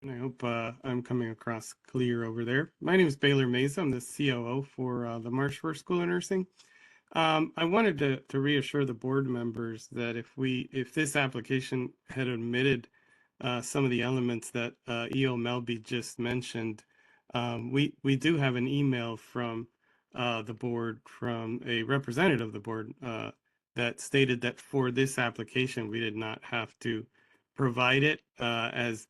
And I hope I'm coming across clear over there. My name is Baylor Mesa. I'm the COO for the Marshworth School of Nursing. I wanted to reassure the board members that if this application had omitted some of the elements that EO Melby just mentioned, we do have an email from the board, from a representative of the board, that stated that for this application, we did not have to provide it, as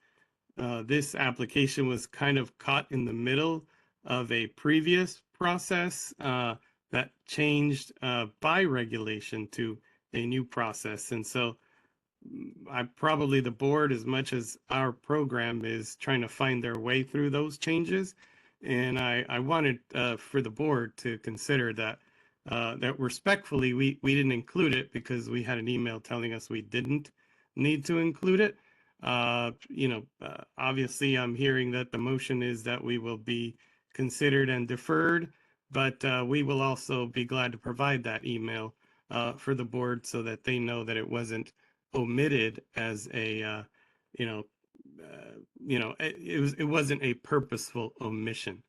this application was kind of caught in the middle of a previous process that changed by regulation to a new process. And so the board, as much as our program is trying to find their way through those changes. And I wanted for the board to consider that that respectfully, we didn't include it because we had an email telling us we didn't need to include it. Obviously I'm hearing that the motion is that we will be considered and deferred, but we will also be glad to provide that email for the board so that they know that it wasn't omitted as a, it wasn't a purposeful omission.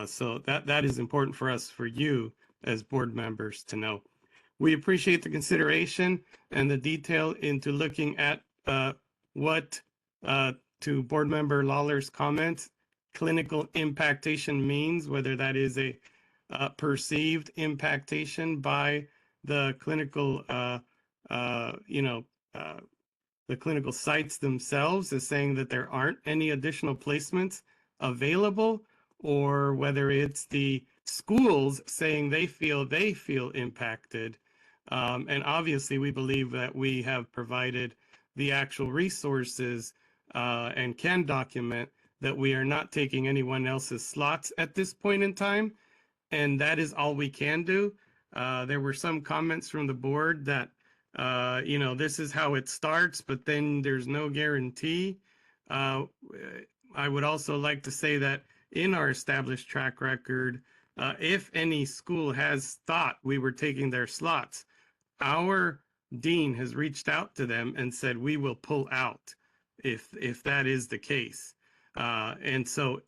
So that is important for us, for you as board members to know. We appreciate the consideration and the detail into looking at what, to Board Member Lawler's comments, clinical impactation means, whether that is a perceived impactation by the clinical, the clinical sites themselves as saying that there aren't any additional placements available, or whether it's the schools saying they feel impacted. And obviously we believe that we have provided the actual resources and can document that we are not taking anyone else's slots at this point in time. And that is all we can do. There were some comments from the board that, this is how it starts, but then there's no guarantee. I would also like to say that in our established track record, if any school has thought we were taking their slots, our dean has reached out to them and said, we will pull out if that is the case. And so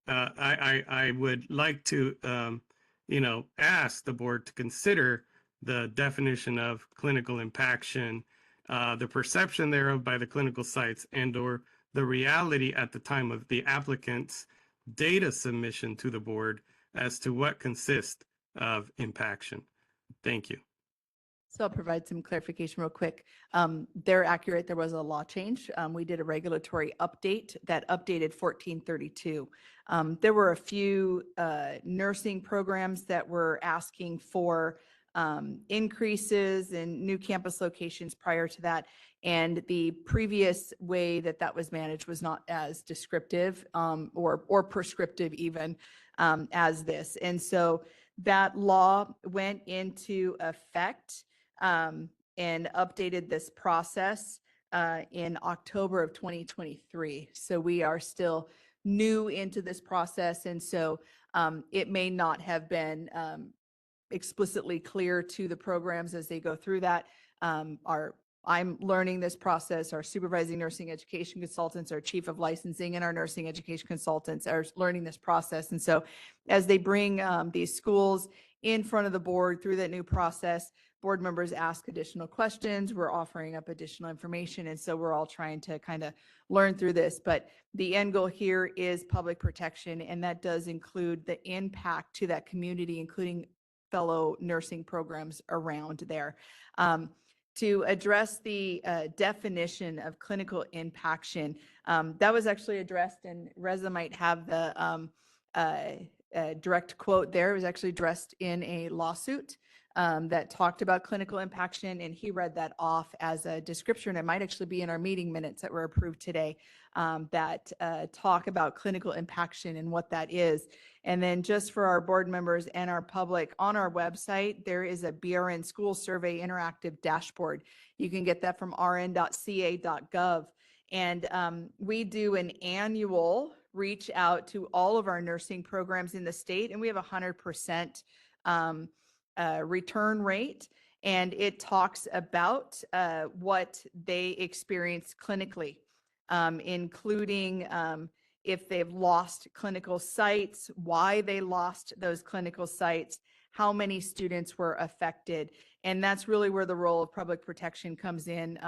I would like to, ask the board to consider the definition of clinical impaction, the perception thereof by the clinical sites, and or the reality at the time of the applicant's data submission to the board as to what consists of impaction. Thank you. So I'll provide some clarification real quick. They're accurate. There was a law change. We did a regulatory update that updated 1432. There were a few nursing programs that were asking for increases in new campus locations prior to that. And the previous way that that was managed was not as descriptive or prescriptive even as this. And so that law went into effect and updated this process in October of 2023. So we are still new into this process. And so it may not have been explicitly clear to the programs as they go through that. I'm learning this process. Our supervising nursing education consultants, our chief of licensing, and our nursing education consultants are learning this process. And so as they bring these schools in front of the board through that new process, board members ask additional questions. We're offering up additional information. And so we're all trying to kind of learn through this. But the end goal here is public protection. And that does include the impact to that community, including fellow nursing programs around there. To address the definition of clinical impaction, that was actually addressed, and Reza might have the direct quote there. It was actually addressed in a lawsuit that talked about clinical impaction, and he read that off as a description. It might actually be in our meeting minutes that were approved today that talk about clinical impaction and what that is. And then just for our board members and our public, on our website, there is a BRN School Survey Interactive Dashboard. You can get that from rn.ca.gov. And we do an annual reach out to all of our nursing programs in the state, and we have 100% return rate. And it talks about what they experience clinically, including if they've lost clinical sites, why they lost those clinical sites, how many students were affected. And that's really where the role of public protection comes in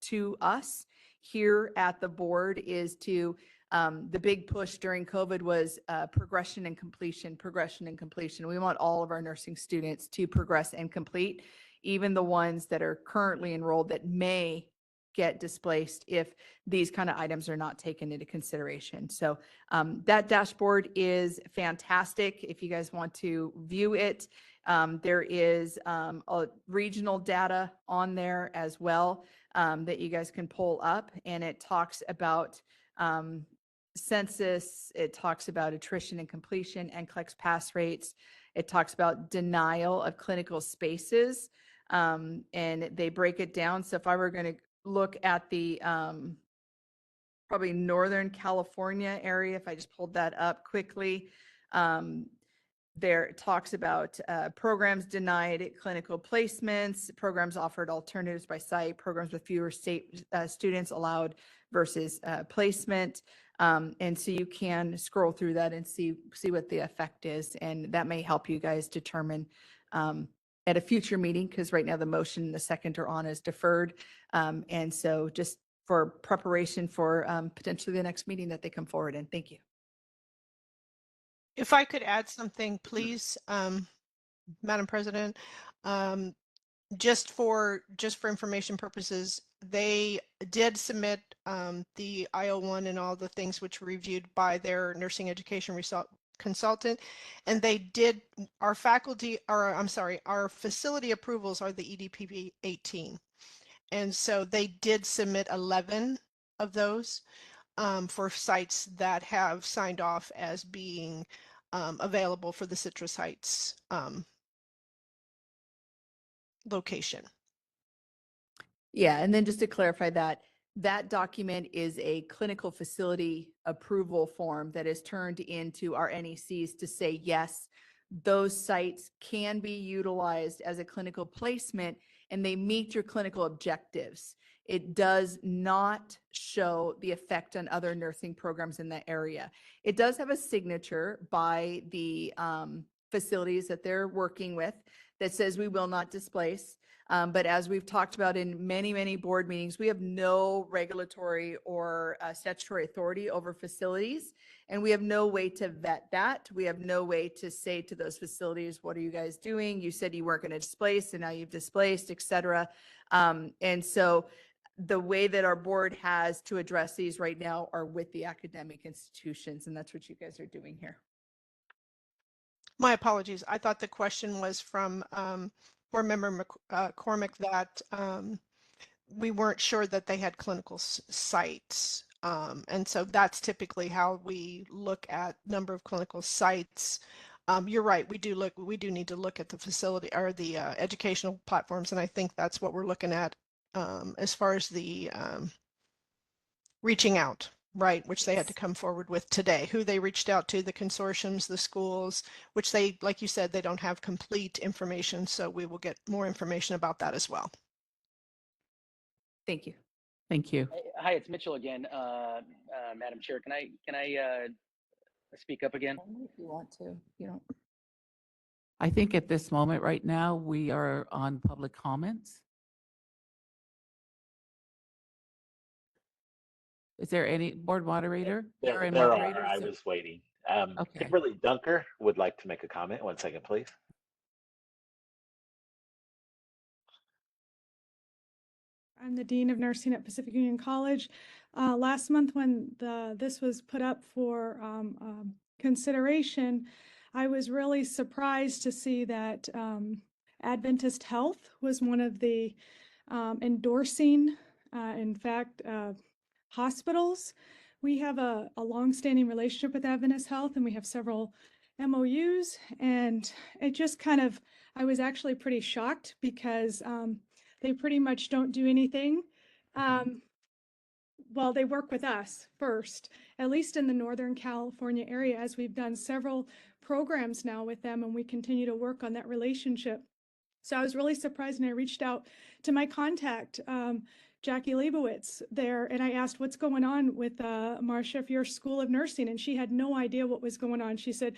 to us here at the board, is to the big push during COVID was progression and completion. We want all of our nursing students to progress and complete. even the ones that are currently enrolled that may get displaced if these kind of items are not taken into consideration. So that dashboard is fantastic. If you guys want to view it, there is a regional data on there as well that you guys can pull up, and it talks about census, it talks about attrition and completion, NCLEX pass rates, it talks about denial of clinical spaces, and they break it down. So if I were going to look at the probably Northern California area, if I just pulled that up quickly, there it talks about programs denied clinical placements, programs offered alternatives by site, programs with fewer students allowed versus placement. And so you can scroll through that and see what the effect is. And that may help you guys determine at a future meeting, because right now the motion and the second are on as deferred. And so just for preparation for potentially the next meeting that they come forward in. Thank you. If I could add something, please, Madam President, just for information purposes, they did submit the IO1 and all the things which were reviewed by their nursing education consultant, and they did, our facility approvals are the EDPB 18. And so they did submit 11 of those for sites that have signed off as being available for the Citrus Heights location. Yeah, and then just to clarify that, that document is a clinical facility approval form that is turned into our NECs to say, yes, those sites can be utilized as a clinical placement and they meet your clinical objectives. It does not show the effect on other nursing programs in that area. It does have a signature by the facilities that they're working with that says we will not displace. But as we've talked about in many, many board meetings, we have no regulatory or statutory authority over facilities, and we have no way to vet that. We have no way to say to those facilities, what are you guys doing? You said you weren't going to displace, and now you've displaced, et cetera. And so the way that our board has to address these right now are with the academic institutions, and that's what you guys are doing here. My apologies. I thought the question was from Board Member McCormick that we weren't sure that they had clinical sites. And so that's typically how we look at number of clinical sites. You're right. We do need to look at the facility or the educational platforms. And I think that's what we're looking at as far as the reaching out, right, which they had to come forward with today, who they reached out to, the consortiums, the schools, which they, like you said, they don't have complete information. So we will get more information about that as well. Thank you. Thank you. Hi, it's Mitchell again, Madam Chair. Can I speak up again? If you want to, you don't. I think at this moment right now, we are on public comments. Is there any board moderator? There moderators? are. I was waiting. Okay. Kimberly Dunker would like to make a comment. 1 second, please. I'm the Dean of Nursing at Pacific Union College. Last month when this was put up for consideration, I was really surprised to see that Adventist Health was one of the endorsing, in fact, hospitals. We have a longstanding relationship with Adventist Health, and we have several MOUs, and it just kind of, I was actually pretty shocked because they pretty much don't do anything. Well, they work with us first, at least in the Northern California area, as we've done several programs now with them, and we continue to work on that relationship. So I was really surprised, and I reached out to my contact, Jackie Leibowitz there, and I asked what's going on with Marcia for your School of Nursing, and she had no idea what was going on. She said,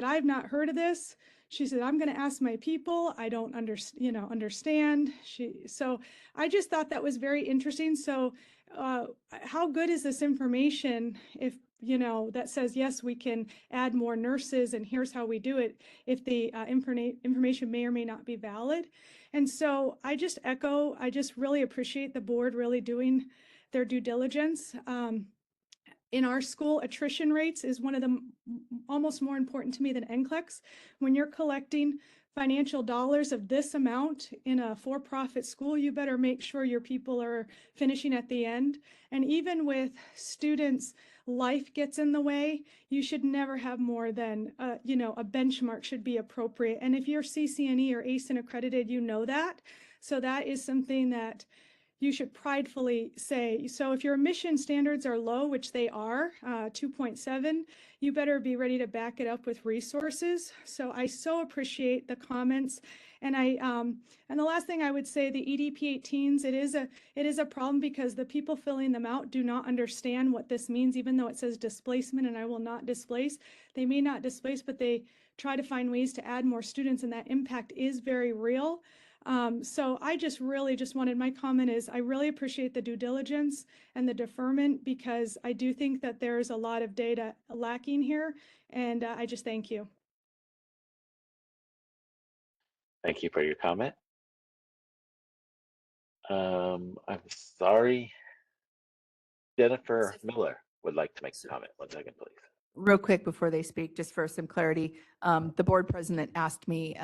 I've not heard of this. She said, I'm going to ask my people. I don't understand. So I just thought that was very interesting. So how good is this information if, that says, yes, we can add more nurses and here's how we do it, if the information may or may not be valid? And so I just really appreciate the board really doing their due diligence. In our school, attrition rates is one of the almost more important to me than NCLEX. When you're collecting financial dollars of this amount in a for-profit school, you better make sure your people are finishing at the end. And even with students, life gets in the way, you should never have more than, a benchmark should be appropriate. And if you're CCNE or ACEN accredited, you know that. So that is something that you should pridefully say. So if your emission standards are low, which they are, 2.7, you better be ready to back it up with resources. So I so appreciate the comments. And and the last thing I would say, the EDP 18s, it is a problem because the people filling them out do not understand what this means, even though it says displacement and I will not displace. They may not displace, but they try to find ways to add more students, and that impact is very real. So I just really wanted, my comment is I really appreciate the due diligence and the deferment because I do think that there's a lot of data lacking here, and I just thank you. Thank you for your comment. I'm sorry. Jennifer Miller would like to make a comment. 1 second, please. Real quick before they speak, just for some clarity, the board president asked me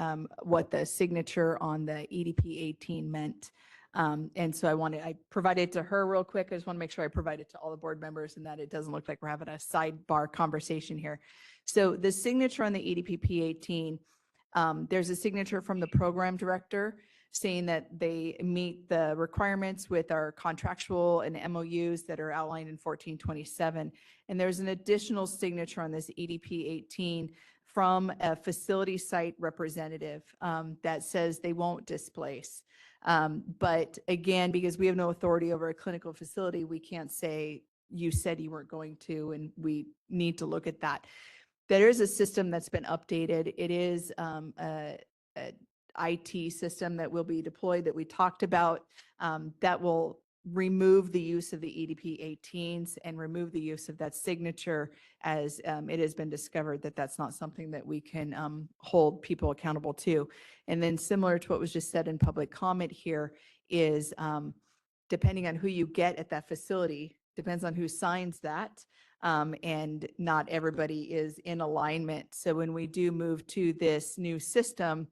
what the signature on the EDP 18 meant. And so I provided it to her real quick. I just want to make sure I provide it to all the board members and that it doesn't look like we're having a sidebar conversation here. So the signature on the EDP P18, there's a signature from the program director saying that they meet the requirements with our contractual and MOUs that are outlined in 1427. And there's an additional signature on this EDP 18 from a facility site representative that says they won't displace. But again, because we have no authority over a clinical facility, we can't say, you said you weren't going to, and we need to look at that. There is a system that's been updated. It is a IT system that will be deployed that we talked about that will remove the use of the EDP 18s and remove the use of that signature, as it has been discovered that that's not something that we can hold people accountable to. And then similar to what was just said in public comment here is depending on who you get at that facility, depends on who signs that. And not everybody is in alignment. So when we do move to this new system,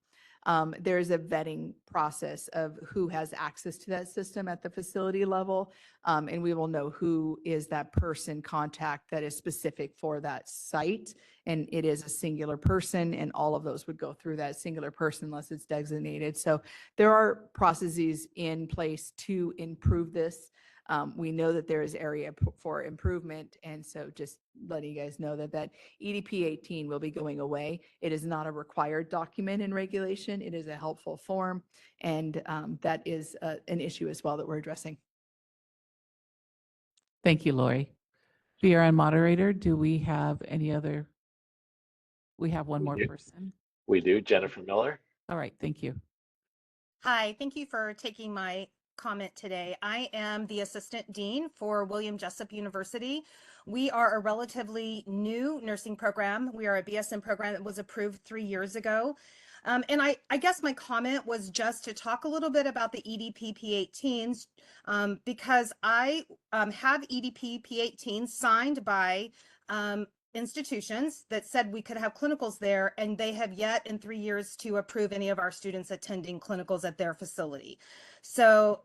there's a vetting process of who has access to that system at the facility level. And we will know who is that person contact that is specific for that site. And it is a singular person, and all of those would go through that singular person unless it's designated. So there are processes in place to improve this. We know that there is area for improvement. And so just letting you guys know that that EDP 18 will be going away. It is not a required document in regulation. It is a helpful form. And that is an issue as well that we're addressing. Thank you, Lori. BRN moderator, do we have any other? We have one more person. We do. Jennifer Miller. All right, thank you. Hi, thank you for taking my comment today. I am the assistant dean for William Jessup University. We are a relatively new nursing program. We are a BSN program that was approved 3 years ago. And I guess my comment was just to talk a little bit about the EDP P18s because I have EDP P18s signed by institutions that said we could have clinicals there, and they have yet in 3 years to approve any of our students attending clinicals at their facility. So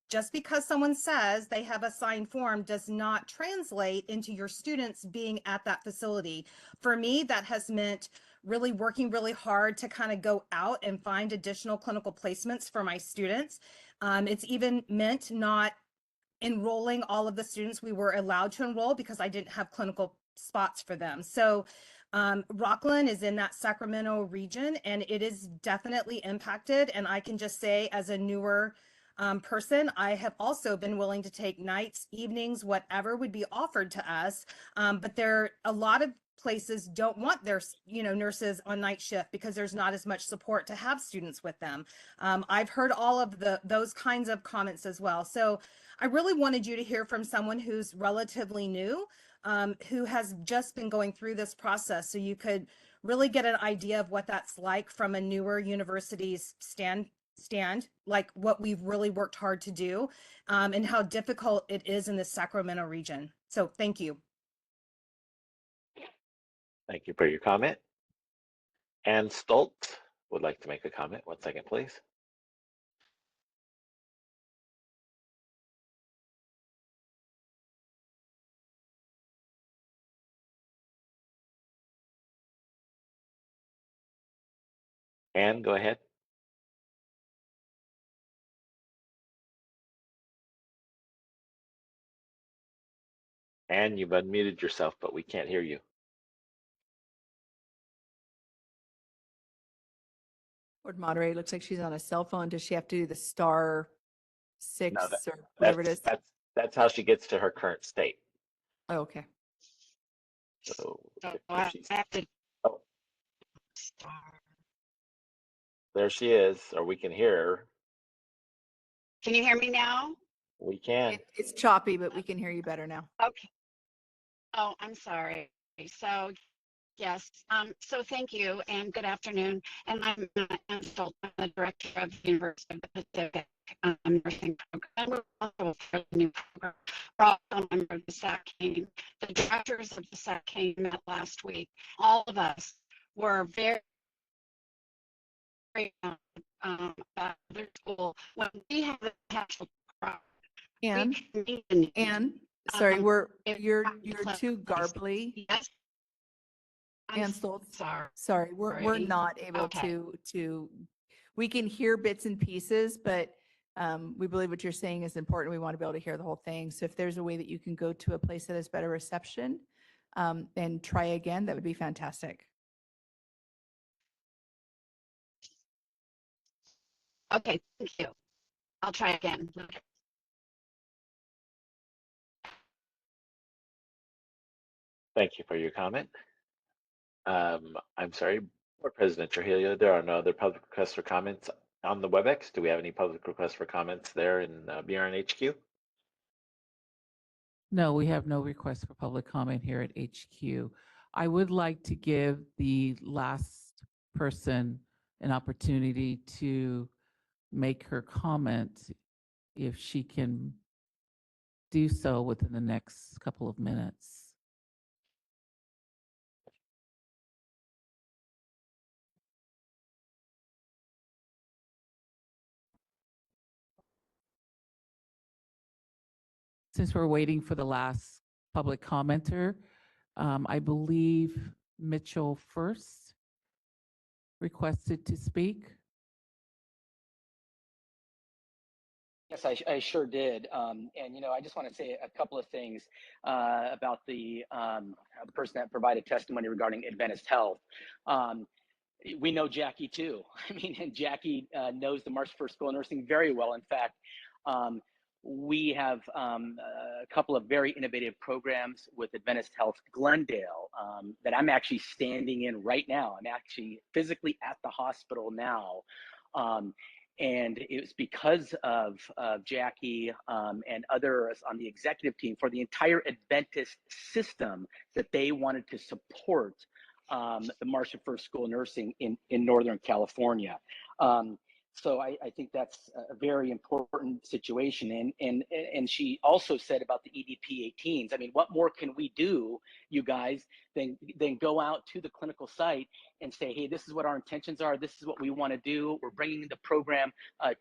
just because someone says they have a signed form does not translate into your students being at that facility. For me, that has meant really working really hard to kind of go out and find additional clinical placements for my students. It's even meant not enrolling all of the students we were allowed to enroll because I didn't have clinical spots for them. So Rockland is in that Sacramento region, and it is definitely impacted. And I can just say, as a newer person, I have also been willing to take nights, evenings, whatever would be offered to us. But a lot of places don't want their nurses on night shift because there's not as much support to have students with them. I've heard all of those kinds of comments as well. So I really wanted you to hear from someone who's relatively new, who has just been going through this process, so you could really get an idea of what that's like from a newer university's understand like what we've really worked hard to do and how difficult it is in the Sacramento region. So thank you. Thank you for your comment. Ann Stoltz would like to make a comment. 1 second, please. Ann, go ahead. Ann, you've unmuted yourself, but we can't hear you. Board moderator, looks like she's on a cell phone. Does she have to do the star six No, or whatever it is? That's how she gets to her current state. Oh, okay. So So if I she's, have to oh, there she is, or we can hear her. Can you hear me now? We can. It's choppy, but we can hear you better now. Okay. Oh, I'm sorry. So yes, so thank you and good afternoon. And I'm Ann Stoltz, I'm the director of the University of the Pacific Nursing Program. We're also a new program. We're also a member of the SAC-CAIM. The directors of the SAC-CAIM met last week. All of us were very about their school when we have the potential problem. Ann, sorry, if you're I'm too garbly. Yes. Ann Stoltz, sorry. sorry, we're Sorry. not able Okay. to, we can hear bits and pieces, but we believe what you're saying is important. We want to be able to hear the whole thing. So if there's a way that you can go to a place that has better reception and try again, that would be fantastic. Okay, thank you. I'll try again. Thank you for your comment. I'm sorry, Board President Trujillo, there are no other public requests for comments on the WebEx. Do we have any public requests for comments there in BRN HQ? No, we have no request for public comment here at HQ. I would like to give the last person an opportunity to make her comment if she can do so within the next couple of minutes. Since we're waiting for the last public commenter, I believe Mitchell first requested to speak. Yes, I sure did. And, you know, I just want to say a couple of things about the person that provided testimony regarding Adventist Health. We know Jackie too. I mean, and Jackie knows the March for School of Nursing very well. In fact, we have a couple of very innovative programs with Adventist Health Glendale that I'm actually standing in right now. I'm actually physically at the hospital now. And it was because of Jackie and others on the executive team for the entire Adventist system that they wanted to support the Marcia First School of Nursing in Northern California. So I think that's a very important situation. And she also said about the EDP 18s. I mean, what more can we do, you guys, than go out to the clinical site and say, hey, this is what our intentions are. This is what we want to do. We're bringing the program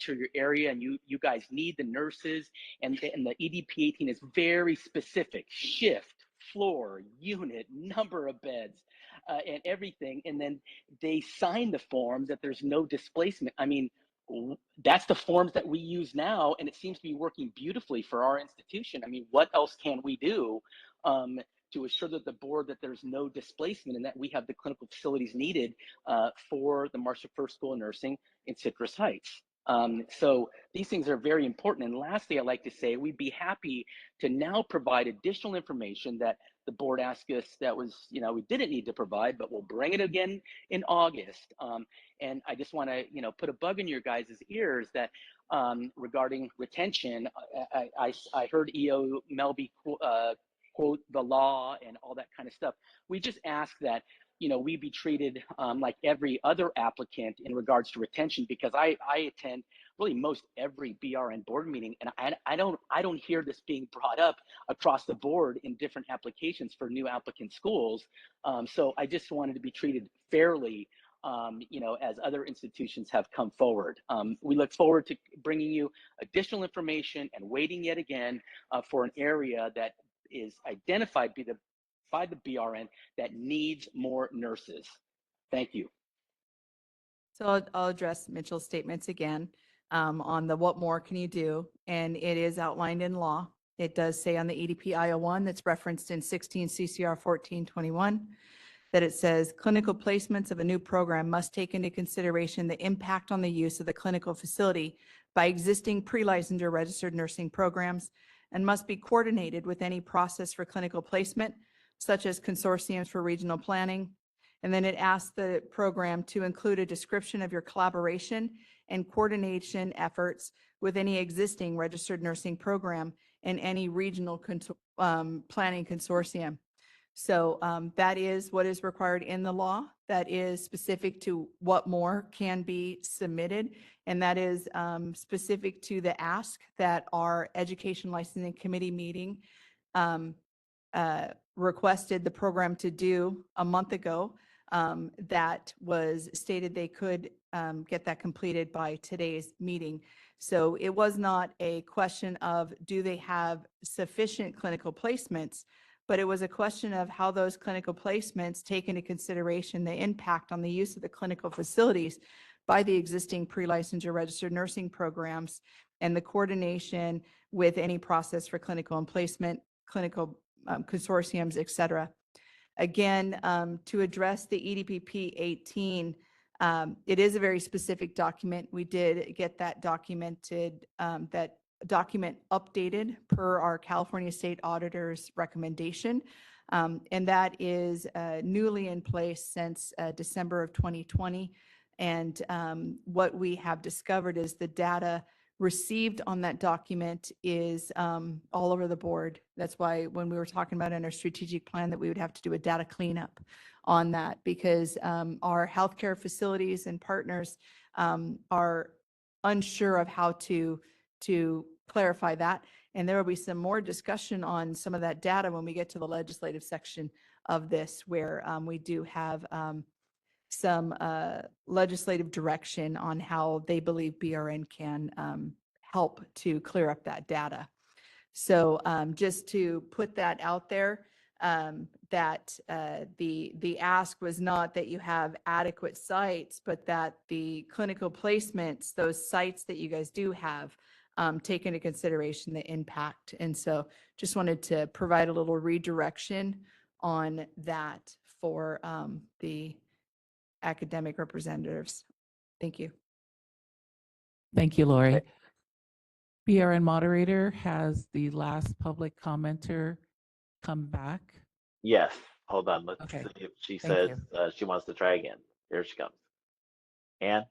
to your area, and you guys need the nurses. And the EDP 18 is very specific: shift, floor, unit, number of beds, and everything. And then they sign the forms that there's no displacement. I mean, that's the forms that we use now, and it seems to be working beautifully for our institution. I mean, what else can we do to assure that the board that there's no displacement and that we have the clinical facilities needed for the Marcia First School of Nursing in Citrus Heights? So these things are very important. And lastly, I'd like to say we'd be happy to now provide additional information that the board asked us that was, you know, we didn't need to provide, but we'll bring it again in August. And I just want to, you know, put a bug in your guys' ears that regarding retention, I heard EO Melby quote the law and all that kind of stuff. We just ask that we be treated like every other applicant in regards to retention, because I attend really most every BRN board meeting, and I don't hear this being brought up across the board in different applications for new applicant schools. So I just wanted to be treated fairly, as other institutions have come forward. We look forward to bringing you additional information and waiting yet again for an area that is identified by the BRN that needs more nurses. Thank you. So I'll address Mitchell's statements again on the what more can you do? And it is outlined in law. It does say on the EDP I-01 that's referenced in 16 CCR 1421 that it says clinical placements of a new program must take into consideration the impact on the use of the clinical facility by existing pre-licensed or registered nursing programs and must be coordinated with any process for clinical placement, such as consortiums for regional planning. And then it asks the program to include a description of your collaboration and coordination efforts with any existing registered nursing program and any regional planning consortium. So that is what is required in the law. That is specific to what more can be submitted. And that is specific to the ask that our Education Licensing Committee meeting requested the program to do a month ago. That was stated they could get that completed by today's meeting. So it was not a question of do they have sufficient clinical placements, but it was a question of how those clinical placements take into consideration the impact on the use of the clinical facilities by the existing pre-licensed or registered nursing programs and the coordination with any process for clinical and placement, clinical consortiums, et cetera. Again, to address the EDPP 18, it is a very specific document. We did get that documented, that document updated per our California State Auditor's recommendation. And that is newly in place since December of 2020. And what we have discovered is the data received on that document is all over the board. That's why when we were talking about in our strategic plan that we would have to do a data cleanup on that, because our healthcare facilities and partners are unsure of how to clarify that. And there will be some more discussion on some of that data when we get to the legislative section of this, where we do have some legislative direction on how they believe BRN can help to clear up that data. So just to put that out there, that the ask was not that you have adequate sites, but that the clinical placements, those sites that you guys do have, take into consideration the impact. And so just wanted to provide a little redirection on that for the academic representatives. Thank you. Thank you, Lori. BRN moderator, has the last public commenter come back? Yes, hold on. Let's Okay. see if she Thank says you. she wants to try again. Here she comes. Ann?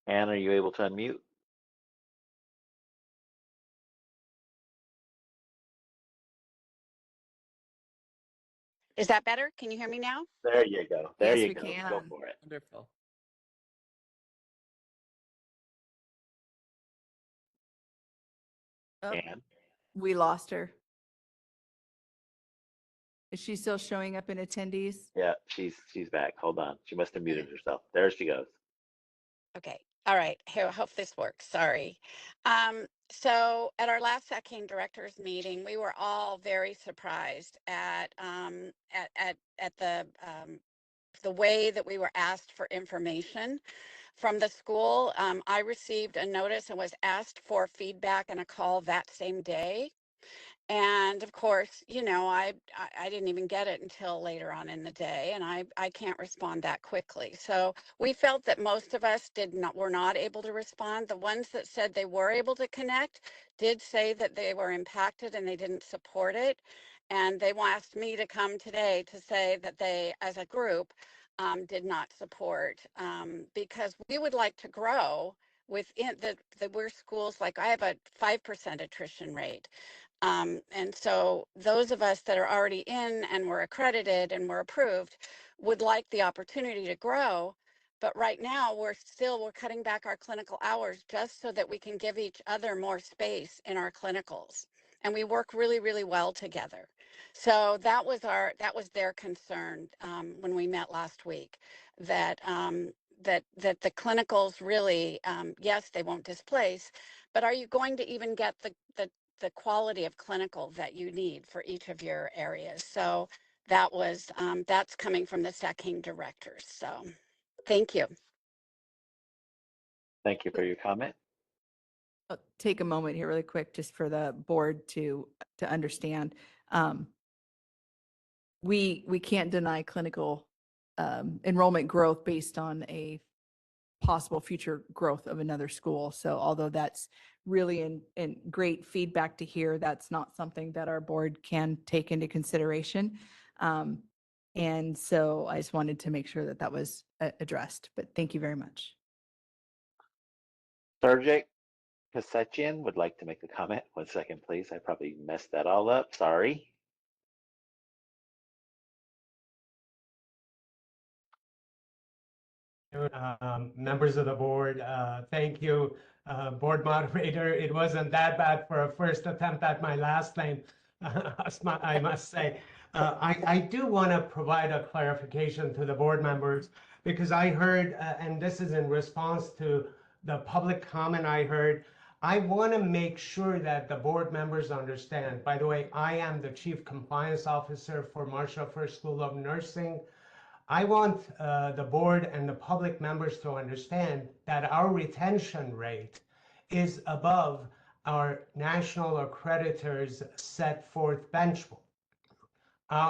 Ann, are you able to unmute? Is that better? Can you hear me now? There you go. There Yes, you we go. can. Go for it. Wonderful. Oh, Ann? we lost her. Is she still showing up in attendees? Yeah, she's back. Hold on. She must have muted herself. There she goes. Okay. All right. Here, hope this works. Sorry. So at our last acting directors meeting, we were all very surprised at the way that we were asked for information from the school. I received a notice and was asked for feedback and a call that same day. And of course, I didn't even get it until later on in the day, and I can't respond that quickly. So we felt that most of us were not able to respond. The ones that said they were able to connect did say that they were impacted and they didn't support it. And they asked me to come today to say that they, as a group, did not support, because we would like to grow within we're schools, like I have a 5% attrition rate. And so those of us that are already in and we're accredited and we're approved would like the opportunity to grow. But right now we're cutting back our clinical hours just so that we can give each other more space in our clinicals. And we work really, really well together. So that was their concern when we met last week, that that the clinicals really, yes, they won't displace, but are you going to even get the quality of clinical that you need for each of your areas? So that was that's coming from the SACING directors. So thank you. Thank you for your comment. I'll take a moment here really quick just for the board to understand. We can't deny clinical enrollment growth based on a possible future growth of another school. So although that's really in great feedback to hear, that's not something that our board can take into consideration. And so I just wanted to make sure that that was addressed, but thank you very much. Sergey Kasechian would like to make a comment. 1 second, please. I probably messed that all up. Sorry. Members of the board, thank you, board moderator. It wasn't that bad for a first attempt at my last name, I must say. I do want to provide a clarification to the board members, because I heard, and this is in response to the public comment I heard, I want to make sure that the board members understand. By the way, I am the Chief Compliance Officer for Marshall First School of Nursing. I want the board and the public members to understand that our retention rate is above our national accreditors set forth benchmark.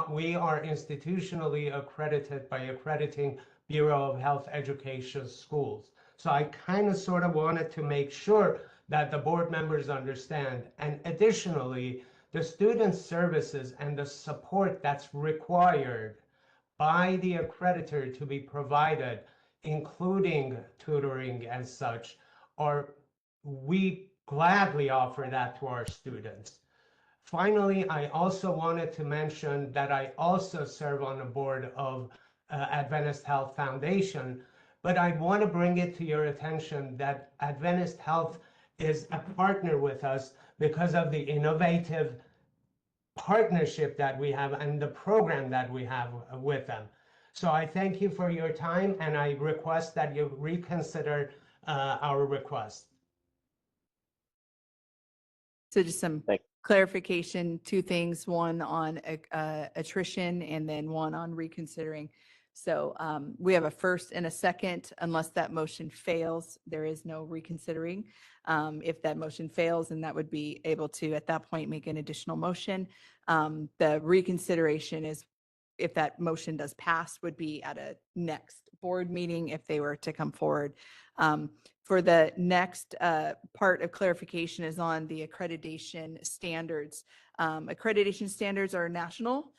We are institutionally accredited by Accrediting Bureau of Health Education Schools. So I kind of sort of wanted to make sure that the board members understand. And additionally, the student services and the support that's required by the accreditor to be provided, including tutoring and such, or we gladly offer that to our students. Finally, I also wanted to mention that I also serve on the board of Adventist Health Foundation, but I want to bring it to your attention that Adventist Health is a partner with us because of the innovative partnership that we have and the program that we have with them. So I thank you for your time, and I request that you reconsider our request. So just some clarification, 2 things, one on attrition and then one on reconsidering. So we have a first and a second. Unless that motion fails, there is no reconsidering. If that motion fails, then that would be able to, at that point, make an additional motion. The reconsideration is, if that motion does pass, would be at a next board meeting if they were to come forward. For the next part of clarification is on the accreditation standards. Accreditation standards are national.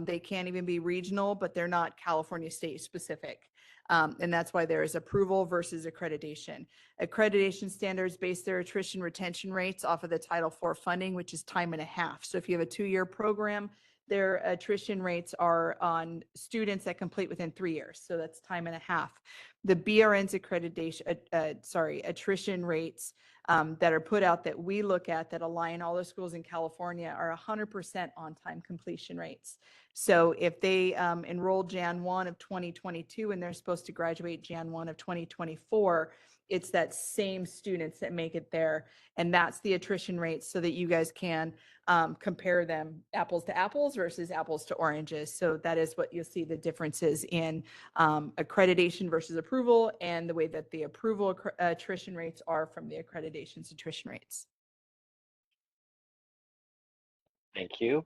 They can't even be regional, but they're not California state specific. And that's why there is approval versus accreditation. Accreditation standards base their attrition retention rates off of the Title IV funding, which is time and a half. So if you have a 2-year program, their attrition rates are on students that complete within 3 years. So that's time and a half. The BRN's attrition rates that are put out that we look at that align all the schools in California are 100% on-time completion rates. So if they enroll Jan 1 of 2022 and they're supposed to graduate Jan 1 of 2024, it's that same students that make it there. And that's the attrition rates so that you guys can compare them apples to apples versus apples to oranges. So that is what you'll see the differences in accreditation versus approval, and the way that the approval attrition rates are from the accreditation's attrition rates. Thank you.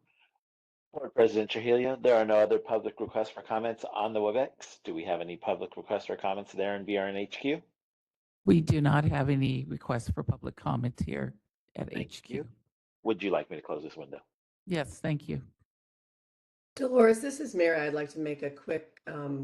Board President Trujillo, there are no other public requests for comments on the WebEx. Do we have any public requests for comments there in BRNHQ? We do not have any requests for public comment here at HQ. Would you like me to close this window? Yes, thank you. Dolores, this is Mary. I'd like to make a quick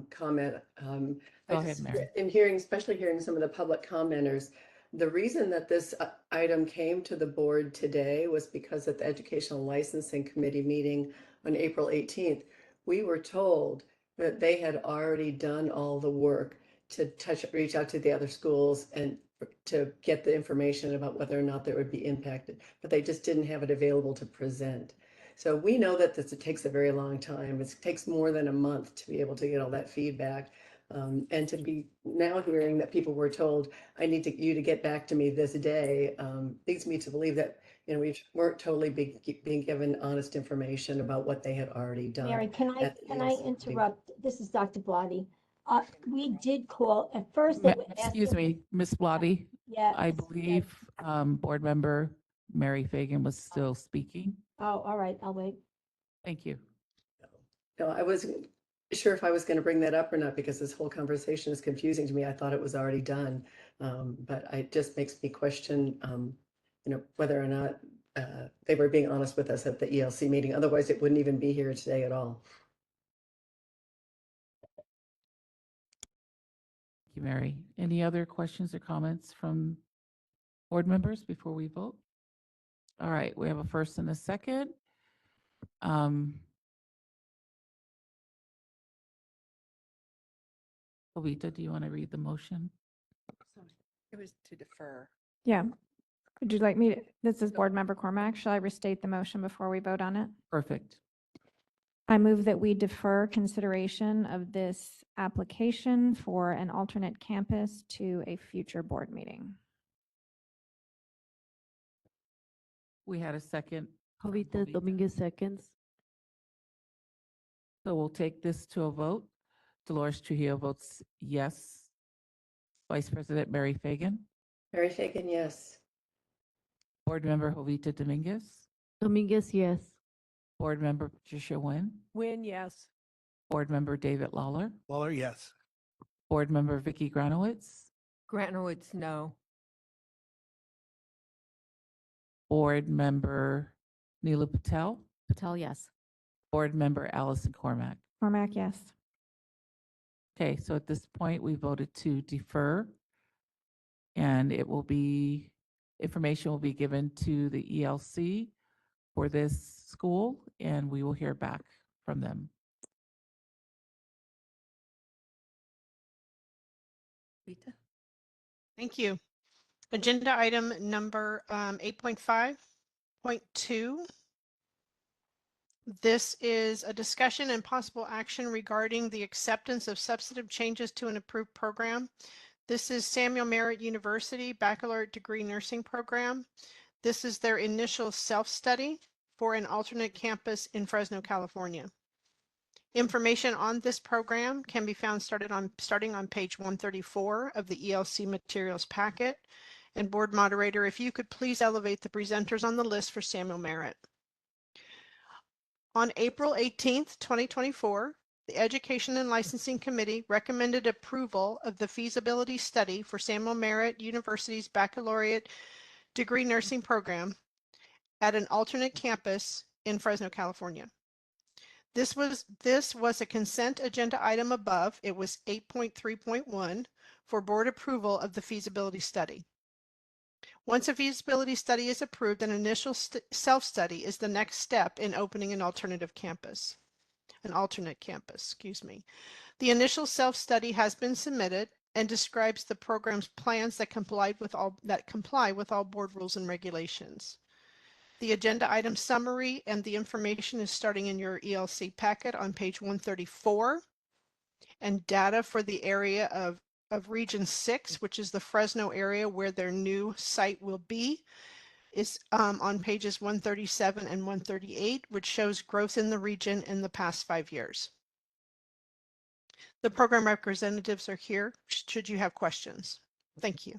comment. Go ahead, Mary. In hearing, especially hearing some of the public commenters, the reason that this item came to the board today was because at the Educational Licensing Committee meeting on April 18th, we were told that they had already done all the work to reach out to the other schools and to get the information about whether or not they would be impacted, but they just didn't have it available to present. So we know that it takes a very long time. It takes more than a month to be able to get all that feedback. And to be now hearing that people were told, I need you to get back to me this day, leads me to believe that, we weren't totally being given honest information about what they had already done. Mary, can I at the ELC meeting. interrupt? This is Dr. Blotti. We did call, at first Ma- they were Excuse asking. me, Ms. Blotti. Yeah. I believe Board Member Mary Fagan was still speaking. Oh, all right, I'll wait. Thank you. No, I wasn't sure if I was going to bring that up or not because this whole conversation is confusing to me. I thought it was already done. But it just makes me question, whether or not they were being honest with us at the ELC meeting. Otherwise, it wouldn't even be here today at all. Thank you, Mary. Any other questions or comments from board members before we vote? All right, we have a first and a second. Ovita, do you want to read the motion? It was to defer. Yeah. Would you like me to, this is Board Member Cormack. Shall I restate the motion before we vote on it? Perfect. I move that we defer consideration of this application for an alternate campus to a future board meeting. We had a second. from Jovita Jovita. Dominguez seconds. So we'll take this to a vote. Dolores Trujillo votes yes. Vice President Mary Fagan. Mary Fagan, yes. Board Member Jovita Dominguez. Dominguez, yes. Board Member Patricia Nguyen. Win, yes. Board Member David Lawler. Lawler, yes. Board Member Vicky Granowitz. Granowitz, no. Board Member Neela Patel. Patel, yes. Board Member Allison Cormack. Cormack, yes. Okay, so at this point, we voted to defer. And it will be, information will be given to the ELC for this school, and we will hear back from them. Rita? Thank you. Agenda item number 8.5.2. This is a discussion and possible action regarding the acceptance of substantive changes to an approved program. This is Samuel Merritt University Baccalaureate Degree Nursing Program. This is their initial self-study for an alternate campus in Fresno, California. Information on this program can be found starting on page 134 of the ELC materials packet. And board moderator, if you could please elevate the presenters on the list for Samuel Merritt. On April 18th, 2024, the Education and Licensing Committee recommended approval of the feasibility study for Samuel Merritt University's Baccalaureate Degree Nursing Program at an alternate campus in Fresno, California. This was a consent agenda item above. It was 8.3.1 for board approval of the feasibility study. Once a feasibility study is approved, an initial self-study is the next step in opening an alternate campus, excuse me. The initial self-study has been submitted and describes the program's plans that comply with all board rules and regulations. The agenda item summary and the information is starting in your ELC packet on page 134, and data for the area of Region 6, which is the Fresno area where their new site will be, is on pages 137 and 138, which shows growth in the region in the past 5 years. The program representatives are here should you have questions. Thank you.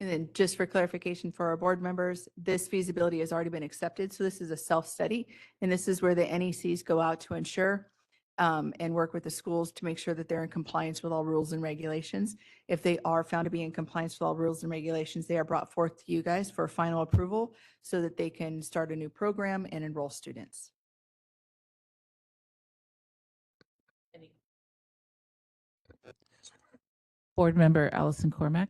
And then just for clarification for our board members, this feasibility has already been accepted. So this is a self-study, and this is where the NECs go out to ensure and work with the schools to make sure that they're in compliance with all rules and regulations. If they are found to be in compliance with all rules and regulations, they are brought forth to you guys for final approval so that they can start a new program and enroll students. Board Member Allison Cormack.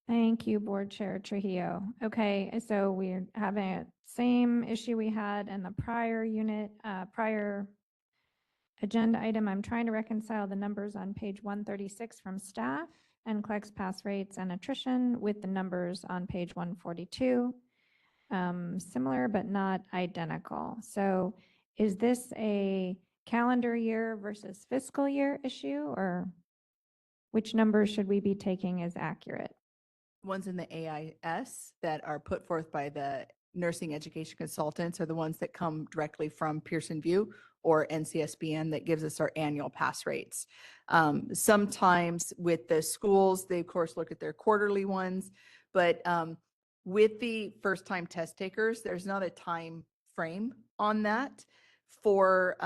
Thank you, Board Chair Trujillo. Okay, so we're having a same issue we had in the prior unit, prior agenda item. I'm trying to reconcile the numbers on page 136 from staff, NCLEX pass rates and attrition with the numbers on page 142. Similar but not identical. So is this a calendar year versus fiscal year issue, or which numbers should we be taking as accurate? Ones in the AIS that are put forth by the nursing education consultants are the ones that come directly from Pearson VUE or NCSBN that gives us our annual pass rates. Sometimes with the schools, they of course look at their quarterly ones, but with the first-time test takers, there's not a time frame on that for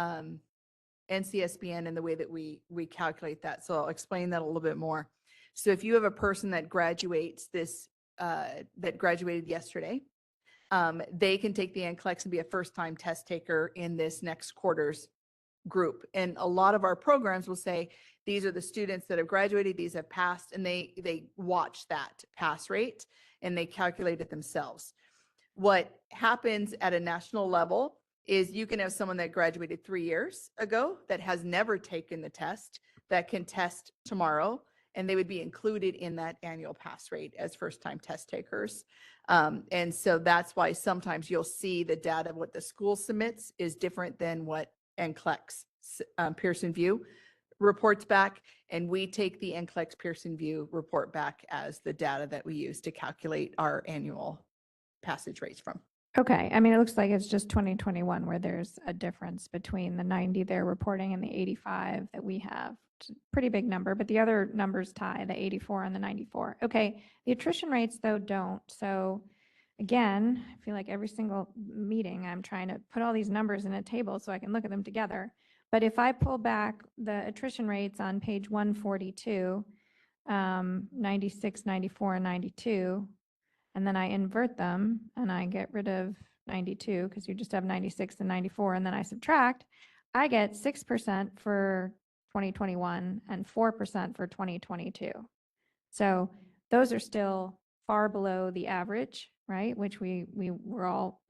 NCSBN and the way that we calculate that. So I'll explain that a little bit more. So if you have a person that graduates that graduated yesterday, they can take the NCLEX and be a first-time test taker in this next quarter's group. And a lot of our programs will say, these are the students that have graduated, these have passed, and they watch that pass rate and they calculate it themselves. What happens at a national level is you can have someone that graduated 3 years ago that has never taken the test that can test tomorrow, and they would be included in that annual pass rate as first-time test takers. And so that's why sometimes you'll see the data of what the school submits is different than what NCLEX Pearson VUE reports back, and we take the NCLEX Pearson VUE report back as the data that we use to calculate our annual passage rates from. Okay, I mean, it looks like it's just 2021 where there's a difference between the 90 they're reporting and the 85 that we have. It's a pretty big number, but the other numbers tie, the 84 and the 94. Okay, the attrition rates though don't. So again, I feel like every single meeting I'm trying to put all these numbers in a table so I can look at them together. But if I pull back the attrition rates on page 142, 96, 94, and 92, and then I invert them and I get rid of 92 because you just have 96 and 94, and then I subtract, I get 6% for 2021 and 4% for 2022. So those are still far below the average, right? Which we were all,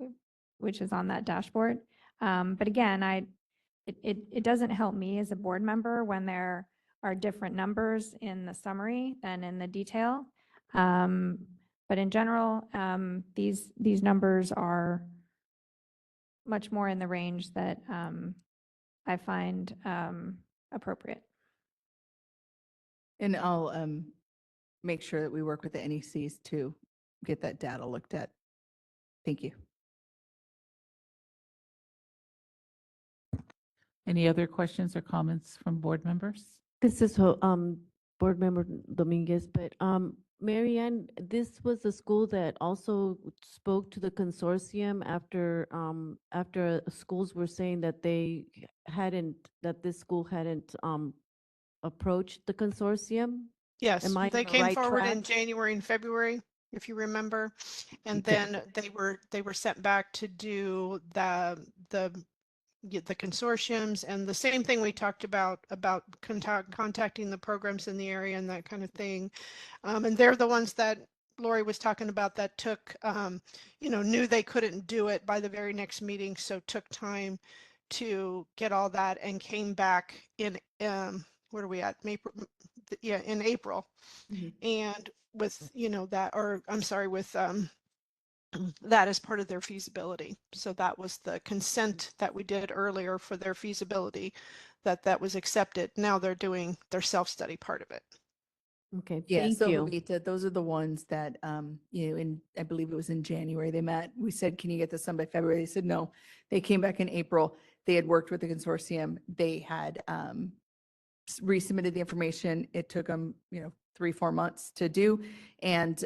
which is on that dashboard. But again, it doesn't help me as a board member when there are different numbers in the summary than in the detail. But in general, these numbers are much more in the range that I find appropriate. And I'll make sure that we work with the NECs to get that data looked at. Thank you. Any other questions or comments from board members? This is Board Member Dominguez, but Mary Ann, this was the school that also spoke to the consortium after schools were saying that this school hadn't approached the consortium. Yes, Am I they on the came right forward in track? January and February, if you remember, and Yeah. then they were sent back to do the consortiums, and the same thing we talked about contacting the programs in the area and that kind of thing. And they're the ones that Lori was talking about that took, knew they couldn't do it by the very next meeting, so took time to get all that and came back in, where are we at? April, yeah, in April. And with, with that as part of their feasibility. So that was the consent that we did earlier for their feasibility, that was accepted. Now they're doing their self-study part of it. Okay, Yeah, thank so you. Levita, those are the ones that, I believe it was in January, they met. We said, can you get this done by February? They said, no. They came back in April. They had worked with the consortium. They had resubmitted the information. It took them, 3-4 months to do. And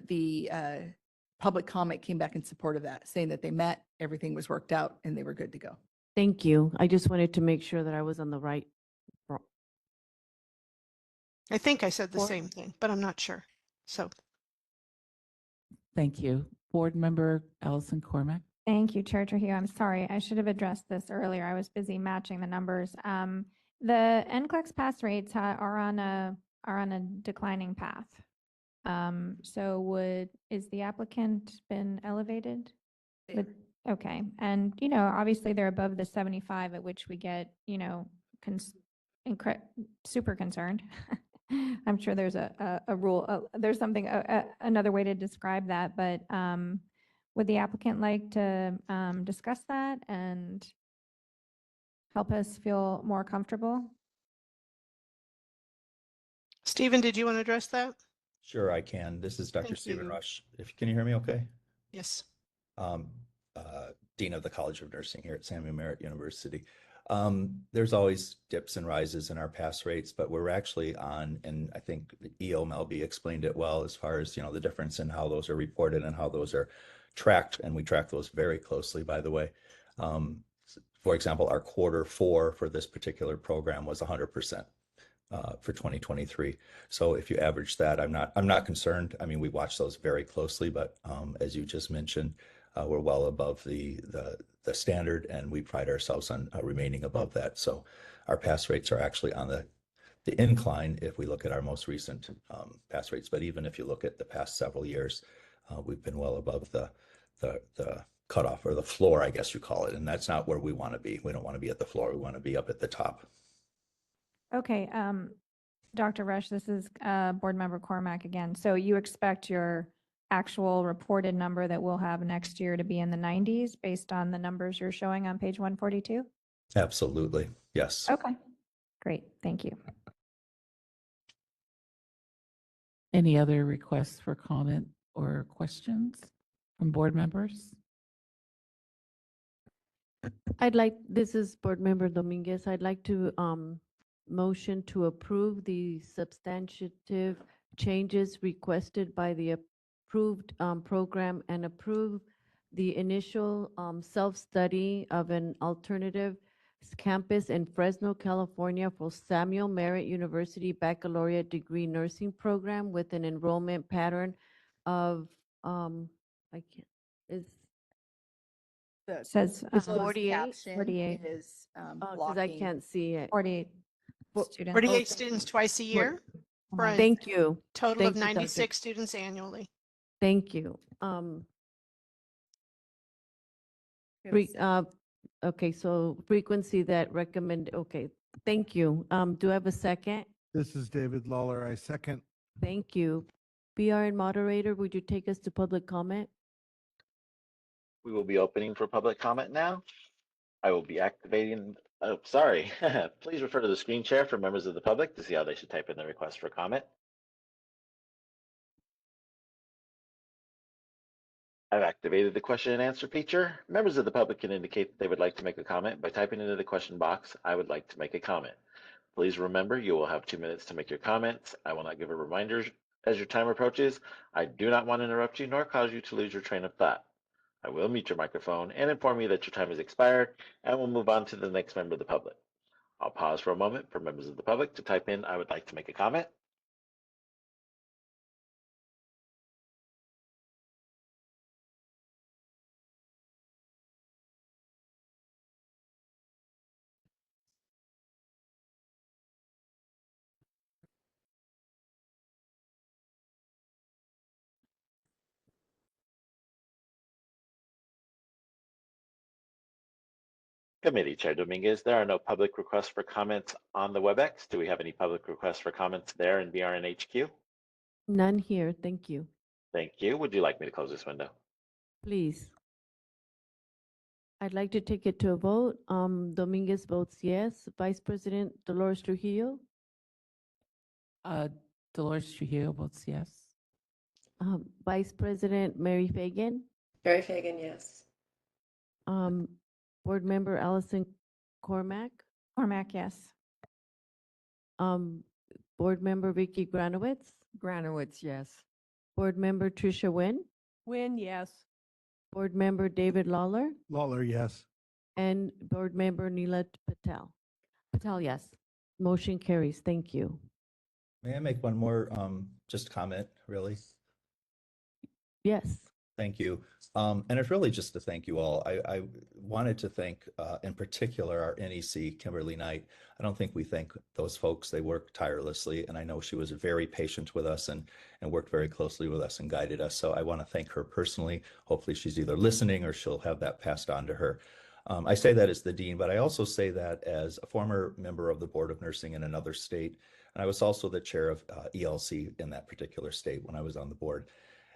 the public comment came back in support of that, saying that they met, everything was worked out, and they were good to go. Thank you. I just wanted to make sure that I was on the right. I think I said the same thing, but I'm not sure. So. Thank you. Board Member Allison Cormack. Thank you, Chair Trujillo. I'm sorry, I should have addressed this earlier. I was busy matching the numbers. The NCLEX pass rates are on are on a declining path. So is the applicant been elevated? Okay, and, obviously they're above the 75 at which we get, super concerned. I'm sure there's a rule, there's something, another way to describe that, but would the applicant like to discuss that and help us feel more comfortable? Stephen, did you want to address that? Sure, I can. This is Dr. Thank Stephen you. Rush. Can you hear me okay? Yes. Um, Dean of the College of Nursing here at Samuel Merritt University. There's always dips and rises in our pass rates, but we're actually on, and I think EO Melby explained it well as far as, the difference in how those are reported and how those are tracked. And we track those very closely, by the way. For example, our Q4 for this particular program was 100%. For 2023. So if you average that, I'm not concerned. I mean, we watch those very closely, but as you just mentioned, we're well above the standard, and we pride ourselves on remaining above that. So our pass rates are actually on the incline if we look at our most recent pass rates. But even if you look at the past several years, we've been well above the cutoff, or the floor, I guess you call it. And that's not where we want to be. We don't want to be at the floor. We want to be up at the top. Okay, Dr. Rush, this is Board Member Cormack again. So you expect your actual reported number that we'll have next year to be in the 90s based on the numbers you're showing on page 142? Absolutely, yes. Okay, great, thank you. Any other requests for comment or questions from board members? This is Board Member Dominguez. I'd like to motion to approve the substantive changes requested by the approved program and approve the initial self-study of an alternative campus in Fresno, California for Samuel Merritt University Baccalaureate Degree Nursing Program with an enrollment pattern of, Says it's Closed 48? caption 48. is Because I blocking. can't see it. 48 students. 48 students twice a year for a Thank you. total of Thank you, Dr. 96 students annually. Thank you. Okay, so frequency that recommend, okay, thank you. Do I have a second? This is David Lawler. I second. Thank you. BRN moderator, would you take us to public comment? We will be opening for public comment now. I will be activating, oh, sorry. Please refer to the screen share for members of the public to see how they should type in their request for comment. I've activated the question and answer feature. Members of the public can indicate that they would like to make a comment by typing into the question box, "I would like to make a comment." Please remember, you will have 2 minutes to make your comments. I will not give a reminder as your time approaches. I do not want to interrupt you nor cause you to lose your train of thought. I will mute your microphone and inform you that your time has expired, and we'll move on to the next member of the public. I'll pause for a moment for members of the public to type in, "I would like to make a comment." Committee Chair Dominguez, there are no public requests for comments on the WebEx. Do we have any public requests for comments there in BRN HQ? None here, thank you. Thank you. Would you like me to close this window? Please. I'd like to take it to a vote. Dominguez votes yes. Vice President Dolores Trujillo, Dolores Trujillo votes yes. Vice President Mary Fagan, Mary Fagan, yes. Board Member Allison Cormack, Cormack, yes. Board Member Vicky Granowitz, Granowitz, yes. Board Member Tricia Nguyen, Win, yes. Board Member David Lawler, Lawler, yes. and Board Member Neela Patel. Patel, yes. Motion carries. Thank you. May I make one more just comment, really? Yes. Thank you. And it's really just to thank you all. I wanted to thank, in particular, our NEC, Kimberly Knight. I don't think we thank those folks. They work tirelessly, and I know she was very patient with us and worked very closely with us and guided us. So I want to thank her personally. Hopefully she's either listening or she'll have that passed on to her. I say that as the dean, but I also say that as a former member of the Board of Nursing in another state. And I was also the chair of ELC in that particular state when I was on the board.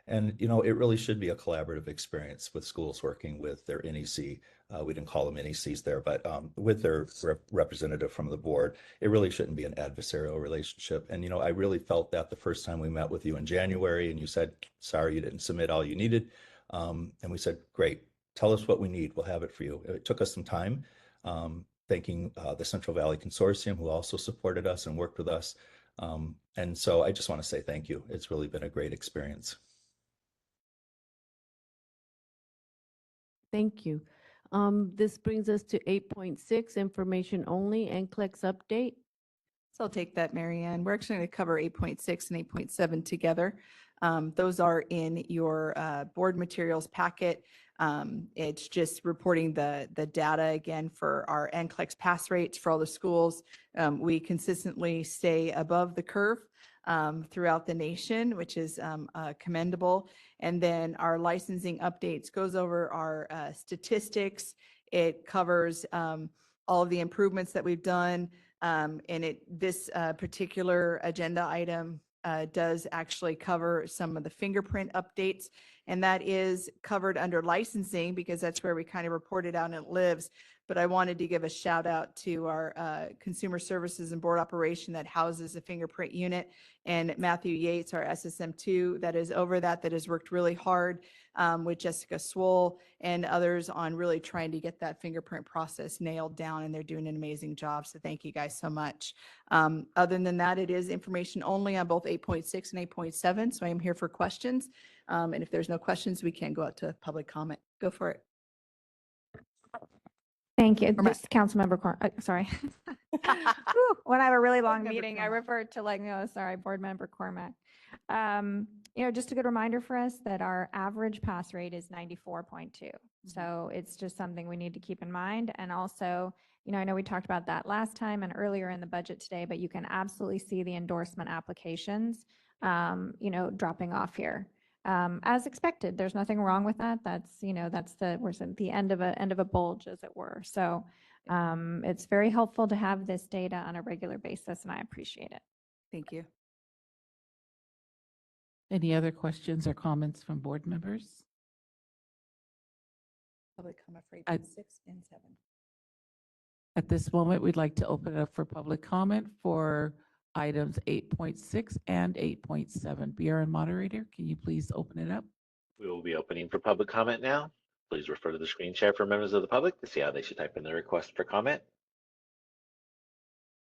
And, you know, it really should be a collaborative experience with schools working with their NEC. We didn't call them NECs there, but with their representative from the board, it really shouldn't be an adversarial relationship. And, you know, I really felt that the first time we met with you in January and you said, sorry, you didn't submit all you needed. And we said, great, tell us what we need. We'll have it for you. It took us some time, thanking the Central Valley Consortium, who also supported us and worked with us. And so I just want to say thank you. It's really been a great experience. Thank you. This brings us to 8.6, information only, NCLEX update. So I'll take that, Mary Ann. We're actually going to cover 8.6 and 8.7 together. Those are in your board materials packet. It's just reporting the data again for our NCLEX pass rates for all the schools. We consistently stay above the curve throughout the nation, which is commendable. And then our licensing updates goes over our statistics. It covers all of the improvements that we've done. And this particular agenda item does actually cover some of the fingerprint updates. And that is covered under licensing because that's where we kind of report it out and it lives. But I wanted to give a shout out to our consumer services and board operation that houses the fingerprint unit, and Matthew Yates, our SSM2 that is over that has worked really hard with Jessica Swoll and others on really trying to get that fingerprint process nailed down, and they're doing an amazing job. So thank you guys so much. Other than that, it is information only on both 8.6 and 8.7. So I am here for questions. And if there's no questions, we can go out to public comment. Go for it. Thank you. Cormac. This Councilmember sorry. Whew, when I have a really long Member meeting, I Cormac. refer to like, no, sorry, Board Member Cormac. You know, just a good reminder for us that our average pass rate is 94.2. So it's just something we need to keep in mind. And also, you know, I know we talked about that last time and earlier in the budget today, but you can absolutely see the endorsement applications, you know, dropping off here. As expected, there's nothing wrong with that. That's, you know, that's we're at the end of a bulge, as it were. So it's very helpful to have this data on a regular basis, and I appreciate it. Thank you. Any other questions or comments from board members? Public comment for I- 8.6 and 7. At this moment, we'd like to open it up for public comment for items 8.6 and 8.7. BRN moderator, can you please open it up? We will be opening for public comment now. Please refer to the screen share for members of the public to see how they should type in their request for comment.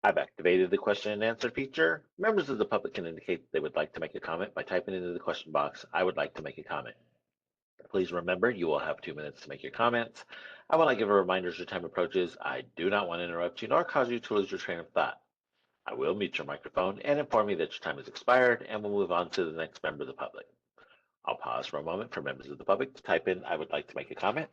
I've activated the question and answer feature. Members of the public can indicate they would like to make a comment by typing into the question box, "I would like to make a comment." Please remember, you will have 2 minutes to make your comments. I want to give a reminder as your time approaches. I do not want to interrupt you nor cause you to lose your train of thought. I will mute your microphone and inform you that your time has expired, and we'll move on to the next member of the public. I'll pause for a moment for members of the public to type in, "I would like to make a comment."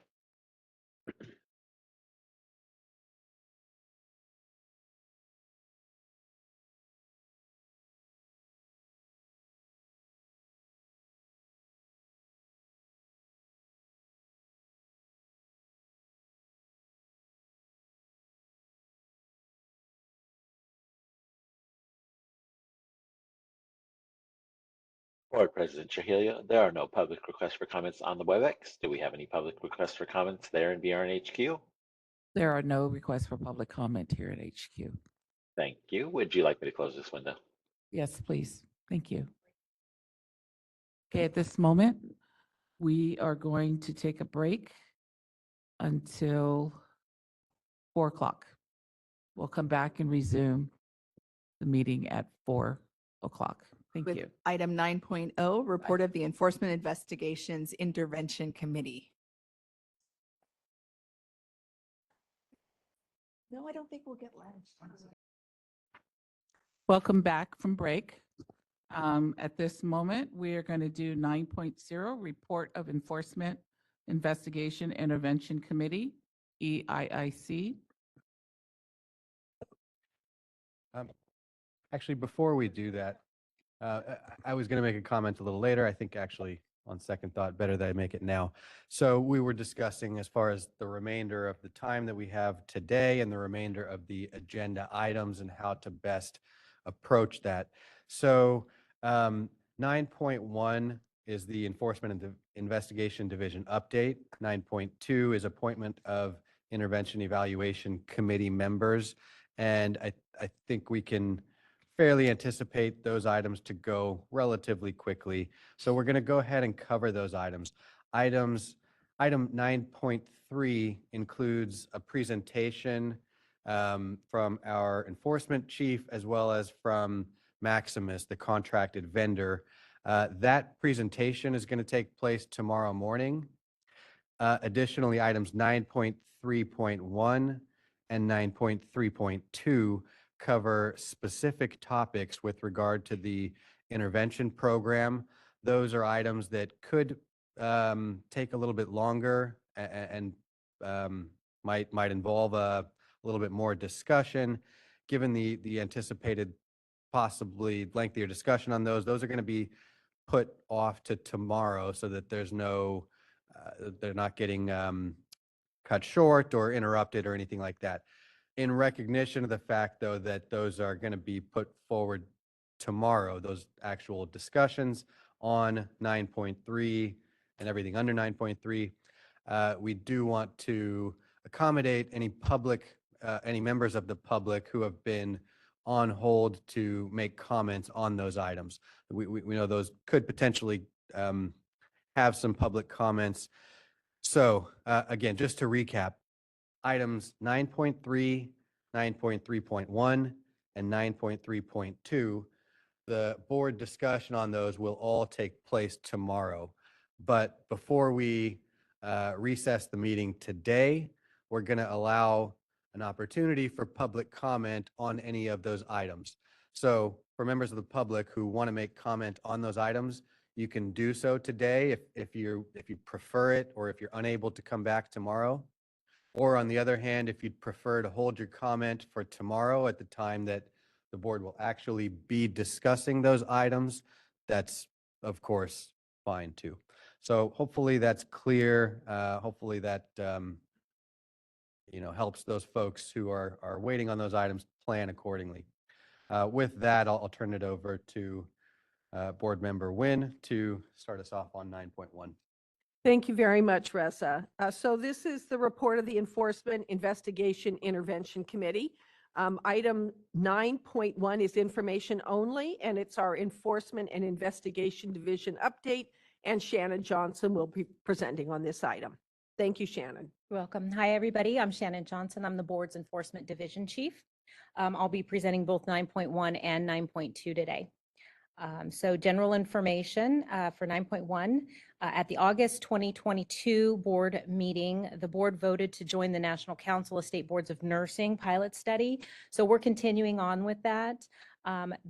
Board President Trujillo, there are no public requests for comments on the WebEx. Do we have any public requests for comments there in BRN HQ? There are no requests for public comment here at HQ. Thank you. Would you like me to close this window? Yes, please. Thank you. Okay, at this moment, we are going to take a break until 4 o'clock. We'll come back and resume the meeting at 4 o'clock. Thank With you. item 9.0, report of the Enforcement Investigations Intervention Committee. No, I don't think we'll get lunch. Welcome back from break. At this moment, we are going to do 9.0, Report of Enforcement Investigation Intervention Committee, EIIC. Actually, before we do that, I was going to make a comment a little later. I think actually, on second thought, better that I make it now. So we were discussing as far as the remainder of the time that we have today and the remainder of the agenda items and how to best approach that. So 9.1 is the Enforcement and Investigation Division update. 9.2 is appointment of Intervention Evaluation Committee members. And I think we can fairly anticipate those items to go relatively quickly. So we're going to go ahead and cover those items. Item 9.3 includes a presentation from our enforcement chief as well as from Maximus, the contracted vendor. That presentation is going to take place tomorrow morning. Additionally, items 9.3.1 and 9.3.2 cover specific topics with regard to the intervention program. Those are items that could take a little bit longer and might involve a little bit more discussion. Given the anticipated possibly lengthier discussion on those are going to be put off to tomorrow so that there's no, they're not getting cut short or interrupted or anything like that. In recognition of the fact, though, that those are going to be put forward tomorrow, those actual discussions on 9.3 and everything under 9.3, we do want to accommodate any any members of the public who have been on hold to make comments on those items. We know those could potentially have some public comments. So again, just to recap, items 9.3, 9.3.1, and 9.3.2, the board discussion on those will all take place tomorrow. But before we recess the meeting today, we're going to allow an opportunity for public comment on any of those items. So for members of the public who want to make comment on those items, you can do so today if you prefer it, or if you're unable to come back tomorrow. Or on the other hand, if you'd prefer to hold your comment for tomorrow at the time that the board will actually be discussing those items, that's of course fine too. So hopefully that's clear. Hopefully that helps those folks who are waiting on those items plan accordingly. With that, I'll turn it over to Board Member Nguyen to start us off on 9.1. Thank you very much, Reza. So this is the report of the Enforcement Investigation Intervention Committee. Item 9.1 is information only, and it's our Enforcement and Investigation Division update, and Shannon Johnson will be presenting on this item. Thank you, Shannon. You're welcome. Hi, everybody. I'm Shannon Johnson. I'm the board's Enforcement Division Chief. I'll be presenting both 9.1 and 9.2 today. So general information for 9.1. At the August 2022 board meeting, the board voted to join the National Council of State Boards of Nursing pilot study. So we're continuing on with that.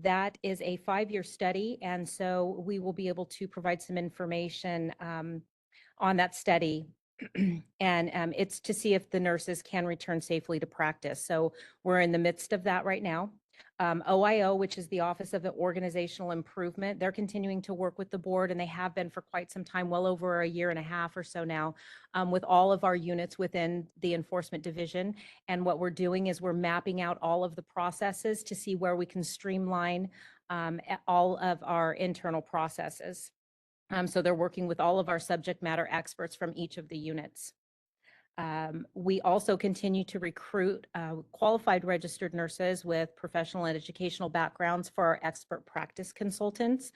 That is a 5-year study, and so we will be able to provide some information on that study. And it's to see if the nurses can return safely to practice. So we're in the midst of that right now. OIO, which is the Office of Organizational Improvement, they're continuing to work with the board, and they have been for quite some time, well over a year and a half or so now, with all of our units within the Enforcement Division. And what we're doing is we're mapping out all of the processes to see where we can streamline all of our internal processes. So they're working with all of our subject matter experts from each of the units. We also continue to recruit qualified registered nurses with professional and educational backgrounds for our expert practice consultants.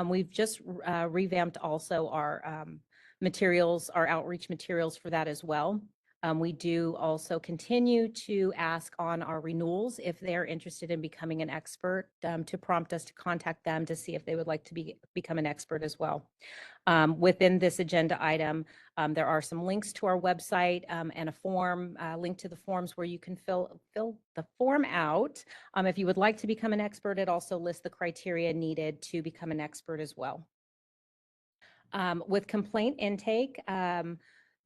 We've just revamped also our materials, our outreach materials for that as well. We do also continue to ask on our renewals if they're interested in becoming an expert, to prompt us to contact them to see if they would like to become an expert as well. Within this agenda item, there are some links to our website and a form, link to the forms where you can fill the form out. If you would like to become an expert, it also lists the criteria needed to become an expert as well. With complaint intake,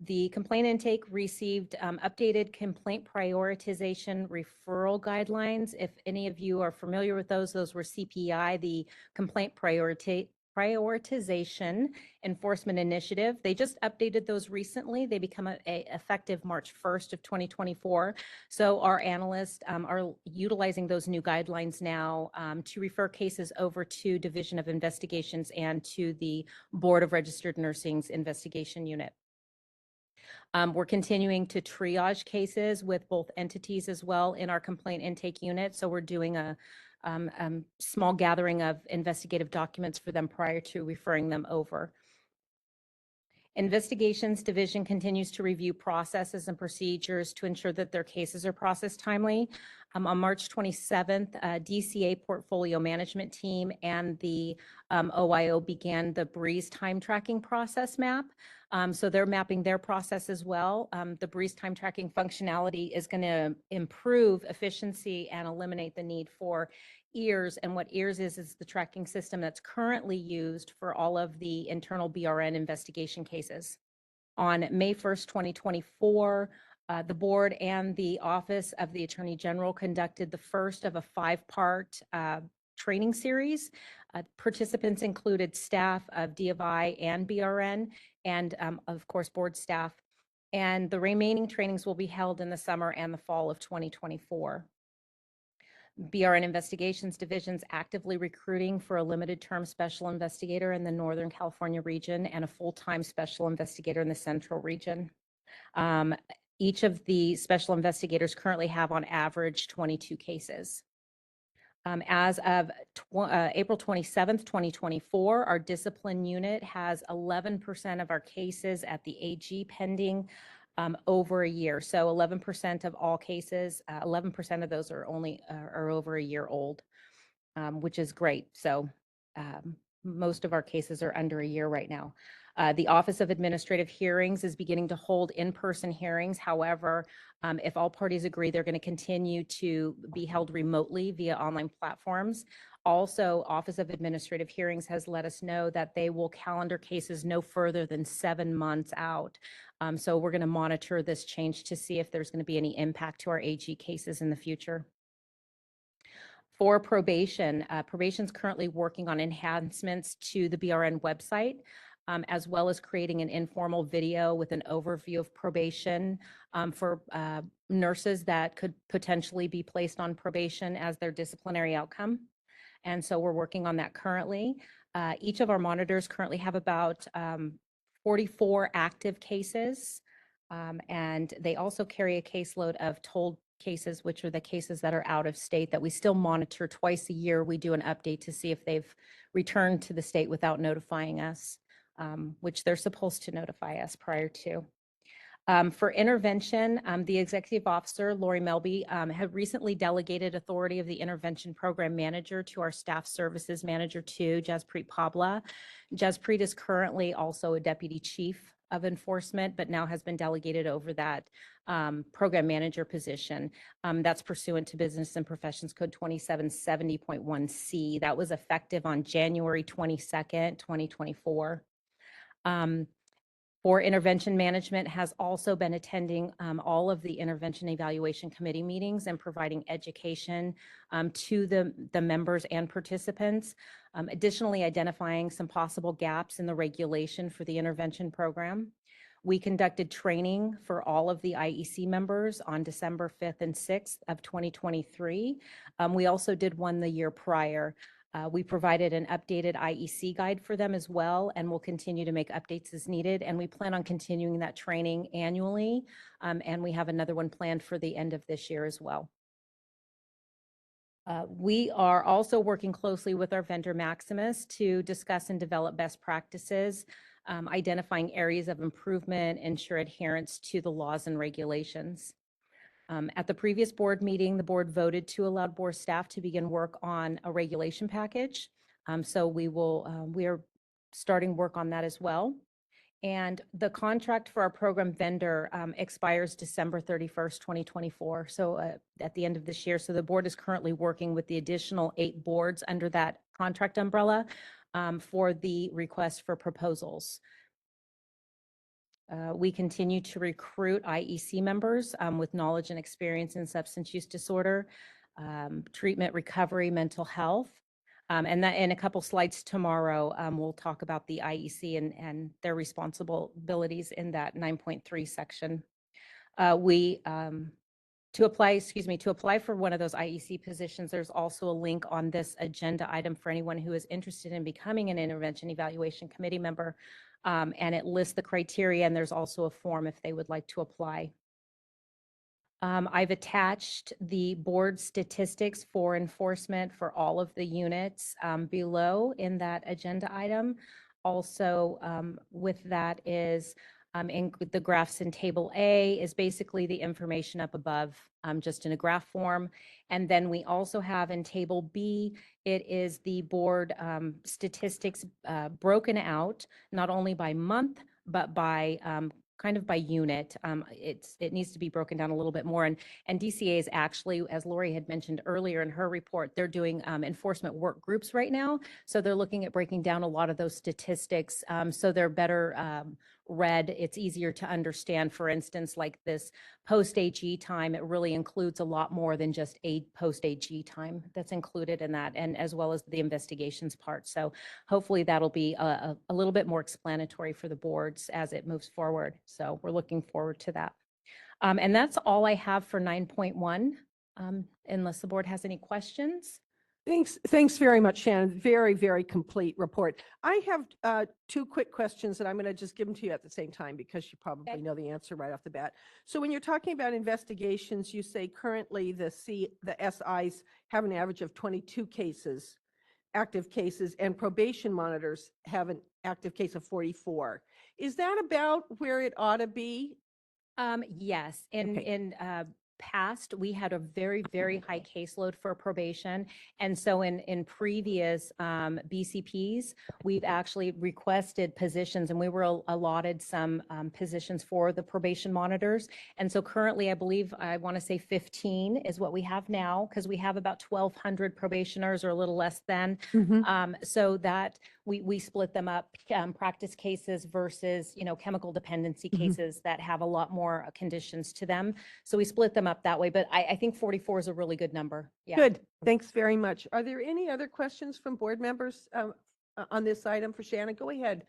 the complaint intake received updated complaint prioritization referral guidelines. If any of you are familiar with those were CPI, the Complaint Prioritization Enforcement Initiative. They just updated those recently. They become effective March 1st of 2024. So our analysts are utilizing those new guidelines now to refer cases over to Division of Investigations and to the Board of Registered Nursing's investigation unit. We're continuing to triage cases with both entities as well in our complaint intake unit. So we're doing a small gathering of investigative documents for them prior to referring them over. Investigations Division continues to review processes and procedures to ensure that their cases are processed timely. On March 27th, DCA Portfolio Management Team and the OIO began the Breeze time tracking process map. So they're mapping their process as well. The Breeze time tracking functionality is going to improve efficiency and eliminate the need for EARS. And what EARS is the tracking system that's currently used for all of the internal BRN investigation cases. On May 1st, 2024, the board and the Office of the Attorney General conducted the first of a 5-part training series. Participants included staff of DFI and BRN, and of course, board staff. And the remaining trainings will be held in the summer and the fall of 2024. BRN Investigations Division's actively recruiting for a limited term special investigator in the Northern California region and a full-time special investigator in the Central region. Each of the special investigators currently have on average 22 cases. As of April 27th, 2024, our discipline unit has 11% of our cases at the AG pending over a year. So 11% of all cases, 11% of those are over a year old, which is great. So most of our cases are under a year right now. The Office of Administrative Hearings is beginning to hold in-person hearings. However, if all parties agree, they're going to continue to be held remotely via online platforms. Also, Office of Administrative Hearings has let us know that they will calendar cases no further than 7 months out. So we're going to monitor this change to see if there's going to be any impact to our AG cases in the future. For probation, probation's currently working on enhancements to the BRN website, as well as creating an informal video with an overview of probation for nurses that could potentially be placed on probation as their disciplinary outcome. And so we're working on that currently. Each of our monitors currently have about 44 active cases, and they also carry a caseload of told cases, which are the cases that are out of state that we still monitor twice a year. We do an update to see if they've returned to the state without notifying us, which they're supposed to notify us prior to. For intervention, the executive officer, Lori Melby, had recently delegated authority of the intervention program manager to our staff services manager too, Jaspreet Pabla. Jaspreet is currently also a deputy chief of enforcement, but now has been delegated over that program manager position. That's pursuant to Business and Professions Code 2770.1C. That was effective on January 22nd, 2024. For intervention management has also been attending all of the intervention evaluation committee meetings and providing education to the members and participants. Additionally, identifying some possible gaps in the regulation for the intervention program. We conducted training for all of the IEC members on December 5th and 6th of 2023. We also did one the year prior. We provided an updated IEC guide for them as well, and we'll continue to make updates as needed. And we plan on continuing that training annually. And we have another one planned for the end of this year as well. We are also working closely with our vendor Maximus to discuss and develop best practices. identifying areas of improvement, ensure adherence to the laws and regulations. At the previous board meeting, the board voted to allow board staff to begin work on a regulation package. So we are starting work on that as well. And the contract for our program vendor expires December 31st, 2024. So at the end of this year. So the board is currently working with the additional 8 boards under that contract umbrella for the request for proposals. We continue to recruit IEC members with knowledge and experience in substance use disorder, treatment, recovery, mental health. And that in a couple slides tomorrow, we'll talk about the IEC and their responsibilities in that 9.3 section. To apply for one of those IEC positions, there's also a link on this agenda item for anyone who is interested in becoming an intervention evaluation committee member. And it lists the criteria, and there's also a form if they would like to apply. I've attached the board statistics for enforcement for all of the units below in that agenda item. Also, with that is in the graphs in table A is basically the information up above, just in a graph form. And then we also have in table B, it is the board statistics broken out, not only by month, but by kind of by unit. It needs to be broken down a little bit more. And DCA is actually, as Lori had mentioned earlier in her report, they're doing enforcement work groups right now. So they're looking at breaking down a lot of those statistics so they're better read. It's easier to understand. For instance, like this post-AG time, it really includes a lot more than just post-AG time that's included in that, and as well as the investigations part. So hopefully that'll be a little bit more explanatory for the boards as it moves forward. So we're looking forward to that. And that's all I have for 9.1, unless the board has any questions. Thanks very much, Shannon. Very, very complete report. I have 2 quick questions that I'm going to just give them to you at the same time because you probably know the answer right off the bat. So when you're talking about investigations, you say currently the SIs have an average of 22 cases, active cases, and probation monitors have an active case of 44. Is that about where it ought to be? Yes. In past, we had a very, very high caseload for probation. And so in previous BCPs, we've actually requested positions, and we were allotted some positions for the probation monitors. And so currently, I believe, I want to say 15 is what we have now, because we have about 1,200 probationers or a little less than. So that we split them up, practice cases versus, chemical dependency cases that have a lot more conditions to them. So we split them up that way, but I think 44 is a really good number. Yeah. Good. Thanks very much. Are there any other questions from board members on this item for Shannon? Go ahead,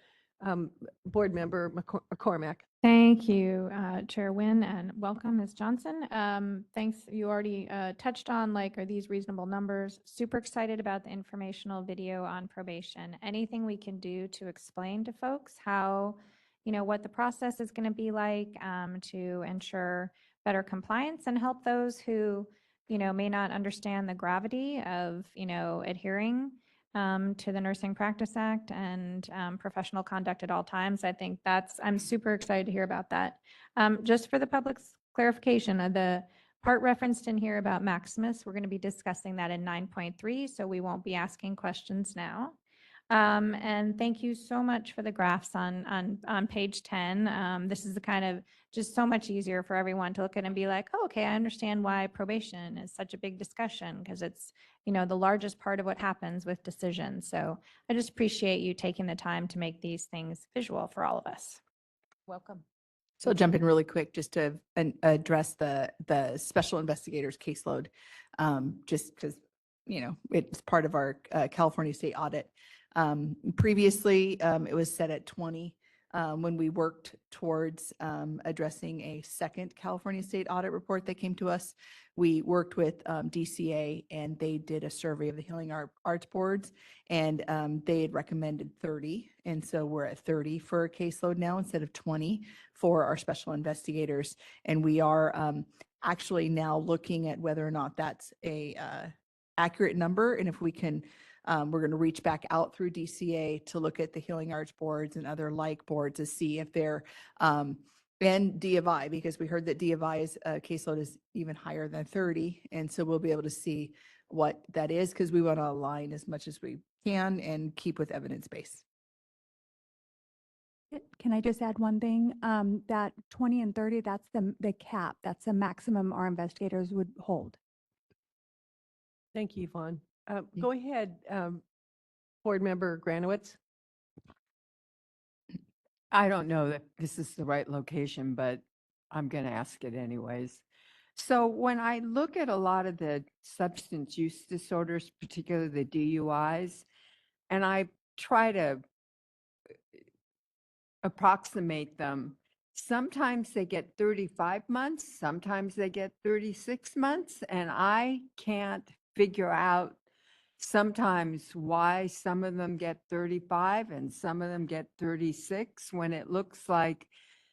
Board Member McCormack. Thank you, Chair Wynn, and welcome, Ms. Johnson. Thanks. You already touched on, are these reasonable numbers? Super excited about the informational video on probation. Anything we can do to explain to folks how, what the process is going to be like to ensure better compliance and help those who, may not understand the gravity of, adhering to the Nursing Practice Act and professional conduct at all times. I think I'm super excited to hear about that. Just for the public's clarification, the part referenced in here about Maximus, we're going to be discussing that in 9.3, so we won't be asking questions now. And thank you so much for the graphs on page 10. This is the kind of just so much easier for everyone to look at and be like, oh, okay, I understand why probation is such a big discussion, because it's, the largest part of what happens with decisions. So I just appreciate you taking the time to make these things visual for all of us. Welcome. So I'll jump in really quick just to address the special investigators caseload, just because, it's part of our California state audit. Previously, it was set at 20 when we worked towards addressing a second California state audit report that came to us. We worked with DCA, and they did a survey of the Healing Arts boards, and they had recommended 30. And so we're at 30 for a caseload now instead of 20 for our special investigators. And we are actually now looking at whether or not that's a accurate number, and if we can We're going to reach back out through DCA to look at the Healing Arts boards and other like boards to see if they're, and D of I, because we heard that D of I's caseload is even higher than 30. And so we'll be able to see what that is, because we want to align as much as we can and keep with evidence base. Can I just add one thing? That 20 and 30, that's the cap. That's the maximum our investigators would hold. Thank you, Yvonne. Go ahead, Board Member Granowitz. I don't know that this is the right location, but I'm going to ask it anyways. So when I look at a lot of the substance use disorders, particularly the DUIs, and I try to approximate them, sometimes they get 35 months, sometimes they get 36 months, and I can't figure out sometimes why some of them get 35 and some of them get 36, when it looks like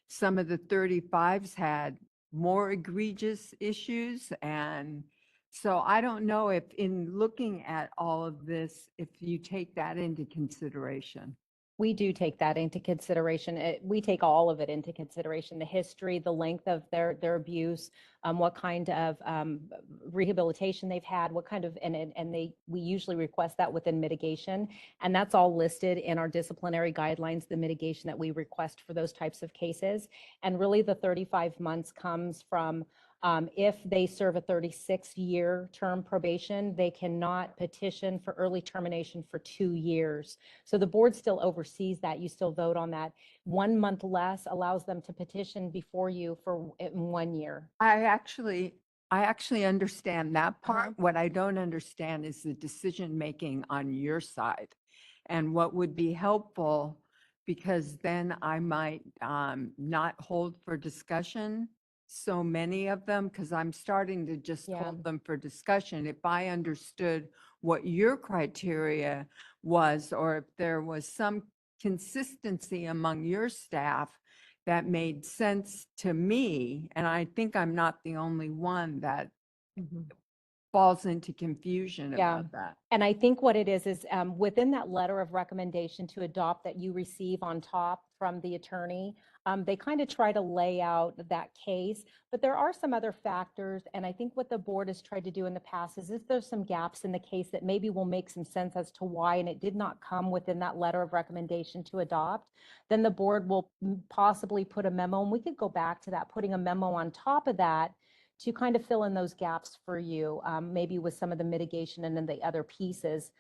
some of the 35s had more egregious issues. And so I don't know if in looking at all of this, if you take that into consideration. We do take that into consideration. We take all of it into consideration, the history, the length of their abuse, what kind of rehabilitation they've had, what kind of, and we usually request that within mitigation. And that's all listed in our disciplinary guidelines, the mitigation that we request for those types of cases. And really the 35 months comes from if they serve a 36-year term probation, they cannot petition for early termination for 2 years. So the board still oversees that. You still vote on that. 1 month less allows them to petition before you for 1 year. I actually understand that part. What I don't understand is the decision-making on your side. And what would be helpful, because then I might not hold for discussion so many of them, because I'm starting to just hold them for discussion. If I understood what your criteria was, or if there was some consistency among your staff that made sense to me, and I think I'm not the only one that falls into confusion about that. And I think what it is within that letter of recommendation to adopt that you receive on top from the attorney, they kind of try to lay out that case, but there are some other factors. And I think what the board has tried to do in the past is if there's some gaps in the case that maybe will make some sense as to why, and it did not come within that letter of recommendation to adopt, then the board will possibly put a memo, and we could go back to that, putting a memo on top of that to kind of fill in those gaps for you, maybe with some of the mitigation and then the other pieces.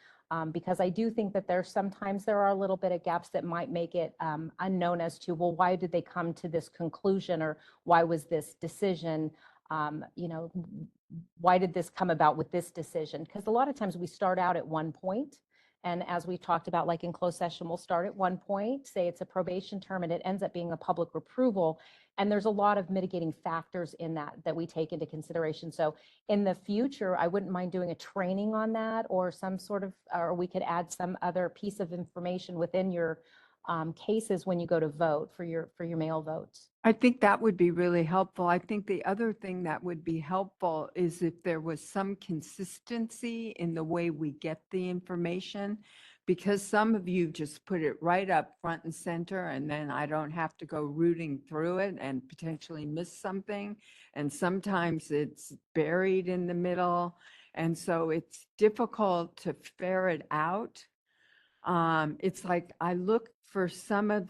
Because I do think that sometimes there are a little bit of gaps that might make it unknown as to, well, why did they come to this conclusion, or why was this decision, why did this come about with this decision? Because a lot of times we start out at one point. And as we talked about, like in closed session, we'll start at one point, say it's a probation term, and it ends up being a public approval. And there's a lot of mitigating factors in that we take into consideration. So in the future, I wouldn't mind doing a training on that, or some sort of, or we could add some other piece of information within your cases when you go to vote for your mail votes. I think that would be really helpful. I think the other thing that would be helpful is if there was some consistency in the way we get the information, because some of you just put it right up front and center, and then I don't have to go rooting through it and potentially miss something. And sometimes it's buried in the middle. And so it's difficult to ferret out. It's like I look for some of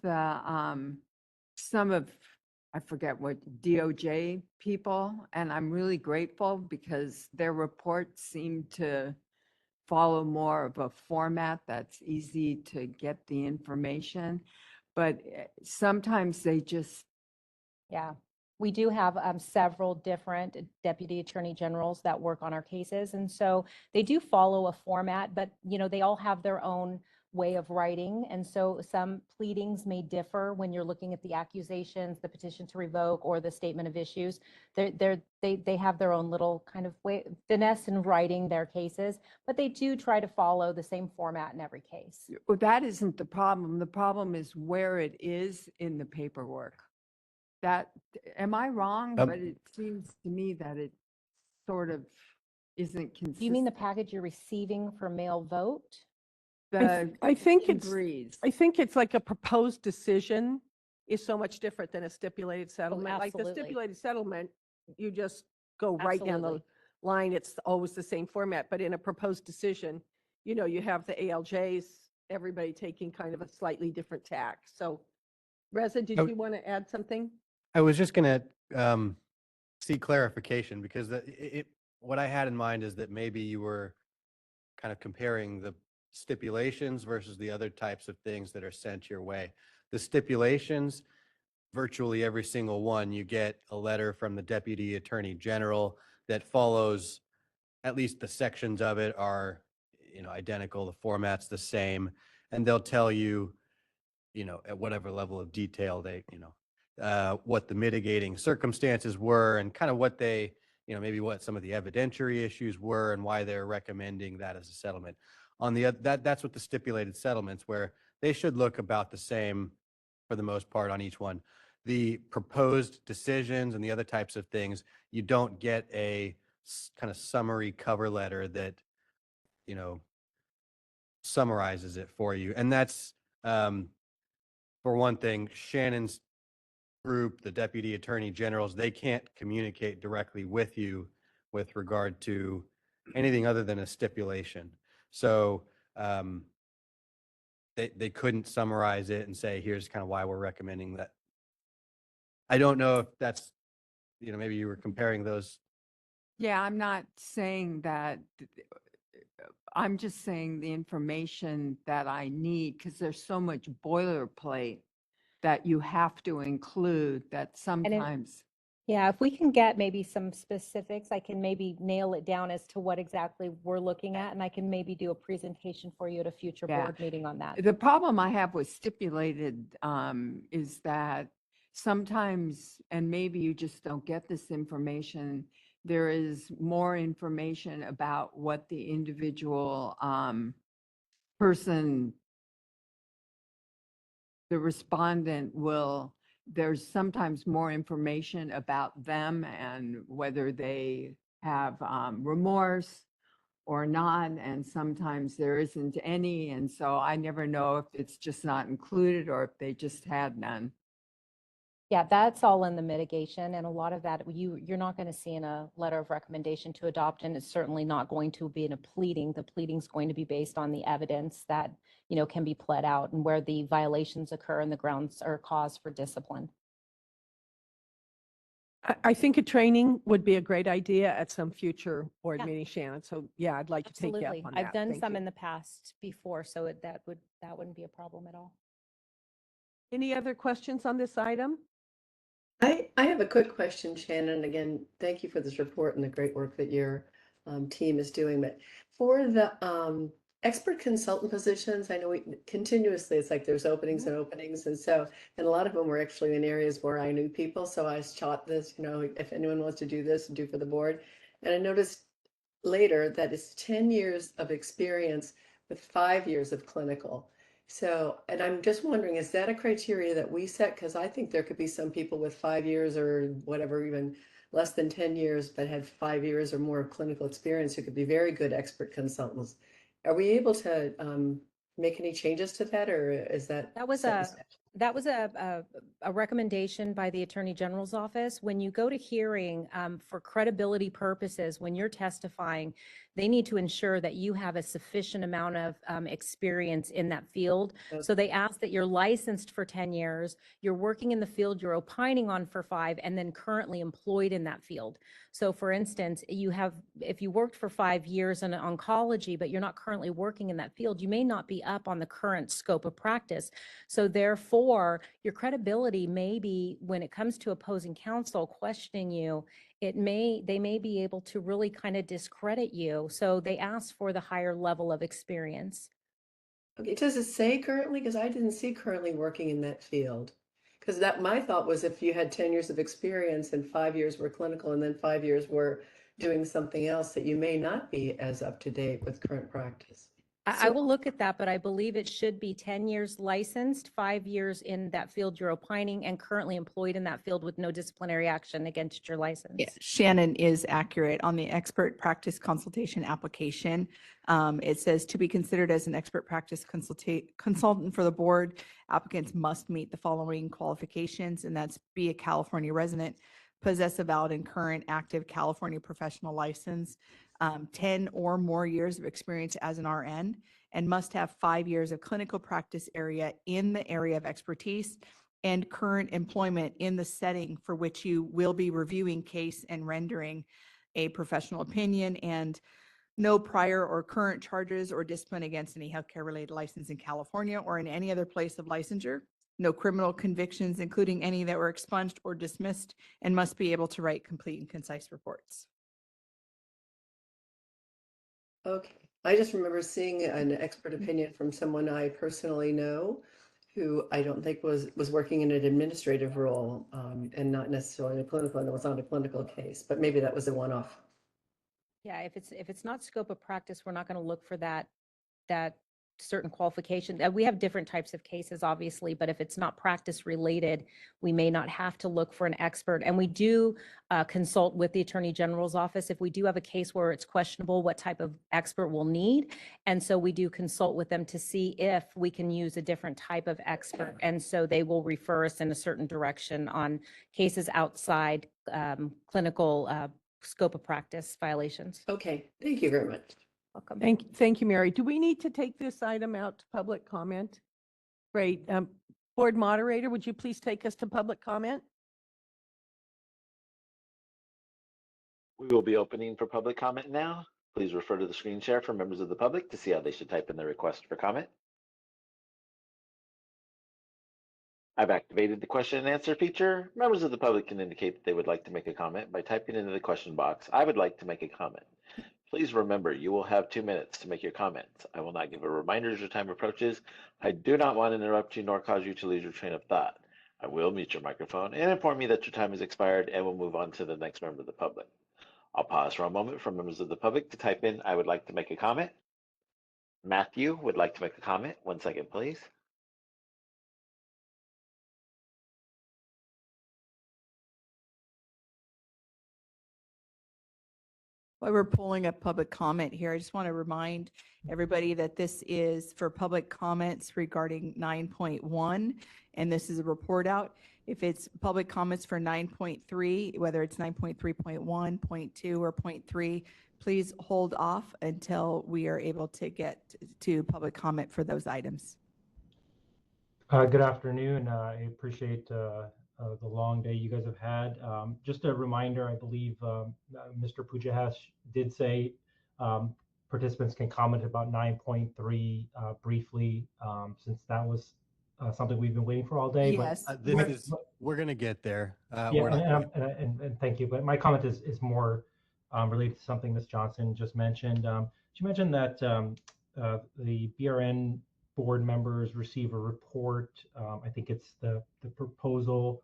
I forget what DOJ people, and I'm really grateful because their reports seem to follow more of a format that's easy to get the information. But sometimes they just. Yeah. We do have several different deputy attorney generals that work on our cases. And so they do follow a format, but they all have their own way of writing. And so some pleadings may differ when you're looking at the accusations, the petition to revoke, or the statement of issues. They have their own little kind of way, finesse in writing their cases, but they do try to follow the same format in every case. Well, that isn't the problem. The problem is where it is in the paperwork. Am I wrong? But it seems to me that it sort of isn't consistent. Do you mean the package you're receiving for mail vote? I think it's, agrees. I think it's like a proposed decision is so much different than a stipulated settlement. Like the absolutely. stipulated settlement, you just go right down the Absolutely. line. It's always the same format, but in a proposed decision, you know, you have the ALJs, everybody taking kind of a slightly different tack. So Reza, did I you want to add something? I was just gonna seek clarification because what I had in mind is that maybe you were kind of comparing the stipulations versus the other types of things that are sent your way. The stipulations, virtually every single one, you get a letter from the Deputy Attorney General that follows, at least the sections of it are, identical, the format's the same, and they'll tell you, at whatever level of detail they, what the mitigating circumstances were and kind of what they, maybe what some of the evidentiary issues were and why they're recommending that as a settlement. On the that's what the stipulated settlements, where they should look about the same for the most part on each one. The proposed decisions and the other types of things, you don't get a kind of summary cover letter that, summarizes it for you. And that's, for one thing, Shannon's group, the Deputy Attorney Generals, they can't communicate directly with you with regard to anything other than a stipulation. So they couldn't summarize it and say, here's kind of why we're recommending that. I don't know if that's, maybe you were comparing those. Yeah, I'm not saying that. I'm just saying the information that I need, because there's so much boilerplate that you have to include that sometimes. Yeah, if we can get maybe some specifics, I can maybe nail it down as to what exactly we're looking at, and I can maybe do a presentation for you at a future Yeah. board meeting on that. The problem I have with stipulated is that sometimes, and maybe you just don't get this information, there is more information about what the individual person, the respondent will, there's sometimes more information about them and whether they have remorse or not, and sometimes there isn't any, and so I never know if it's just not included or if they just had none. Yeah, that's all in the mitigation, and a lot of that you're not going to see in a letter of recommendation to adopt, and it's certainly not going to be in a pleading. The pleading's going to be based on the evidence that, can be pled out and where the violations occur and the grounds or cause for discipline. I think a training would be a great idea at some future board Yeah. meeting, Shannon. So yeah, I'd like to take you up Absolutely. on that. I've done Thank some you. in the past before, so that wouldn't be a problem at all. Any other questions on this item? I have a quick question, Shannon. Again, thank you for this report and the great work that your team is doing. But for the expert consultant positions, I know continuously it's like there's openings and openings. And a lot of them were actually in areas where I knew people. So I shot this, if anyone wants to do this, do for the board. And I noticed later that it's 10 years of experience with 5 years of clinical. So, and I'm just wondering, is that a criteria that we set? Because I think there could be some people with 5 years or whatever, even less than 10 years, but had 5 years or more of clinical experience who could be very good expert consultants. Are we able to make any changes to that, or is that? That was a recommendation by the Attorney General's office. When you go to hearing, for credibility purposes, when you're testifying, they need to ensure that you have a sufficient amount of experience in that field. So they ask that you're licensed for 10 years, you're working in the field you're opining on for 5, and then currently employed in that field. So for instance, if you worked for 5 years in oncology, but you're not currently working in that field, you may not be up on the current scope of practice. So therefore, your credibility may be, when it comes to opposing counsel questioning you, they may be able to really kind of discredit you. So they ask for the higher level of experience. Okay, does it say currently? Because I didn't see currently working in that field. Because my thought was if you had 10 years of experience and 5 years were clinical and then 5 years were doing something else, that you may not be as up to date with current practice. I will look at that, but I believe it should be 10 years licensed, 5 years in that field you're opining, and currently employed in that field with no disciplinary action against your license. Yeah, Shannon is accurate on the expert practice consultation application. It says to be considered as an expert practice consultant for the board, applicants must meet the following qualifications, and that's be a California resident, possess a valid and current active California professional license, 10 or more years of experience as an RN, and must have 5 years of clinical practice area in the area of expertise and current employment in the setting for which you will be reviewing case and rendering a professional opinion, and no prior or current charges or discipline against any healthcare related license in California or in any other place of licensure, no criminal convictions, including any that were expunged or dismissed, and must be able to write complete and concise reports. Okay, I just remember seeing an expert opinion from someone I personally know who I don't think was working in an administrative role and not necessarily a clinical, and it was on a clinical case, but maybe that was a one-off. Yeah, if it's not scope of practice, we're not going to look for that certain qualification. We have different types of cases, obviously, but if it's not practice related, we may not have to look for an expert. And we do consult with the Attorney General's office if we do have a case where it's questionable what type of expert we'll need. And so we do consult with them to see if we can use a different type of expert. And so they will refer us in a certain direction on cases outside clinical scope of practice violations. Okay, thank you very much. Welcome. Thank you, Mary. Do we need to take this item out to public comment? Great. Board moderator, would you please take us to public comment? We will be opening for public comment now. Please refer to the screen share for members of the public to see how they should type in their request for comment. I've activated the question and answer feature. Members of the public can indicate that they would like to make a comment by typing into the question box, "I would like to make a comment." Please remember, you will have 2 minutes to make your comments. I will not give a reminder as your time approaches. I do not want to interrupt you nor cause you to lose your train of thought. I will mute your microphone and inform you that your time has expired and will move on to the next member of the public. I'll pause for a moment for members of the public to type in, "I would like to make a comment." Matthew would like to make a comment. 1 second, please. While we're pulling up public comment here, I just want to remind everybody that this is for public comments regarding 9.1, and this is a report out. If it's public comments for 9.3, whether it's 9.3.1, 0.2, or 0.3, please hold off until we are able to get to public comment for those items. Good afternoon. I appreciate the long day you guys have had. Just a reminder, I believe Mr. Pujahash did say participants can comment about 9.3 briefly, since that was something we've been waiting for all day. Yes. We're going to get there. Yeah, and thank you. But my comment is more related to something Ms. Johnson just mentioned. She mentioned that the BRN board members receive a report. I think it's the proposal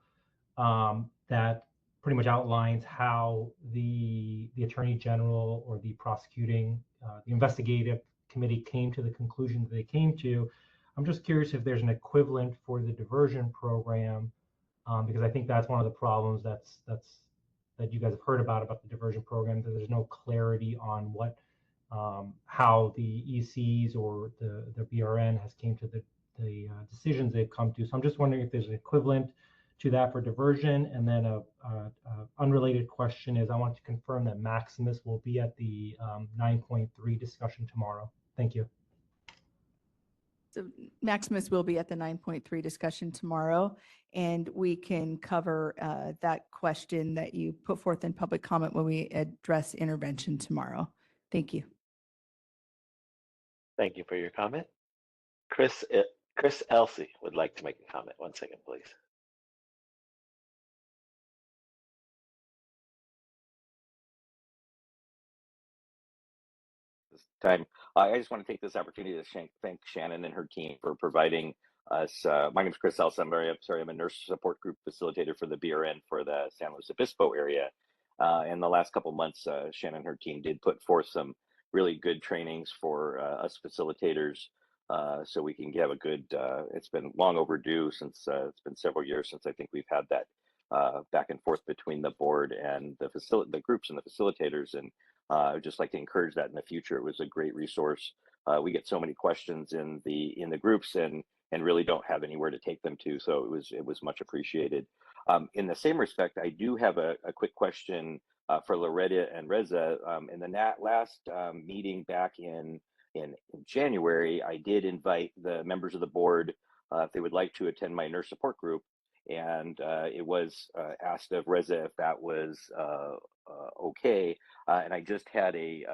that pretty much outlines how the Attorney General or the prosecuting, the investigative committee came to the conclusion that they came to. I'm just curious if there's an equivalent for the diversion program, because I think that's one of the problems that you guys have heard about the diversion program, that there's no clarity on what how the ECs or the BRN has came to the decisions they've come to. So I'm just wondering if there's an equivalent to that for diversion. And then a unrelated question is, I want to confirm that Maximus will be at the 9.3 discussion tomorrow. Thank you. So Maximus will be at the 9.3 discussion tomorrow, and we can cover that question that you put forth in public comment when we address intervention tomorrow. Thank you. Thank you for your comment. Chris Elsey would like to make a comment. 1 second, please. This time, I just want to take this opportunity to thank Shannon and her team for providing us. My name is Chris Elsey. I'm a nurse support group facilitator for the BRN for the San Luis Obispo area. In the last couple months, Shannon and her team did put forth some really good trainings for us facilitators, so we can have a good. It's been long overdue since it's been several years since I think we've had that back and forth between the board and the groups and the facilitators, and I would just like to encourage that in the future. It was a great resource. We get so many questions in the groups and really don't have anywhere to take them to, so it was much appreciated. In the same respect, I do have a quick question for Loretta and Reza. In the last meeting back in January, I did invite the members of the board if they would like to attend my nurse support group, and it was asked of Reza if that was okay. And I just had a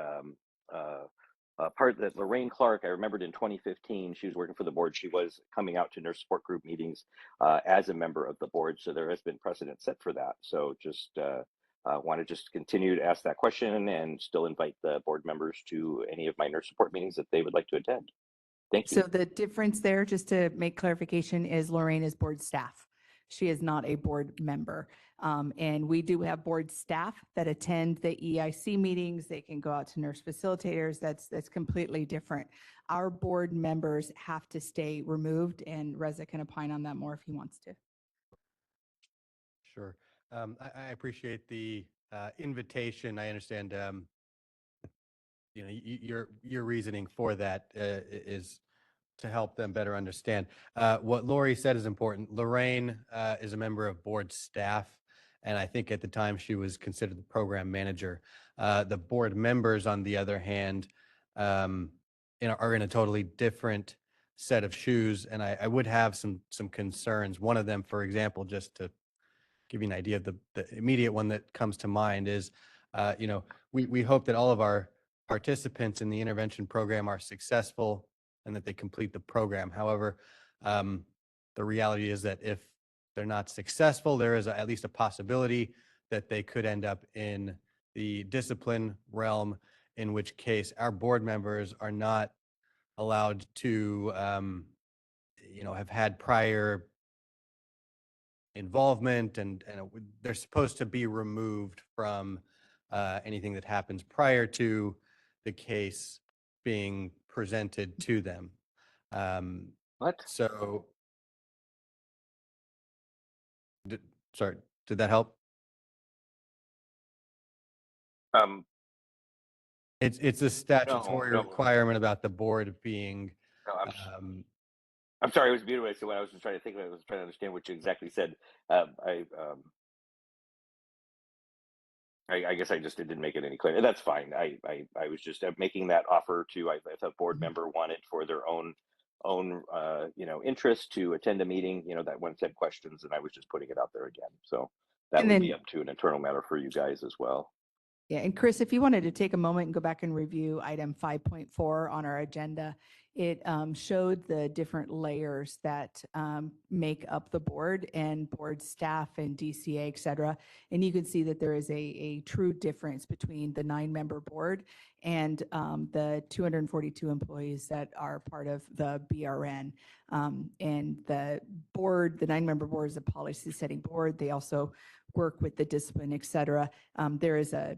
part that Lorraine Clark, I remembered in 2015, she was working for the board. She was coming out to nurse support group meetings as a member of the board. So there has been precedent set for that. So just want to just continue to ask that question and still invite the board members to any of my nurse support meetings that they would like to attend. Thank you. So the difference there, just to make clarification, is Lorraine is board staff. She is not a board member. And we do have board staff that attend the EIC meetings. They can go out to nurse facilitators. That's completely different. Our board members have to stay removed, and Reza can opine on that more if he wants to. Sure. I appreciate the invitation. I understand, your reasoning for that is to help them better understand. What Lori said is important. Lorraine is a member of board staff, and I think at the time she was considered the program manager. The board members, on the other hand, are in a totally different set of shoes, and I would have some concerns. One of them, for example, just to give you an idea of the immediate one that comes to mind is, we hope that all of our participants in the intervention program are successful and that they complete the program. However, the reality is that if they're not successful, there is at least a possibility that they could end up in the discipline realm, in which case our board members are not allowed to, have had prior involvement, and they're supposed to be removed from anything that happens prior to the case being presented to them. What? So, sorry, did that help? It's a statutory no. requirement about the board being. No, I'm sorry, I was muted. So what I was just trying to think of, I was trying to understand what you exactly said. I guess I just didn't make it any clearer. That's fine. I was just making that offer to, if a board member wanted for their own interest to attend a meeting, that one said questions, and I was just putting it out there again. So that And would then- be up to an internal matter for you guys as well. Yeah, and Chris, if you wanted to take a moment and go back and review item 5.4 on our agenda, it showed the different layers that make up the board and board staff and DCA, et cetera. And you can see that there is a true difference between the 9-member board and the 242 employees that are part of the BRN. And the board, the 9-member board is a policy setting board. They also work with the discipline, et cetera. There is a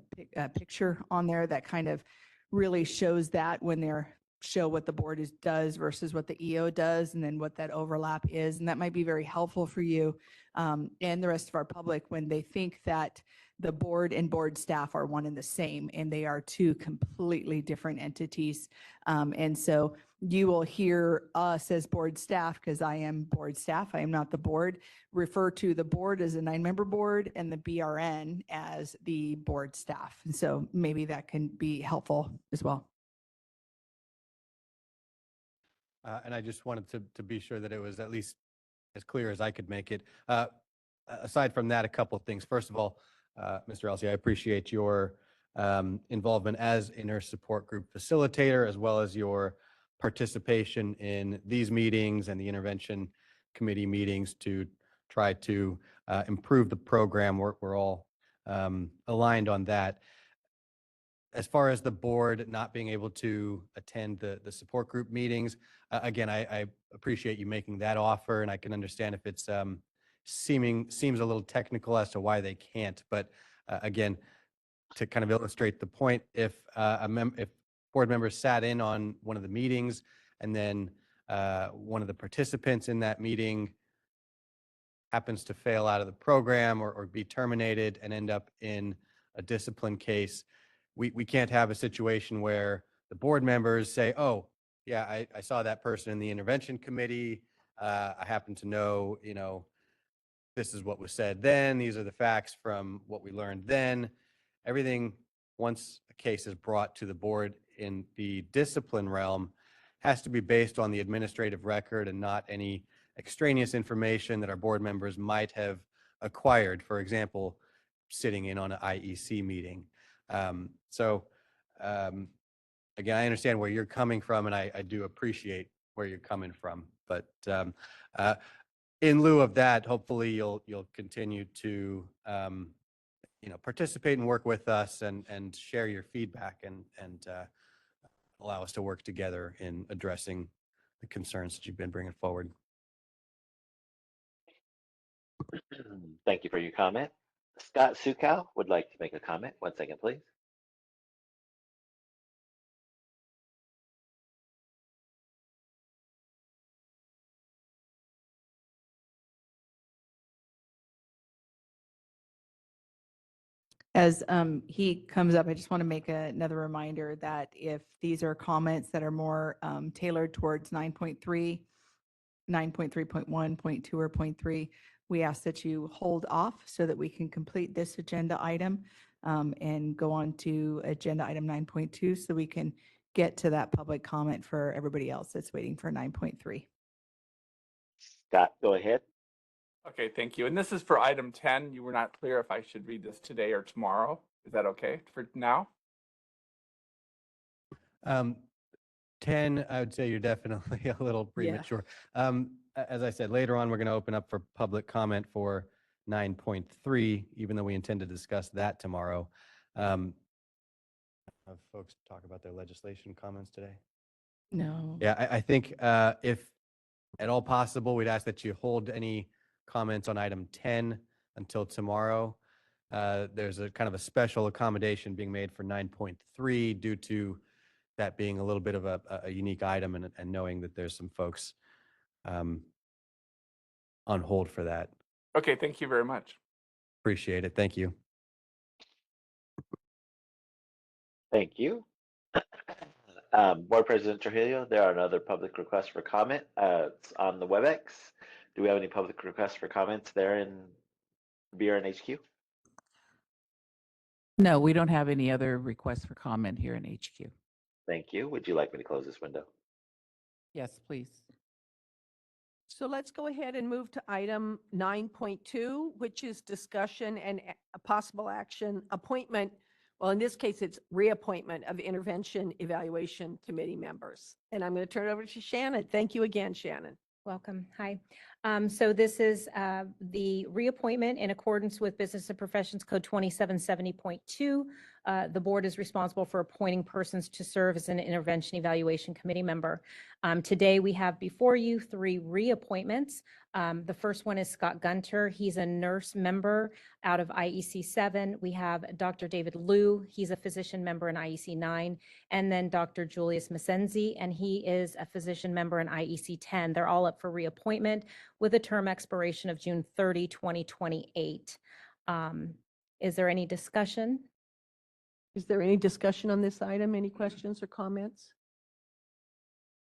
picture on there that kind of really shows that when they're show what the board does versus what the EO does, and then what that overlap is. And that might be very helpful for you and the rest of our public when they think that the board and board staff are one and the same, and they are two completely different entities. And so you will hear us as board staff, because I am board staff, I am not the board, refer to the board as a 9-member board and the BRN as the board staff. And so maybe that can be helpful as well. And I just wanted to be sure that it was at least as clear as I could make it. Aside from that, a couple of things. First of all, Mr. Elsey, I appreciate your involvement as a nurse support group facilitator, as well as your participation in these meetings and the intervention committee meetings to try to improve the program. We're all aligned on that. As far as the board not being able to attend the support group meetings, again, I appreciate you making that offer, and I can understand if it's seems a little technical as to why they can't. But again, to kind of illustrate the point, if board members sat in on one of the meetings, and then one of the participants in that meeting happens to fail out of the program or be terminated and end up in a discipline case, we can't have a situation where the board members say, oh, yeah, I saw that person in the intervention committee. I happen to know, this is what was said then. These are the facts from what we learned then. Everything, once a case is brought to the board in the discipline realm, has to be based on the administrative record and not any extraneous information that our board members might have acquired. For example, sitting in on an IEC meeting. Again, I understand where you're coming from, and I do appreciate where you're coming from. But in lieu of that, hopefully you'll continue to participate and work with us and share your feedback and allow us to work together in addressing the concerns that you've been bringing forward. Thank you for your comment. Scott Sukow would like to make a comment. 1 second, please. As he comes up, I just want to make another reminder that if these are comments that are more tailored towards 9.3, 9.3.1, 0.2, or 0.3, we ask that you hold off so that we can complete this agenda item and go on to agenda item 9.2 so we can get to that public comment for everybody else that's waiting for 9.3. Scott, go ahead. Okay, thank you. And this is for item 10. You were not clear if I should read this today or tomorrow. Is that okay for now? 10, I would say you're definitely a little premature. As I said, later on, we're going to open up for public comment for 9.3, even though we intend to discuss that tomorrow. Have folks talk about their legislation comments today? No. Yeah, I think if at all possible, we'd ask that you hold any comments on item 10 until tomorrow. There's a kind of a special accommodation being made for 9.3 due to that being a little bit of a unique item and knowing that there's some folks on hold for that. Okay, thank you very much. Appreciate it. Thank you. Thank you. Board President Trujillo, there are no other public requests for comment on the WebEx. Do we have any public requests for comments there in BRN HQ? No, we don't have any other requests for comment here in HQ. Thank you. Would you like me to close this window? Yes, please. So let's go ahead and move to item 9.2, which is discussion and a possible action appointment. Well, in this case, it's reappointment of Intervention Evaluation Committee members. And I'm going to turn it over to Shannon. Thank you again, Shannon. Welcome. Hi. So this is the reappointment in accordance with Business and Professions Code 2770.2. The board is responsible for appointing persons to serve as an Intervention Evaluation Committee member. Today, we have before you 3 reappointments. The first one is Scott Gunter. He's a nurse member out of IEC 7. We have Dr. David Liu. He's a physician member in IEC 9. And then Dr. Julius Masenzi, and he is a physician member in IEC 10. They're all up for reappointment with a term expiration of June 30, 2028. Is there any discussion? Is there any discussion on this item? Any questions or comments?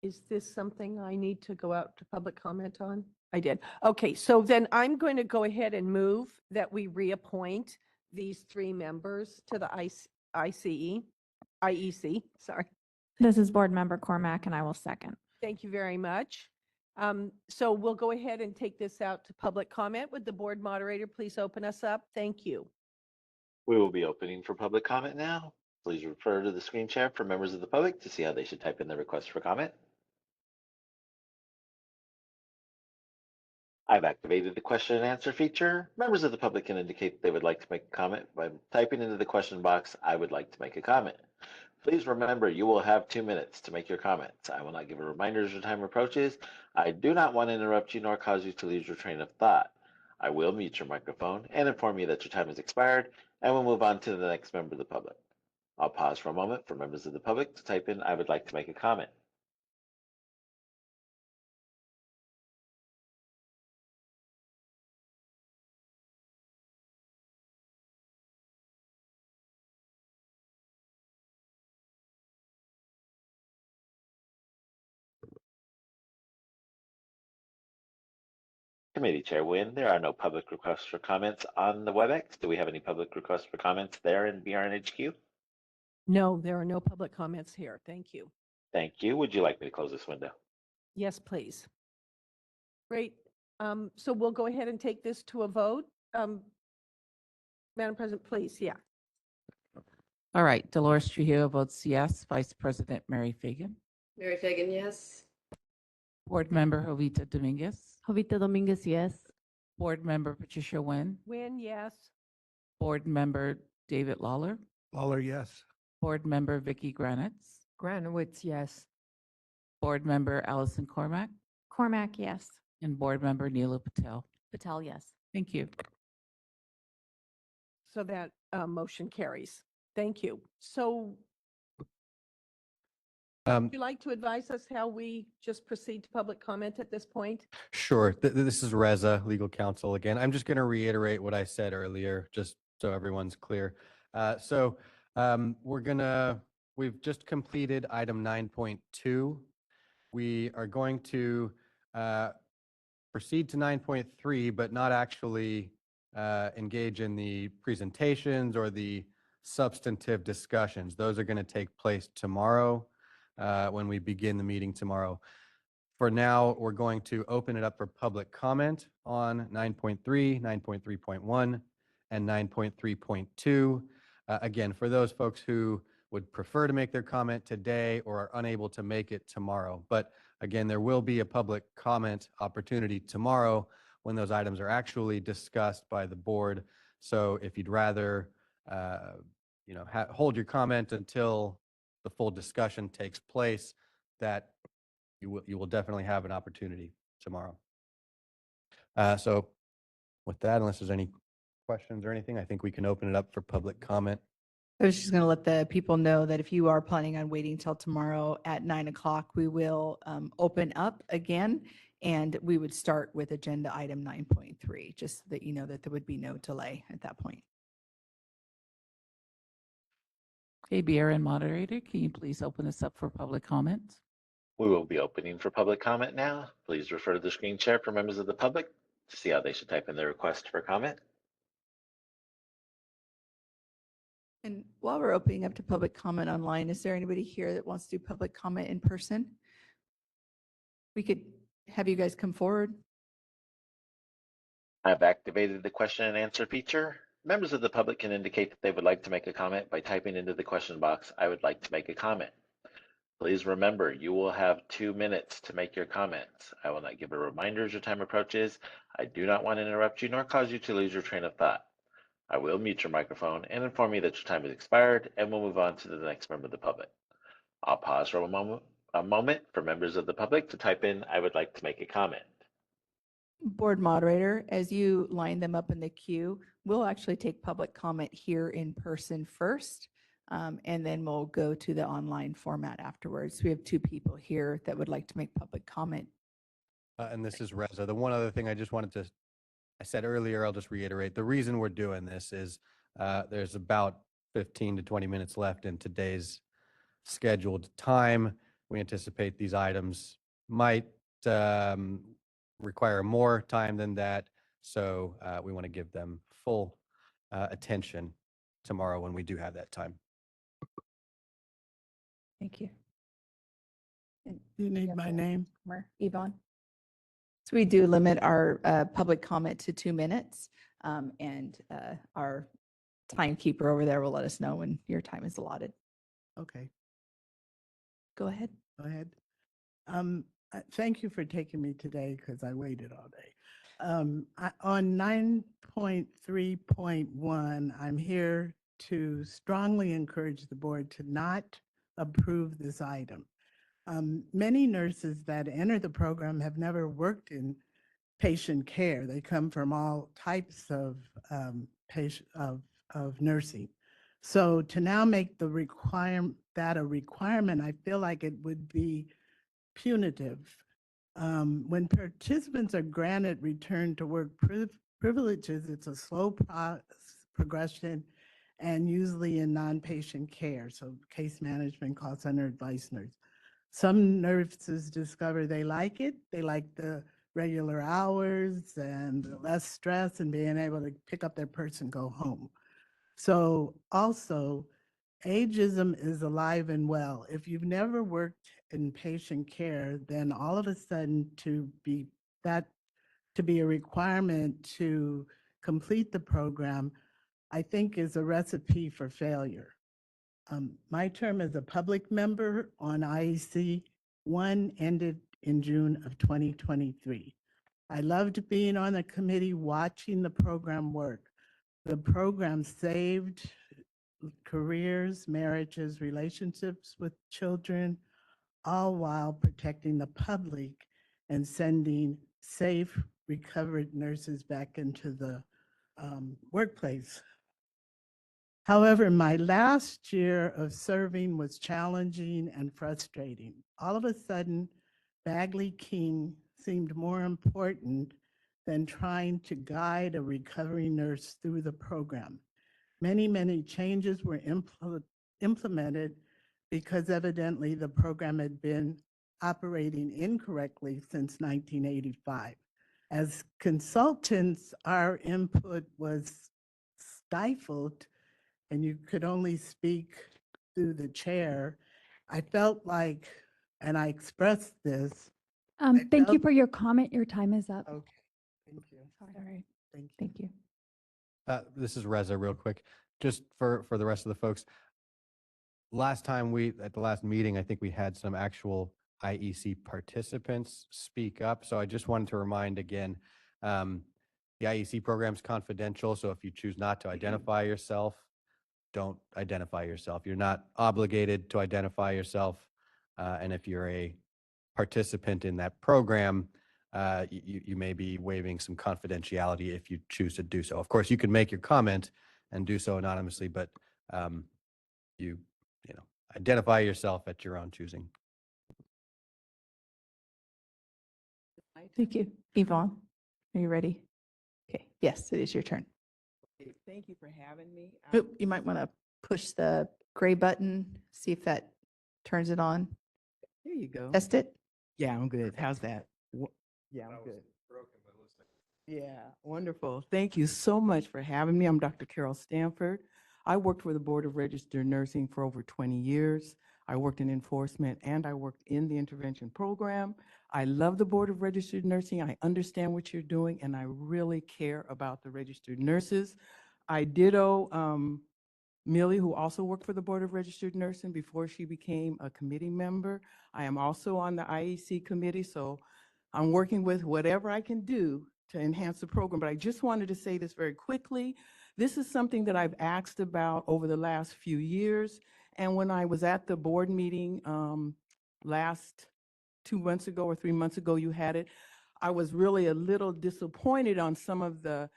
Is this something I need to go out to public comment on? I did. Okay, so then I'm going to go ahead and move that we reappoint these 3 members to the IEC, sorry. This is Board Member Cormack, and I will second. Thank you very much. So we'll go ahead and take this out to public comment. Would the board moderator please open us up? Thank you. We will be opening for public comment now. Please refer to the screen share for members of the public to see how they should type in their request for comment. I've activated the question and answer feature. Members of the public can indicate they would like to make a comment by typing into the question box, "I would like to make a comment." Please remember you will have 2 minutes to make your comments. I will not give a reminder as your time approaches. I do not want to interrupt you nor cause you to lose your train of thought. I will mute your microphone and inform you that your time has expired, and we'll move on to the next member of the public. I'll pause for a moment for members of the public to type in, I would like to make a comment. Committee Chair Nguyen, there are no public requests for comments on the WebEx. Do we have any public requests for comments there in BRNHQ? No, there are no public comments here. Thank you. Thank you. Would you like me to close this window? Yes, please. Great. So we'll go ahead and take this to a vote. Madam President, please, yeah. All right, Dolores Trujillo votes yes. Vice President Mary Fagan. Mary Fagan, yes. Board Member Jovita Dominguez. Jovita Dominguez, yes. Board Member Patricia Nguyen. Win, yes. Board Member David Lawler. Lawler, yes. Board Member Vicky Granitz. Granowitz, yes. Board Member Allison Cormack. Cormac, yes. And Board Member Neela Patel. Patel, yes. Thank you. So that motion carries. Thank you. So would you like to advise us how we just proceed to public comment at this point? Sure. This is Reza, legal counsel again. I'm just going to reiterate what I said earlier, just so everyone's clear. We've just completed item 9.2. We are going to proceed to 9.3, but not actually engage in the presentations or the substantive discussions. Those are going to take place tomorrow when we begin the meeting tomorrow. For now, we're going to open it up for public comment on 9.3, 9.3.1, and 9.3.2. Again, for those folks who would prefer to make their comment today or are unable to make it tomorrow. But again, there will be a public comment opportunity tomorrow when those items are actually discussed by the board. So if you'd rather, hold your comment until the full discussion takes place, that you will definitely have an opportunity tomorrow. So with that, unless there's any questions or anything, I think we can open it up for public comment. I was just going to let the people know that if you are planning on waiting till tomorrow at 9 o'clock, we will open up again, and we would start with agenda item 9.3, just so that you know that there would be no delay at that point. Okay, BRN moderator, can you please open this up for public comment? We will be opening for public comment now. Please refer to the screen share for members of the public to see how they should type in their request for comment. And while we're opening up to public comment online, is there anybody here that wants to do public comment in person? We could have you guys come forward. I've activated the question and answer feature. Members of the public can indicate that they would like to make a comment by typing into the question box, I would like to make a comment. Please remember, you will have 2 minutes to make your comments. I will not give a reminder as your time approaches. I do not want to interrupt you nor cause you to lose your train of thought. I will mute your microphone and inform you that your time has expired, and we'll move on to the next member of the public. I'll pause for a moment for members of the public to type in, I would like to make a comment. Board moderator, as you line them up in the queue, we'll actually take public comment here in person first, and then we'll go to the online format afterwards. We have 2 people here that would like to make public comment. And this is Reza. The one other thing I just wanted to, I said earlier, I'll just reiterate. The reason we're doing this is there's about 15 to 20 minutes left in today's scheduled time. We anticipate these items might require more time than that. So we want to give them full attention tomorrow when we do have that time. Thank you. You need my name? Yvonne. So we do limit our public comment to 2 minutes, and our timekeeper over there will let us know when your time is allotted. Okay, Go ahead. go ahead. Thank you for taking me today because I waited all day. On 9.3.1, I'm here to strongly encourage the board to not approve this item. Many nurses that enter the program have never worked in patient care. They come from all types of nursing. So to now make the that a requirement, I feel like it would be punitive. When participants are granted return to work privileges, it's a slow progression and usually in non-patient care, so case management, call center, advice nurse. Some nurses discover they like it. They like the regular hours and the less stress and being able to pick up their purse and go home. So also, ageism is alive and well. If you've never worked in patient care, then all of a sudden to be a requirement to complete the program, I think is a recipe for failure. My term as a public member on IEC 1 ended in June of 2023. I loved being on the committee, watching the program work. The program saved careers, marriages, relationships with children, all while protecting the public and sending safe, recovered nurses back into the workplace. However, my last year of serving was challenging and frustrating. All of a sudden, Bagley King seemed more important than trying to guide a recovering nurse through the program. Many changes were implemented because evidently the program had been operating incorrectly since 1985. As consultants, our input was stifled and you could only speak through the chair. I felt like, and I expressed this. Thank you for your comment. Your time is up. Okay, thank you. Sorry. Thank you. Thank you. This is Reza real quick, just for the rest of the folks. Last time at the last meeting, I think we had some actual IEC participants speak up. So I just wanted to remind again, the IEC program's confidential. So if you choose not to identify yourself, don't identify yourself. You're not obligated to identify yourself. And if you're a participant in that program, you may be waiving some confidentiality if you choose to do so. Of course, you can make your comment and do so anonymously, but you identify yourself at your own choosing. Thank you. Yvonne, are you ready? Okay, yes, it is your turn. Thank you for having me. Oop, you might want to push the gray button, see if that turns it on. There you go. Test it. Yeah, I'm good. How's that? Yeah, I'm good. Yeah, wonderful. Thank you so much for having me. I'm Dr. Carol Stanford. I worked for the Board of Registered Nursing for over 20 years. I worked in enforcement and I worked in the intervention program. I love the Board of Registered Nursing. I understand what you're doing and I really care about the registered nurses. I ditto Millie, who also worked for the Board of Registered Nursing before she became a committee member. I am also on the IEC committee, so I'm working with whatever I can do to enhance the program. But I just wanted to say this very quickly. This is something that I've asked about over the last few years. And when I was at the board meeting last 2 months ago or 3 months ago, you had it, I was really a little disappointed on some of the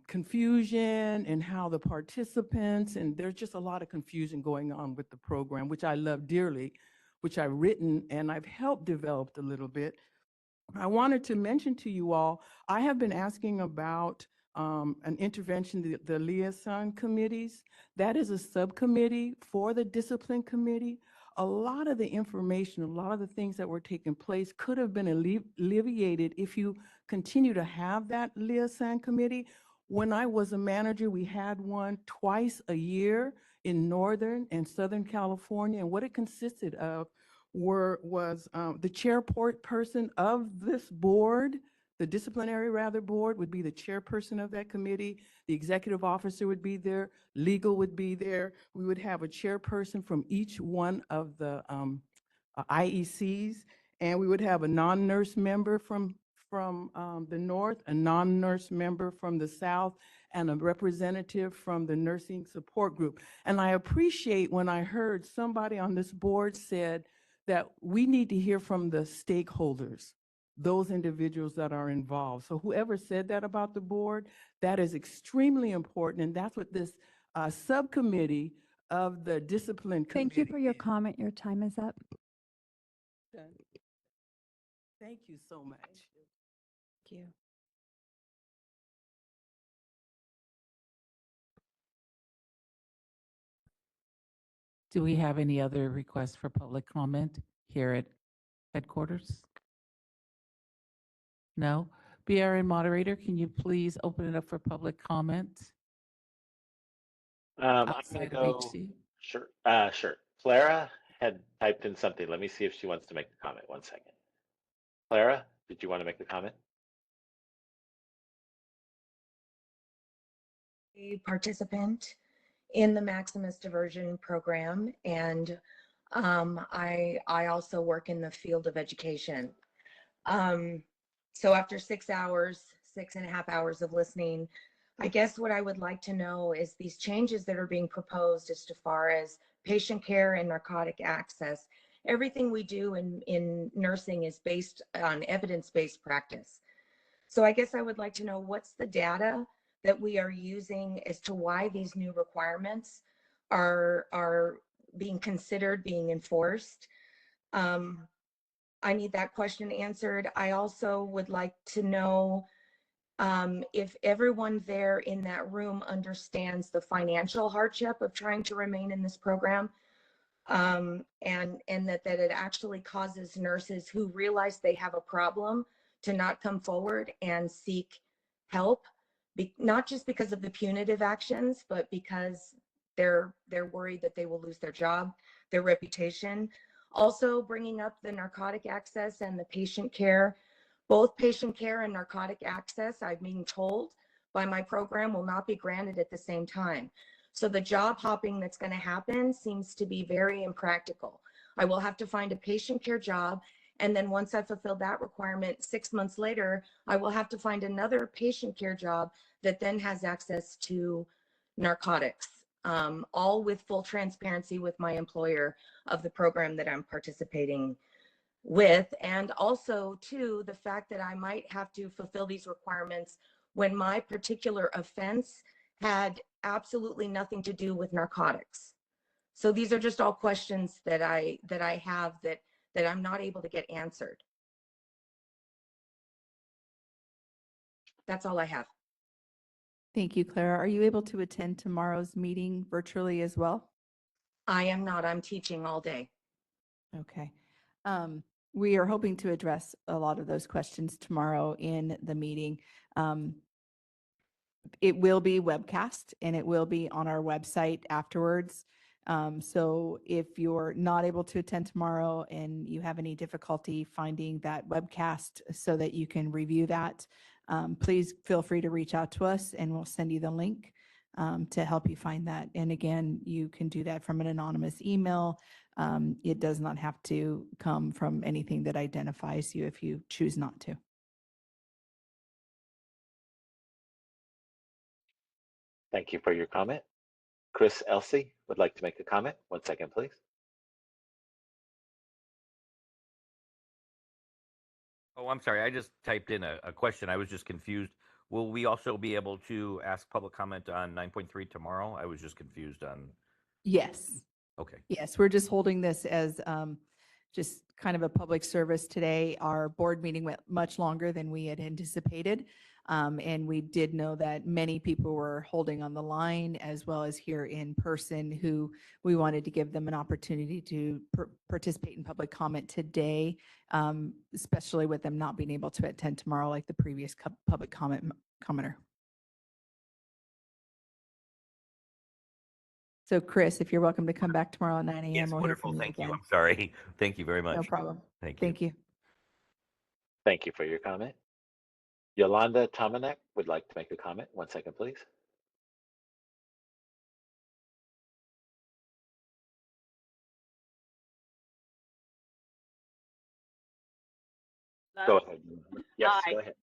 confusion and how the participants, and there's just a lot of confusion going on with the program, which I love dearly, which I've written and I've helped develop a little bit. I wanted to mention to you all, I have been asking about an intervention, the liaison committees. That is a subcommittee for the discipline committee. A lot of the information, a lot of the things that were taking place could have been alleviated if you continue to have that liaison committee. When I was a manager, we had one twice a year in Northern and Southern California, and what it consisted of was the chairperson of this board, the disciplinary board would be the chairperson of that committee. The executive officer would be there, legal would be there. We would have a chairperson from each one of the IECs, and we would have a non-nurse member from the north, a non-nurse member from the south, and a representative from the nursing support group. And I appreciate when I heard somebody on this board said that we need to hear from the stakeholders, those individuals that are involved. So whoever said that about the board, that is extremely important. And that's what this subcommittee of the discipline Thank you committee. for your comment. Your time is up. Thank you so much. Thank you. Do we have any other requests for public comment here at headquarters? No? BRN moderator, can you please open it up for public comment? I'm gonna Outside of go, HC? sure, sure. Clara had typed in something. Let me see if she wants to make a comment. 1 second. Clara, did you want to make a comment? A participant in the Maximus Diversion Program, and I also work in the field of education. So after 6 hours, 6.5 hours of listening, I guess what I would like to know is these changes that are being proposed as far as patient care and narcotic access. Everything we do in nursing is based on evidence-based practice. So I guess I would like to know what's the data that we are using as to why these new requirements are being considered, being enforced. I need that question answered. I also would like to know if everyone there in that room understands the financial hardship of trying to remain in this program, and that it actually causes nurses who realize they have a problem to not come forward and seek help, not just because of the punitive actions, but because they're worried that they will lose their job, their reputation. Also bringing up the narcotic access and the patient care. Both patient care and narcotic access, I'm being told by my program, will not be granted at the same time. So the job hopping that's going to happen seems to be very impractical. I will have to find a patient care job, and then once I fulfill that requirement, 6 months later, I will have to find another patient care job that then has access to narcotics, all with full transparency with my employer of the program that I'm participating with. And also too, the fact that I might have to fulfill these requirements when my particular offense had absolutely nothing to do with narcotics. So these are just all questions that I have that I'm not able to get answered. That's all I have. Thank you, Clara. Are you able to attend tomorrow's meeting virtually as well? I am not. I'm teaching all day. Okay. We are hoping to address a lot of those questions tomorrow in the meeting. It will be webcast and it will be on our website afterwards. So if you're not able to attend tomorrow and you have any difficulty finding that webcast so that you can review that, please feel free to reach out to us and we'll send you the link to help you find that. And again, you can do that from an anonymous email. It does not have to come from anything that identifies you if you choose not to. Thank you for your comment. Chris Elsey would like to make a comment. 1 second, please. Oh, I'm sorry. I just typed in a question. I was just confused. Will we also be able to ask public comment on 9.3 tomorrow? I was just confused on. Yes. Okay. Yes, we're just holding this as just kind of a public service today. Our board meeting went much longer than we had anticipated. And we did know that many people were holding on the line as well as here in person who we wanted to give them an opportunity to participate in public comment today, especially with them not being able to attend tomorrow like the previous public commenter. So Chris, if you're welcome to come back tomorrow at 9 a.m. Yes, we'll hear from wonderful. you Thank you. again. I'm sorry. Thank you very much. No problem. Thank you. Thank you. Thank you for your comment. Yolanda Tomanek would like to make a comment. 1 second, please. Go ahead. Yes, Hi. go ahead.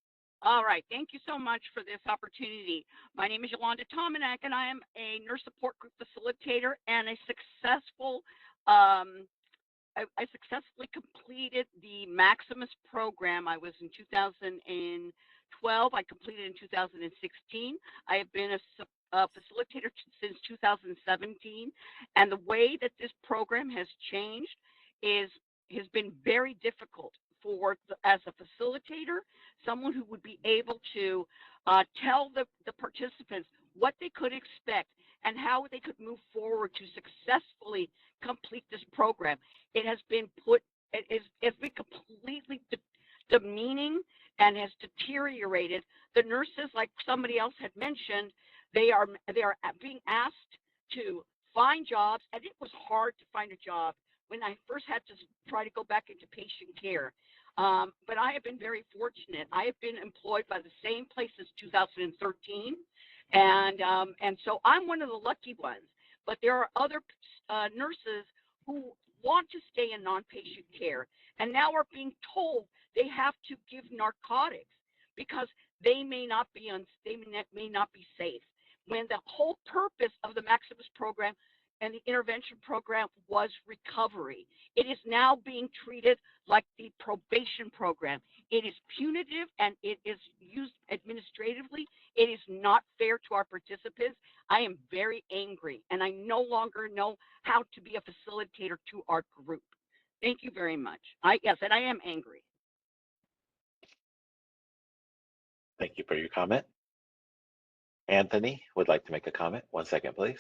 All right. Thank you so much for this opportunity. My name is Yolanda Tomanek, and I am a nurse support group facilitator and a successful, I successfully completed the Maximus program. I was in 2012. I completed in 2016. I have been a facilitator since 2017, and the way that this program has changed has been very difficult as a facilitator, someone who would be able to tell the participants what they could expect and how they could move forward to successfully complete this program. It's been completely demeaning and has deteriorated. The nurses, like somebody else had mentioned, they are being asked to find jobs, and it was hard to find a job when I first had to try to go back into patient care. But I have been very fortunate. I have been employed by the same place since 2013, and so I'm one of the lucky ones. But there are other nurses who want to stay in non-patient care, and now are being told they have to give narcotics because they may not be safe. When the whole purpose of the Maximus program and the intervention program was recovery. It is now being treated like the probation program. It is punitive and it is used administratively. It is not fair to our participants. I am very angry, and I no longer know how to be a facilitator to our group. Thank you very much. Yes, and I am angry. Thank you for your comment. Anthony would like to make a comment. 1 second, please.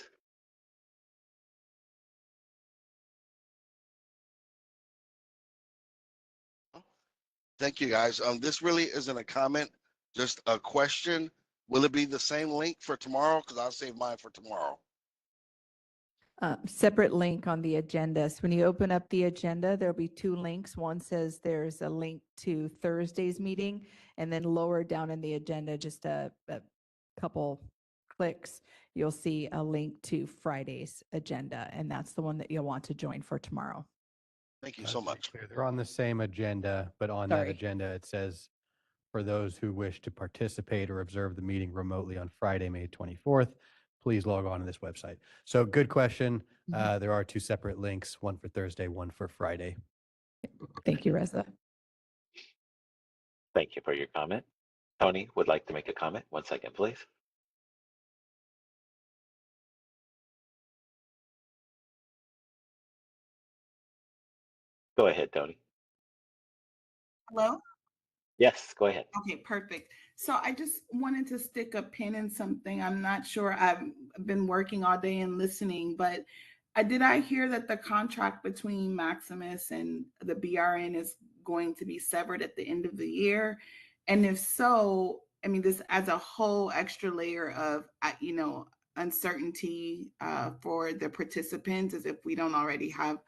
Thank you, guys. This really isn't a comment, just a question. Will it be the same link for tomorrow? Because I'll save mine for tomorrow. Separate link on the agenda. So when you open up the agenda, there'll be two links. One says there's a link to Thursday's meeting, and then lower down in the agenda, just a couple clicks, you'll see a link to Friday's agenda, and that's the one that you'll want to join for tomorrow. Thank you so much. They're on the same agenda, but on that Sorry. agenda, it says, for those who wish to participate or observe the meeting remotely on Friday, May 24th, please log on to this website. So good question. There are two separate links, one for Thursday, one for Friday. Thank you, Reza. Thank you for your comment. Tony would like to make a comment. 1 second, please. Go ahead, Tony. Hello? Yes, go ahead. Okay, perfect. So I just wanted to stick a pin in something. I'm not sure. I've been working all day and listening, but did I hear that the contract between Maximus and the BRN is going to be severed at the end of the year? And if so, I mean, this adds a whole extra layer of, uncertainty for the participants, as if we don't already have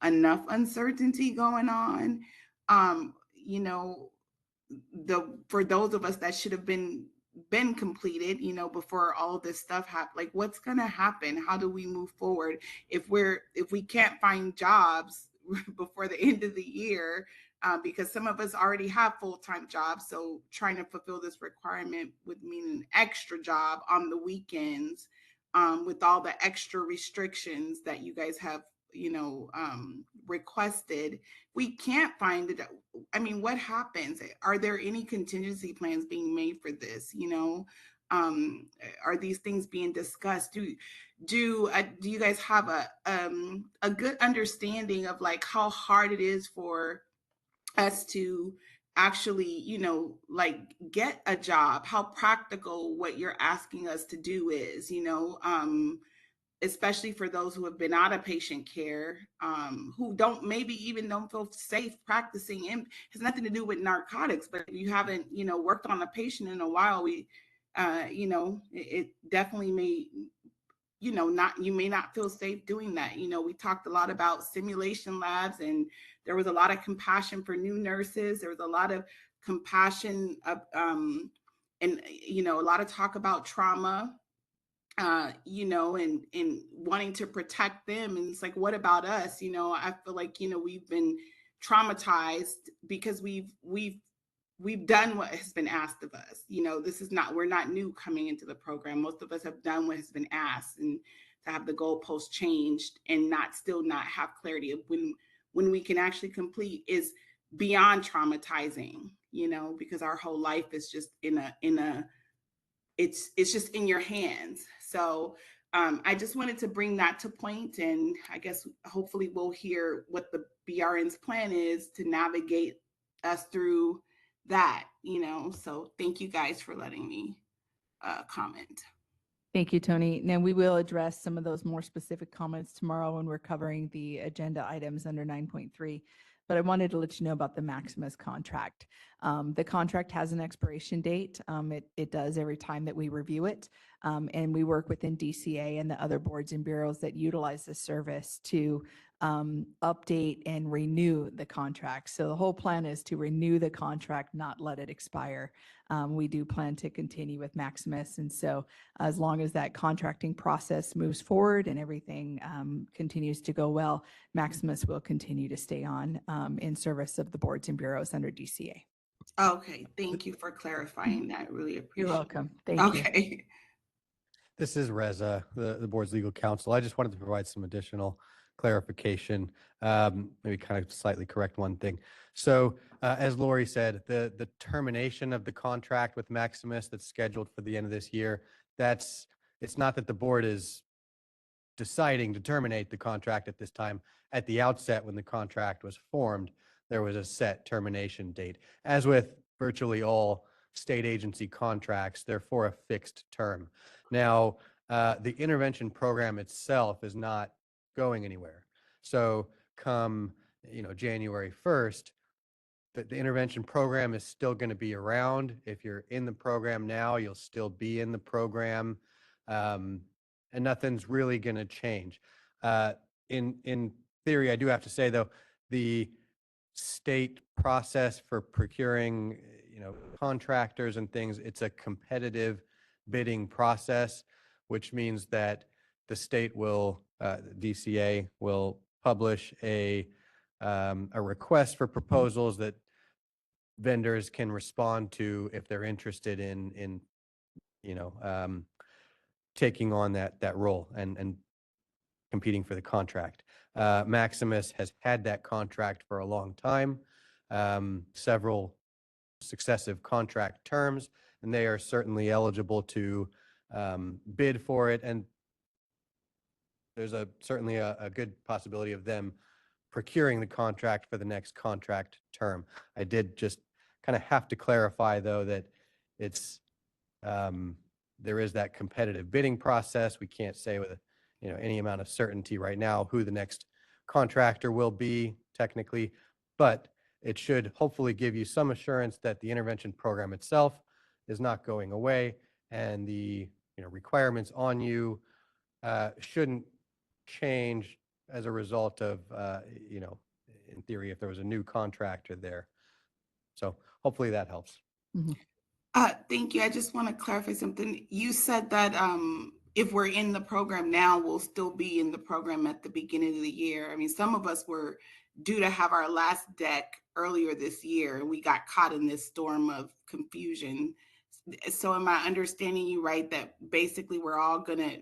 enough uncertainty going on. For those of us that should have been completed, before all this stuff happened, like what's going to happen? How do we move forward if we can't find jobs before the end of the year? Because some of us already have full-time jobs, so trying to fulfill this requirement would mean an extra job on the weekends, with all the extra restrictions that you guys have requested. We can't find it. I mean, what happens? Are there any contingency plans being made for this? Are these things being discussed? Do you guys have a good understanding of like how hard it is for us to actually, get a job? How practical what you're asking us to do is, especially for those who have been out of patient care, who don't feel safe practicing. And it has nothing to do with narcotics, but if you haven't, worked on a patient in a while, it definitely may, you may not feel safe doing that. We talked a lot about simulation labs, and there was a lot of compassion for new nurses. There was a lot of compassion, and a lot of talk about trauma, and wanting to protect them. And it's like, what about us? I feel like, we've been traumatized because we've done what has been asked of us. We're not new coming into the program. Most of us have done what has been asked, and to have the goalposts changed and still not have clarity of when we can actually complete is beyond traumatizing, because our whole life is just it's just in your hands. So I just wanted to bring that to point, and I guess hopefully we'll hear what the BRN's plan is to navigate us through that, So thank you guys for letting me comment. Thank you, Tony. Now we will address some of those more specific comments tomorrow when we're covering the agenda items under 9.3. But I wanted to let you know about the Maximus contract. The contract has an expiration date. It does every time that we review it. And we work within DCA and the other boards and bureaus that utilize this service to update and renew the contract. So the whole plan is to renew the contract, not let it expire. We do plan to continue with Maximus. And so as long as that contracting process moves forward and everything continues to go well, Maximus will continue to stay on in service of the boards and bureaus under DCA. Okay, thank you for clarifying that. I really appreciate You're it. welcome. Thank you. Okay. This is Reza, the board's legal counsel. I just wanted to provide some additional clarification, maybe kind of slightly correct one thing. So as Lori said, the termination of the contract with Maximus that's scheduled for the end of this year, it's not that the board is deciding to terminate the contract at this time. At the outset, when the contract was formed, there was a set termination date. As with virtually all state agency contracts, they're for a fixed term. Now, the intervention program itself is not going anywhere. So come, January 1st, the intervention program is still going to be around. If you're in the program now, you'll still be in the program. And nothing's really going to change. In theory, I do have to say, though, the state process for procuring, contractors and things, it's a competitive bidding process, which means that the state will, DCA will publish a request for proposals that vendors can respond to if they're interested in taking on that role and competing for the contract. Maximus has had that contract for a long time, several successive contract terms, and they are certainly eligible to bid for it. And there's certainly a good possibility of them procuring the contract for the next contract term. I did just kind of have to clarify, though, that it's there is that competitive bidding process. We can't say with any amount of certainty right now who the next contractor will be technically, but it should hopefully give you some assurance that the intervention program itself is not going away, and the requirements on you shouldn't change as a result of in theory, if there was a new contractor there. So hopefully that helps. Thank you. I just want to clarify something. You said that if we're in the program now, we'll still be in the program at the beginning of the year. I mean, some of us were due to have our last deck earlier this year, and we got caught in this storm of confusion. So am I understanding you right, that basically we're all going to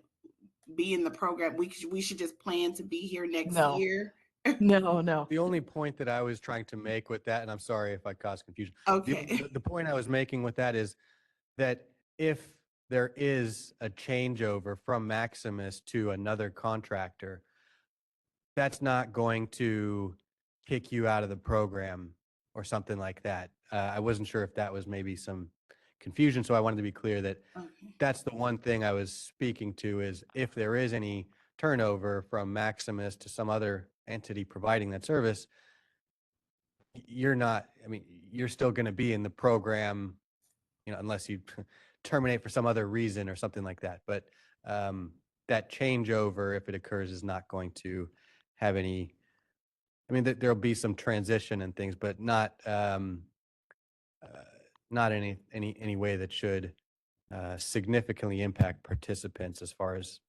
be in the program? We should just plan to be here next year? No. The only point that I was trying to make with that, and I'm sorry if I caused confusion. Okay. The point I was making with that is that if there is a changeover from Maximus to another contractor, that's not going to kick you out of the program or something like that. I wasn't sure if that was maybe some confusion, so I wanted to be clear that that's the one thing I was speaking to, is if there is any turnover from Maximus to some other entity providing that service, you're still going to be in the program, unless you terminate for some other reason or something like that. But that changeover, if it occurs, is not going to have any, there'll be some transition and things, but not any way that should significantly impact participants as far as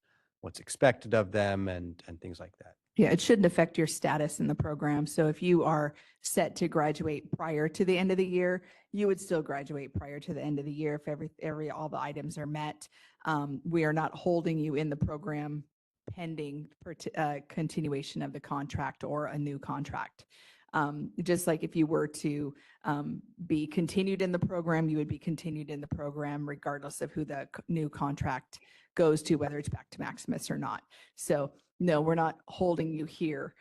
what's expected of them and things like that. Yeah, it shouldn't affect your status in the program. So if you are set to graduate prior to the end of the year, you would still graduate prior to the end of the year if all the items are met. We are not holding you in the program pending continuation of the contract or a new contract. Just like if you were to be continued in the program, you would be continued in the program regardless of who the new contract goes to, whether it's back to Maximus or not. So no, we're not holding you here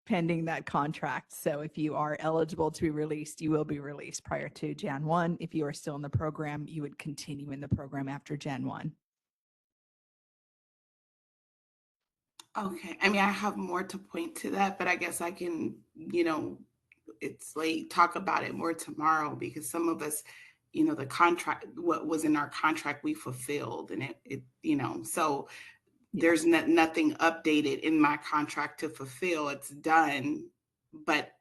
pending that contract. So if you are eligible to be released, you will be released prior to Jan 1. If you are still in the program, you would continue in the program after Jan 1. Okay, I mean, I have more to point to that, but I guess I can, it's late, talk about it more tomorrow because some of us, the contract, what was in our contract, we fulfilled and so there's nothing updated in my contract to fulfill. It's done. But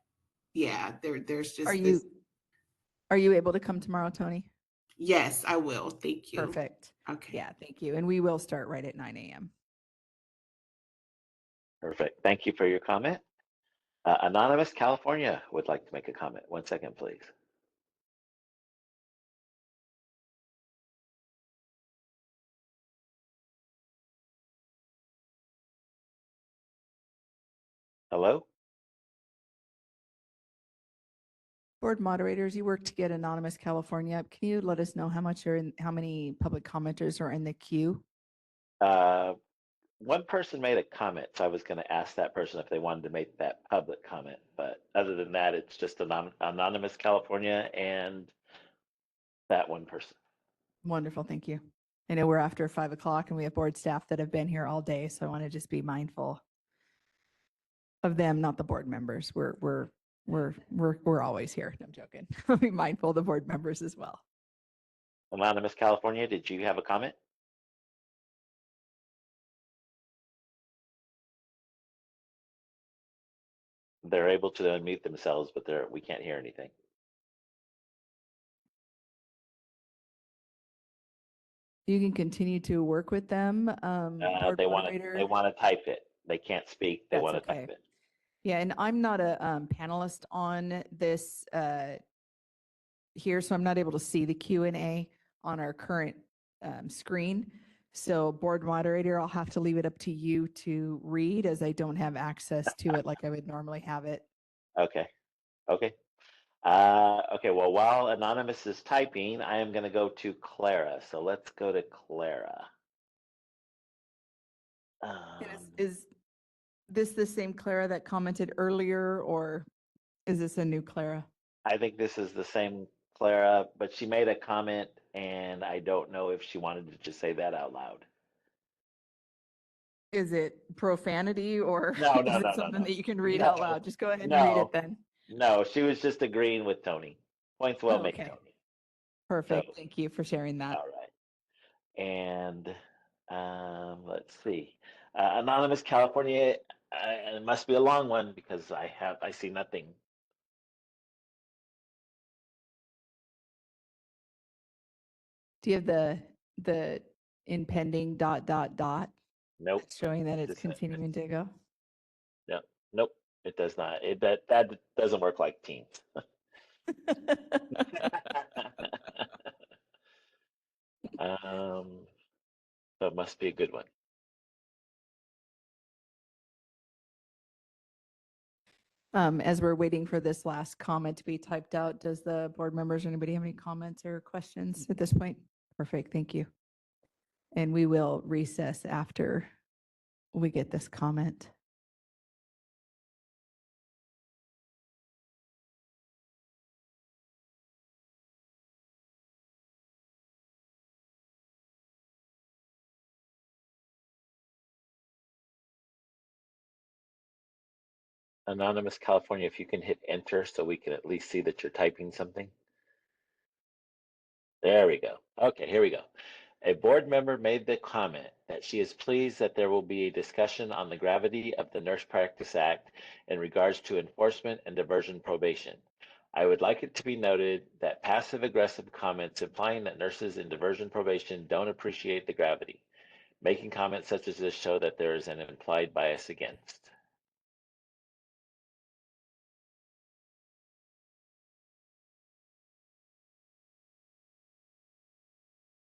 yeah, there's just Are you able to come tomorrow, Tony? Yes, I will. Thank you. Perfect. Okay. Yeah, thank you. And we will start right at 9 a.m. Perfect. Thank you for your comment. Anonymous California would like to make a comment. 1 second, please. Hello? Board moderators, you work to get Anonymous California up. Can you let us know how many public commenters are in the queue? One person made a comment, so I was going to ask that person if they wanted to make that public comment. But other than that, it's just Anonymous California and that one person. Wonderful, thank you. I know we're after 5 o'clock and we have board staff that have been here all day, so I want to just be mindful of them, not the board members. We're always here. I'm joking. I'll be mindful of the board members as well. Anonymous California, did you have a comment? They're able to unmute themselves, but we can't hear anything. You can continue to work with them. Board They want moderator. to type it. They can't speak. They That's want to okay. type it. Yeah, and I'm not a panelist on this here, so I'm not able to see the Q&A on our current screen. So board moderator, I'll have to leave it up to you to read as I don't have access to it like I would normally have it. Okay. Okay. Okay, well, while Anonymous is typing, I am going to go to Clara. So let's go to Clara. Is this the same Clara that commented earlier, or is this a new Clara? I think this is the same Clara, but she made a comment and I don't know if she wanted to just say that out loud. Is it profanity or No, is no, it no, no, something no. that you can read No. out loud? Just go ahead and read it then. No, she was just agreeing with Tony. Points well made, Okay. Tony. Perfect. So, Thank you for sharing that. all right. And let's see. Anonymous California, it must be a long one because I see nothing. Do you have the impending ... Nope. showing that it's continuing to go? No, nope. It does not. That doesn't work like Teams. So it must be a good one. As we're waiting for this last comment to be typed out, does the board members or anybody have any comments or questions at this point? Perfect, thank you. And we will recess after we get this comment. Anonymous California, if you can hit enter so we can at least see that you're typing something. There we go. Okay, here we go. A board member made the comment that she is pleased that there will be a discussion on the gravity of the Nurse Practice Act in regards to enforcement and diversion probation. I would like it to be noted that passive aggressive comments implying that nurses in diversion probation don't appreciate the gravity. Making comments such as this show that there is an implied bias against.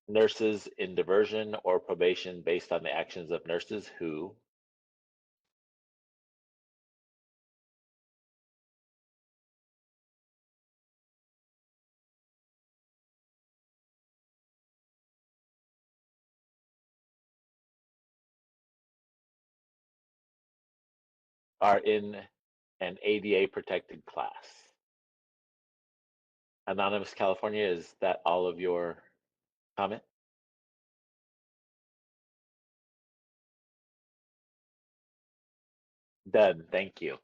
Nurses in diversion or probation based on the actions of nurses who are in an ADA protected class. Anonymous California, is that all of your comment? Done, thank you.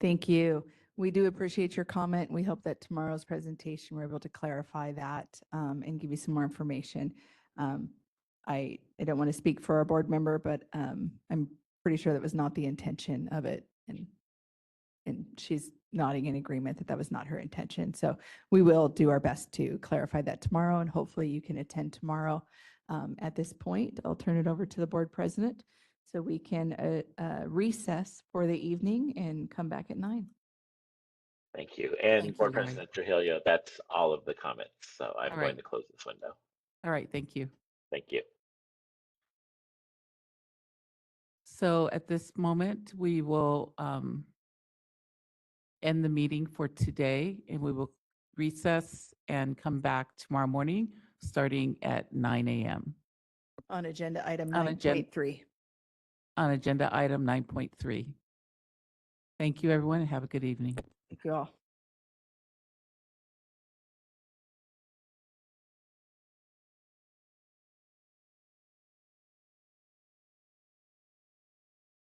Thank you. We do appreciate your comment. We hope that tomorrow's presentation, we're able to clarify that and give you some more information. I don't want to speak for our board member, but I'm pretty sure that was not the intention of it. And she's nodding in agreement that that was not her intention. So we will do our best to clarify that tomorrow, and hopefully you can attend tomorrow. At this point, I'll turn it over to the board president so we can recess for the evening and come back at 9. Thank you. And Thank Board you, Lori. President Trujillo, that's all of the comments. So I'm All going right. to close this window. All right, thank you. Thank you. So at this moment, we will end the meeting for today, and we will recess and come back tomorrow morning, starting at 9 a.m. On agenda item On agen- 9.3. on agenda item 9.3. Thank you, everyone, and have a good evening. Thank you all.